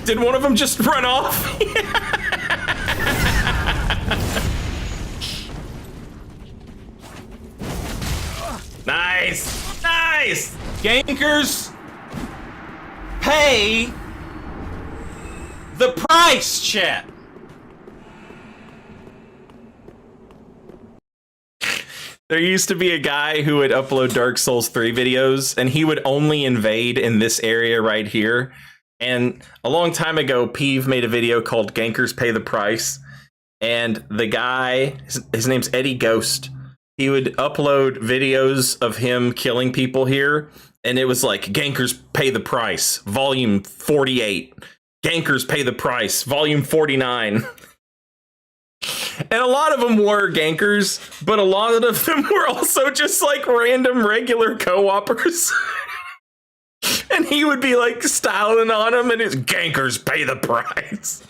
Did one of them just run off? Nice! Nice! Gankers, pay the price, chat. There used to be a guy who would upload Dark Souls 3 videos, and he would only invade in this area right here. And a long time ago, Peeve made a video called Gankers Pay the Price. And the guy, his name's Eddie Ghost, he would upload videos of him killing people here. And it was like, Gankers Pay the Price, volume 48. Gankers Pay the Price, volume 49. And a lot of them were gankers, but a lot of them were also just like random regular co-opers. And he would be like styling on them and his gankers pay the price.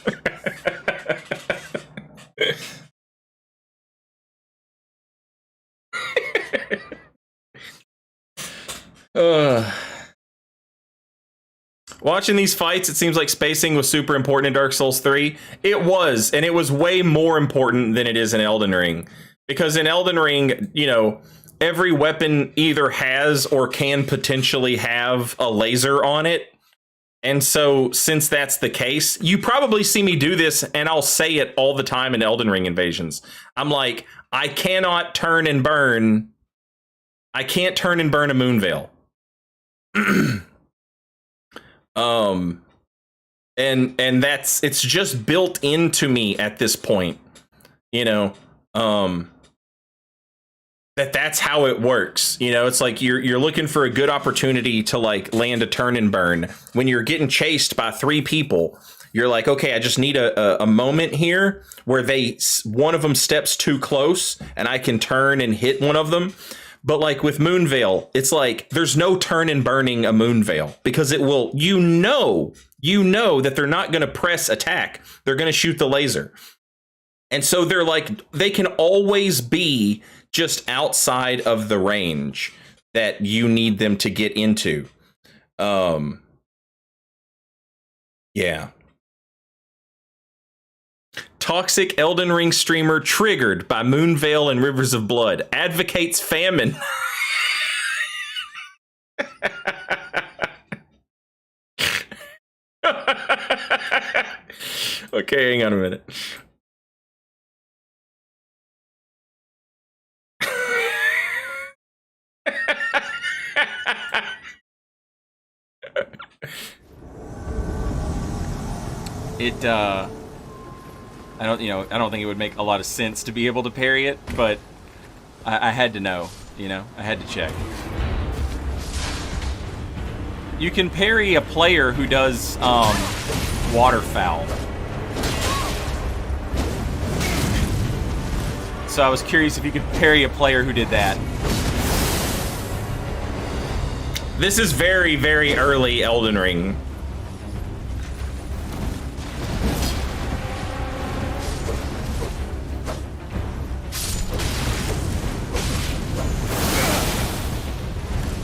Watching these fights, it seems like spacing was super important in Dark Souls 3. It was, and it was way more important than it is in Elden Ring. Because in Elden Ring, you know, every weapon either has or can potentially have a laser on it. And so, since that's the case, you probably see me do this, and I'll say it all the time in Elden Ring invasions. I'm like, I cannot turn and burn. I can't turn and burn a Moonveil. And it's just built into me at this point, you know, that's how it works. You know, it's like you're looking for a good opportunity to like land a turn and burn. When you're getting chased by 3 people, you're like, okay, I just need a moment here where one of them steps too close and I can turn and hit one of them. But like with Moonveil, it's like there's no turn and burning a Moonveil because it will, you know that they're not going to press attack. They're going to shoot the laser. And so they're like, they can always be just outside of the range that you need them to get into. Yeah. Toxic Elden Ring streamer triggered by Moonveil and Rivers of Blood. Advocates famine. Okay, hang on a minute. I don't think it would make a lot of sense to be able to parry it, but I had to know, I had to check. You can parry a player who does waterfowl. So I was curious if you could parry a player who did that. This is very, very early Elden Ring.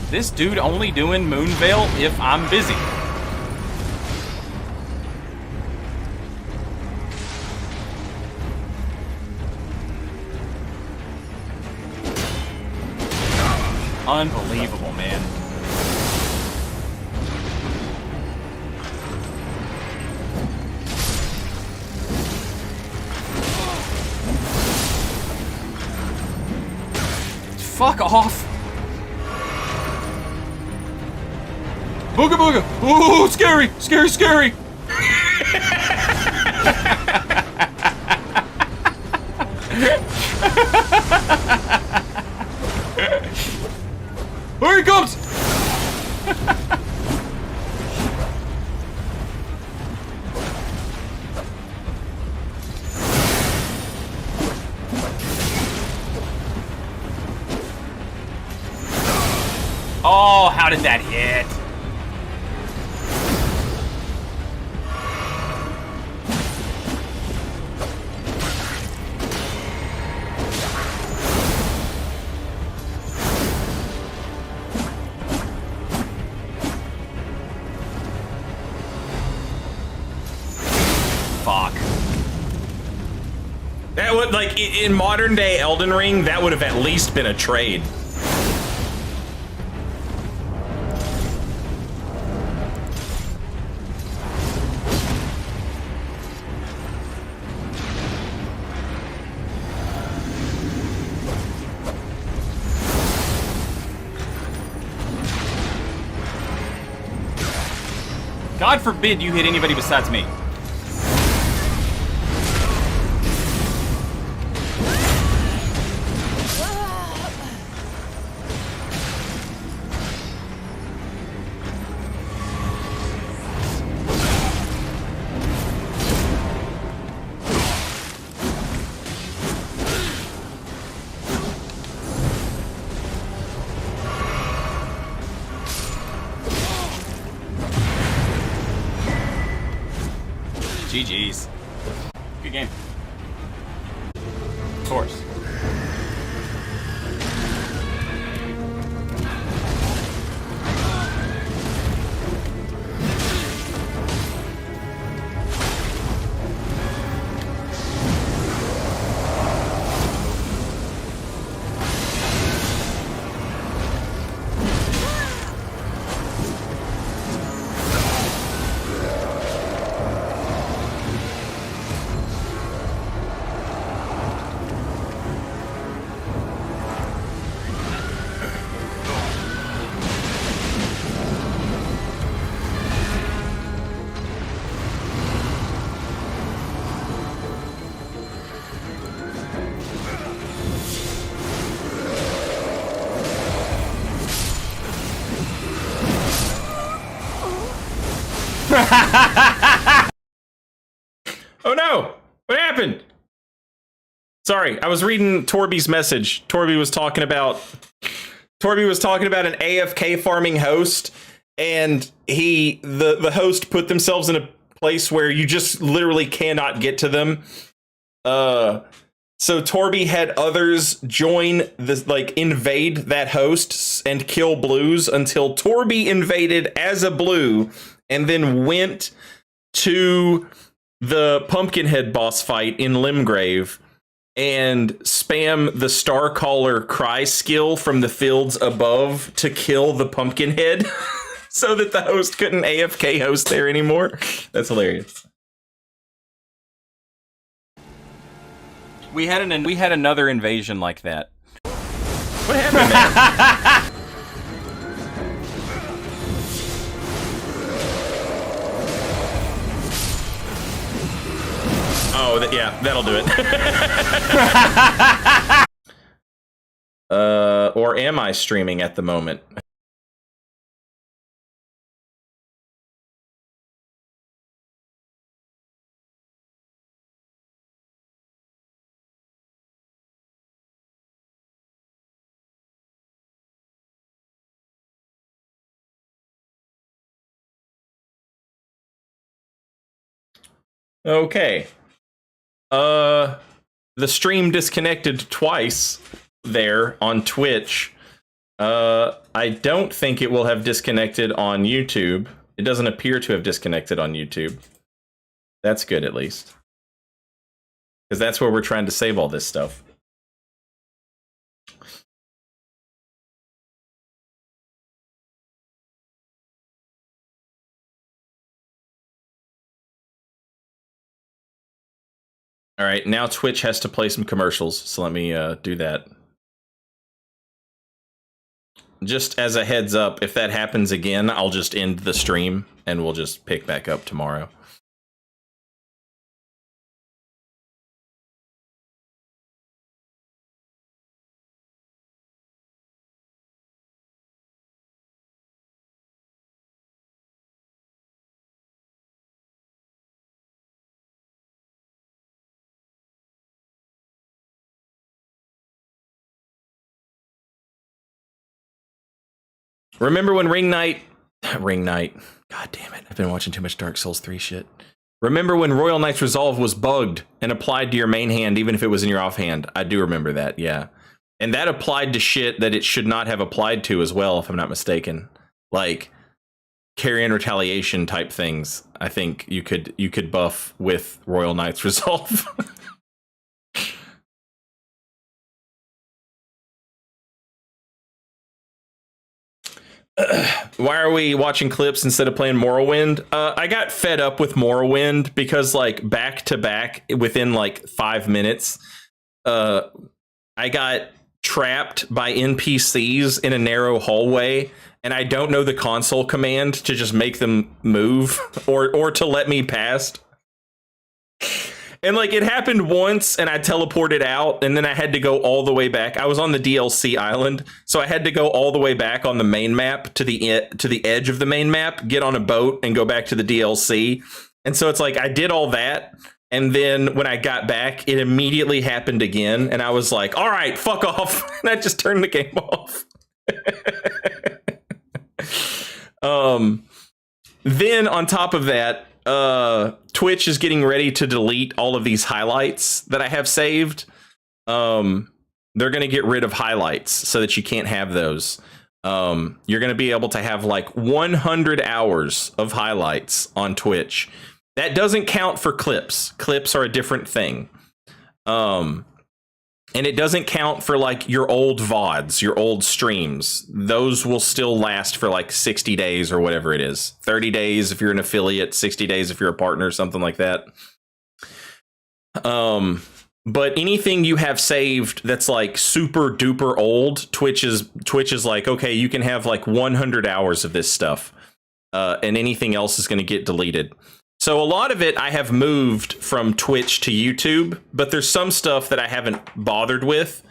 This dude only doing Moonveil if I'm busy. Unbelievable, man. Fuck off. Booga booga. Ooh, scary, scary, scary. Here he comes! Oh, how did that hit? Fuck. That would, like, in modern day Elden Ring, that would have at least been a trade. God forbid you hit anybody besides me. GG's. Good game. Of course. Oh no! What happened? Sorry, I was reading Torby's message. Torby was talking about an AFK farming host, and the host put themselves in a place where you just literally cannot get to them. So Torby had others join this, like, invade that host and kill blues until Torby invaded as a blue and then went to the Pumpkinhead boss fight in Limgrave and spam the Starcaller cry skill from the fields above to kill the Pumpkinhead so that the host couldn't AFK host there anymore. That's hilarious. We had another invasion like that. What happened there? Oh, yeah, that'll do it. Or am I streaming at the moment? Okay. The stream disconnected twice there on Twitch. I don't think it will have disconnected on YouTube. It doesn't appear to have disconnected on YouTube. That's good, at least. Because that's where we're trying to save all this stuff. All right, now Twitch has to play some commercials, so let me do that. Just as a heads up, if that happens again, I'll just end the stream and we'll just pick back up tomorrow. Remember when Ring Knight, god damn it, I've been watching too much Dark Souls 3 shit. Remember when Royal Knight's Resolve was bugged and applied to your main hand even if it was in your offhand? I do remember that, yeah. And that applied to shit that it should not have applied to as well, if I'm not mistaken. Like carry-in retaliation type things. I think you could buff with Royal Knight's Resolve. Why are we watching clips instead of playing Morrowind? I got fed up with Morrowind because, like, back to back within like 5 minutes, I got trapped by NPCs in a narrow hallway, and I don't know the console command to just make them move or to let me past. And like it happened once and I teleported out and then I had to go all the way back. I was on the DLC island, so I had to go all the way back on the main map to the edge of the main map, get on a boat and go back to the DLC. And so it's like I did all that, and then when I got back, it immediately happened again, and I was like, all right, fuck off. And I just turned the game off. Then on top of that, Twitch is getting ready to delete all of these highlights that I have saved. They're going to get rid of highlights so that you can't have those. You're going to be able to have like 100 hours of highlights on Twitch. That doesn't count for clips. Clips are a different thing. And it doesn't count for like your old VODs, your old streams. Those will still last for like 60 days or whatever it is. 30 days if you're an affiliate, 60 days if you're a partner, something like that. But anything you have saved that's like super duper old, Twitch is like, okay, you can have like 100 hours of this stuff. And anything else is going to get deleted. So a lot of it I have moved from Twitch to YouTube, but there's some stuff that I haven't bothered with.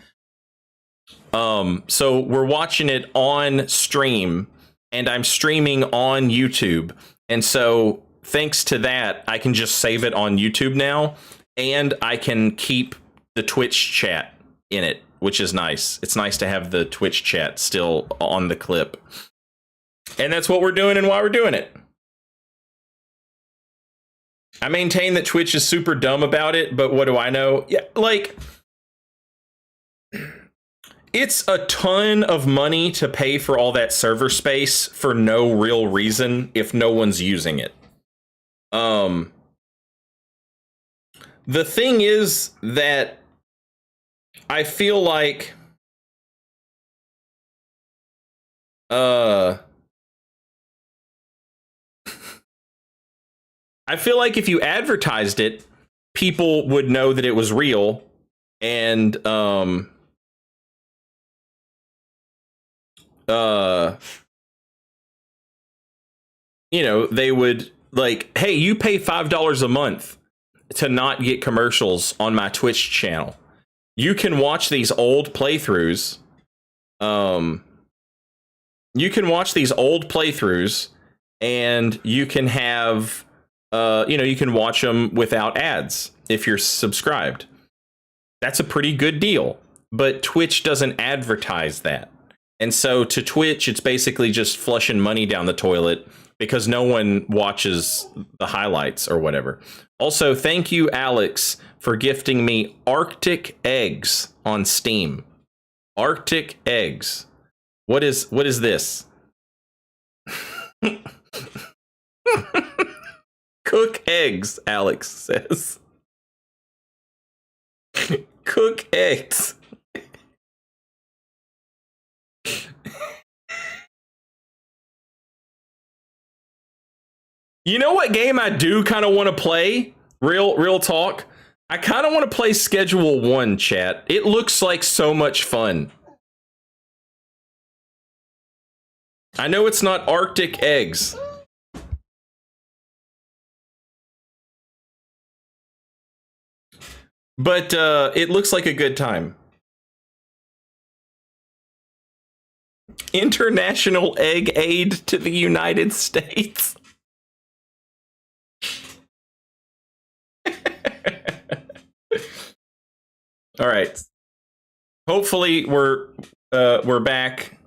So we're watching it on stream, and I'm streaming on YouTube. And so thanks to that, I can just save it on YouTube now, and I can keep the Twitch chat in it, which is nice. It's nice to have the Twitch chat still on the clip. And that's what we're doing and why we're doing it. I maintain that Twitch is super dumb about it, but what do I know? Yeah, like, it's a ton of money to pay for all that server space for no real reason if no one's using it. The thing is that I feel like if you advertised it, people would know that it was real, and you know, they would like, hey, you pay $5 a month to not get commercials on my Twitch channel. You can watch these old playthroughs. You can watch these old playthroughs, and you can have you know, you can watch them without ads if you're subscribed. That's a pretty good deal, but Twitch doesn't advertise that. And so to Twitch, it's basically just flushing money down the toilet because no one watches the highlights or whatever. Also, thank you, Alex, for gifting me Arctic eggs on Steam. Arctic eggs. What is this? Cook eggs, Alex says. Cook eggs. You know what game I do kind of want to play? Real talk. I kind of want to play Schedule 1, chat. It looks like so much fun. I know it's not Arctic eggs. But it looks like a good time. International Egg Aid to the United States. All right. Hopefully we're back.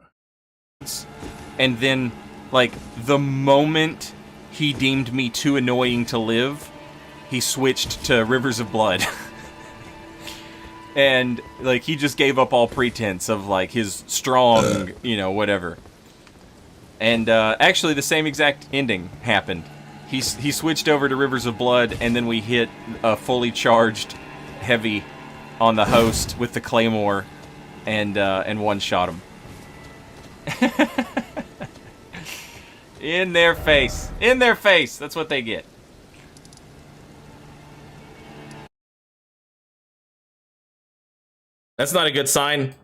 And then, like, the moment he deemed me too annoying to live, he switched to Rivers of Blood. And, like, he just gave up all pretense of, like, his strong, you know, whatever. And, actually, the same exact ending happened. He switched over to Rivers of Blood, and then we hit a fully charged heavy on the host with the Claymore, and one-shot him. In their face. In their face. That's what they get. That's not a good sign.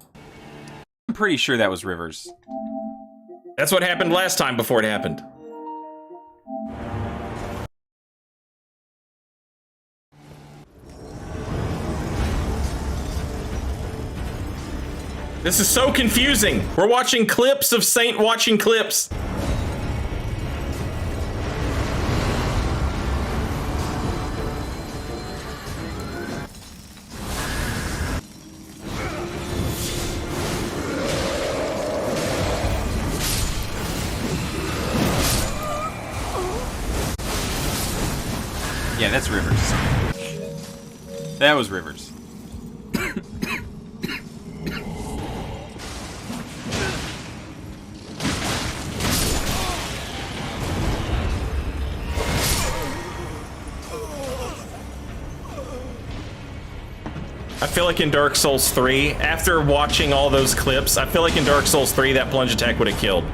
I'm pretty sure that was Rivers. That's what happened last time before it happened. This is so confusing. We're watching clips of Saint watching clips. Yeah, that's Rivers. That was Rivers. I feel like in Dark Souls 3, after watching all those clips, I feel like in Dark Souls 3 that plunge attack would have killed.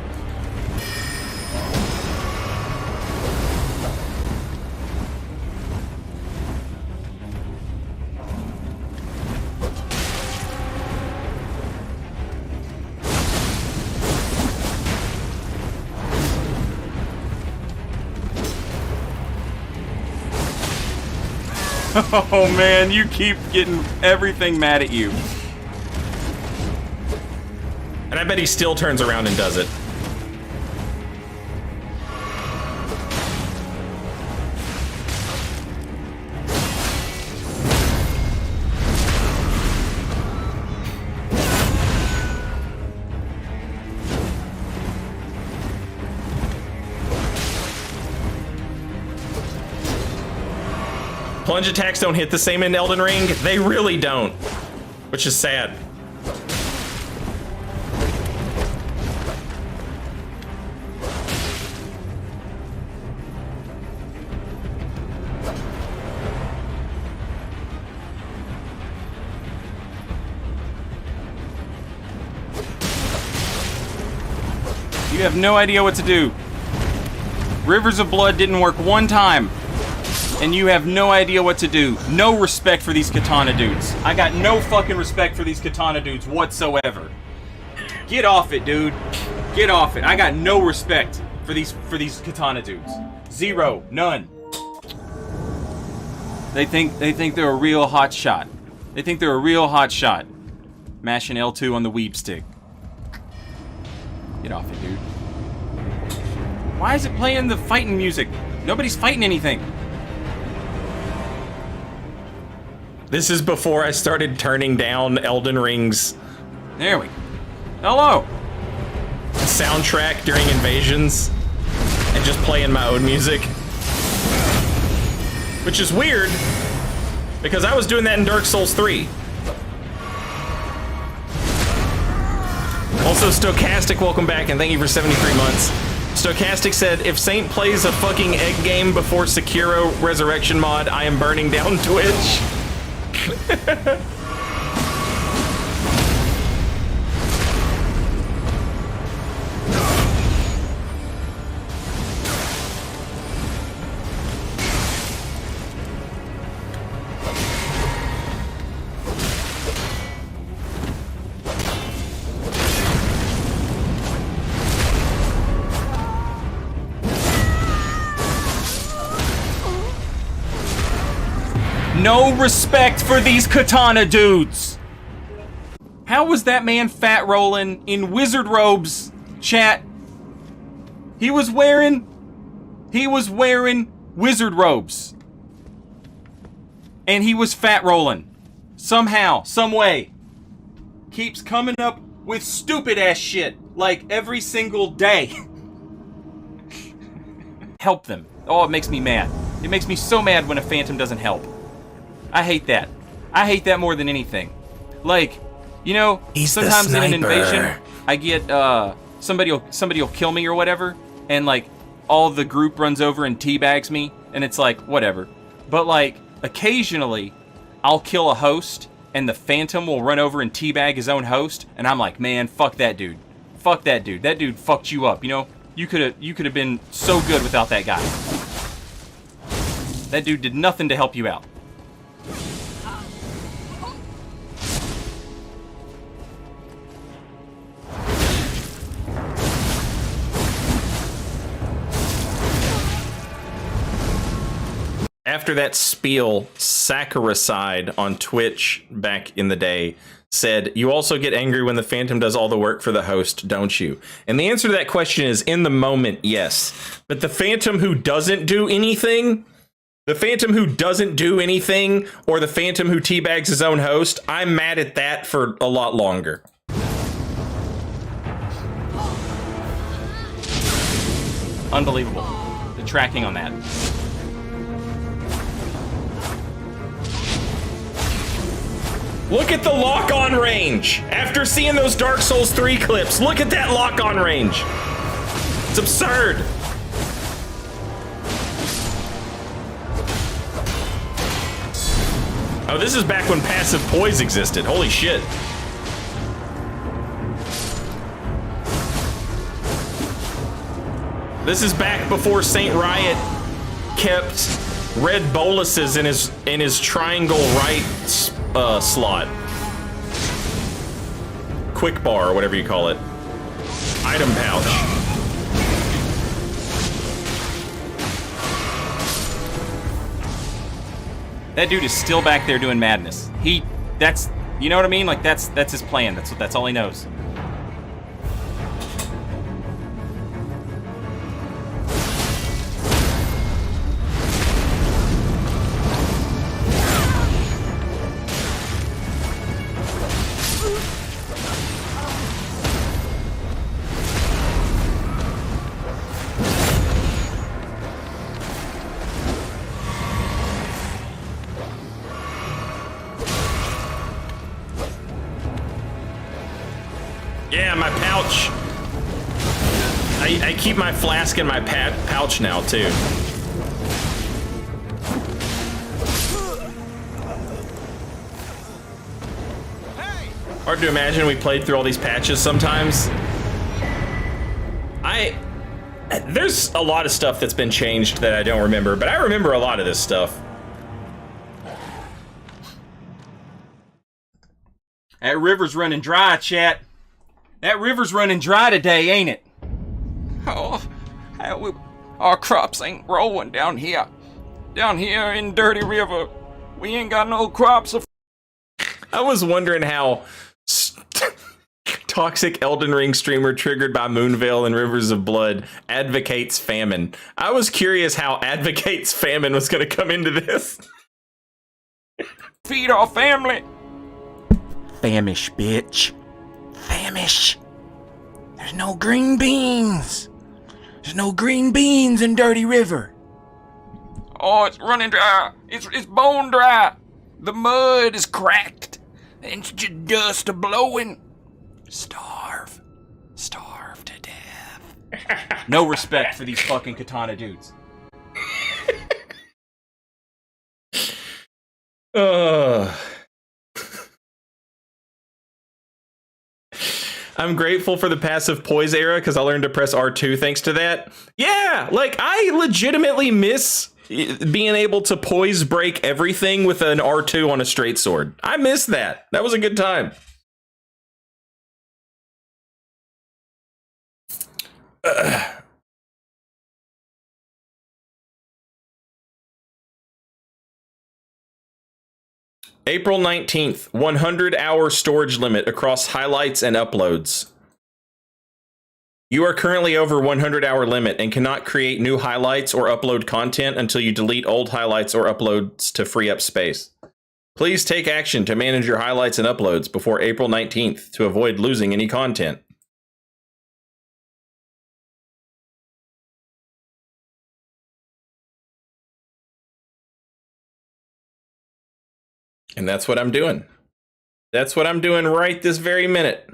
Oh man, you keep getting everything mad at you. And I bet he still turns around and does it. Plunge attacks don't hit the same in Elden Ring. They really don't, which is sad. You have no idea what to do. Rivers of Blood didn't work one time. And you have no idea what to do. No respect for these katana dudes. I got no fucking respect for these katana dudes whatsoever. Get off it, dude. Get off it. I got no respect for these katana dudes. Zero. None. They think they're a real hot shot. They think they're a real hot shot. Mashing L2 on the weeb stick. Get off it, dude. Why is it playing the fighting music? Nobody's fighting anything. This is before I started turning down Elden Ring's... There we go. Hello! Soundtrack during invasions. And just playing my own music. Which is weird, because I was doing that in Dark Souls 3. Also, Stochastic, welcome back, and thank you for 73 months. Stochastic said, if Saint plays a fucking egg game before Sekiro Resurrection mod, I am burning down Twitch. No respect for these katana dudes. How was that man fat rolling in wizard robes, chat? He was wearing wizard robes. And he was fat rolling. Somehow, some way. Keeps coming up with stupid ass shit like every single day. Help them. Oh, it makes me mad. It makes me so mad when a phantom doesn't help. I hate that. I hate that more than anything. Like, you know, sometimes in an invasion, I get somebody will kill me or whatever, and like all the group runs over and teabags me, and it's like whatever. But like occasionally, I'll kill a host, and the phantom will run over and teabag his own host, and I'm like, man, fuck that dude. Fuck that dude. That dude fucked you up. You know, you could have been so good without that guy. That dude did nothing to help you out. After that spiel, Saccharicide on Twitch back in the day said, you also get angry when the Phantom does all the work for the host, don't you? And the answer to that question is, in the moment, yes. But the Phantom who doesn't do anything, or the Phantom who teabags his own host, I'm mad at that for a lot longer. Unbelievable. The tracking on that. Look at the lock-on range. After seeing those Dark Souls 3 clips, look at that lock-on range. It's absurd. Oh, this is back when passive poise existed. Holy shit. This is back before Saint Riot kept red boluses in his triangle right slot. Quick bar, or whatever you call it. Item pouch. That dude is still back there doing madness. That's, you know what I mean? Like that's his plan. That's all he knows. Yeah, my pouch. I keep my flask in my pouch now, too. Hard to imagine we played through all these patches sometimes. There's a lot of stuff that's been changed that I don't remember, but I remember a lot of this stuff. That river's running dry, chat. That river's running dry today, ain't it? Oh, our crops ain't rolling down here. Down here in Dirty River, we ain't got no crops. I was wondering how toxic Elden Ring streamer triggered by Moonveil and Rivers of Blood advocates famine. I was curious how advocates famine was going to come into this. Feed our family. Famish, bitch. Famish. There's no green beans. There's no green beans in Dirty River. Oh, it's running dry. It's bone dry. The mud is cracked. And it's just dust a blowing. Starve. Starve to death. No respect for these fucking katana dudes. I'm grateful for the passive poise era because I learned to press R2 thanks to that. Yeah, like I legitimately miss being able to poise break everything with an R2 on a straight sword. I miss that. That was a good time. April 19th, 100-hour storage limit across highlights and uploads. You are currently over 100-hour limit and cannot create new highlights or upload content until you delete old highlights or uploads to free up space. Please take action to manage your highlights and uploads before April 19th to avoid losing any content. And that's what I'm doing. That's what I'm doing right this very minute.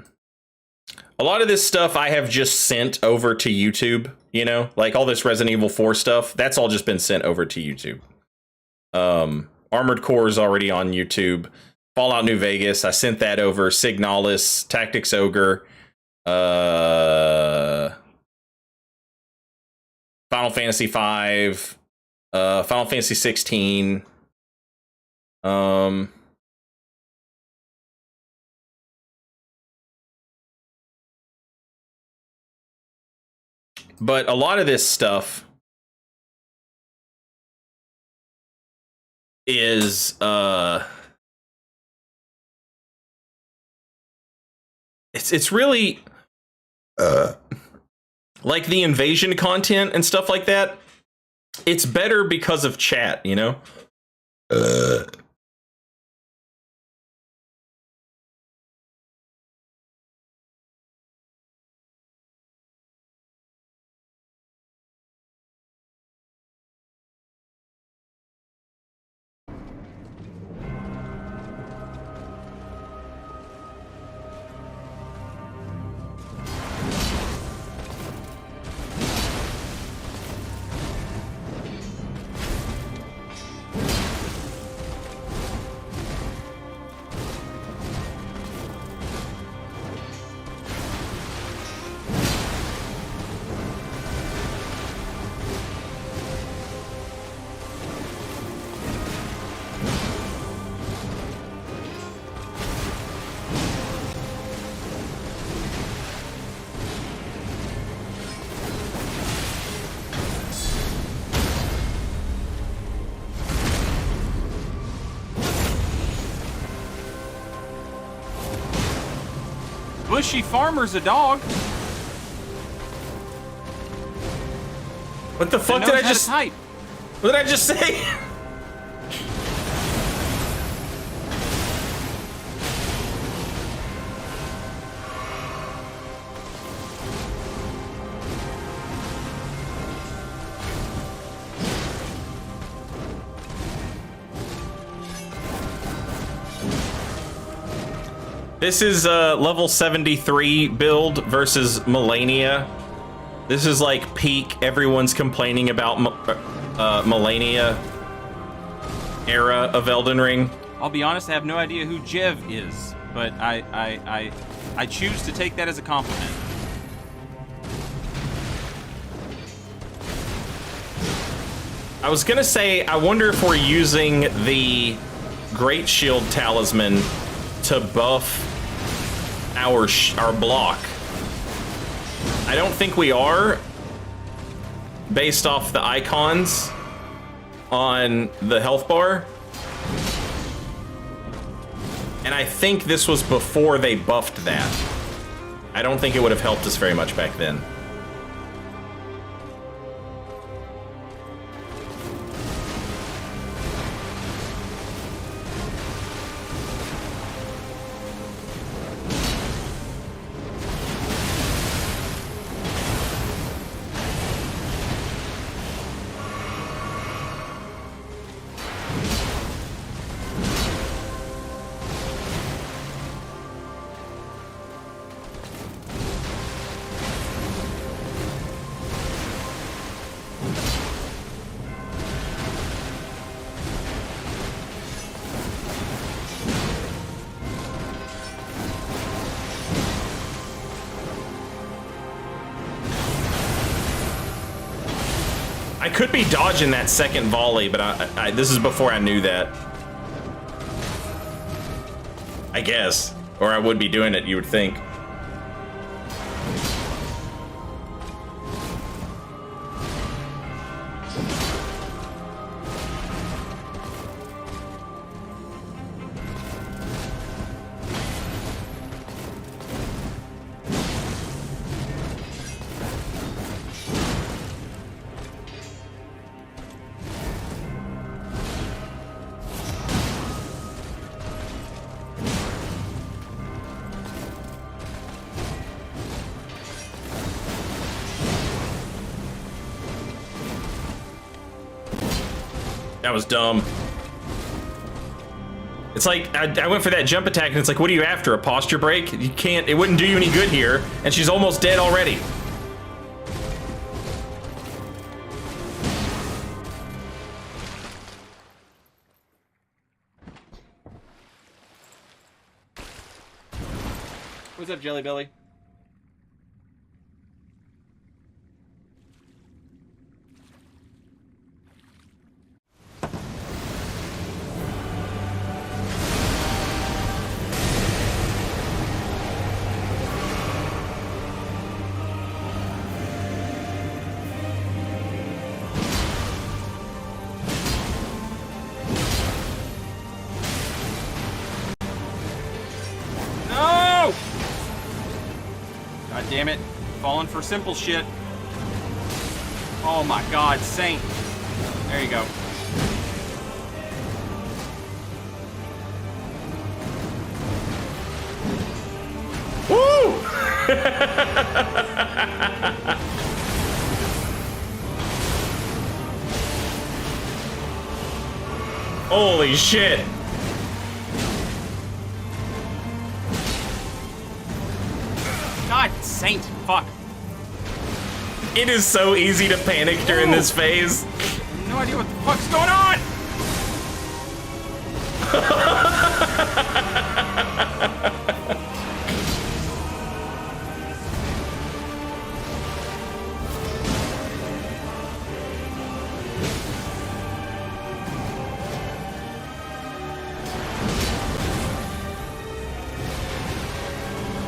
A lot of this stuff I have just sent over to YouTube, you know, like all this Resident Evil 4 stuff, that's all just been sent over to YouTube. Armored Core is already on YouTube. Fallout New Vegas, I sent that over. Signalis, Tactics Ogre, Final Fantasy 5, Final Fantasy 16. But a lot of this stuff is it's really like the invasion content and stuff like that. It's better because of chat, you know? Bushy Farmer's a dog. What the fuck did I just type? What did I just say? This is level 73 build versus Melania. This is like peak. Everyone's complaining about Melania era of Elden Ring. I'll be honest, I have no idea who Jev is, but I choose to take that as a compliment. I was gonna say, I wonder if we're using the Great Shield Talisman to buff our block. I don't think we are, based off the icons on the health bar. And I think this was before they buffed that. I don't think it would have helped us very much back then. I could be dodging that second volley, but this is before I knew that. I guess. Or I would be doing it, you would think. That was dumb. It's like, I went for that jump attack and it's like, what are you after, a posture break? You can't, it wouldn't do you any good here. And she's almost dead already. What's up, Jelly Belly? Damn it. Falling for simple shit. Oh my god, Saint. There you go. Woo! Holy shit. God, Saint, fuck. It is so easy to panic during this phase. No idea what the fuck's going on!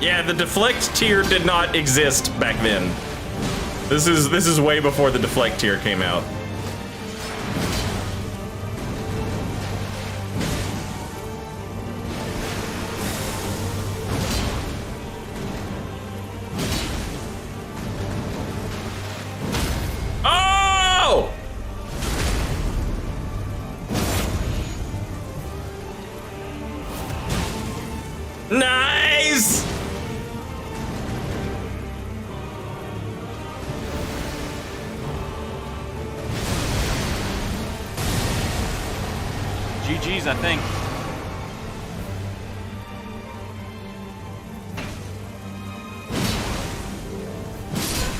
Yeah, the deflect tier did not exist back then. This is way before the deflect tier came out. Oh! Nice! GG's, I think.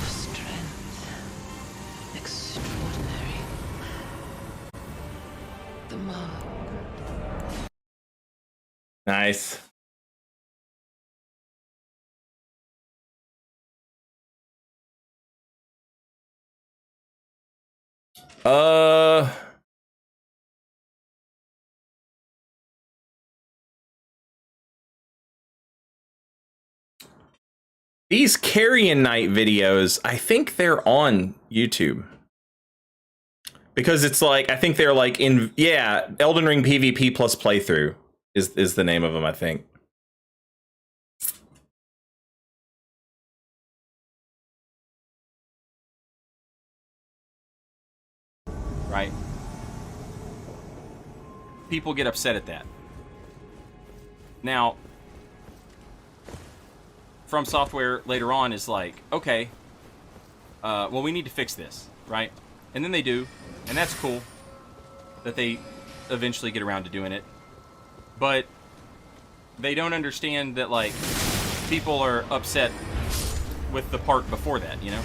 Strength. Extraordinary. The mark. Nice. These Carrion Night videos, I think they're on YouTube. Because it's like, I think they're like in, yeah, Elden Ring PvP plus playthrough is the name of them, I think. Right? People get upset at that. Now, From Software later on is like, okay, well, we need to fix this, right? And then they do, and that's cool that they eventually get around to doing it. But they don't understand that, like, people are upset with the part before that, you know?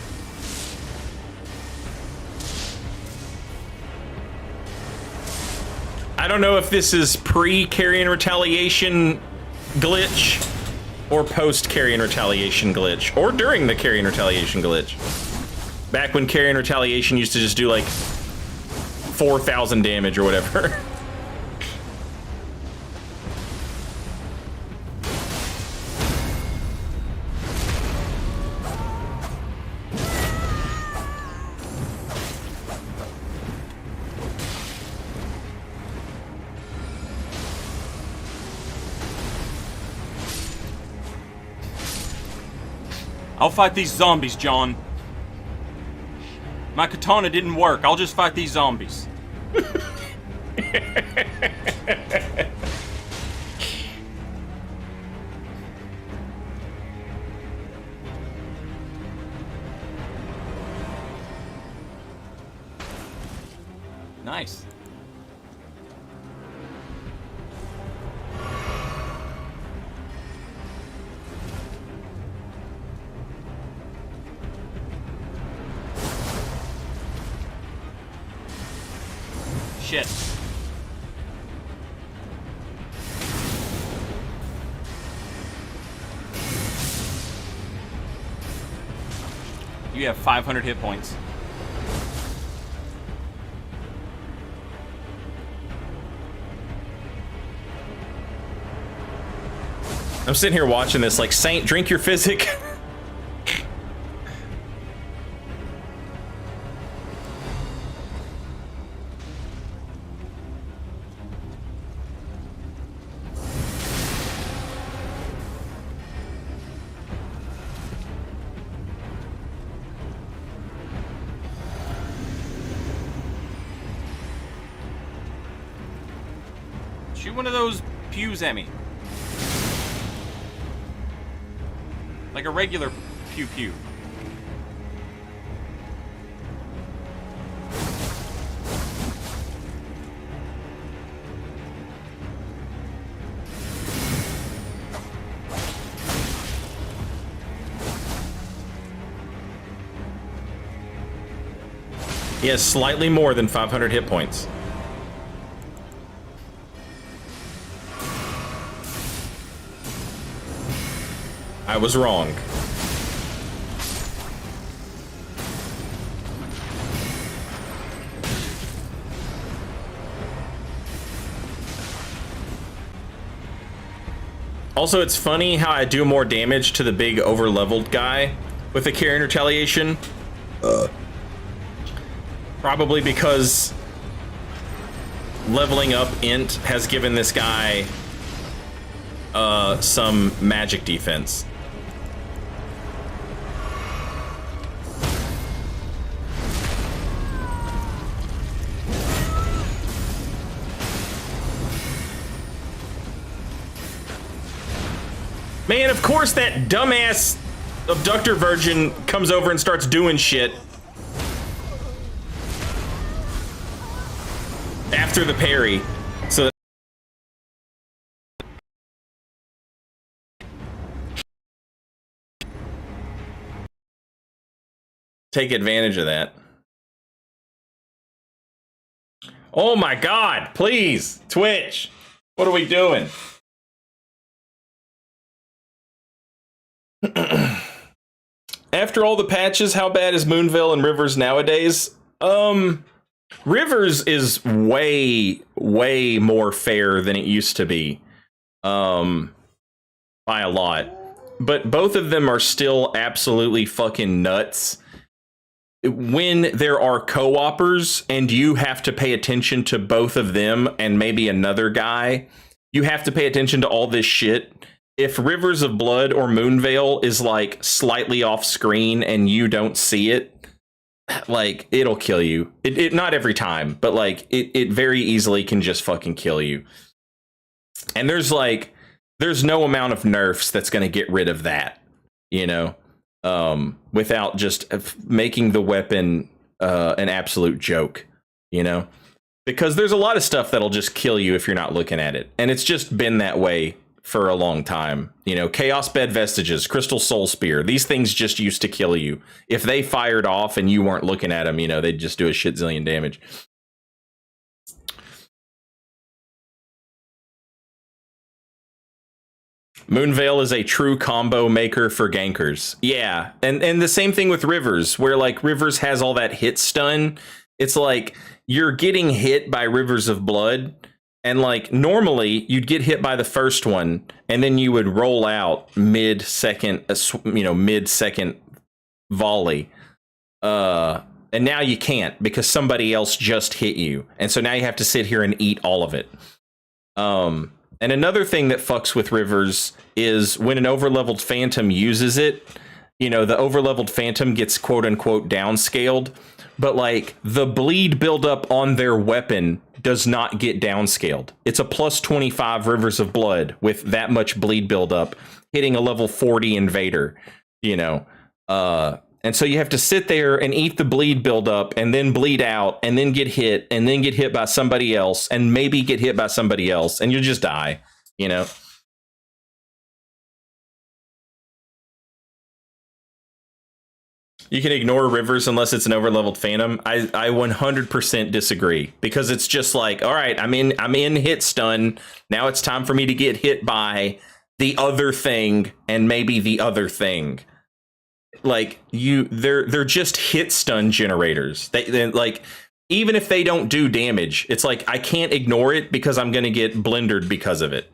I don't know if this is pre-Carrion Retaliation glitch or post-Carrion Retaliation glitch or during the Carrion Retaliation glitch. Back when Carrion Retaliation used to just do like 4,000 damage or whatever. I'll fight these zombies, John. My katana didn't work. I'll just fight these zombies. Nice. Shit. You have 500 hit points. I'm sitting here watching this like, Saint, drink your physic. Shoot one of those pews at me. Like a regular pew-pew. He has slightly more than 500 hit points. I was wrong. Also, it's funny how I do more damage to the big over-leveled guy with the Carrion Retaliation. Probably because leveling up Int has given this guy some magic defense. Man, of course that dumbass abductor virgin comes over and starts doing shit after the parry. So take advantage of that. Oh my God, please, Twitch. What are we doing? After all the patches, how bad is Moonvale and Rivers nowadays? Rivers is way more fair than it used to be. By a lot. But both of them are still absolutely fucking nuts. When there are co-opers and you have to pay attention to both of them and maybe another guy, you have to pay attention to all this shit. If Rivers of Blood or Moonvale is like slightly off screen and you don't see it, like it'll kill you. It not every time, but like it very easily can just fucking kill you. And there's no amount of nerfs that's going to get rid of that, you know, without just making the weapon an absolute joke, you know, because there's a lot of stuff that'll just kill you if you're not looking at it. And it's just been that way for a long time. You know, Chaos Bed Vestiges, Crystal Soul Spear, these things just used to kill you. If they fired off and you weren't looking at them, you know, they'd just do a shit zillion damage. Moonveil is a true combo maker for gankers. Yeah, and the same thing with Rivers, where like Rivers has all that hit stun. It's like you're getting hit by Rivers of Blood, and like normally you'd get hit by the first one, and then you would roll out mid-second volley. And now you can't because somebody else just hit you, and so now you have to sit here and eat all of it. And another thing that fucks with Rivers is when an overleveled Phantom uses it, the overleveled Phantom gets quote unquote downscaled, but like the bleed buildup on their weapon does not get downscaled. It's a plus 25 Rivers of Blood with that much bleed buildup hitting a level 40 invader, and so you have to sit there and eat the bleed buildup and then bleed out and then get hit and then get hit by somebody else and maybe get hit by somebody else and you'll just die, You can ignore Rivers unless it's an overleveled Phantom. I 100% disagree because it's just like, all right, I'm in hit stun. Now it's time for me to get hit by the other thing and maybe the other thing. Like they're just hit stun generators. They like, even if they don't do damage, it's like I can't ignore it because I'm gonna get blendered because of it,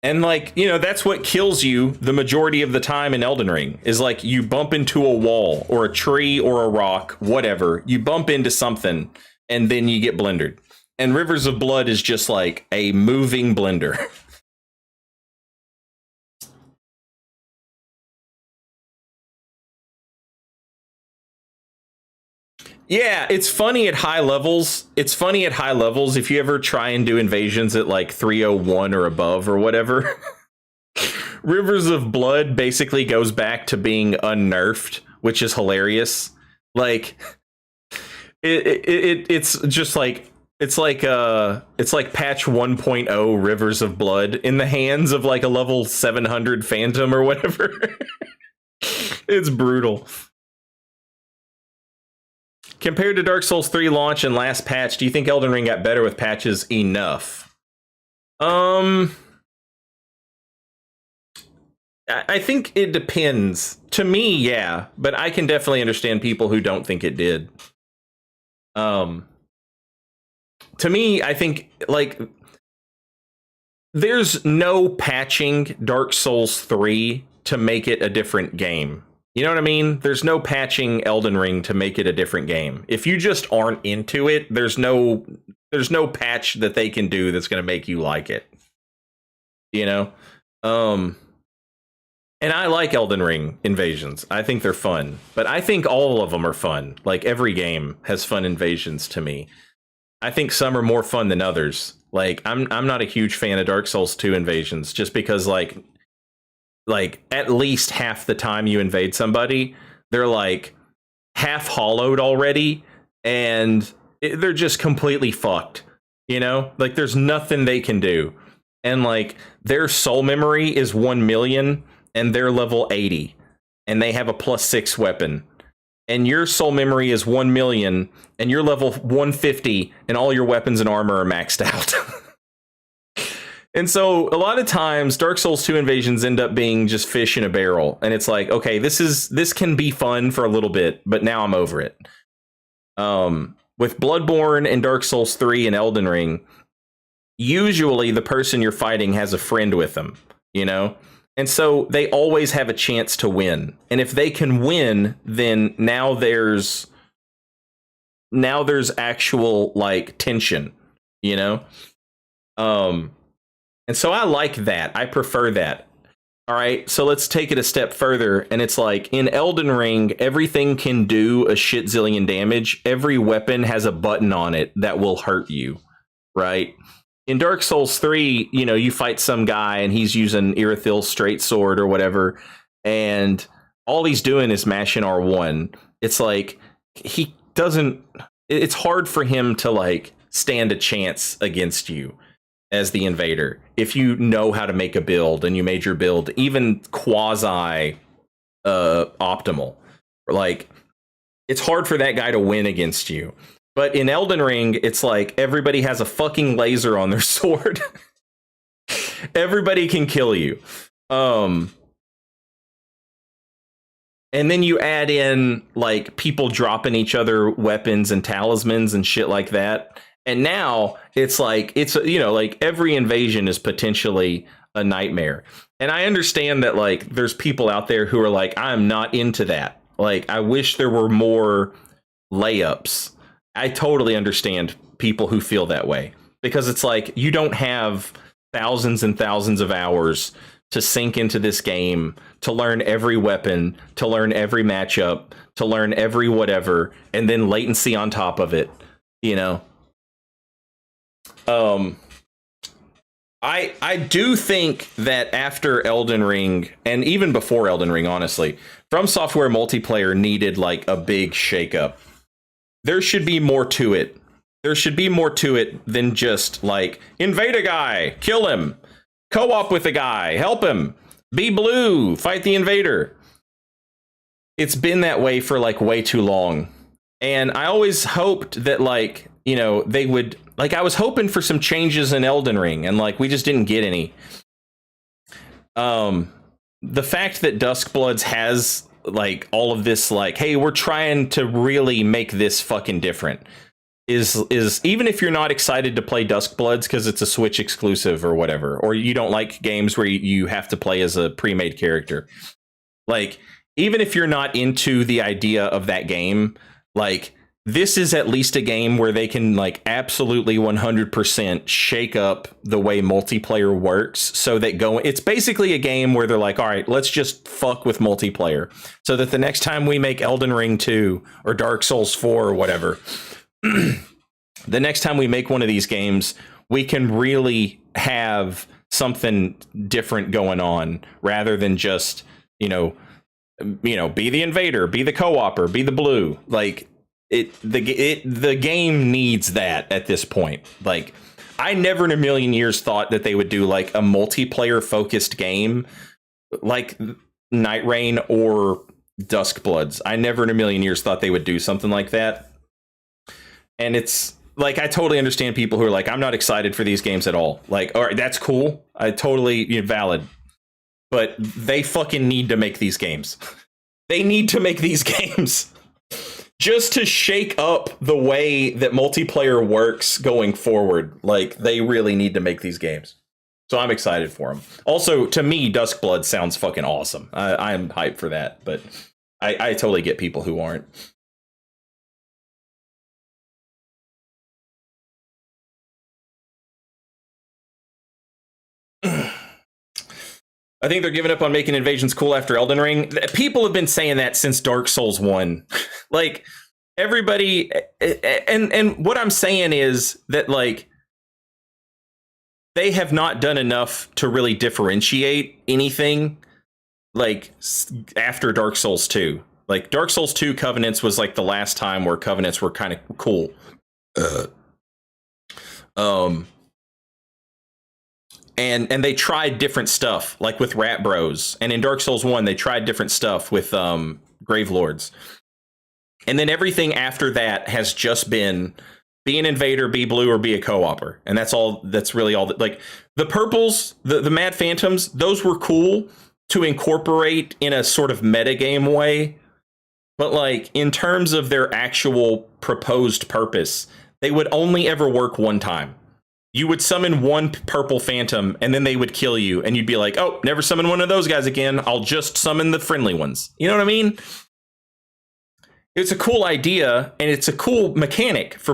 And like, that's what kills you the majority of the time in Elden Ring is like you bump into a wall or a tree or a rock, whatever. You bump into something and then you get blendered. And Rivers of Blood is just like a moving blender. Yeah, it's funny at high levels. If you ever try and do invasions at like 301 or above or whatever. Rivers of Blood basically goes back to being unnerfed, which is hilarious. Like it's just like it's like patch 1.0 Rivers of Blood in the hands of like a level 700 Phantom or whatever. It's brutal. Compared to Dark Souls 3 launch and last patch, do you think Elden Ring got better with patches enough? I think it depends. To me, yeah, but I can definitely understand people who don't think it did. To me, I think like there's no patching Dark Souls 3 to make it a different game. You know what I mean? There's no patching Elden Ring to make it a different game. If you just aren't into it, there's no patch that they can do that's going to make you like it. And I like Elden Ring invasions. I think they're fun, but I think all of them are fun. Like every game has fun invasions to me. I think some are more fun than others. Like I'm not a huge fan of Dark Souls 2 invasions just because like at least half the time you invade somebody, they're like half hollowed already and they're just completely fucked, like there's nothing they can do. And like their soul memory is 1 million and they're level 80 and they have a +6 weapon. And your soul memory is 1 million and you're level 150 and all your weapons and armor are maxed out. And so a lot of times Dark Souls 2 invasions end up being just fish in a barrel. And it's like, okay, this can be fun for a little bit, but now I'm over it. With Bloodborne and Dark Souls 3 and Elden Ring, usually the person you're fighting has a friend with them, And so they always have a chance to win. And if they can win, then now there's actual like tension, And so I like that. I prefer that. All right, so let's take it a step further. And it's like in Elden Ring, everything can do a shit zillion damage. Every weapon has a button on it that will hurt you, right? In Dark Souls 3, you fight some guy and he's using Irithil's straight sword or whatever. And all he's doing is mashing R1. It's like it's hard for him to like stand a chance against you as the invader if you know how to make a build and you made your build even quasi optimal. Like it's hard for that guy to win against you. But in Elden Ring, it's like everybody has a fucking laser on their sword. Everybody can kill you. And then you add in like people dropping each other weapons and talismans and shit like that. And now it's like, it's, you know, like every invasion is potentially a nightmare. And I understand that like there's people out there who are like, I'm not into that. Like, I wish there were more layups. I totally understand people who feel that way, because it's like you don't have thousands and thousands of hours to sink into this game, to learn every weapon, to learn every matchup, to learn every whatever, and then latency on top of it, you know? I do think that after Elden Ring, and even before Elden Ring, honestly, From Software multiplayer needed like a big shakeup. There should be more to it. There should be more to it than just like invade a guy, kill him, co-op with a guy, help him, be blue, fight the invader. It's been that way for like way too long. And I always hoped that like, you know, they would, like, I was hoping for some changes in Elden Ring, and like we just didn't get any. The fact that Duskbloods has like all of this, like, hey, we're trying to really make this fucking different, is even if you're not excited to play Duskbloods because it's a Switch exclusive or whatever, or you don't like games where you have to play as a pre-made character, like, even if you're not into the idea of that game, like, this is at least a game where they can like absolutely 100% shake up the way multiplayer works, so that it's basically a game where they're like, all right, let's just fuck with multiplayer so that the next time we make Elden Ring 2 or Dark Souls 4 or whatever, the next time we make one of these games, we can really have something different going on, rather than just, you know, be the invader, be the co-opper, be the blue. Like, the game needs that at this point. Like, I never in a million years thought that they would do like a multiplayer focused game like Night Rain or Duskbloods. I never in a million years thought they would do something like that. And it's like, I totally understand people who are like, I'm not excited for these games at all. Like, all right, that's cool. I totally valid. But they fucking need to make these games. They need to make these games. Just to shake up the way that multiplayer works going forward. Like, they really need to make these games. So I'm excited for them. Also, to me, Duskblood sounds fucking awesome. I'm hyped for that, but I totally get people who aren't. I think they're giving up on making invasions cool after Elden Ring. People have been saying that since Dark Souls 1. Like, everybody, and what I'm saying is that, like, they have not done enough to really differentiate anything, like, after Dark Souls 2. Like, Dark Souls 2 Covenants was, like, the last time where Covenants were kind of cool. And they tried different stuff, like with Rat Bros. And in Dark Souls 1, they tried different stuff with Gravelords. And then everything after that has just been be an invader, be blue, or be a co-opper. And that's all. That's really all. Like, the purples, the Mad Phantoms, those were cool to incorporate in a sort of metagame way. But like, in terms of their actual proposed purpose, they would only ever work one time. You would summon one purple phantom, and then they would kill you, and you'd be like, oh, never summon one of those guys again. I'll just summon the friendly ones. You know what I mean? It's a cool idea, and it's a cool mechanic for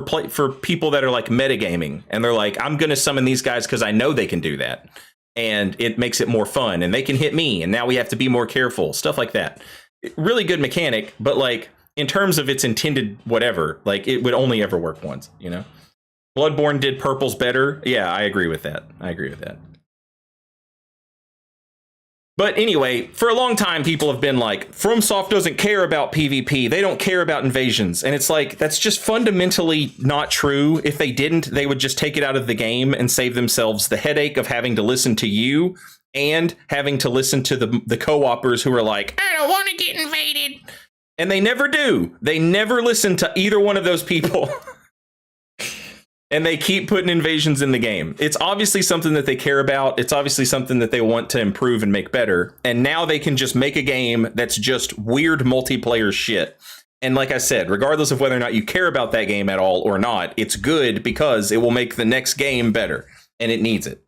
people that are like metagaming, and they're like, I'm going to summon these guys because I know they can do that, and it makes it more fun, and they can hit me, and now we have to be more careful, stuff like that. Really good mechanic, but like, in terms of its intended whatever, like, it would only ever work once, you know? Bloodborne did purples better. Yeah, I agree with that. But anyway, for a long time, people have been like, FromSoft doesn't care about PvP. They don't care about invasions. And it's like, that's just fundamentally not true. If they didn't, they would just take it out of the game and save themselves the headache of having to listen to you and having to listen to the co-opers who are like, I don't want to get invaded. And they never do. They never listen to either one of those people. And they keep putting invasions in the game. It's obviously something that they care about. It's obviously something that they want to improve and make better. And now they can just make a game that's just weird multiplayer shit. And like I said, regardless of whether or not you care about that game at all or not, it's good because it will make the next game better. And it needs it.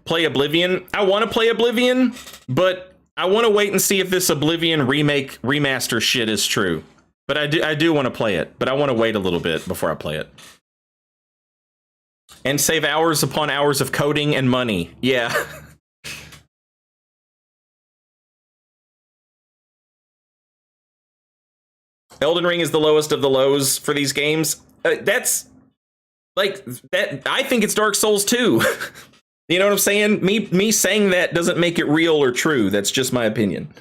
Play Oblivion. I want to play Oblivion, but I want to wait and see if this Oblivion remaster shit is true. But I do want to play it, but I want to wait a little bit before I play it. And save hours upon hours of coding and money. Yeah. Elden Ring is the lowest of the lows for these games. That's like that. I think it's Dark Souls 2. You know what I'm saying? Me saying that doesn't make it real or true. That's just my opinion.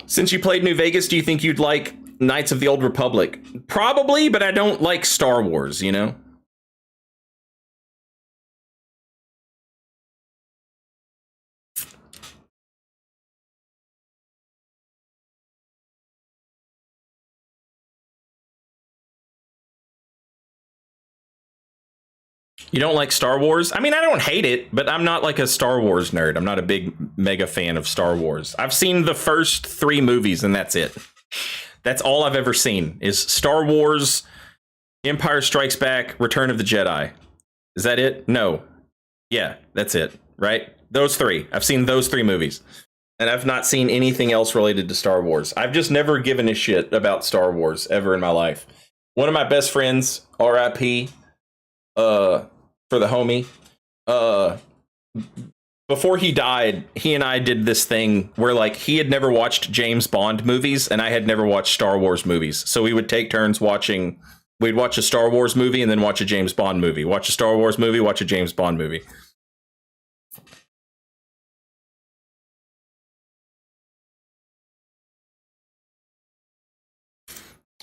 Since you played New Vegas, do you think you'd like Knights of the Old Republic? Probably, but I don't like Star Wars, you know? You don't like Star Wars? I mean, I don't hate it, but I'm not like a Star Wars nerd. I'm not a big mega fan of Star Wars. I've seen the first 3 movies and that's it. That's all I've ever seen is Star Wars, Empire Strikes Back, Return of the Jedi. Is that it? No. Yeah, that's it, right? Those 3. I've seen those 3 movies. And I've not seen anything else related to Star Wars. I've just never given a shit about Star Wars ever in my life. One of my best friends, RIP, for the homie, before he died, he and I did this thing where like he had never watched James Bond movies and I had never watched Star Wars movies. So we would take turns watching. We'd watch a Star Wars movie and then watch a James Bond movie. Watch a Star Wars movie, watch a James Bond movie.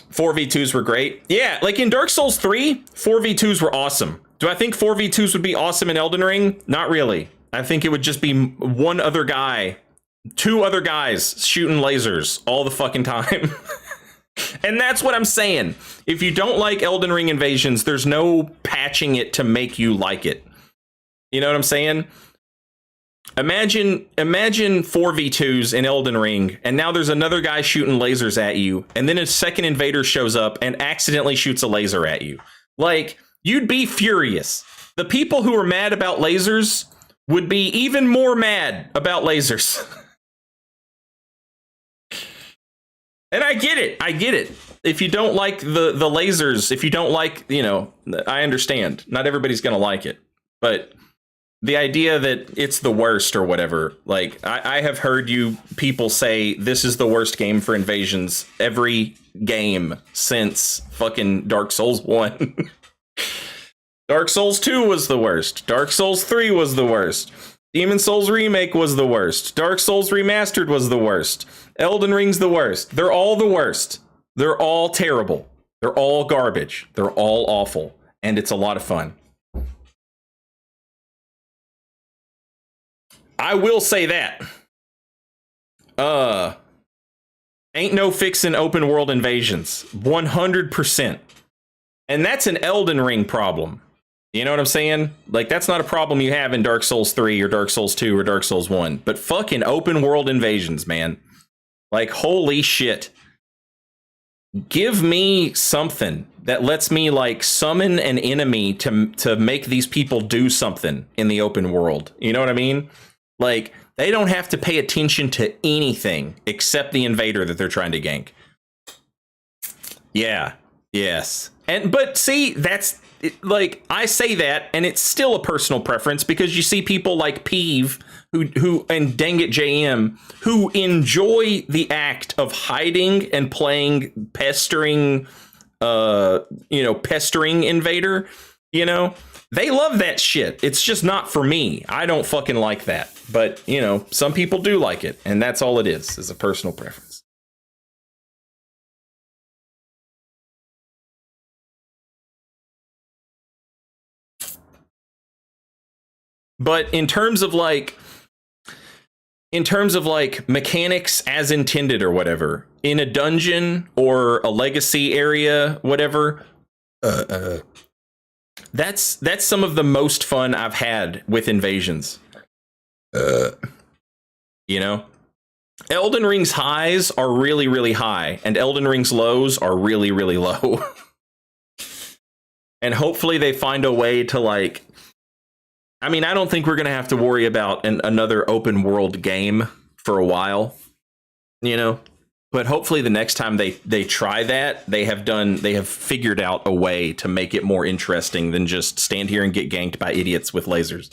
"4v2s were great." Yeah, like in Dark Souls 3, 4v2s were awesome. Do I think 4v2s would be awesome in Elden Ring? Not really. I think it would just be one other guy, 2 other guys shooting lasers all the fucking time. And that's what I'm saying. If you don't like Elden Ring invasions, there's no patching it to make you like it. You know what I'm saying? Imagine 4v2s in Elden Ring, and now there's another guy shooting lasers at you, and then a second invader shows up and accidentally shoots a laser at you. Like, you'd be furious. The people who are mad about lasers would be even more mad about lasers. And I get it. If you don't like the lasers, if you don't like, you know, I understand. Not everybody's going to like it. But the idea that it's the worst or whatever, like, I have heard you people say this is the worst game for invasions every game since fucking Dark Souls 1. Dark Souls 2 was the worst. Dark Souls 3 was the worst. Demon Souls Remake was the worst. Dark Souls Remastered was the worst. Elden Ring's the worst. They're all the worst. They're all terrible. They're all garbage. They're all awful. And it's a lot of fun. I will say that. Ain't no fixin' open world invasions. 100%. And that's an Elden Ring problem. You know what I'm saying? Like, that's not a problem you have in Dark Souls 3 or Dark Souls 2 or Dark Souls 1. But fucking open world invasions, man. Like, holy shit. Give me something that lets me, like, summon an enemy to make these people do something in the open world. You know what I mean? Like, they don't have to pay attention to anything except the invader that they're trying to gank. Yeah. Yes. But see, that's like, I say that and it's still a personal preference because you see people like Peeve who and Dang It JM who enjoy the act of hiding and playing pestering invader, you know, they love that shit. It's just not for me. I don't fucking like that. But, you know, some people do like it. And that's all it is a personal preference. But in terms of like mechanics as intended or whatever, in a dungeon or a legacy area, whatever, that's some of the most fun I've had with invasions. You know, Elden Ring's highs are really, really high, and Elden Ring's lows are really, really low. And hopefully they find a way to like, I mean, I don't think we're going to have to worry about another open world game for a while, you know, but hopefully the next time they try that, they have figured out a way to make it more interesting than just stand here and get ganked by idiots with lasers.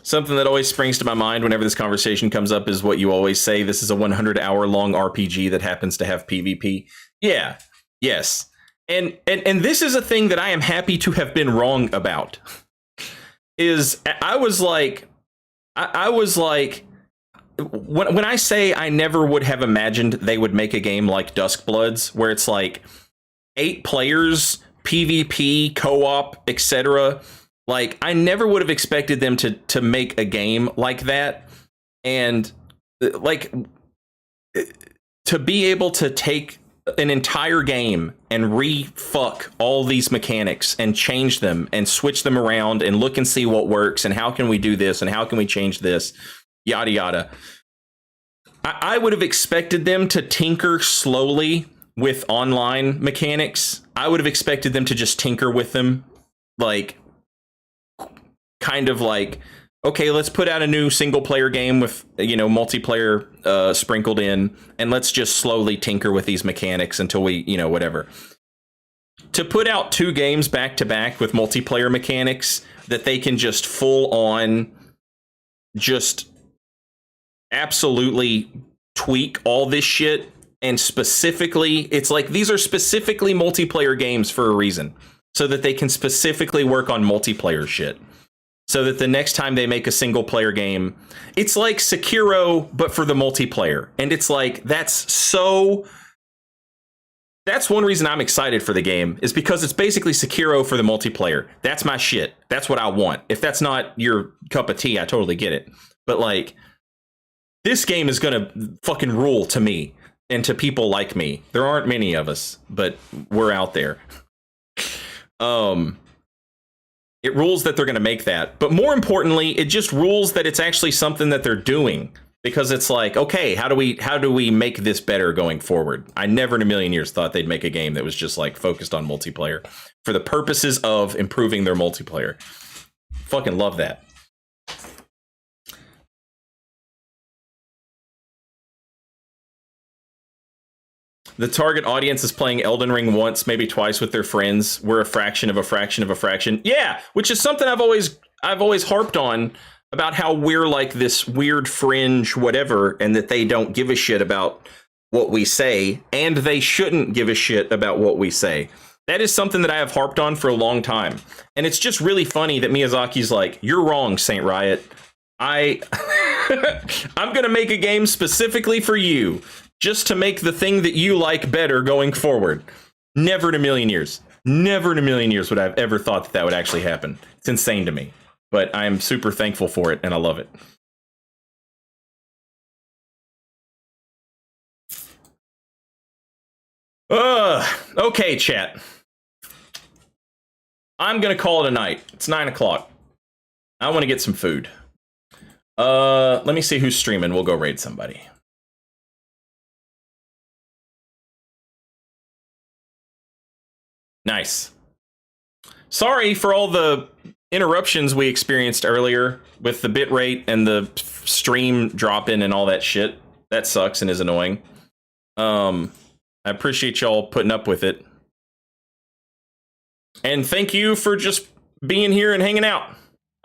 Something that always springs to my mind whenever this conversation comes up is what you always say. This is a 100-hour-long RPG that happens to have PvP. Yeah. Yes. And this is a thing that I am happy to have been wrong about. Is I was like, when I say I never would have imagined they would make a game like Duskbloods, where it's like 8 players, PvP, co-op, etc. Like, I never would have expected them to make a game like that. And, like, to be able to take an entire game and re-fuck all these mechanics and change them and switch them around and look and see what works and how can we do this and how can we change this, yada, yada. I would have expected them to tinker slowly with online mechanics. I would have expected them to just tinker with them, like, kind of like, okay, let's put out a new single player game with, you know, multiplayer sprinkled in, and let's just slowly tinker with these mechanics until we, you know, whatever. To put out 2 games back to back with multiplayer mechanics that they can just full on just absolutely tweak all this shit, and specifically, it's like these are specifically multiplayer games for a reason, so that they can specifically work on multiplayer shit. So that the next time they make a single player game, it's like Sekiro, but for the multiplayer. And it's like, that's one reason I'm excited for the game, is because it's basically Sekiro for the multiplayer. That's my shit. That's what I want. If that's not your cup of tea, I totally get it. But like, this game is gonna fucking rule to me and to people like me. There aren't many of us, but we're out there. It rules that they're going to make that. But more importantly, it just rules that it's actually something that they're doing. Because it's like, okay, how do we make this better going forward? I never in a million years thought they'd make a game that was just like focused on multiplayer for the purposes of improving their multiplayer. Fucking love that. The target audience is playing Elden Ring once, maybe twice with their friends. We're a fraction of a fraction of a fraction. Yeah, which is something I've always harped on, about how we're like this weird fringe whatever, and that they don't give a shit about what we say, and they shouldn't give a shit about what we say. That is something that I have harped on for a long time. And it's just really funny that Miyazaki's like, you're wrong, Saint Riot. I'm going to make a game specifically for you, just to make the thing that you like better going forward. Never in a million years would I have ever thought that would actually happen. It's insane to me, but I'm super thankful for it, and I love it. Okay, chat. I'm gonna call it a night. It's 9 o'clock. I want to get some food. Let me see who's streaming. We'll go raid somebody. Nice. Sorry for all the interruptions we experienced earlier with the bitrate and the stream dropping and all that shit. That sucks and is annoying. I appreciate y'all putting up with it. And thank you for just being here and hanging out.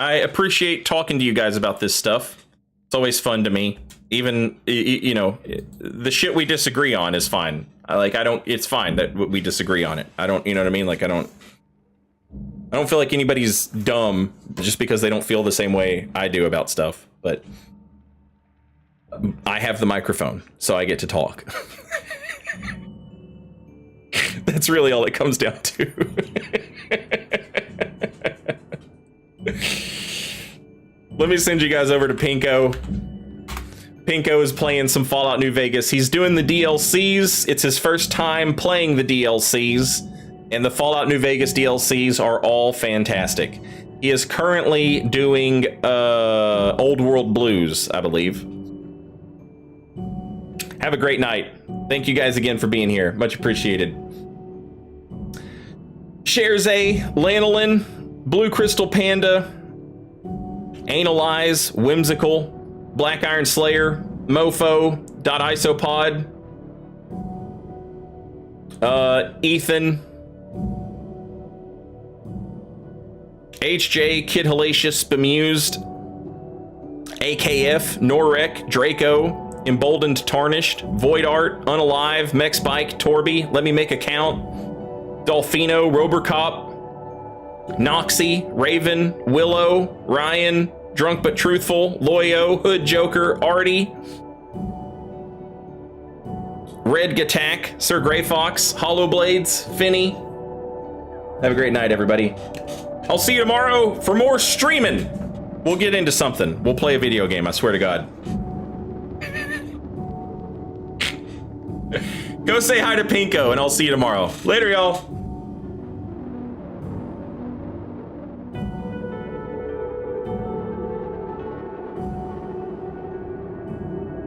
I appreciate talking to you guys about this stuff. It's always fun to me. Even, you know, the shit we disagree on is fine. I don't, it's fine that we disagree on it. I don't, you know what I mean? Like, I don't feel like anybody's dumb just because they don't feel the same way I do about stuff, but I have the microphone, so I get to talk. That's really all it comes down to. Let me send you guys over to Pinko. Pinko is playing some Fallout New Vegas. He's doing the DLCs. It's his first time playing the DLCs, and the Fallout New Vegas DLCs are all fantastic. He is currently doing Old World Blues, I believe. Have a great night. Thank you guys again for being here. Much appreciated. Sherze, Lanolin, Blue Crystal Panda, Analyze, Whimsical, Black Iron Slayer, Mofo, .isopod, Ethan, HJ, Kid Hellacious, Bemused, AKF, Norek, Draco, Emboldened Tarnished, Void Art, Unalive, Mexbike, Torby, Let Me Make a Count, Dolfino, Robercop, Noxy, Raven, Willow, Ryan, Drunk But Truthful, Loyo, Hood Joker, Artie, Red Gattack, Sir Grey Fox, Hollow Blades, Finny. Have a great night, everybody. I'll see you tomorrow for more streaming. We'll get into something. We'll play a video game, I swear to God. Go say hi to Pinko, and I'll see you tomorrow. Later, y'all.